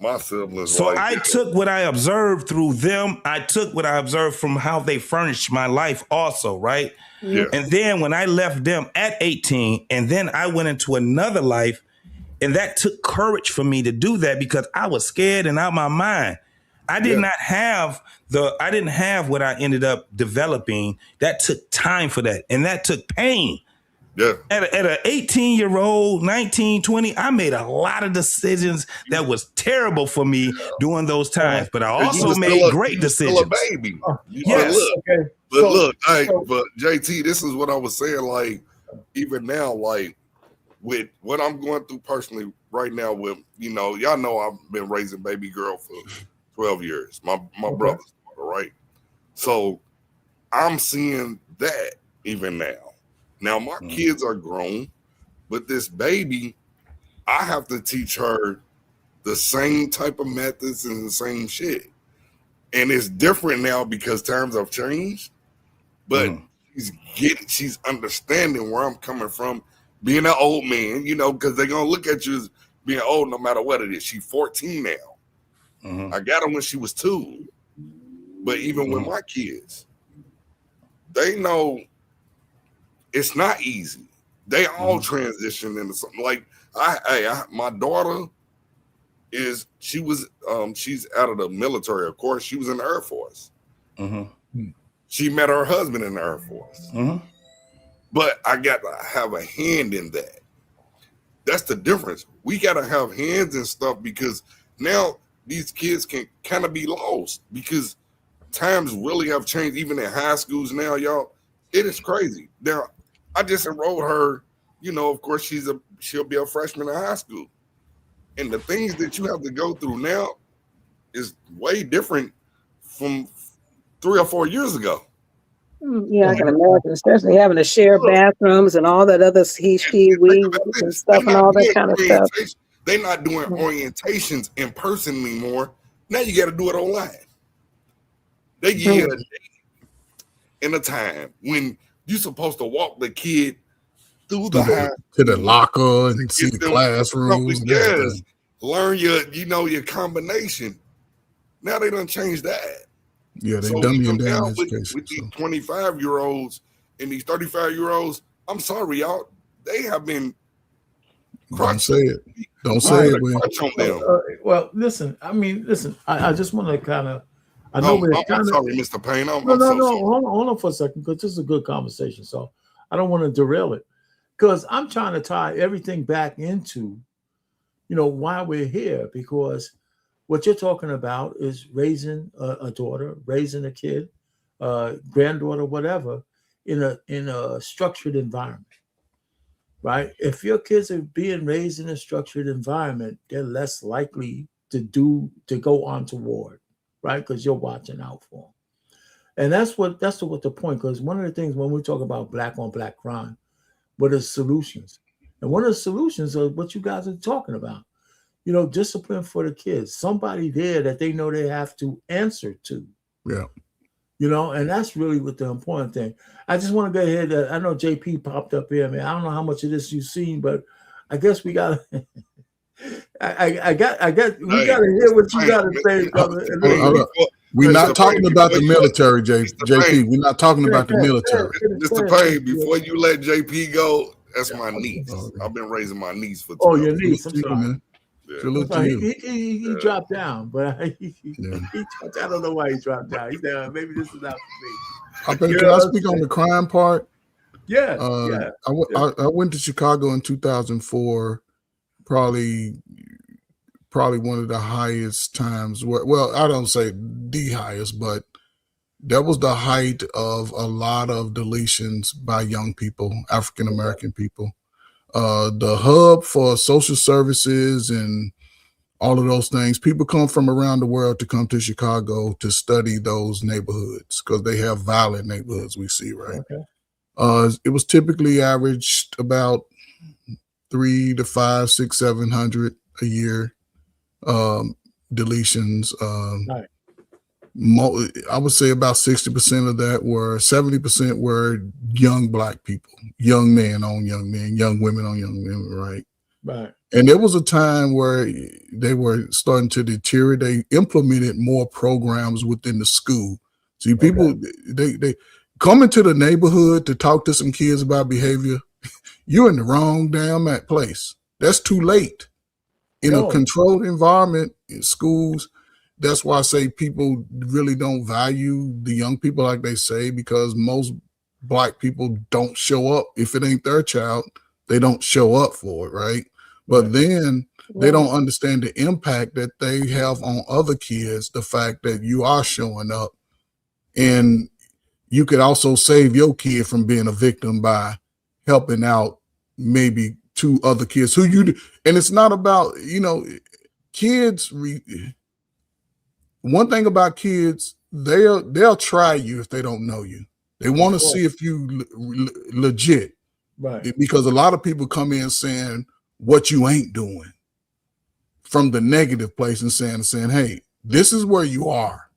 [SPEAKER 10] My siblings.
[SPEAKER 17] So I took what I observed through them. I took what I observed from how they furnished my life also, right?
[SPEAKER 10] Yeah.
[SPEAKER 17] And then when I left them at 18, and then I went into another life, and that took courage for me to do that because I was scared and out of my mind. I did not have I didn't have what I ended up developing. That took time for that. And that took pain.
[SPEAKER 10] Yeah.
[SPEAKER 17] At an 18-year-old, 19, 20, I made a lot of decisions that was terrible for me during those times. But I also made great decisions.
[SPEAKER 10] Still a baby.
[SPEAKER 17] Yes.
[SPEAKER 10] But JT, this is what I was saying. Like, even now, like with what I'm going through personally right now, with y'all know I've been raising baby girl for 12 years. My brother's daughter, right? So I'm seeing that even now. Now, my kids are grown, but this baby, I have to teach her the same type of methods and the same shit. And it's different now because times have changed, but she's understanding where I'm coming from, being an old man, because they're going to look at you as being old no matter what it is. She's 14 now. I got her when she was 2. But even with my kids, they know it's not easy. They all transition into something. Like my daughter she's out of the military, of course. She was in the Air Force. She met her husband in the Air Force. But I got to have a hand in that. That's the difference. We got to have hands and stuff because now these kids can kind of be lost because times really have changed. Even in high schools now, y'all, it is crazy. Now, I just enrolled her, of course, she'll be a freshman in high school. And the things that you have to go through now is way different from 3 or 4 years ago.
[SPEAKER 2] Yeah, I can imagine, especially having to share bathrooms and all that other he, she, we, and stuff and all that kind of stuff.
[SPEAKER 10] They're not doing orientations in person anymore. Now you got to do it online. They give you a day and a time when you're supposed to walk the kid through the
[SPEAKER 9] to the locker and see the classrooms.
[SPEAKER 10] Yes, learn your combination. Now they done changed that.
[SPEAKER 9] Yeah, they dumbing down
[SPEAKER 10] with these 25-year-olds and these 35-year-olds. I'm sorry, y'all. They have been.
[SPEAKER 9] Don't say it. Don't say
[SPEAKER 4] it. Well, listen. I just want to kind of. I know
[SPEAKER 10] I'm sorry, Mr. Payne.
[SPEAKER 4] No. Hold on for a second, because this is a good conversation. So I don't want to derail it, because I'm trying to tie everything back into, why we're here. Because what you're talking about is raising a daughter, raising a kid, granddaughter, whatever, in a structured environment, right? If your kids are being raised in a structured environment, they're less likely to go on to war. Right, because you're watching out for them. And that's what the point, because one of the things when we talk about black on black crime, what are solutions? And one of the solutions are what you guys are talking about. Discipline for the kids, somebody there that they know they have to answer to.
[SPEAKER 9] Yeah.
[SPEAKER 4] And that's really what the important thing. I just want to go ahead. I know JP popped up here, man. I don't know how much of this you've seen, but I guess we got. I got. We got to hear what you got to say, brother.
[SPEAKER 9] We're not talking about the military, JP. We're not talking about the military.
[SPEAKER 10] Mr. Payne, before you let JP go, that's my niece. I've been raising my niece for 12
[SPEAKER 4] your niece. I'm sorry. He dropped down, but he dropped, I don't know why he dropped down. He said, maybe this is not for me.
[SPEAKER 9] Can I speak on the crime part?
[SPEAKER 4] Yeah.
[SPEAKER 9] I went to Chicago in 2004, probably one of the highest times. Well, I don't say the highest, but that was the height of a lot of deletions by young people, African American people. The hub for social services and all of those things. People come from around the world to come to Chicago to study those neighborhoods because they have violent neighborhoods we see, right? Okay. It was typically averaged about 300 to 500, 600, 700 a year deletions. Right. I would say about 60% of that 70% were young black people, young men on young men, young women on young women, right?
[SPEAKER 4] Right.
[SPEAKER 9] And there was a time where they were starting to deteriorate. They implemented more programs within the school. See, people, they come into the neighborhood to talk to some kids about behavior. You're in the wrong damn place. That's too late. In a controlled environment in schools, that's why I say people really don't value the young people like they say, because most black people don't show up. If it ain't their child, they don't show up for it, right? But then they don't understand the impact that they have on other kids, the fact that you are showing up. And you could also save your kid from being a victim by helping out maybe 2 other kids who you do. And it's not about, kids. One thing about kids, they'll try you if they don't know you. They want to see if you legit, right? Because a lot of people come in saying what you ain't doing from the negative place and saying, hey, this is where you are.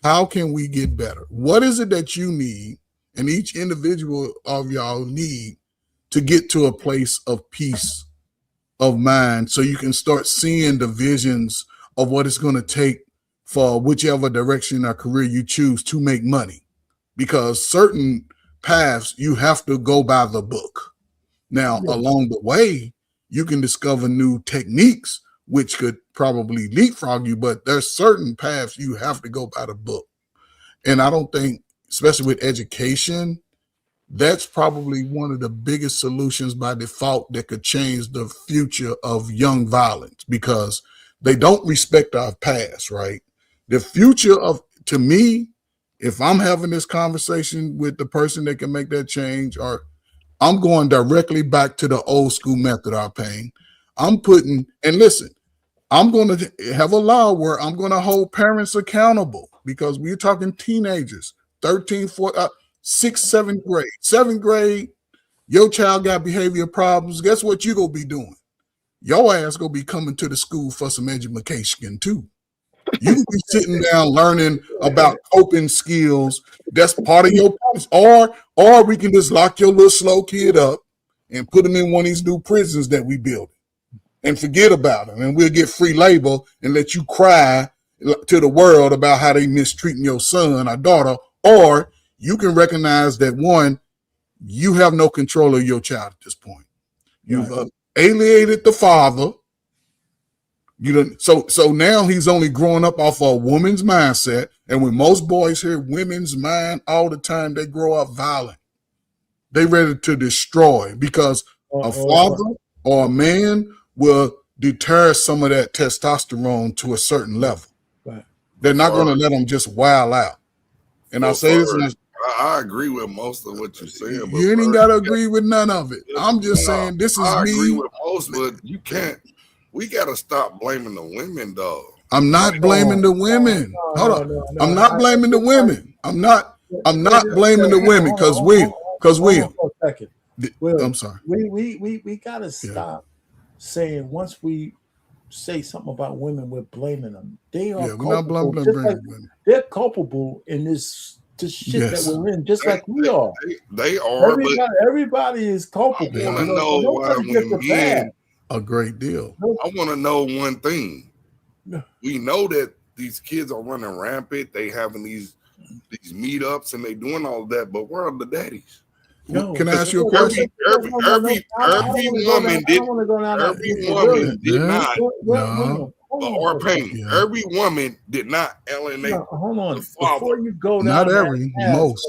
[SPEAKER 9] How can we get better? What is it that you need, and each individual of y'all need to get to a place of peace of mind, so you can start seeing the visions of what it's going to take for whichever direction or career you choose to make money. Because certain paths, you have to go by the book. Now, along the way, you can discover new techniques, which could probably leapfrog you, but there's certain paths you have to go by the book. And I don't think, especially with education, that's probably one of the biggest solutions by default that could change the future of young violence, because they don't respect our past, right? The future to me, if I'm having this conversation with the person that can make that change, or I'm going directly back to the old school method, Payne. I'm going to have a law where I'm going to hold parents accountable, because we're talking teenagers, 13, 14, 6th, 7th grade. 7th grade, your child got behavior problems. Guess what you going to be doing? Your ass going to be coming to the school for some education too. You can be sitting down learning about coping skills. That's part of your purpose. Or we can just lock your little slow kid up and put him in one of these new prisons that we build and forget about him. And we'll get free labor and let you cry to the world about how they mistreating your son or daughter. Or you can recognize that, one, you have no control of your child at this point. You've alienated the father. So now he's only growing up off a woman's mindset. And when most boys hear women's mind all the time, they grow up violent. They ready to destroy, because a father or a man will deter some of that testosterone to a certain level. Right. They're not going to let them just wild out. And I say this,
[SPEAKER 10] I agree with most of what you're saying.
[SPEAKER 9] You ain't got to agree with none of it. I'm just saying this is me. I
[SPEAKER 10] agree with most, but you can't. We got to stop blaming the women, though.
[SPEAKER 9] I'm not blaming the women. Hold on. I'm not blaming the women. I'm not blaming the women because
[SPEAKER 4] William. For a second.
[SPEAKER 9] I'm sorry.
[SPEAKER 4] We gotta stop saying once we say something about women, we're blaming them. They are culpable. They're culpable in this shit that we're in, just like we are.
[SPEAKER 10] They are.
[SPEAKER 4] Everybody is culpable.
[SPEAKER 10] I want to know why when men
[SPEAKER 9] a great deal.
[SPEAKER 10] I want to know one thing. We know that these kids are running rampant. They having these meetups and they doing all of that, but where are the daddies?
[SPEAKER 9] Can I ask you a question?
[SPEAKER 10] Every woman did not. Or pain. Every woman did not alienate.
[SPEAKER 4] Hold on.
[SPEAKER 10] The father.
[SPEAKER 4] Before you go down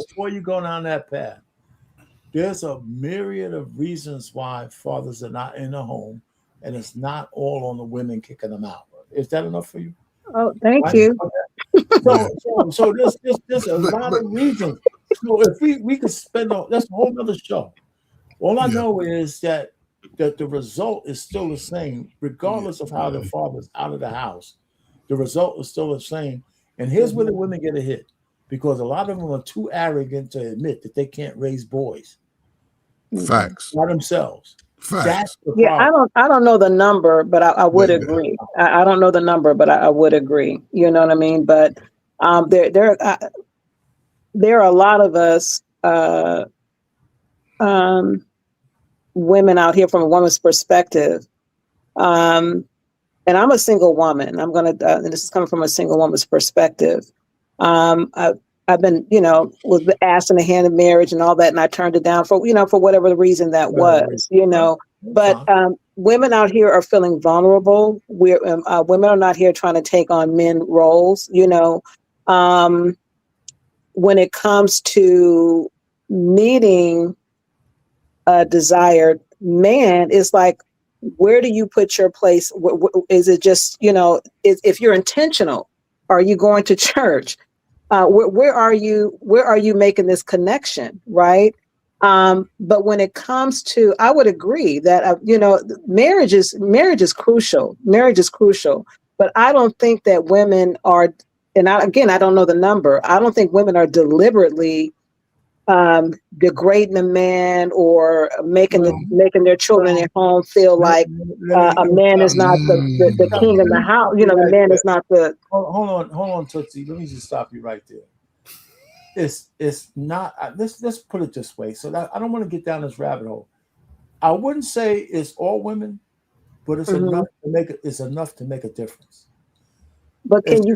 [SPEAKER 4] Before you go down that path, there's a myriad of reasons why fathers are not in the home, and it's not all on the women kicking them out. Is that enough for you?
[SPEAKER 2] Oh, thank you.
[SPEAKER 4] So there's a lot of reasons. So if we could spend that's a whole nother show. All I know is that the result is still the same, regardless of how the father's out of the house. The result is still the same. And here's where the women get a hit, because a lot of them are too arrogant to admit that they can't raise boys.
[SPEAKER 9] Facts.
[SPEAKER 4] By themselves.
[SPEAKER 9] Facts.
[SPEAKER 4] That's the
[SPEAKER 2] problem. I don't know the number, but I would agree. I don't know the number, but I would agree. You know what I mean? But there are a lot of us women out here from a woman's perspective. And I'm a single woman. I'm going to, and this is coming from a single woman's perspective. I've been, was asked in a hand of marriage and all that, and I turned it down for whatever the reason that was, But women out here are feeling vulnerable. Women are not here trying to take on men roles, when it comes to meeting a desired man, it's like, where do you put your place? Is it just, if you're intentional, are you going to church? Where are you making this connection? Right. But when it comes to, I would agree that, marriage is crucial. Marriage is crucial, but I don't think that women are, and I don't know the number. I don't think women are deliberately degrading a man or making their children at home feel like a man is not the king of the house. The man is not the.
[SPEAKER 4] Hold on, Tootsie. Let me just stop you right there. It's not. Let's put it this way. So that I don't want to get down this rabbit hole. I wouldn't say it's all women, but it's enough to make it. It's enough to make a difference.
[SPEAKER 2] But can you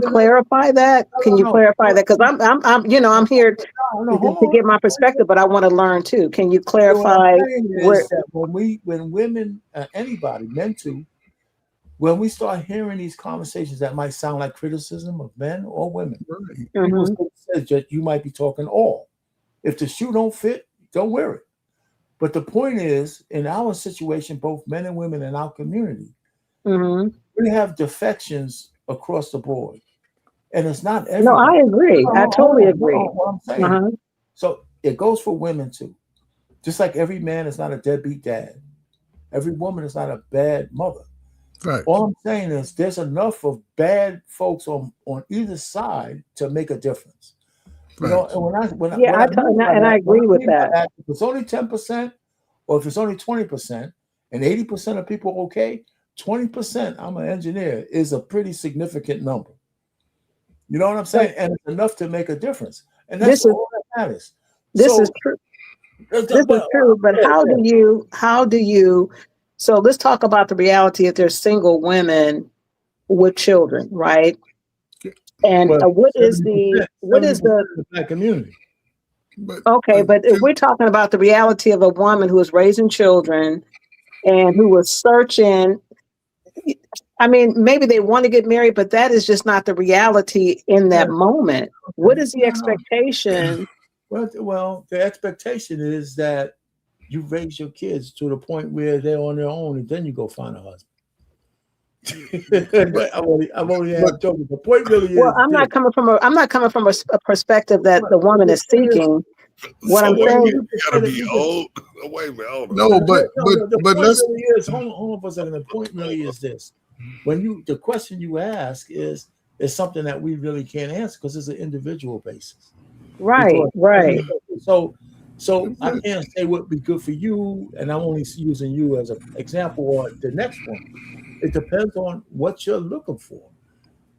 [SPEAKER 2] clarify that? Can you clarify that? Because I'm here to get my perspective, but I want to learn too. Can you clarify
[SPEAKER 4] when women, anybody, men too, when we start hearing these conversations that might sound like criticism of men or women, people say that you might be talking all. If the shoe don't fit, don't wear it. But the point is, in our situation, both men and women in our community, we have defections across the board, and it's not everybody.
[SPEAKER 2] No, I agree. I totally agree.
[SPEAKER 4] What I'm saying. So it goes for women too. Just like every man is not a deadbeat dad, every woman is not a bad mother.
[SPEAKER 9] Right.
[SPEAKER 4] All I'm saying is there's enough of bad folks on either side to make a difference.
[SPEAKER 9] Right.
[SPEAKER 4] And
[SPEAKER 2] I agree with that.
[SPEAKER 4] If it's only 10%, or if it's only 20%, and 80% of people are okay, 20%, I'm an engineer, is a pretty significant number. You know what I'm saying? And it's enough to make a difference. And that's all that matters.
[SPEAKER 2] This is true. This is true, but how do you, so let's talk about the reality if there's single women with children, right? And what is the
[SPEAKER 4] Black community?
[SPEAKER 2] But if we're talking about the reality of a woman who is raising children and who was searching, I mean, maybe they want to get married, but that is just not the reality in that moment. What is the expectation?
[SPEAKER 4] Well, the expectation is that you raise your kids to the point where they're on their own, and then you go find a husband. I'm only joking. The point really is.
[SPEAKER 2] Well, I'm not coming from a perspective that the woman is seeking. What I'm saying,
[SPEAKER 10] you gotta be old. Wait a minute,
[SPEAKER 9] no, but let's.
[SPEAKER 4] Hold on for a second. The point really is this: the question you ask is, is something that we really can't answer because it's an individual basis.
[SPEAKER 2] Right, right.
[SPEAKER 4] So I can't say what would be good for you, and I'm only using you as an example or the next one. It depends on what you're looking for,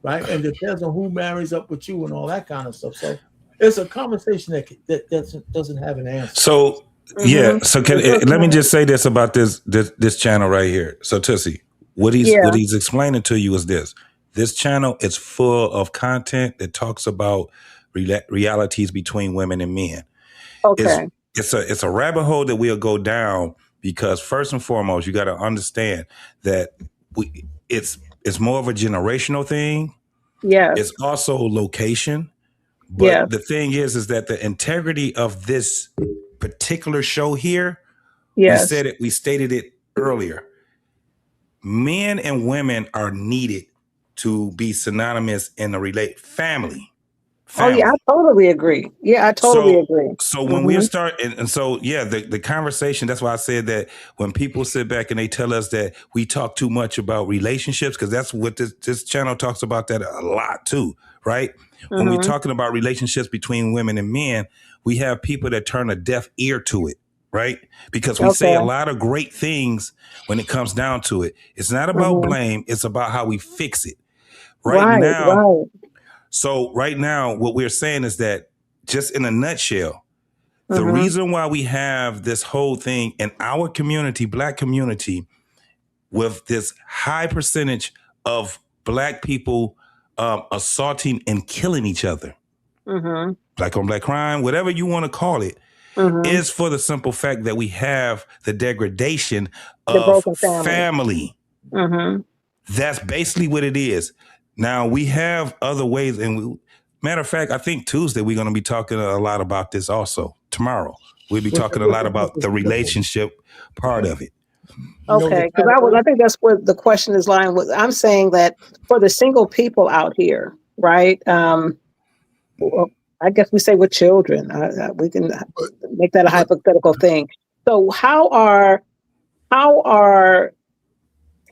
[SPEAKER 4] right? And it depends on who marries up with you and all that kind of stuff. So it's a conversation that doesn't have an answer.
[SPEAKER 17] So yeah, so let me just say this about this channel right here. So Tussie, what he's explaining to you is this: this channel is full of content that talks about realities between women and men.
[SPEAKER 2] Okay.
[SPEAKER 17] It's a rabbit hole that we'll go down because first and foremost, you got to understand that it's more of a generational thing.
[SPEAKER 2] Yeah.
[SPEAKER 17] It's also location. But the thing is that the integrity of this particular show here, we stated it earlier. Men and women are needed to be synonymous in the family.
[SPEAKER 2] Oh yeah, I totally agree. Yeah, I totally agree.
[SPEAKER 17] So when we start, and so yeah, the conversation. That's why I said that when people sit back and they tell us that we talk too much about relationships, because that's what this channel talks about that a lot too, right? When we're talking about relationships between women and men, we have people that turn a deaf ear to it, right? Because we say a lot of great things when it comes down to it. It's not about blame; it's about how we fix it. Right now. So right now, what we're saying is that just in a nutshell, the reason why we have this whole thing in our community, Black community, with this high percentage of Black people assaulting and killing each other, Black on Black crime, whatever you want to call it, is for the simple fact that we have the degradation of family. That's basically what it is. Now, we have other ways, and matter of fact, I think Tuesday we're going to be talking a lot about this also. Tomorrow, we'll be talking a lot about the relationship part of it.
[SPEAKER 2] Okay, because I think that's where the question is lying. With I'm saying that for the single people out here, right? Well, I guess we say with children, we can make that a hypothetical thing. So how are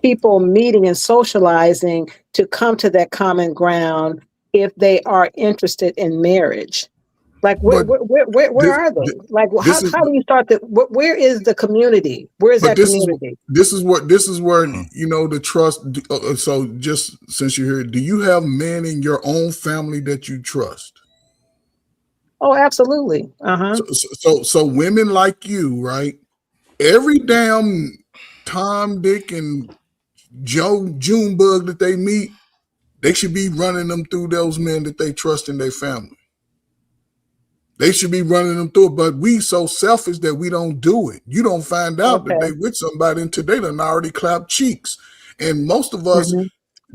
[SPEAKER 2] people meeting and socializing to come to that common ground if they are interested in marriage? Like where are they? Like how do you start where is the community? Where is that community?
[SPEAKER 9] This is where the trust. So just since you're here, do you have men in your own family that you trust?
[SPEAKER 2] Oh, absolutely.
[SPEAKER 9] So women like you, right? Every damn Tom, Dick, and Joe Junebug that they meet, they should be running them through those men that they trust in their family. They should be running them through it, but we so selfish that we don't do it. You don't find out that they with somebody until they done already clapped cheeks. And most of us,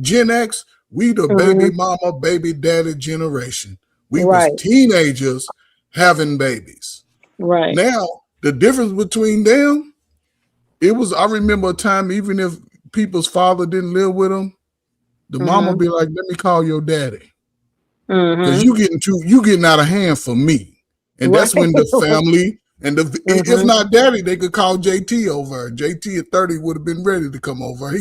[SPEAKER 9] Gen X, we the baby mama, baby daddy generation. We was teenagers having babies.
[SPEAKER 2] Right.
[SPEAKER 9] Now, the difference between them, I remember a time, even if people's father didn't live with them, the mama be like, let me call your daddy. Because you getting out of hand for me. And that's when the family and if not daddy, they could call JT over. JT at 30 would have been ready to come over.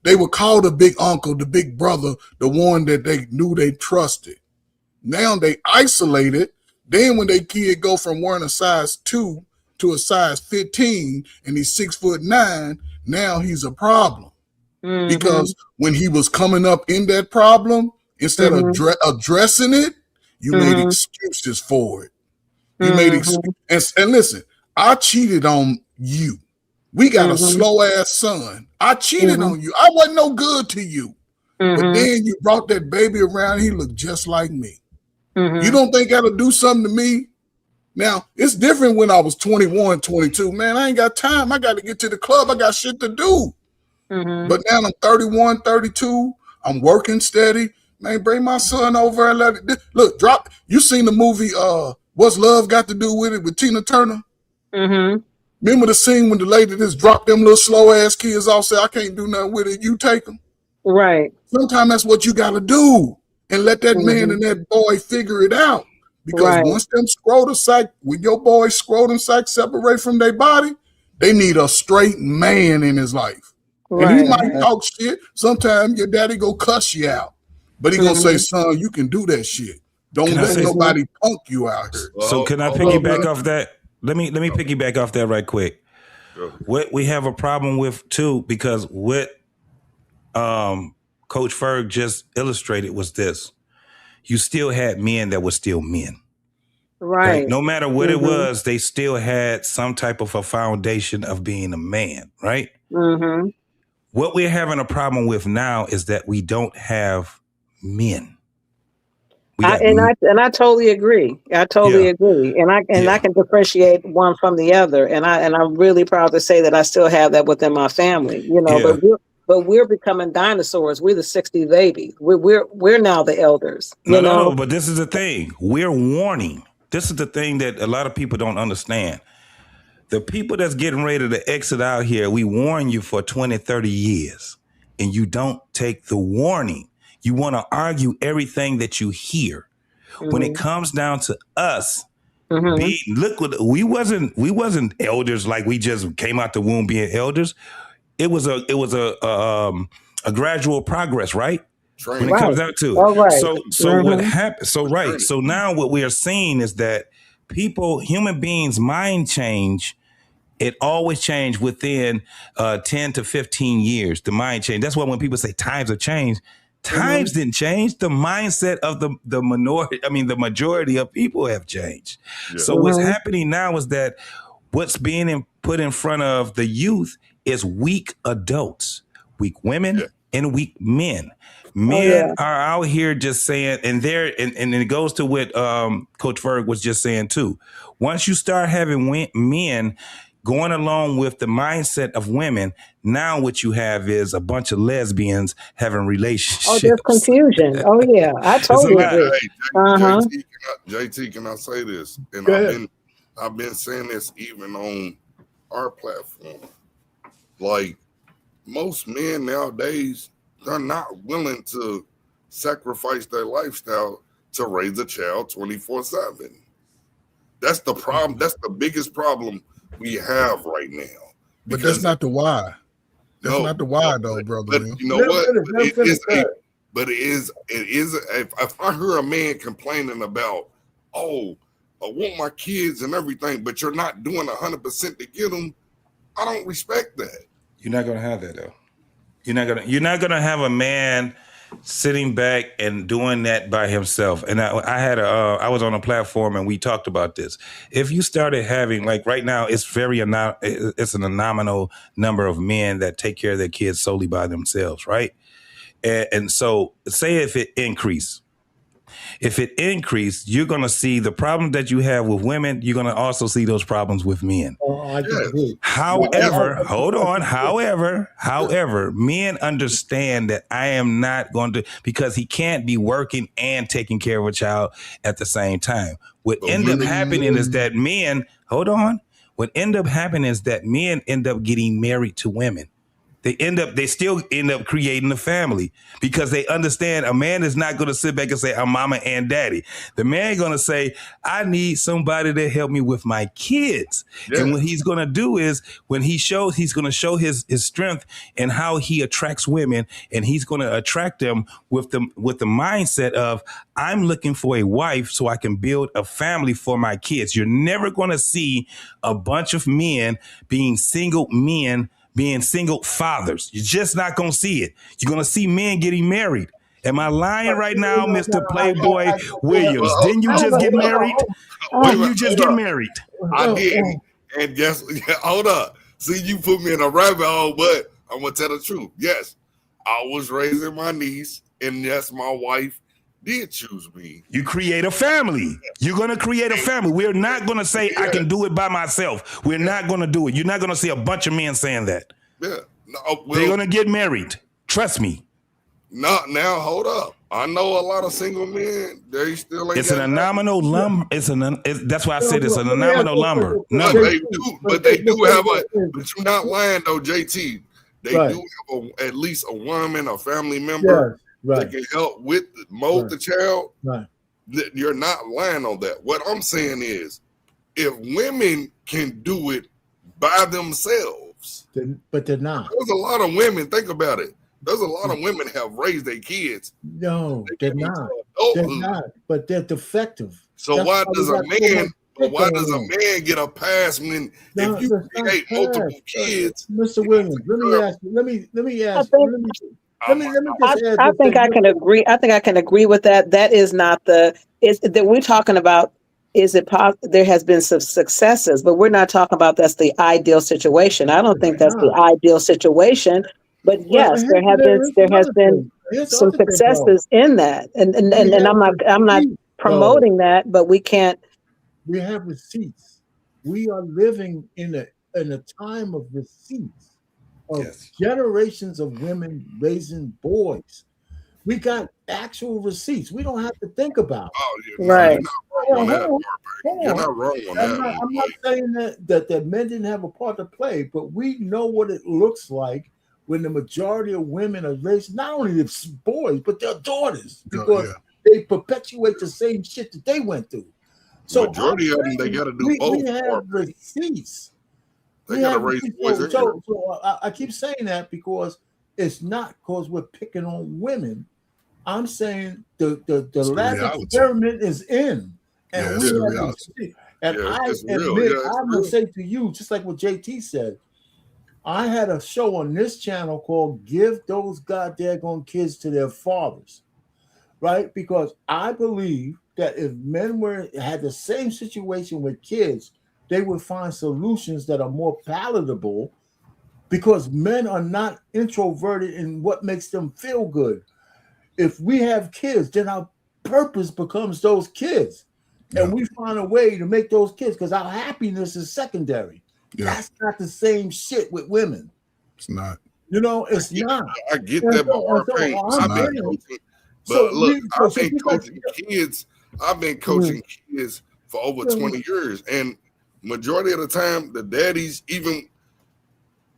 [SPEAKER 9] They would call the big uncle, the big brother, the one that they knew they trusted. Now they isolated. Then when their kid go from wearing a size 2 to a size 15 and he's 6'9", now he's a problem. Because when he was coming up in that problem, instead of addressing it, you made excuses for it. You made excuses. And listen, I cheated on you. We got a slow ass son. I cheated on you. I wasn't no good to you. But then you brought that baby around. He looked just like me. You don't think that'll do something to me? Now, it's different when I was 21, 22. Man, I ain't got time. I got to get to the club. I got shit to do. But now I'm 31, 32. I'm working steady. Man, bring my son over and let it. Look, you seen the movie What's Love Got to Do with It with Tina Turner? Remember the scene when the lady just dropped them little slow ass kids off, say, I can't do nothing with it. You take them.
[SPEAKER 2] Right.
[SPEAKER 9] Sometimes that's what you got to do and let that man and that boy figure it out. Because once them scrotum sac, when your boy's scrotum sac separate from their body, they need a straight man in his life. And he might talk shit. Sometimes your daddy go cuss you out. But he gonna say, son, you can do that shit. Don't let nobody punk you out here.
[SPEAKER 17] So can I piggyback off that? Let me piggyback off that right quick. What we have a problem with too, because what Coach Ferg just illustrated was this: you still had men that were still men.
[SPEAKER 2] Right.
[SPEAKER 17] No matter what it was, they still had some type of a foundation of being a man, right?
[SPEAKER 2] Mm-hmm.
[SPEAKER 17] What we're having a problem with now is that we don't have men.
[SPEAKER 2] I totally agree. I totally agree. And I can differentiate one from the other. And I'm really proud to say that I still have that within my family. You know, but we're becoming dinosaurs. We're the 60 babies. We're now the elders.
[SPEAKER 17] No, but this is the thing. We're warning. This is the thing that a lot of people don't understand. The people that's getting ready to exit out here, we warn you for 20, 30 years, and you don't take the warning. You want to argue everything that you hear. When it comes down to us, we wasn't elders like we just came out the womb being elders. It was a gradual progress, right? When it comes down to it. So what happened? So now what we are seeing is that human beings' mind change. It always changed within 10 to 15 years. The mind change. That's why when people say times have changed, times didn't change. The mindset of the majority of people have changed. So what's happening now is that what's being put in front of the youth is weak adults, weak women, and weak men. Men are out here just saying, and it goes to what Coach Ferg was just saying too. Once you start having men going along with the mindset of women, now what you have is a bunch of lesbians having relationships.
[SPEAKER 2] Oh, there's confusion. Oh yeah, I totally agree.
[SPEAKER 10] JT, can I say this? And I've been saying this even on our platform. Like most men nowadays, they're not willing to sacrifice their lifestyle to raise a child 24/7. That's the problem. That's the biggest problem we have right now.
[SPEAKER 9] But that's not the why. That's not the why, though, brother.
[SPEAKER 10] But you know what? It is. If I hear a man complaining about, I want my kids and everything, but you're not doing 100% to get them, I don't respect that.
[SPEAKER 17] You're not gonna have that though. You're not gonna have a man sitting back and doing that by himself. And I was on a platform and we talked about this. If you started having, like right now, it's an anomalous number of men that take care of their kids solely by themselves, right? And so say if it increased, you're going to see the problem that you have with women. You're going to also see those problems with men.
[SPEAKER 4] I agree.
[SPEAKER 17] However, hold on. However, men understand that I am not going to, because he can't be working and taking care of a child at the same time. What end up happening is that men, what end up happening is that men end up getting married to women. They still end up creating a family because they understand a man is not going to sit back and say, I'm mama and daddy. The man going to say, I need somebody to help me with my kids. Yeah. And what he's going to do is he's going to show his strength and how he attracts women. And he's going to attract them with the mindset of, I'm looking for a wife so I can build a family for my kids. You're never going to see a bunch of men being single fathers. You're just not going to see it. You're going to see men getting married. Am I lying right now, Mr. Playboy Williams? Didn't you just get married? Didn't you just get married?
[SPEAKER 10] I did. And guess, hold up. See, you put me in a rabbit hole, but I'm going to tell the truth. Yes, I was raising my niece, and yes, my wife did choose me.
[SPEAKER 17] You create a family. You're going to create a family. We're not going to say, I can do it by myself. We're not going to do it. You're not going to see a bunch of men saying that.
[SPEAKER 10] Yeah.
[SPEAKER 17] They're going to get married. Trust me.
[SPEAKER 10] Now, hold up. I know a lot of single men. They still ain't.
[SPEAKER 17] It's an anomalous lumber. That's why I said it's an anomalous lumber.
[SPEAKER 10] No, but they do have but you're not lying though, JT. They do have at least a woman, a family member. That can help mold the child. Right. You're not lying on that. What I'm saying is, if women can do it by themselves,
[SPEAKER 4] but they're not.
[SPEAKER 10] There's a lot of women. Think about it. There's a lot of women have raised their kids.
[SPEAKER 4] No, they're not. They're
[SPEAKER 10] Adulthood.
[SPEAKER 4] not, but they're defective.
[SPEAKER 10] So
[SPEAKER 4] That's
[SPEAKER 10] why
[SPEAKER 4] why
[SPEAKER 10] does
[SPEAKER 4] we
[SPEAKER 10] a
[SPEAKER 4] got so
[SPEAKER 10] man?
[SPEAKER 4] much shit
[SPEAKER 10] Why
[SPEAKER 4] going
[SPEAKER 10] does a
[SPEAKER 4] on.
[SPEAKER 10] man get a pass when
[SPEAKER 4] No,
[SPEAKER 10] if you
[SPEAKER 4] that's not
[SPEAKER 10] create
[SPEAKER 4] fair.
[SPEAKER 10] multiple kids?
[SPEAKER 4] Mr. Williams, let me ask you. Let me
[SPEAKER 2] I
[SPEAKER 4] ask.
[SPEAKER 2] think
[SPEAKER 4] Let me just add
[SPEAKER 2] I
[SPEAKER 4] this
[SPEAKER 2] think
[SPEAKER 4] thing.
[SPEAKER 2] I can agree. I think I can agree with that. That is not is that we're talking about. Is it there has been some successes, but we're not talking about that's the ideal situation. I don't think that's the ideal situation. But
[SPEAKER 4] Well,
[SPEAKER 2] yes, there
[SPEAKER 4] here's
[SPEAKER 2] has
[SPEAKER 4] another
[SPEAKER 2] been
[SPEAKER 4] thing. Here's the
[SPEAKER 2] some
[SPEAKER 4] other thing, though.
[SPEAKER 2] successes in that, and
[SPEAKER 4] We have
[SPEAKER 2] I'm not
[SPEAKER 4] receipts, though.
[SPEAKER 2] promoting that, but we can't.
[SPEAKER 4] We have receipts. We are living in a time of receipts of generations of women raising boys. We got actual receipts. We don't have to think about it.
[SPEAKER 10] Oh, yeah,
[SPEAKER 2] Right.
[SPEAKER 10] no, you're not wrong on that. You're not wrong on that.
[SPEAKER 4] I'm not saying that men didn't have a part to play, but we know what it looks like when the majority of women are raised, not only the boys, but their daughters, because they perpetuate the same shit that they went through. So
[SPEAKER 10] majority of them, they got to do both.
[SPEAKER 4] We have receipts.
[SPEAKER 10] They got to raise boys.
[SPEAKER 4] So I keep saying that because it's not because we're picking on women. I'm saying the lab experiment is in, and we have to see. And I admit, I will say to you, just like what JT said, I had a show on this channel called "Give Those Goddamn Kids to Their Fathers," right? Because I believe that if men had the same situation with kids, they would find solutions that are more palatable. Because men are not introverted in what makes them feel good. If we have kids, then our purpose becomes those kids. And we find a way to make those kids, because our happiness is secondary. That's not the same shit with women.
[SPEAKER 9] It's not.
[SPEAKER 4] You know, it's not.
[SPEAKER 10] I get that, but look, I've been coaching kids. I've been coaching kids for over 20 years. And majority of the time, the daddies, even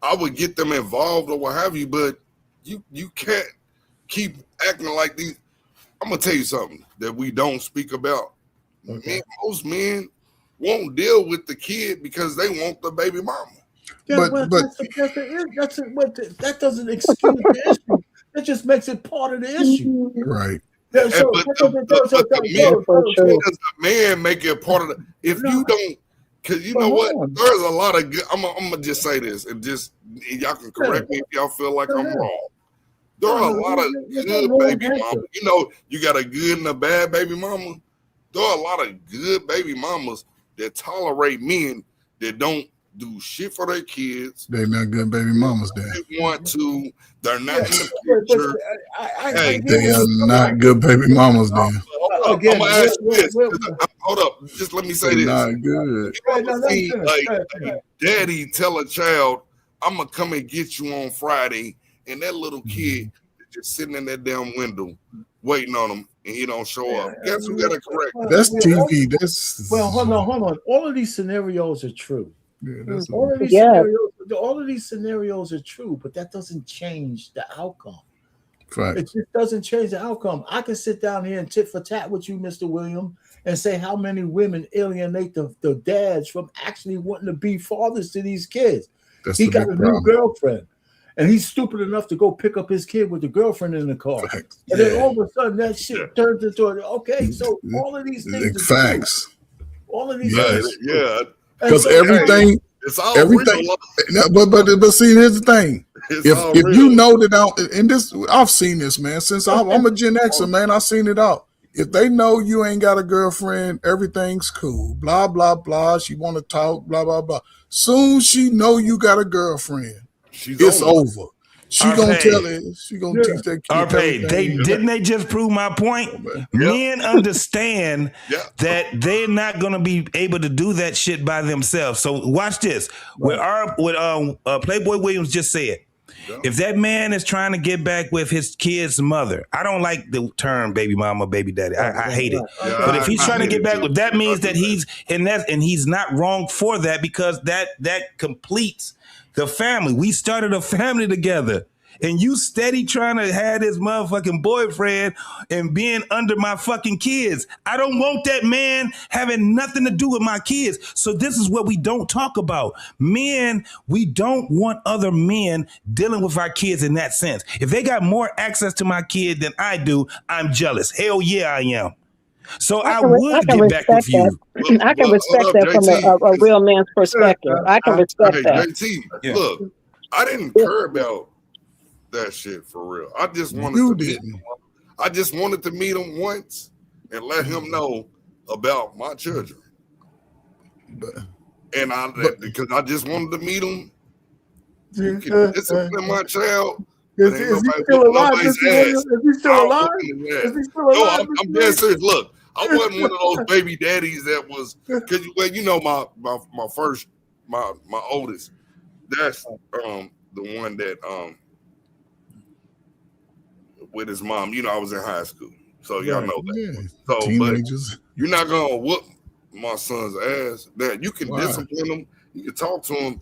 [SPEAKER 10] I would get them involved or what have you, but you can't keep acting like these. I'm gonna tell you something that we don't speak about. Most men won't deal with the kid because they want the baby mama.
[SPEAKER 4] Yeah, but that doesn't excuse the issue. It just makes it part of the issue.
[SPEAKER 9] Right.
[SPEAKER 4] Yeah, so,
[SPEAKER 10] the man make it part of the. If you don't, because you know what, there's a lot of good. I'm gonna just say this, and just y'all can correct me if y'all feel like I'm wrong. There are a lot of good baby mamas. You know, you got a good and a bad baby mama. There are a lot of good baby mamas that tolerate men that don't do shit for their kids.
[SPEAKER 9] They're not good baby mamas then.
[SPEAKER 10] They want to. They're not in the picture.
[SPEAKER 9] They are not good baby mamas then.
[SPEAKER 10] I'm gonna ask you this. Hold up. Just let me say this.
[SPEAKER 9] Not good.
[SPEAKER 10] Like daddy tell a child, I'm gonna come and get you on Friday, and that little kid is just sitting in that damn window waiting on him, and he don't show up. Guess who got to correct?
[SPEAKER 9] That's TV. That's
[SPEAKER 4] hold on. All of these scenarios are true.
[SPEAKER 9] Yeah,
[SPEAKER 4] all of these scenarios are true, but that doesn't change the outcome.
[SPEAKER 9] Right.
[SPEAKER 4] It just doesn't change the outcome. I can sit down here and tit for tat with you, Mr. William, and say how many women alienate the dads from actually wanting to be fathers to these kids. He got a new girlfriend, and he's stupid enough to go pick up his kid with the girlfriend in the car.
[SPEAKER 9] Facts.
[SPEAKER 4] And then all of a sudden that shit turns into so all of these things are
[SPEAKER 9] facts.
[SPEAKER 4] True. All of these
[SPEAKER 9] things.
[SPEAKER 10] Yeah.
[SPEAKER 9] Because everything,
[SPEAKER 10] it's all
[SPEAKER 9] everything.
[SPEAKER 10] Real.
[SPEAKER 9] But see, here's the thing. If you know that, and this, I've seen this, man. Since I'm a Gen Xer, man, I've seen it out. If they know you ain't got a girlfriend, everything's cool. Blah blah blah. She want to talk. Blah blah blah. Soon she know you got a girlfriend, it's over. She gonna tell it. She gonna teach that kid.
[SPEAKER 11] Didn't they just prove my point? Men understand that they're not gonna be able to do that shit by themselves. So watch this. What Playboy Williams just said. If that man is trying to get back with his kid's mother, I don't like the term baby mama, baby daddy. I hate it. But if he's trying to get back with, that means that he's not wrong for that, because that completes the family. We started a family together. and you steady trying to have this motherfucking boyfriend and being under my fucking kids. I don't want that man having nothing to do with my kids. So this is what we don't talk about. Men, we don't want other men dealing with our kids in that sense. If they got more access to my kid than I do, I'm jealous. Hell yeah, I am. So I would get back with you.
[SPEAKER 2] I can respect that from a real man's perspective. I can respect that.
[SPEAKER 10] JT, look, I didn't care about that shit for real. I just wanted to meet him once and let him know about my children. Because I just wanted to meet him. You can discipline my child.
[SPEAKER 4] Is he still alive? Is he still alive?
[SPEAKER 10] No, I'm dead serious. Look, I wasn't one of those baby daddies that was, because you know my oldest. That's the one that with his mom. You know, I was in high school, so y'all know that.
[SPEAKER 9] Yeah.
[SPEAKER 10] So,
[SPEAKER 9] Teenagers.
[SPEAKER 10] but you're not gonna whoop my son's ass. That you can discipline him, you can talk to him,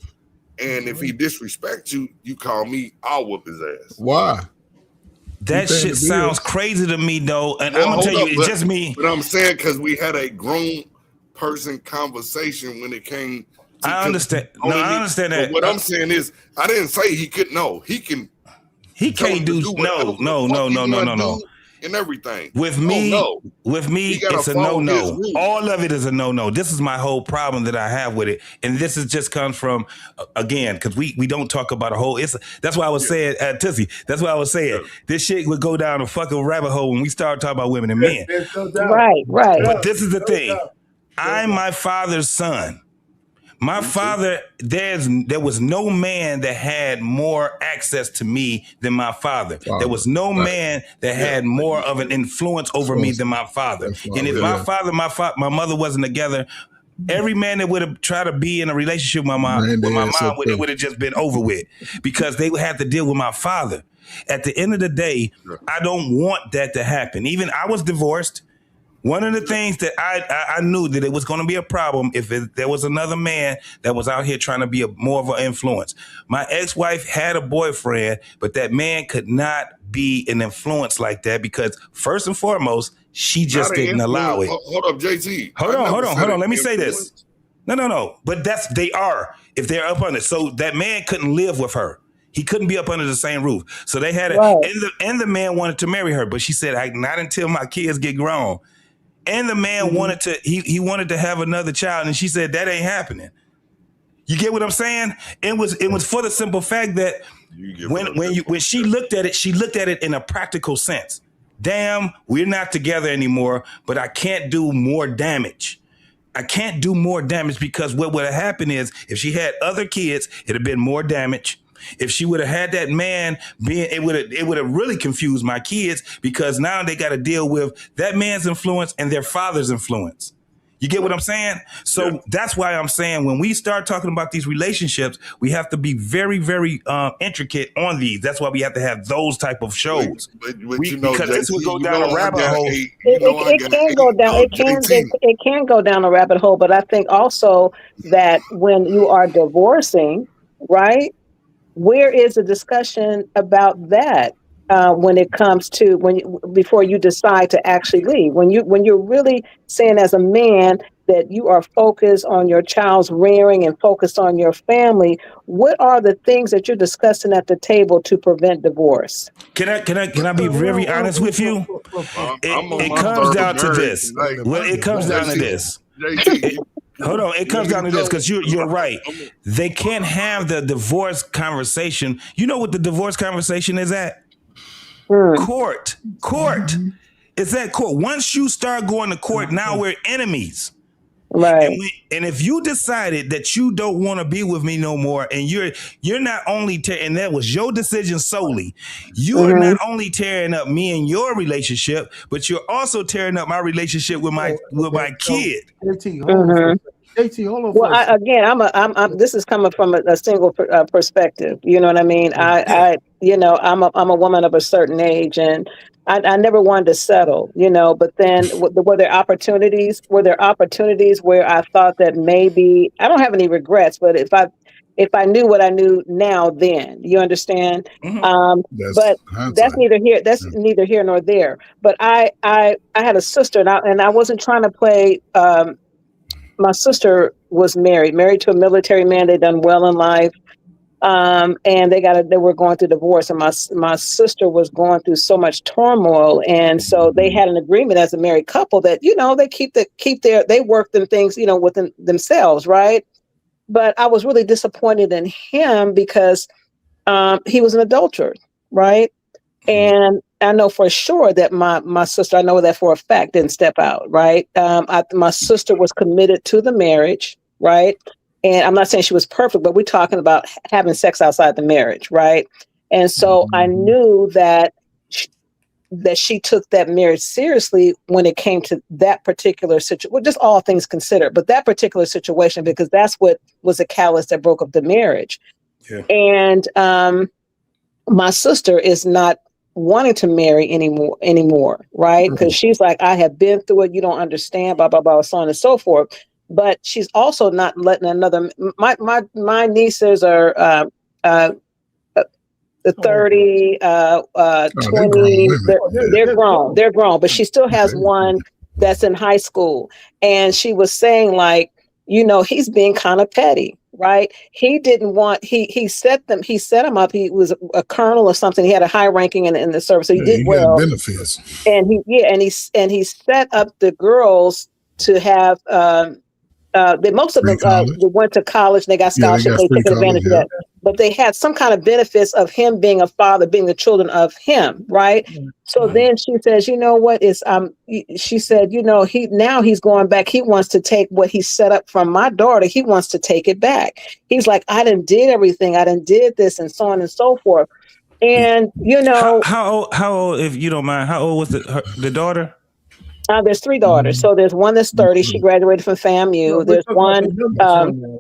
[SPEAKER 10] and if he disrespects you, you call me, I'll whoop his ass.
[SPEAKER 9] Why?
[SPEAKER 11] That shit sounds crazy to me, though, and I'm gonna tell you, it's just me.
[SPEAKER 10] But I'm saying because we had a grown person conversation when it came.
[SPEAKER 11] I understand. No, I understand that.
[SPEAKER 10] But what I'm saying is, I didn't say he couldn't. No, he can.
[SPEAKER 11] He can't do no.
[SPEAKER 10] And everything
[SPEAKER 11] with me, it's a no. All of it is a no. This is my whole problem that I have with it, and this is just comes from again because we don't talk about a whole. That's why I was saying, Tussie. That's why I was saying this shit would go down a fucking rabbit hole when we start talking about women and men.
[SPEAKER 2] Right.
[SPEAKER 11] But this is the thing. I'm my father's son. My father, there was no man that had more access to me than my father. There was no man that had more of an influence over me than my father. And if my mother wasn't together, every man that would have tried to be in a relationship with my mom, it would have just been over with because they would have to deal with my father. At the end of the day, I don't want that to happen. Even I was divorced. One of the things that I knew that it was going to be a problem if there was another man that was out here trying to be more of an influence. My ex-wife had a boyfriend, but that man could not be an influence like that because first and foremost, she just didn't allow it.
[SPEAKER 10] Hold up, JT.
[SPEAKER 11] Hold on. Let me say this. No. But they are if they're up under. So that man couldn't live with her. He couldn't be up under the same roof. So they had and the man wanted to marry her, but she said, not until my kids get grown. And the man wanted to, he wanted to have another child, and she said that ain't happening. You get what I'm saying? It was for the simple fact that when she looked at it in a practical sense. Damn, we're not together anymore, but I can't do more damage. I can't do more damage because what would have happened is if she had other kids, it'd have been more damage. If she would have had that man it would have really confused my kids because now they got to deal with that man's influence and their father's influence. You get what I'm saying? So that's why I'm saying when we start talking about these relationships, we have to be very, very intricate on these. That's why we have to have those type of shows. Because this would go down a rabbit hole.
[SPEAKER 2] It can go down. It can go down a rabbit hole. But I think also that when you are divorcing, right? Where is the discussion about that when it comes to before you decide to actually leave? When you're really saying as a man that you are focused on your child's rearing and focused on your family, what are the things that you're discussing at the table to prevent divorce?
[SPEAKER 11] Can I be very honest with you? It comes down to this. Well, it comes down to this. Hold on, it comes down to this because you're right. They can't have the divorce conversation. You know what the divorce conversation is at? Court. It's at court. Once you start going to court, now we're enemies.
[SPEAKER 2] Right.
[SPEAKER 11] And if you decided that you don't want to be with me no more, and you're not only and that was your decision solely, you are not only tearing up me and your relationship, but you're also tearing up my relationship with my kid.
[SPEAKER 4] JT, hold on.
[SPEAKER 2] Well, I'm this is coming from a single perspective. You know what I mean? I'm a woman of a certain age, and I never wanted to settle, but then were there opportunities where I thought that maybe I don't have any regrets, but if if I knew what I knew now then. You understand? But that's neither here. That's neither here nor there. But I had a sister, and I wasn't trying to play. My sister was married to a military man. They done well in life. And they were going through divorce, and my sister was going through so much turmoil, and so they had an agreement as a married couple that they they work them things within themselves, right? But I was really disappointed in him because he was an adulterer, right? And I know for sure that my sister, I know that for a fact, didn't step out, right? My sister was committed to the marriage, right? And I'm not saying she was perfect, but we're talking about having sex outside the marriage, right? And so I knew that she took that marriage seriously when it came to that particular situation. Well, just all things considered, but that particular situation, because that's what was a catalyst that broke up the marriage. Yeah. And my sister is not wanting to marry anymore, right? Because she's like, I have been through it. You don't understand, blah, blah, blah, so on and so forth. But she's also not letting another. My nieces are 30, 20. They're grown, but she still has one that's in high school. And she was saying, like, he's being kind of petty, right? He didn't want, he set him up. He was a colonel or something. He had a high ranking in the service. So he did well. Benefits. And he set up the girls to have, most of them they went to college and they got scholarships. They took advantage of that. But they had some kind of benefits of him being a father, being the children of him, right? So then she says, you know what is she said, he's going back. He wants to take what he set up from my daughter. He wants to take it back. He's like, I done did everything. I done did this and so on and so forth. And
[SPEAKER 11] how old, if you don't mind, how old was the daughter?
[SPEAKER 2] There's 3 daughters. So there's one that's 30. She graduated from FAMU. There's one.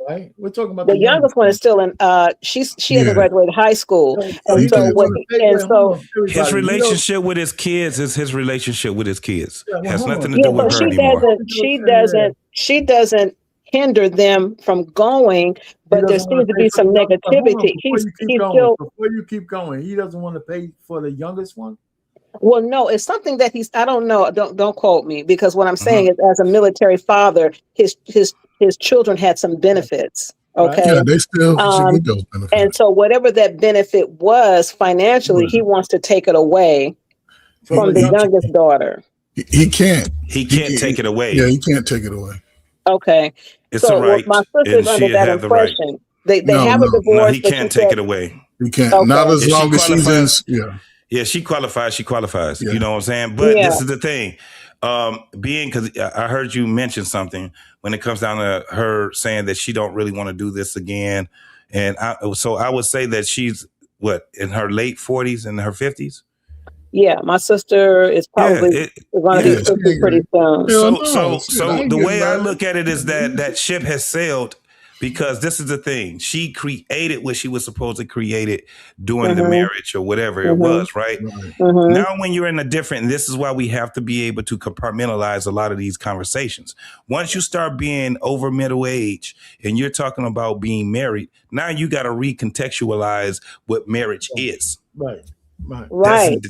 [SPEAKER 4] Right? We're talking about
[SPEAKER 2] the youngest one is still in. She hasn't graduated high school.
[SPEAKER 11] His relationship with his kids is his relationship with his kids. Has nothing to do with her anymore.
[SPEAKER 2] She doesn't hinder them from going, but there seems to be some negativity.
[SPEAKER 4] Before you keep going, he doesn't want to pay for the youngest one.
[SPEAKER 2] Well, no, it's something that I don't know. Don't quote me, because what I'm saying is, as a military father, his children had some benefits. Okay.
[SPEAKER 9] Yeah, they still get those benefits.
[SPEAKER 2] And so whatever that benefit was financially, he wants to take it away from the youngest daughter.
[SPEAKER 9] He can't.
[SPEAKER 11] He can't take it away.
[SPEAKER 9] Yeah, he can't take it away.
[SPEAKER 2] Okay.
[SPEAKER 11] It's a right.
[SPEAKER 2] My sister's under that impression. They have a divorce.
[SPEAKER 11] No, he can't take it away.
[SPEAKER 9] He can't. Okay. Not as long as she's in.
[SPEAKER 11] Yeah, she qualifies. Yeah. You know what I'm saying? But this is the thing. Because I heard you mention something when it comes down to her saying that she don't really want to do this again. And so I would say that she's in her late 40s and her 50s?
[SPEAKER 2] Yeah, my sister is probably going to be 50 pretty soon.
[SPEAKER 11] So the way I look at it is that ship has sailed. Because this is the thing, she created what she was supposed to create it during the marriage or whatever it was, right? Now, when you're in this is why we have to be able to compartmentalize a lot of these conversations. Once you start being over middle age and you're talking about being married, now you got to recontextualize what marriage is.
[SPEAKER 4] Right.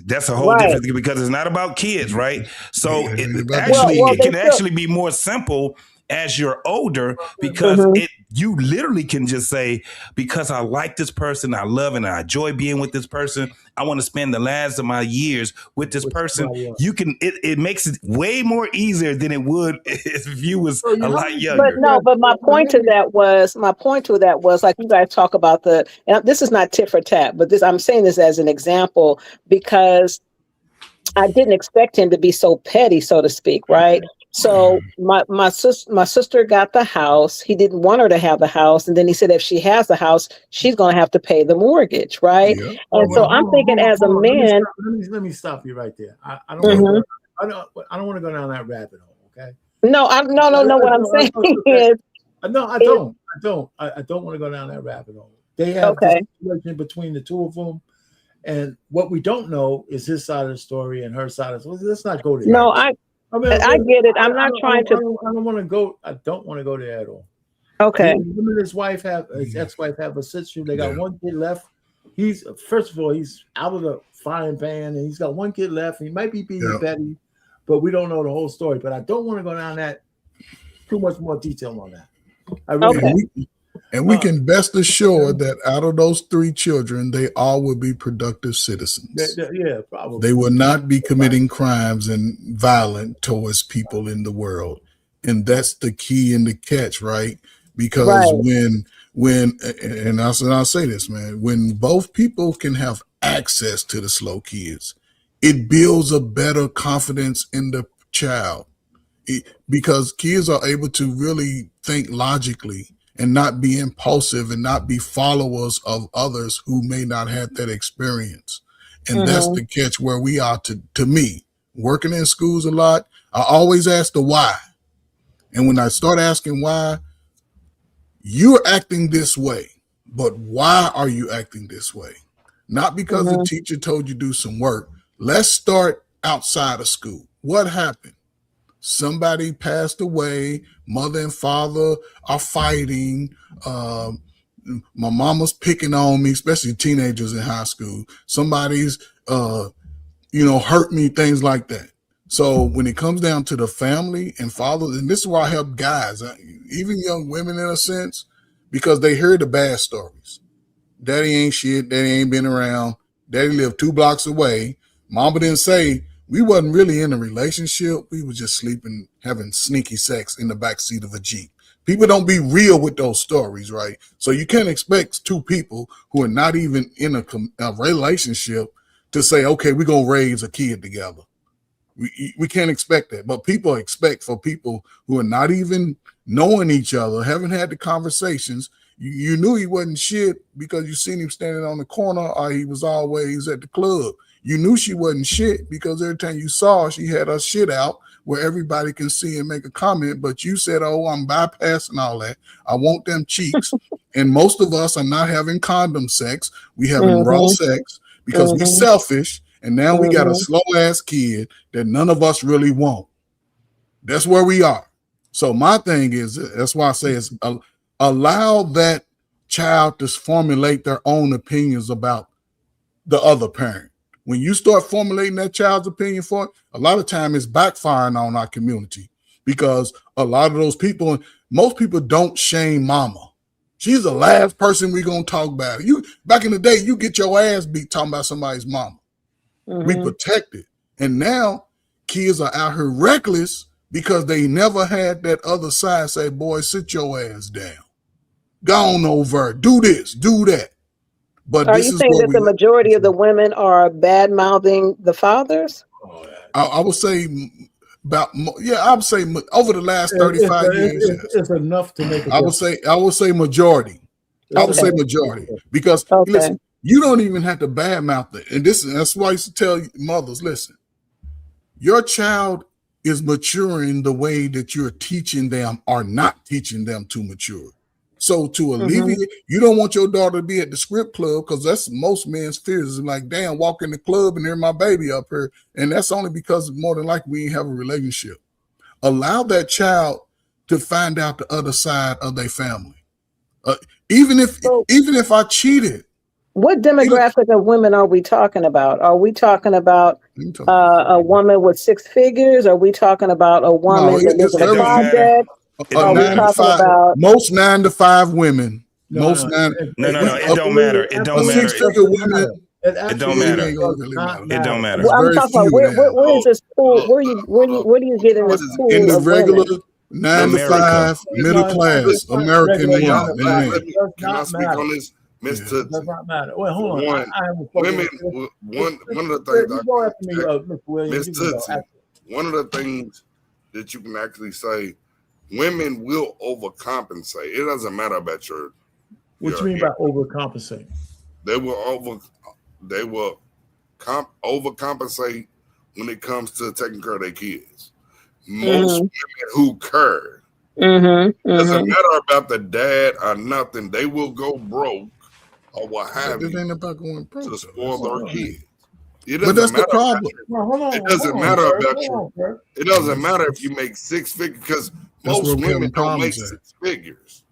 [SPEAKER 11] That's a whole different thing, because it's not about kids, right? So it can actually be more simple as you're older, because you literally can just say, because I like this person, I love and I enjoy being with this person, I want to spend the last of my years with this person. You can, it makes it way more easier than it would if you was a lot younger.
[SPEAKER 2] But my point to that was, like, you guys talk about and this is not tit for tat, but I'm saying this as an example, because I didn't expect him to be so petty, so to speak, right? So my sister got the house. He didn't want her to have the house, and then he said if she has the house, she's going to have to pay the mortgage, right? Yeah. And so I'm thinking, as a man,
[SPEAKER 4] let me stop you right there. I don't want to go down that rabbit hole. Okay.
[SPEAKER 2] No. What I'm saying is,
[SPEAKER 4] no, I don't want to go down that rabbit hole. They have this situation between the two of them. And what we don't know is his side of the story and her side of the story. Let's not go there.
[SPEAKER 2] No, I get it. I'm not trying to.
[SPEAKER 4] I don't want to go. I don't want to go there at all.
[SPEAKER 2] Okay.
[SPEAKER 4] Him and his wife his ex-wife have a sister. They got one kid left. He's first of all, he's out of the frying pan, and he's got one kid left. He might be being petty, but we don't know the whole story. But I don't want to go down that too much more detail on that. I really
[SPEAKER 9] And we can best assure that out of those 3 children, they all will be productive citizens.
[SPEAKER 4] Yeah, probably.
[SPEAKER 9] They will not be committing crimes and violent towards people in the world. And that's the key and the catch, right? Because when and I'll say this, man, when both people can have access to the slow kids, it builds a better confidence in the child. Because kids are able to really think logically and not be impulsive and not be followers of others who may not have that experience. And that's the catch where we are to me. Working in schools a lot, I always ask the why. And when I start asking why, you're acting this way, but why are you acting this way? Not because the teacher told you to do some work. Let's start outside of school. What happened? Somebody passed away. Mother and father are fighting. My mama's picking on me, especially teenagers in high school. Somebody's, hurt me, things like that. So when it comes down to the family and fathers, and this is why I help guys, even young women in a sense, because they hear the bad stories. Daddy ain't shit. Daddy ain't been around. Daddy lived 2 blocks away. Mama didn't say, we wasn't really in a relationship. We were just sleeping, having sneaky sex in the backseat of a Jeep. People don't be real with those stories, right? So you can't expect 2 people who are not even in a relationship to say, okay, we're going to raise a kid together. We can't expect that. But people expect for people who are not even knowing each other, haven't had the conversations. You knew he wasn't shit because you seen him standing on the corner or he was always at the club. You knew she wasn't shit because every time you saw her, she had her shit out where everybody can see and make a comment. But you said, oh, I'm bypassing all that. I want them cheeks. And most of us are not having condom sex. We having raw sex because we selfish. And now we got a slow ass kid that none of us really want. That's where we are. So my thing is, that's why I say is allow that child to formulate their own opinions about the other parent. When you start formulating that child's opinion for it, a lot of time it's backfiring on our community because a lot of those people, most people don't shame mama. She's the last person we're going to talk about. You back in the day, you get your ass beat talking about somebody's mama. We protect it. And now kids are out here reckless because they never had that other side say, boy, sit your ass down. Go on over, do this, do that. But
[SPEAKER 2] are you saying that the majority of the women are bad mouthing the fathers?
[SPEAKER 9] I would say I would say over the last 35 years.
[SPEAKER 4] It's enough to make
[SPEAKER 9] I would say majority. I would say majority. Because listen, you don't even have to badmouth it. And that's why I used to tell mothers, listen, your child is maturing the way that you're teaching them or not teaching them to mature. So to alleviate, you don't want your daughter to be at the script club because that's most men's fears. Is like, damn, walk in the club and hear my baby up here. And that's only because more than likely we ain't have a relationship. Allow that child to find out the other side of their family. Even if I cheated.
[SPEAKER 2] What demographic of women are we talking about? Are we talking about a woman with 6 figures? Are we talking about a woman that lives in a project? Are we talking about
[SPEAKER 9] most 9 to 5 women? It don't
[SPEAKER 11] matter. It don't matter.
[SPEAKER 9] 6-figure women.
[SPEAKER 11] It don't matter. It don't matter.
[SPEAKER 2] Well, I'm talking about where is this pool? Where do you get in this pool?
[SPEAKER 9] In the regular
[SPEAKER 2] women?
[SPEAKER 9] 9 to 5 middle class American women.
[SPEAKER 10] Can I speak on this? Mr.
[SPEAKER 4] Does not matter. Well, hold on.
[SPEAKER 10] Women, one of the things that you can actually say, women will overcompensate. It doesn't matter about your.
[SPEAKER 4] What you mean by overcompensate?
[SPEAKER 10] They will overcompensate when it comes to taking care of their kids. Most women who care doesn't matter about the dad or nothing. They will go broke or what have you.
[SPEAKER 9] It ain't about going broke
[SPEAKER 10] to spoil their kids.
[SPEAKER 9] But that's the problem.
[SPEAKER 10] It doesn't matter about you. It doesn't matter if you make 6 figures because most women don't make 6 figures.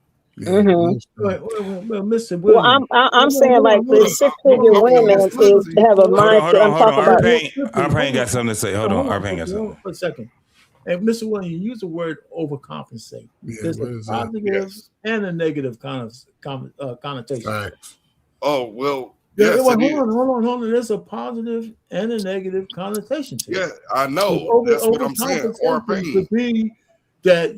[SPEAKER 4] Well, Mr.
[SPEAKER 2] Well,
[SPEAKER 4] Williams.
[SPEAKER 2] I'm saying like the six-figure women is have a mindset. I'm talking about.
[SPEAKER 11] Arpain got something to say. Hold on. Arpain got something.
[SPEAKER 4] For a second. And Mr. Williams, you use the word overcompensate. There's a positive and a negative connotation.
[SPEAKER 10] Right. Oh, well,
[SPEAKER 4] Yeah,
[SPEAKER 10] yes,
[SPEAKER 4] hold on. There's a positive and a negative connotation to it.
[SPEAKER 10] Yeah, I know. That's what I'm saying.
[SPEAKER 4] Overcompensation could be that,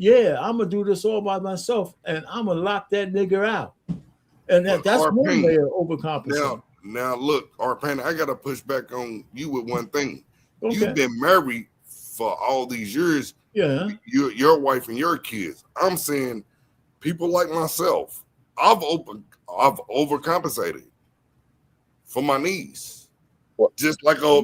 [SPEAKER 4] I'm going to do this all by myself and I'm going to lock that nigga out. And that's one way of overcompensating.
[SPEAKER 10] Now look, Arpain, I got to push back on you with one thing.
[SPEAKER 4] Okay.
[SPEAKER 10] You've been married for all these years.
[SPEAKER 4] Yeah.
[SPEAKER 10] Your wife and your kids. I'm saying people like myself, I've overcompensated for my niece. Just like a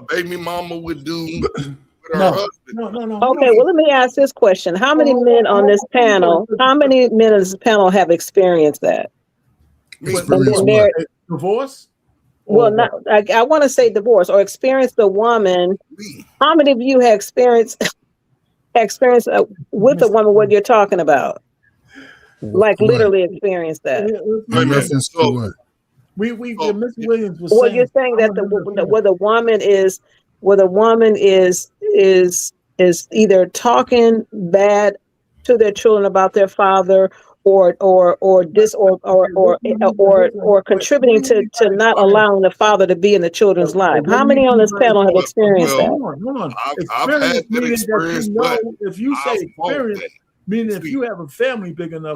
[SPEAKER 10] baby mama would do with her husband.
[SPEAKER 4] No.
[SPEAKER 2] Okay, well, let me ask this question. How many men on this panel have experienced that?
[SPEAKER 4] Divorce?
[SPEAKER 2] Well, not. I want to say divorce or experience the woman. How many of you have experienced with a woman what you're talking about? Like literally experienced that.
[SPEAKER 9] Reference to what?
[SPEAKER 4] Mr. Williams was
[SPEAKER 2] well,
[SPEAKER 4] saying.
[SPEAKER 2] You're saying that where the woman is either talking bad to their children about their father or contributing to not allowing the father to be in the children's life. How many on this panel have experienced that?
[SPEAKER 4] Hold on.
[SPEAKER 10] I've had that experience, but
[SPEAKER 4] if you say experience, meaning if you have a family big enough,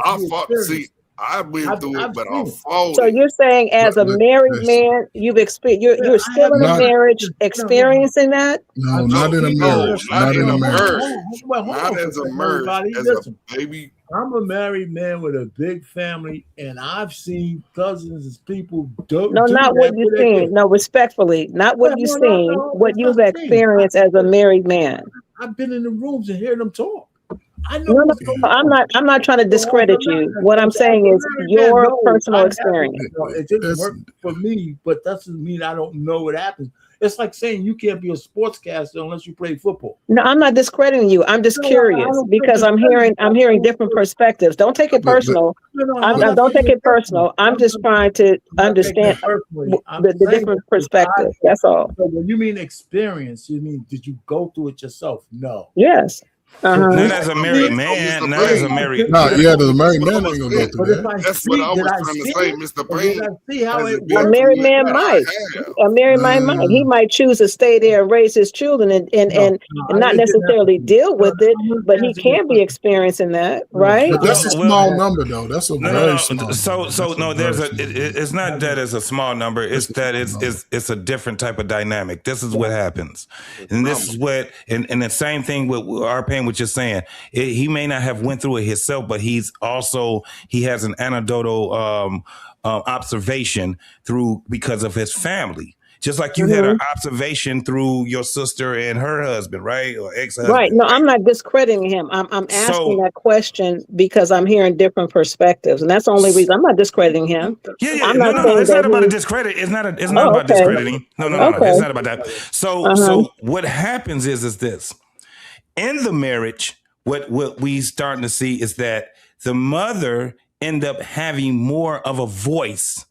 [SPEAKER 10] I've been through it, but I fought.
[SPEAKER 2] So you're saying, as a married man, you've experienced. You're still in a marriage, experiencing that.
[SPEAKER 9] No, not in a marriage. Not in a marriage.
[SPEAKER 10] Not as a marriage. As a baby.
[SPEAKER 4] I'm a married man with a big family, and I've seen cousins and people do.
[SPEAKER 2] No, not what you've seen. No, respectfully, not what you've seen. What you've experienced as a married man.
[SPEAKER 4] I've been in the rooms and hear them talk. I know.
[SPEAKER 2] No, I'm not trying to discredit you. What I'm saying is your personal experience.
[SPEAKER 4] It didn't work for me, but that doesn't mean I don't know what happens. It's like saying you can't be a sportscaster unless you play football.
[SPEAKER 2] No, I'm not discrediting you. I'm just curious because I'm hearing different perspectives. Don't take it personal. Don't take it personal. I'm just trying to understand the different perspectives. That's all.
[SPEAKER 4] So when you mean experience, you mean did you go through it yourself? No.
[SPEAKER 2] Yes.
[SPEAKER 11] Not as a married man. Not as a married.
[SPEAKER 9] The married man ain't gonna go through that.
[SPEAKER 10] That's what I was trying to say, Mr. Payne.
[SPEAKER 2] A married man might. A married man might. He might choose to stay there and raise his children and not necessarily deal with it, but he can be experiencing that, right?
[SPEAKER 9] But that's a small number, though. That's a very small.
[SPEAKER 11] So no, it's not that it's a small number. It's that it's a different type of dynamic. This is what happens, and this is what and the same thing with our pain. What you're saying, he may not have went through it himself, but he has an anecdotal observation because of his family. Just like you had an observation through your sister and her husband, right? Or ex-husband.
[SPEAKER 2] Right. No, I'm not discrediting him. I'm asking that question because I'm hearing different perspectives. And that's the only reason. I'm not discrediting him.
[SPEAKER 11] Yeah. It's not about a discredit. It's not about discrediting. No. It's not about that. So what happens is this. In the marriage, what we starting to see is that the mother end up having more of a voice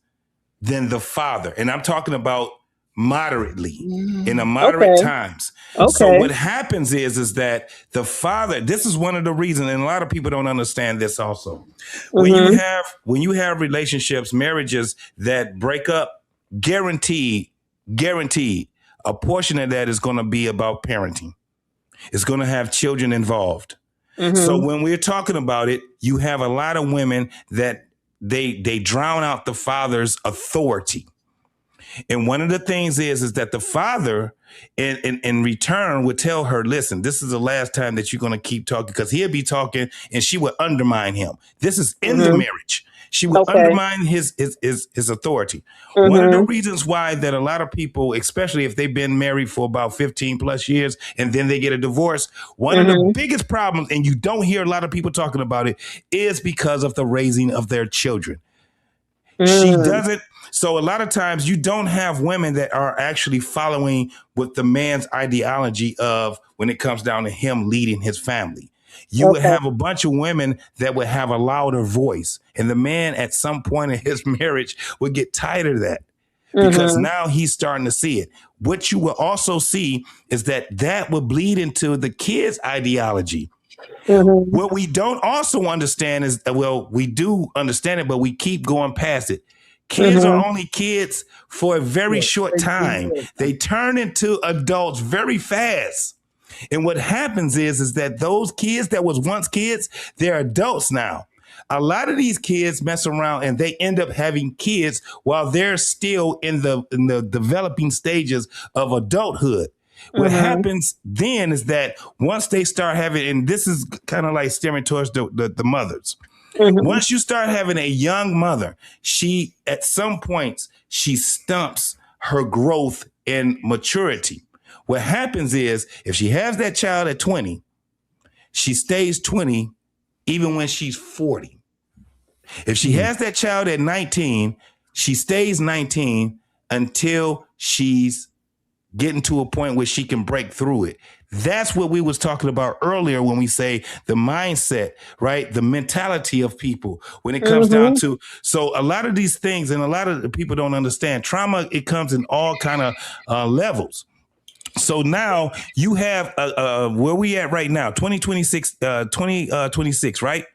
[SPEAKER 11] than the father. And I'm talking about moderately, in a moderate times. So what happens is that the father, this is one of the reasons, and a lot of people don't understand this also. When you have relationships, marriages that break up, guaranteed, a portion of that is going to be about parenting. It's going to have children involved. So when we're talking about it, you have a lot of women that they drown out the father's authority. And one of the things is that the father in return would tell her, listen, this is the last time that you're going to keep talking, because he'll be talking and she would undermine him. This is in the marriage. She would undermine his authority. One of the reasons why that a lot of people, especially if they've been married for about 15 plus years and then they get a divorce, one of the biggest problems, and you don't hear a lot of people talking about it, is because of the raising of their children. She doesn't. So a lot of times you don't have women that are actually following with the man's ideology of when it comes down to him leading his family. You would have a bunch of women that would have a louder voice. And the man at some point in his marriage would get tired of that because now he's starting to see it. What you will also see is that would bleed into the kids' ideology. What we don't also understand is, well, we do understand it, but we keep going past it. Kids are only kids for a very short time. They turn into adults very fast. And what happens is that those kids that was once kids, they're adults now. A lot of these kids mess around and they end up having kids while they're still in the developing stages of adulthood. What happens then is that once they start having, and this is kind of like steering towards the mothers. Once you start having a young mother, she, at some points, she stumps her growth and maturity. What happens is if she has that child at 20, she stays 20 even when she's 40. If she has that child at 19, she stays 19 until she's getting to a point where she can break through it. That's what we was talking about earlier when we say the mindset, right? The mentality of people when it comes down to, so a lot of these things, and a lot of the people don't understand trauma. It comes in all kind of levels. So now you have where we at right now, 2026, right?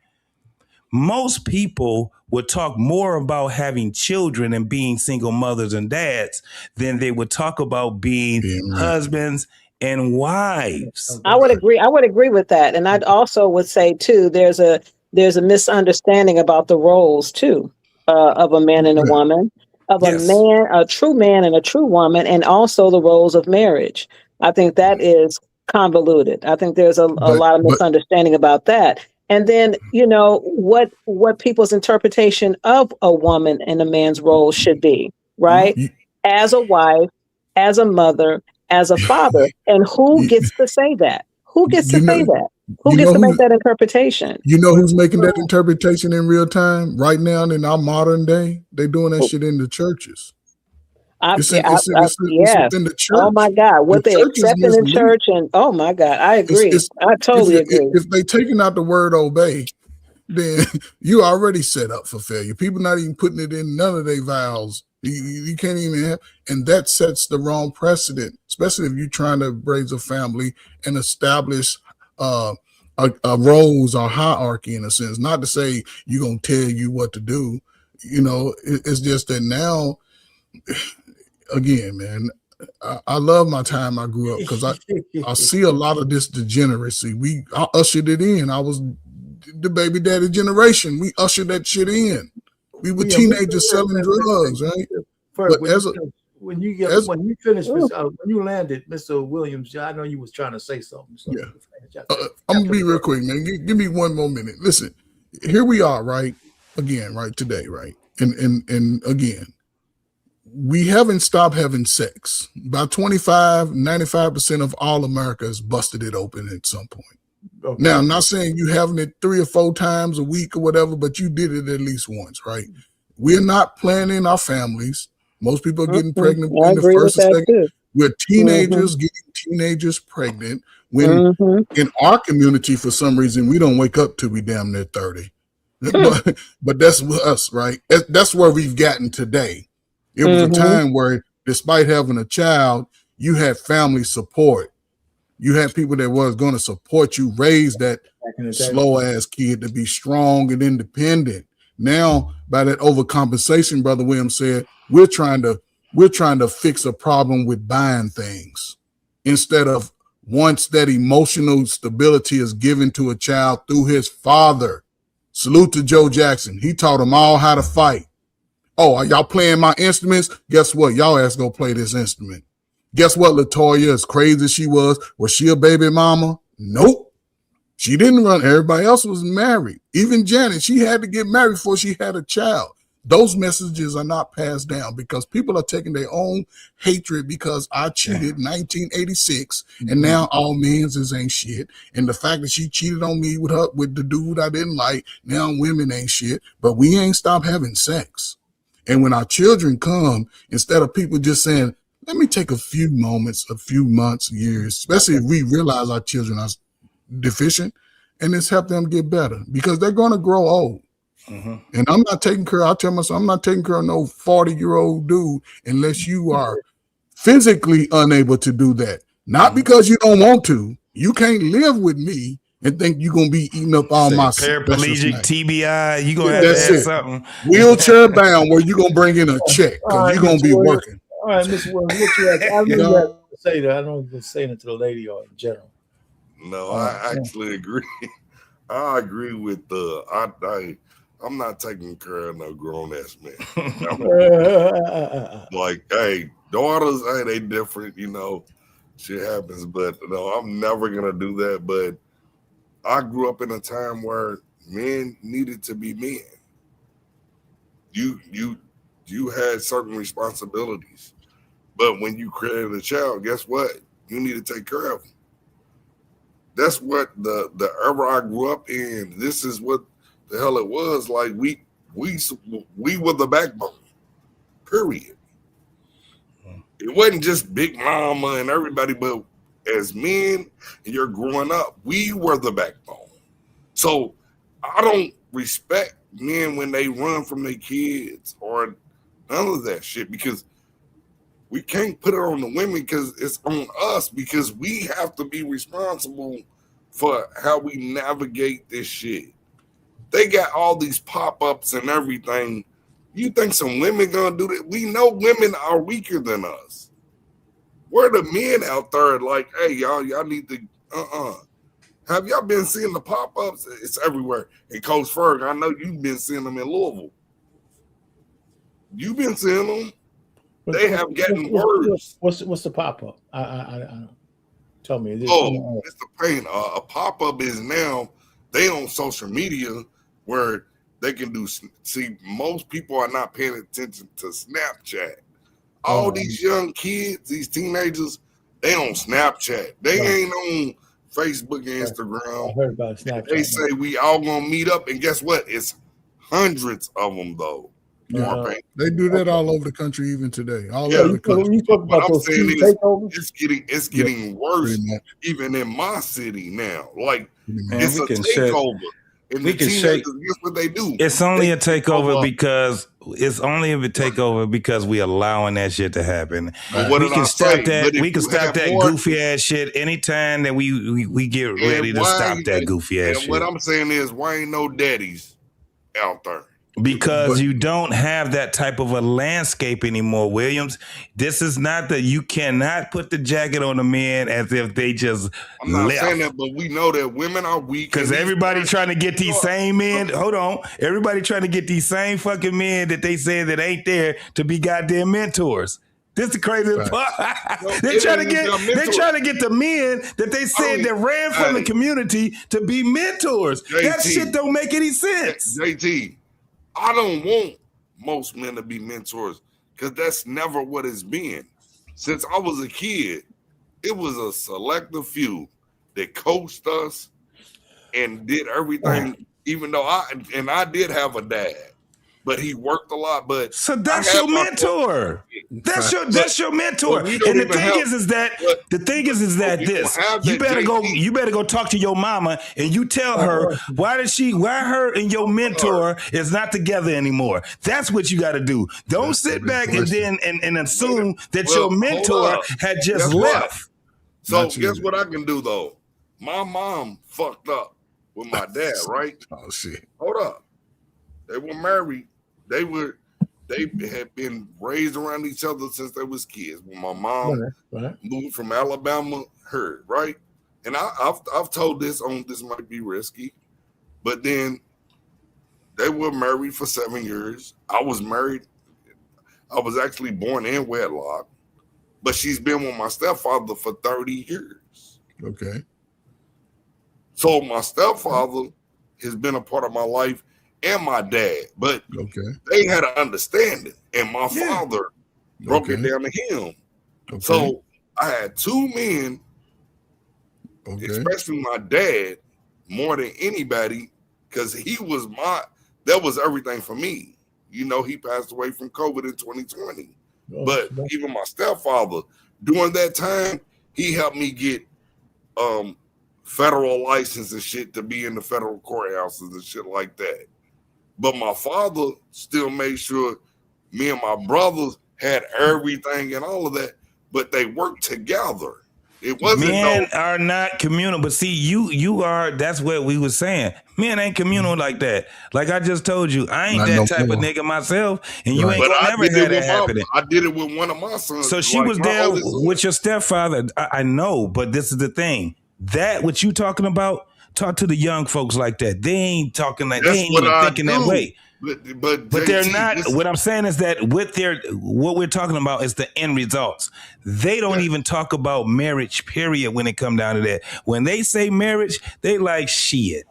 [SPEAKER 11] Most people would talk more about having children and being single mothers and dads than they would talk about being husbands and wives.
[SPEAKER 2] I would agree with that. And I'd also would say too, there's a misunderstanding about the roles too, of a man and a woman, of a true man and a true woman, and also the roles of marriage. I think that is convoluted. I think there's a lot of misunderstanding about that. And then, what people's interpretation of a woman and a man's role should be, right? As a wife, as a mother, as a father. And who gets to say that? Who gets to say that? Who gets to make that interpretation?
[SPEAKER 9] You know who's making that interpretation in real time right now in our modern day? They're doing that shit in the churches. It's in the church.
[SPEAKER 2] Oh my God, what they accepting in church, and oh my God, I agree. I totally agree.
[SPEAKER 9] If they taking out the word obey, then you already set up for failure. People not even putting it in none of their vows. You can't even have, and that sets the wrong precedent, especially if you're trying to raise a family and establish a roles or hierarchy in a sense. Not to say you're gonna tell you what to do. It's just that now. Again, man, I love my time I grew up because I see a lot of this degeneracy. I ushered it in. I was the baby daddy generation. We ushered that shit in. We were teenagers selling drugs, right?
[SPEAKER 4] When you finished, when you landed, Mr. Williams, I know you was trying to say something. So
[SPEAKER 9] I'm gonna be real quick, man. Give me one more minute. Listen, here we are, right? Again, right today, right? And again. We haven't stopped having sex. About 95% of all America has busted it open at some point. Okay. Now, I'm not saying you having it 3 or 4 times a week or whatever, but you did it at least once, right? We're not planning our families. Most people are getting pregnant in the first or second. Too. We're teenagers getting teenagers pregnant. When in our community, for some reason, we don't wake up till we damn near 30. but that's us, right? That's where we've gotten today. It was a time where, despite having a child, you had family support. You had people that was going to support you, raise that slow ass kid to be strong and independent. Now, by that overcompensation, Brother Williams said, we're trying to fix a problem with buying things instead of once that emotional stability is given to a child through his father. Salute to Joe Jackson. He taught them all how to fight. Oh, are y'all playing my instruments? Guess what? Y'all ass go play this instrument. Guess what, LaToya, as crazy as she was she a baby mama? Nope. She didn't run. Everybody else was married. Even Janet, she had to get married before she had a child. Those messages are not passed down because people are taking their own hatred because I cheated in 1986 and now all men's ain't shit. And the fact that she cheated on me with the dude I didn't like, now women ain't shit. But we ain't stopped having sex. And when our children come, instead of people just saying, let me take a few moments, a few months, years, especially if we realize our children are deficient, and it's helped them get better because they're going to grow old. And I'm not taking care. I tell myself, I'm not taking care of no 40-year-old dude unless you are physically unable to do that. Not because you don't want to. You can't live with me and think you're going to be eating up all my
[SPEAKER 11] paraplegic, TBI, you going to have
[SPEAKER 9] That's
[SPEAKER 11] to have
[SPEAKER 9] it.
[SPEAKER 11] something.
[SPEAKER 9] Wheelchair bound where you're going to bring in a check because you're going to be working.
[SPEAKER 4] All right, Mr. Williams, what you have? I don't know to say that. I don't know if you're saying it to the lady or in general.
[SPEAKER 10] No, I actually agree. I agree with I'm not taking care of no grown ass man. Like, hey, daughters, hey, they different, you know, shit happens, but no, I'm never gonna do that. But I grew up in a time where men needed to be men. You had certain responsibilities, but when you created a child, guess what? You need to take care of them. That's what the era I grew up in. This is what the hell it was. Like we were the backbone. Period. It wasn't just Big Mama and everybody, but as men, and you're growing up, we were the backbone. So I don't respect men when they run from their kids or none of that shit because we can't put it on the women because it's on us because we have to be responsible for how we navigate this shit. They got all these pop-ups and everything. You think some women gonna do that? We know women are weaker than us. We're the men out there like, hey, y'all need to, Have y'all been seeing the pop-ups? It's everywhere. And Coach Ferg, I know you've been seeing them in Louisville. You've been seeing them. They have gotten worse.
[SPEAKER 4] What's the pop-up? I tell me.
[SPEAKER 10] It's the pain. A pop-up is now they on social media where they can do. See, most people are not paying attention to Snapchat. All these young kids, these teenagers, they on Snapchat. They ain't on Facebook and Instagram.
[SPEAKER 4] I heard about Snapchat.
[SPEAKER 10] They say we all gonna meet up, and guess what? It's hundreds of them though.
[SPEAKER 9] They do that all over the country even today. All
[SPEAKER 10] Yeah,
[SPEAKER 9] over the country.
[SPEAKER 4] You talk about those
[SPEAKER 10] saying
[SPEAKER 4] team takeovers?
[SPEAKER 10] it's getting worse even in my city now. Like it's
[SPEAKER 11] we
[SPEAKER 10] a
[SPEAKER 11] can
[SPEAKER 10] takeover. And
[SPEAKER 11] we
[SPEAKER 10] the
[SPEAKER 11] can
[SPEAKER 10] teenagers, guess what they do?
[SPEAKER 11] It's only a takeover because we allowing that shit to happen. We can stop that. We can stop that goofy ass shit anytime that we get ready to stop that goofy ass shit.
[SPEAKER 10] What I'm saying is, why ain't no daddies out there?
[SPEAKER 11] Because you don't have that type of a landscape anymore, Williams. This is not you cannot put the jacket on the men as if they just
[SPEAKER 10] I'm not
[SPEAKER 11] left.
[SPEAKER 10] saying that, but we know that women are weak.
[SPEAKER 11] Because everybody trying to get these same men, hold on, everybody trying to get these same fucking men that they say that ain't there to be goddamn mentors. This is the craziest part. They're trying to get the men that they said that ran from the community to be mentors. That shit don't make any sense.
[SPEAKER 10] JT, I don't want most men to be mentors because that's never what it's been. Since I was a kid, it was a selective few that coached us and did everything, even though I did have a dad, but he worked a lot. But
[SPEAKER 11] so that's your mentor. That's your mentor. And the thing is that this you better go talk to your mama and you tell her why her and your mentor is not together anymore. That's what you got to do. Don't sit back and then and assume that your mentor had just left.
[SPEAKER 10] So guess what I can do though? My mom fucked up with my dad, right?
[SPEAKER 9] Oh shit.
[SPEAKER 10] Hold up. They were married. They had been raised around each other since they was kids. When my mom moved from Alabama, right? And I've told this might be risky, but then they were married for 7 years. I was married. I was actually born in wedlock, but she's been with my stepfather for 30 years.
[SPEAKER 9] Okay.
[SPEAKER 10] So my stepfather has been a part of my life and my dad, but they had an understanding, and my father broke it down to him. So I had two men, especially my dad, more than anybody, because that was everything for me. You know, he passed away from COVID in 2020. But even my stepfather, during that time, he helped me get federal license and shit to be in the federal courthouses and shit like that. But my father still made sure me and my brothers had everything and all of that, but they worked together. It wasn't
[SPEAKER 11] men are not communal, but see, you are. That's what we was saying. Men ain't communal like that. Like I just told you, I ain't that type of nigga myself, and you ain't gonna never have that happening.
[SPEAKER 10] I did it with one of my sons.
[SPEAKER 11] So she was there with your stepfather. I know, but this is the thing. That what you talking about? Talk to the young folks like that. They ain't talking like they ain't even thinking that way.
[SPEAKER 10] But
[SPEAKER 11] they're not. What I'm saying is that what we're talking about is the end results. They don't even talk about marriage, period, when it come down to that. When they say marriage, they like shit.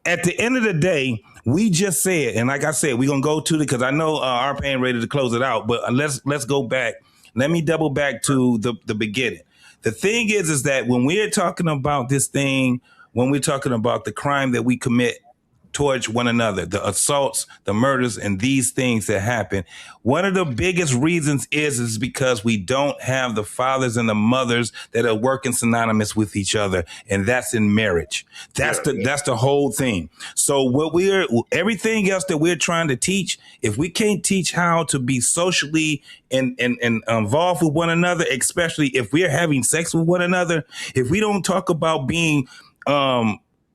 [SPEAKER 11] At the end of the day, we just said, and like I said, we're gonna go to because I know our pain ready to close it out. But let's go back. Let me double back to the beginning. The thing is that when we're talking about this thing, when we're talking about the crime that we commit towards one another, the assaults, the murders, and these things that happen, one of the biggest reasons is because we don't have the fathers and the mothers that are working synonymous with each other, and that's in marriage. That's the whole thing. So everything else that we're trying to teach, if we can't teach how to be socially and involved with one another, especially if we're having sex with one another, if we don't talk about being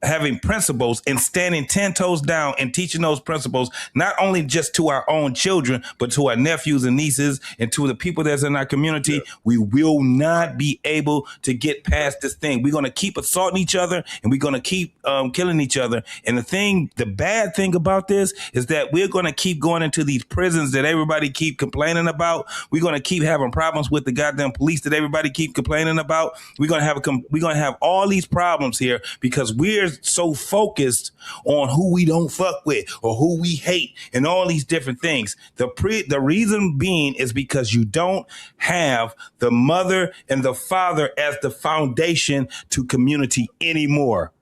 [SPEAKER 11] having principles and standing 10 toes down and teaching those principles, not only just to our own children, but to our nephews and nieces and to the people that's in our community, we will not be able to get past this thing. We're going to keep assaulting each other and we're going to keep killing each other. And the bad thing about this is that we're going to keep going into these prisons that everybody keep complaining about. We're going to keep having problems with the goddamn police that everybody keep complaining about. We're going to have all these problems here because we're so focused on who we don't fuck with or who we hate and all these different things. The reason being is because you don't have the mother and the father as the foundation to community anymore.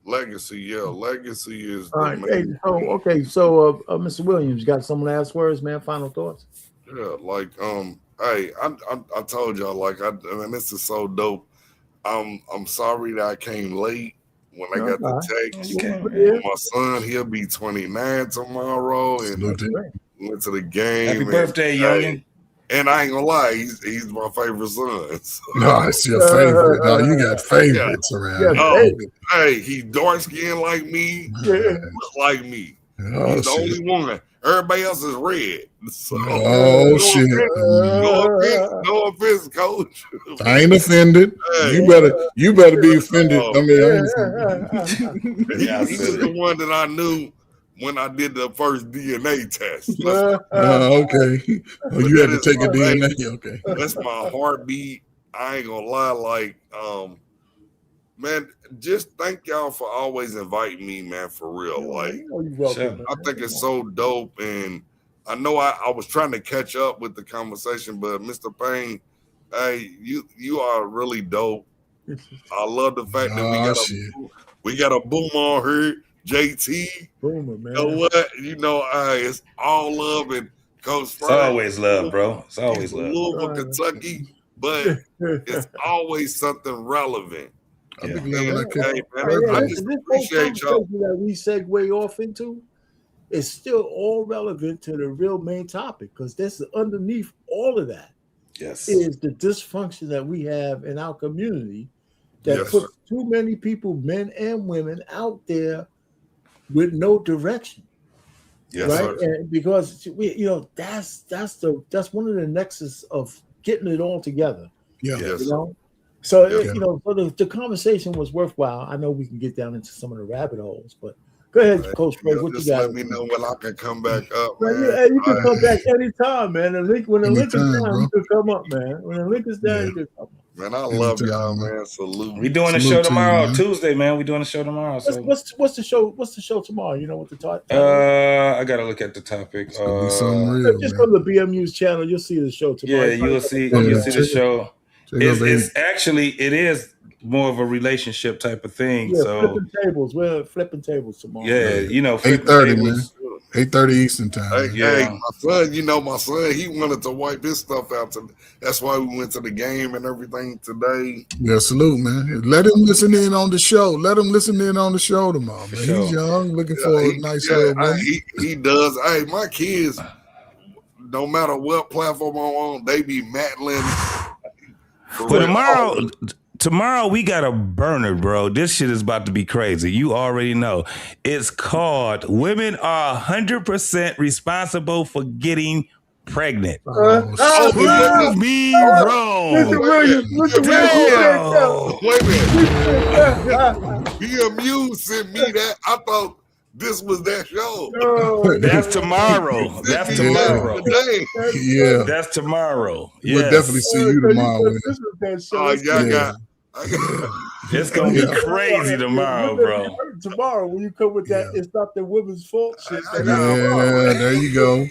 [SPEAKER 10] Legacy is
[SPEAKER 4] all right. Hey, so Mr. Williams, you got some last words, man? Final thoughts?
[SPEAKER 10] Yeah, like hey, I told y'all, like this is so dope. I'm sorry that I came late. When I got the text, my son, he'll be 29 tomorrow, and went to the game.
[SPEAKER 11] Happy birthday, youngin'.
[SPEAKER 10] And I ain't gonna lie, he's my favorite son. So.
[SPEAKER 9] No, it's your favorite. No, you got favorites around.
[SPEAKER 10] Hey, he's dark skinned like me, like me. He's the only one. Everybody else is red. So,
[SPEAKER 9] shit.
[SPEAKER 10] No offense, coach.
[SPEAKER 9] I ain't offended. Hey, you better be offended. I
[SPEAKER 10] mean, he was the one that I knew when I did the first DNA test.
[SPEAKER 9] Okay. Oh, you had to take a DNA. Okay.
[SPEAKER 10] That's my heartbeat. I ain't gonna lie, like, man, just thank y'all for always inviting me, man, for real. Like, I think it's so dope. And I know I was trying to catch up with the conversation, but Mr. Payne, hey, you are really dope. I love the fact that we got a boomer on here, JT.
[SPEAKER 4] Boomer, man.
[SPEAKER 10] You know what? You know, it's all love and Coach Frank.
[SPEAKER 11] It's always love, bro. It's always love.
[SPEAKER 10] Louisville, Kentucky, but it's always something relevant.
[SPEAKER 4] I just appreciate y'all. That we segue off into is still all relevant to the real main topic, because that's underneath all of that.
[SPEAKER 11] Yes,
[SPEAKER 4] is the dysfunction that we have in our community that puts too many people, men and women, out there with no direction.
[SPEAKER 10] Yes,
[SPEAKER 4] right, and because that's one of the nexus of getting it all together. So the conversation was worthwhile. I know we can get down into some of the rabbit holes, but go ahead, Coach Frank. What you got?
[SPEAKER 10] Let me know when I can come back up, man.
[SPEAKER 4] You can come back anytime, man. When the link is down, you can come up, man. When the link is down, you can come up.
[SPEAKER 10] Man, I love y'all, man. Salute.
[SPEAKER 11] We doing a show tomorrow, Tuesday, man. We doing a show tomorrow. So.
[SPEAKER 4] What's the show? What's the show tomorrow? You know what the topic?
[SPEAKER 11] I gotta look at the topic.
[SPEAKER 4] Just go to the BMU's channel. You'll see the show tomorrow.
[SPEAKER 11] Yeah, you'll see the show. It is more of a relationship type of thing.
[SPEAKER 4] Yeah, flipping tables. We're flipping tables tomorrow.
[SPEAKER 11] Yeah,
[SPEAKER 9] 8:30, man. 8:30 Eastern time.
[SPEAKER 10] Hey,
[SPEAKER 9] Man.
[SPEAKER 10] hey, my son, he wanted to wipe his stuff out. That's why we went to the game and everything today.
[SPEAKER 9] Yeah, salute, man. Let him listen in on the show. Let him listen in on the show tomorrow, man.
[SPEAKER 10] Sure.
[SPEAKER 9] He's young, looking for a nice little woman.
[SPEAKER 10] He does. Hey, my kids, no matter what platform I'm on, they be mattling.
[SPEAKER 11] Well, tomorrow we got a burner, bro. This shit is about to be crazy. You already know. It's called "Women Are 100% Responsible for Getting Pregnant." Prove me wrong.
[SPEAKER 4] Listen, William.
[SPEAKER 10] Wait a minute. Be amused sent me that. I thought this was that show.
[SPEAKER 11] That's tomorrow. That's tomorrow.
[SPEAKER 9] Yeah.
[SPEAKER 11] That's tomorrow.
[SPEAKER 9] We'll definitely see you tomorrow.
[SPEAKER 11] It's gonna be crazy tomorrow, bro.
[SPEAKER 4] Tomorrow, when you come with that, it's not the women's fault shit.
[SPEAKER 9] Yeah, there you go.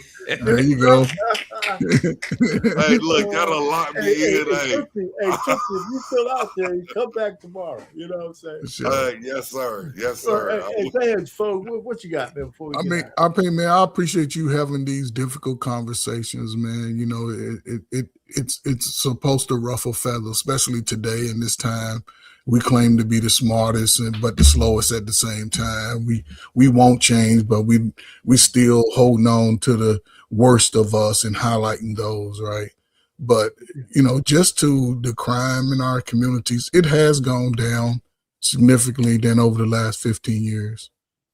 [SPEAKER 9] There you go.
[SPEAKER 10] Hey, look, gotta lock me in.
[SPEAKER 4] Hey, if you still out there, you come back tomorrow. You know what I'm saying?
[SPEAKER 10] Yes, sir. Yes, sir.
[SPEAKER 4] Hey, go ahead, folks. What you got, man? Before we get out?
[SPEAKER 9] Man, I appreciate you having these difficult conversations, man. You know, it's supposed to ruffle feathers, especially today in this time. We claim to be the smartest, but the slowest at the same time. We won't change, but we still holding on to the worst of us and highlighting those, right? But, you know, just to the crime in our communities, it has gone down significantly than over the last 15 years.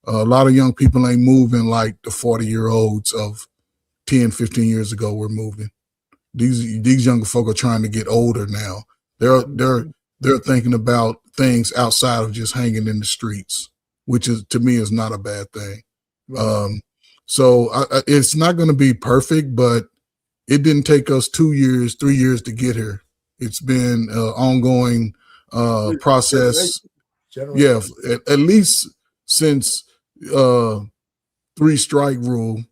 [SPEAKER 9] A lot of young people ain't moving like the 40-year-olds of 10, 15 years ago were moving. These younger folk are trying to get older now. They're thinking about things outside of just hanging in the streets, which is, to me, is not a bad thing. Right. So it's not going to be perfect, but it didn't take us 2 years, 3 years to get here. It's been an ongoing process. Yeah, at least since 3-strike rule,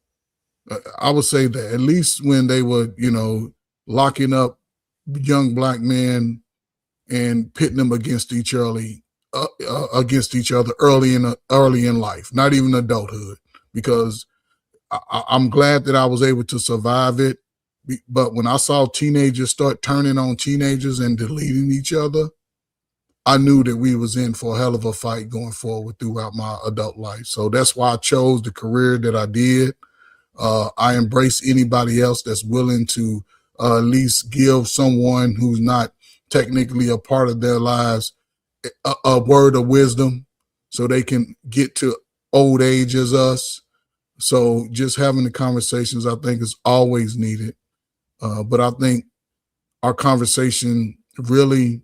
[SPEAKER 9] I would say that at least when they were, you know, locking up young black men and pitting them against each other early in life, not even adulthood, because I'm glad that I was able to survive it. But when I saw teenagers start turning on teenagers and deleting each other, I knew that we was in for a hell of a fight going forward throughout my adult life. So that's why I chose the career that I did. I embrace anybody else that's willing to at least give someone who's not technically a part of their lives a word of wisdom so they can get to old age as us. So just having the conversations, I think, is always needed. But I think our conversation really,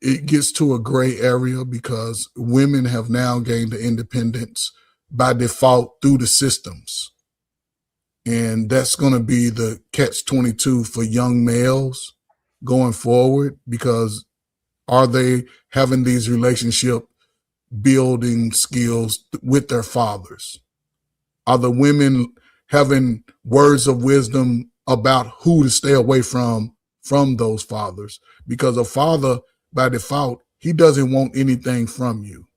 [SPEAKER 9] it gets to a gray area because women have now gained the independence by default through the systems. And that's going to be the catch-22 for young males going forward, because are they having these relationship building skills with their fathers? Are the women having words of wisdom about who to stay away from those fathers? Because a father, by default, he doesn't want anything from you.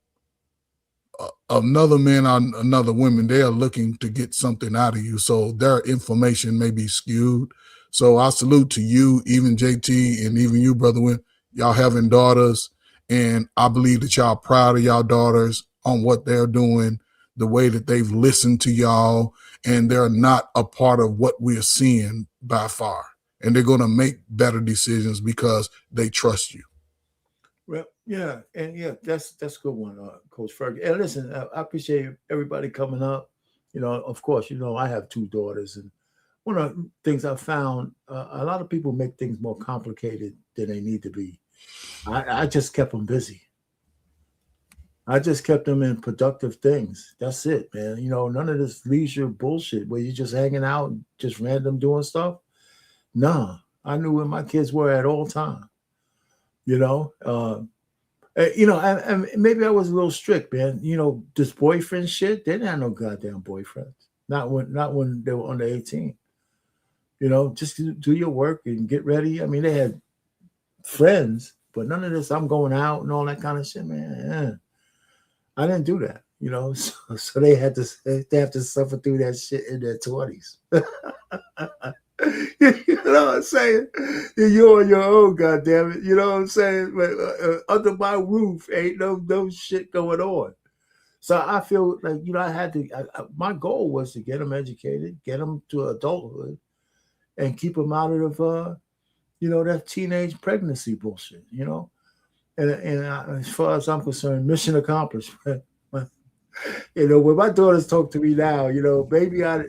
[SPEAKER 9] Another man or another woman, they are looking to get something out of you. So their information may be skewed. So I salute to you, even JT, and even you, Brother Wynn. Y'all having daughters, and I believe that y'all proud of y'all daughters on what they're doing, the way that they've listened to y'all, and they're not a part of what we're seeing by far. And they're going to make better decisions because they trust you.
[SPEAKER 4] Well, yeah, and yeah, that's a good one, Coach Fergie. And listen, I appreciate everybody coming up. You know, of course, you know, I have 2 daughters, and one of the things I found, a lot of people make things more complicated than they need to be. I just kept them busy. I just kept them in productive things. That's it, man. You know, none of this leisure bullshit where you're just hanging out and just random doing stuff. Nah, I knew where my kids were at all times. You know, and maybe I was a little strict, man. You know, this boyfriend shit, they didn't have no goddamn boyfriends. Not when they were under 18. You know, just do your work and get ready. I mean, they had friends, but none of this, I'm going out and all that kind of shit, man. I didn't do that. You know, so they have to suffer through that shit in their 20s. You know what I'm saying? You're on your own, goddammit. You know what I'm saying? But under my roof ain't no shit going on. So I feel like, you know, I had to. My goal was to get them educated, get them to adulthood, and keep them out of, you know, that teenage pregnancy bullshit. You know, and as far as I'm concerned, mission accomplished. You know, when my daughters talk to me now, you know, maybe I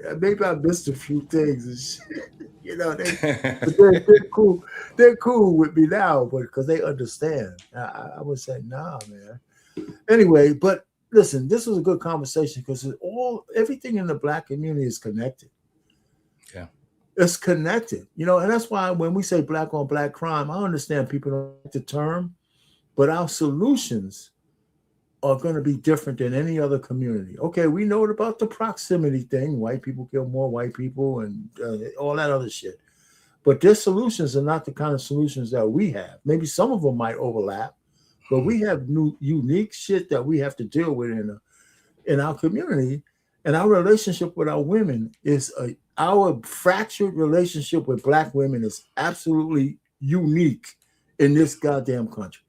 [SPEAKER 4] missed a few things and shit. You know, they're cool. They're cool with me now, but because they understand. I would say, nah, man. Anyway, but listen, this was a good conversation because everything in the Black community is connected.
[SPEAKER 21] Yeah,
[SPEAKER 4] it's connected. You know, and that's why when we say Black on Black crime, I understand people don't like the term, but our solutions are going to be different than any other community. Okay, we know about the proximity thing. White people kill more white people and all that other shit. But their solutions are not the kind of solutions that we have. Maybe some of them might overlap, but we have new unique shit that we have to deal with in our community. And our relationship with our women is our fractured relationship with Black women is absolutely unique in this goddamn country.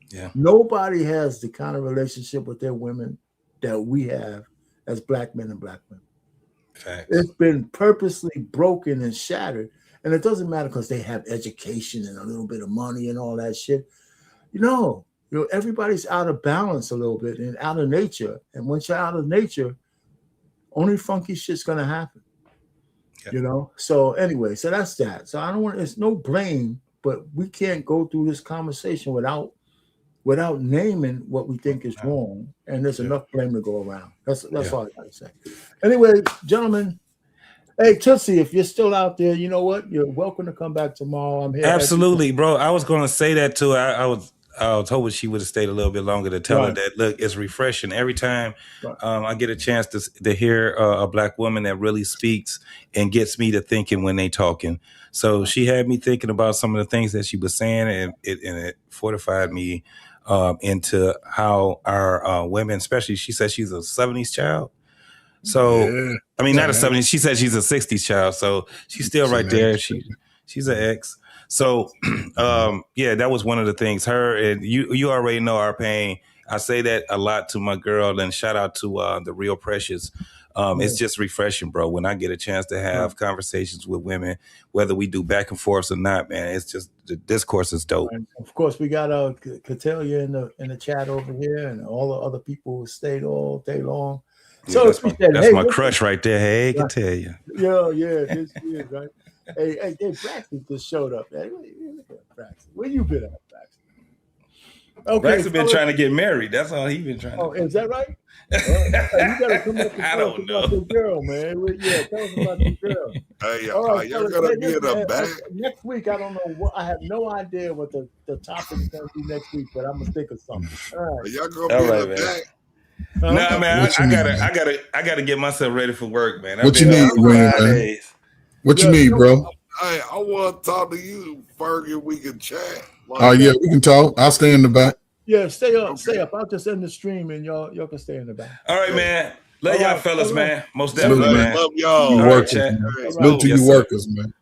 [SPEAKER 21] Yeah.
[SPEAKER 4] Nobody has the kind of relationship with their women that we have as Black men and Black women.
[SPEAKER 21] Facts.
[SPEAKER 4] It's been purposely broken and shattered. And it doesn't matter because they have education and a little bit of money and all that shit. You know, everybody's out of balance a little bit and out of nature. And once you're out of nature, only funky shit's going to happen. Yep. You know? So anyway, so that's that. So I don't want, it's no blame, but we can't go through this conversation without naming what we think is wrong, and there's enough blame to go around. That's all I gotta say. Anyway, gentlemen, hey Tootsie, if you're still out there, you know what? You're welcome to come back tomorrow. I'm here.
[SPEAKER 21] Absolutely, bro. I was gonna say that too. I was hoping she would have stayed a little bit longer to tell her that. Look, it's refreshing every time I get a chance to hear a Black woman that really speaks and gets me to thinking when they talking. So she had me thinking about some of the things that she was saying, and it fortified me into how our women, especially, she said she's a 70s child. So, I mean, not a 70s, she said she's a 60s child. So she's still right there. She's an ex. So, yeah, that was one of the things. Her, and you already know our pain. I say that a lot to my girl, and shout out to the Real Precious. It's just refreshing, bro. When I get a chance to have conversations with women, whether we do back and forth or not, man, it's just the discourse is dope.
[SPEAKER 4] And of course, we got Catelia in the chat over here, and all the other people who stayed all day long. So
[SPEAKER 21] that's my crush right there. Hey, Catelia.
[SPEAKER 4] Yeah, this is right. Hey, Braxton just showed up. Hey, look at Braxton. Where you been at, Braxton?
[SPEAKER 21] Okay, Braxton been trying to get married. That's all he been trying to.
[SPEAKER 4] Oh, is that right? You gotta come up and tell us about your girl, man. Yeah, tell us about your girl.
[SPEAKER 10] Hey,
[SPEAKER 4] all right,
[SPEAKER 10] y'all gonna be in the back
[SPEAKER 4] next week? I don't know what. I have no idea what the topic is gonna be next week, but I'm gonna think of something. All right,
[SPEAKER 10] y'all gonna be in the back.
[SPEAKER 21] Nah, man, I gotta get myself ready for work, man.
[SPEAKER 9] What you need, man? What you need, bro?
[SPEAKER 10] Hey, I want to talk to you, Fergie. We can chat.
[SPEAKER 9] Oh yeah, we can talk. I'll stay in the back.
[SPEAKER 4] Yeah, stay up. I'll just end the stream and y'all can stay in the back.
[SPEAKER 21] All right, man. Love y'all fellas, man. Most definitely, man.
[SPEAKER 10] Love y'all.
[SPEAKER 9] You workers, man. Salute to you workers, man.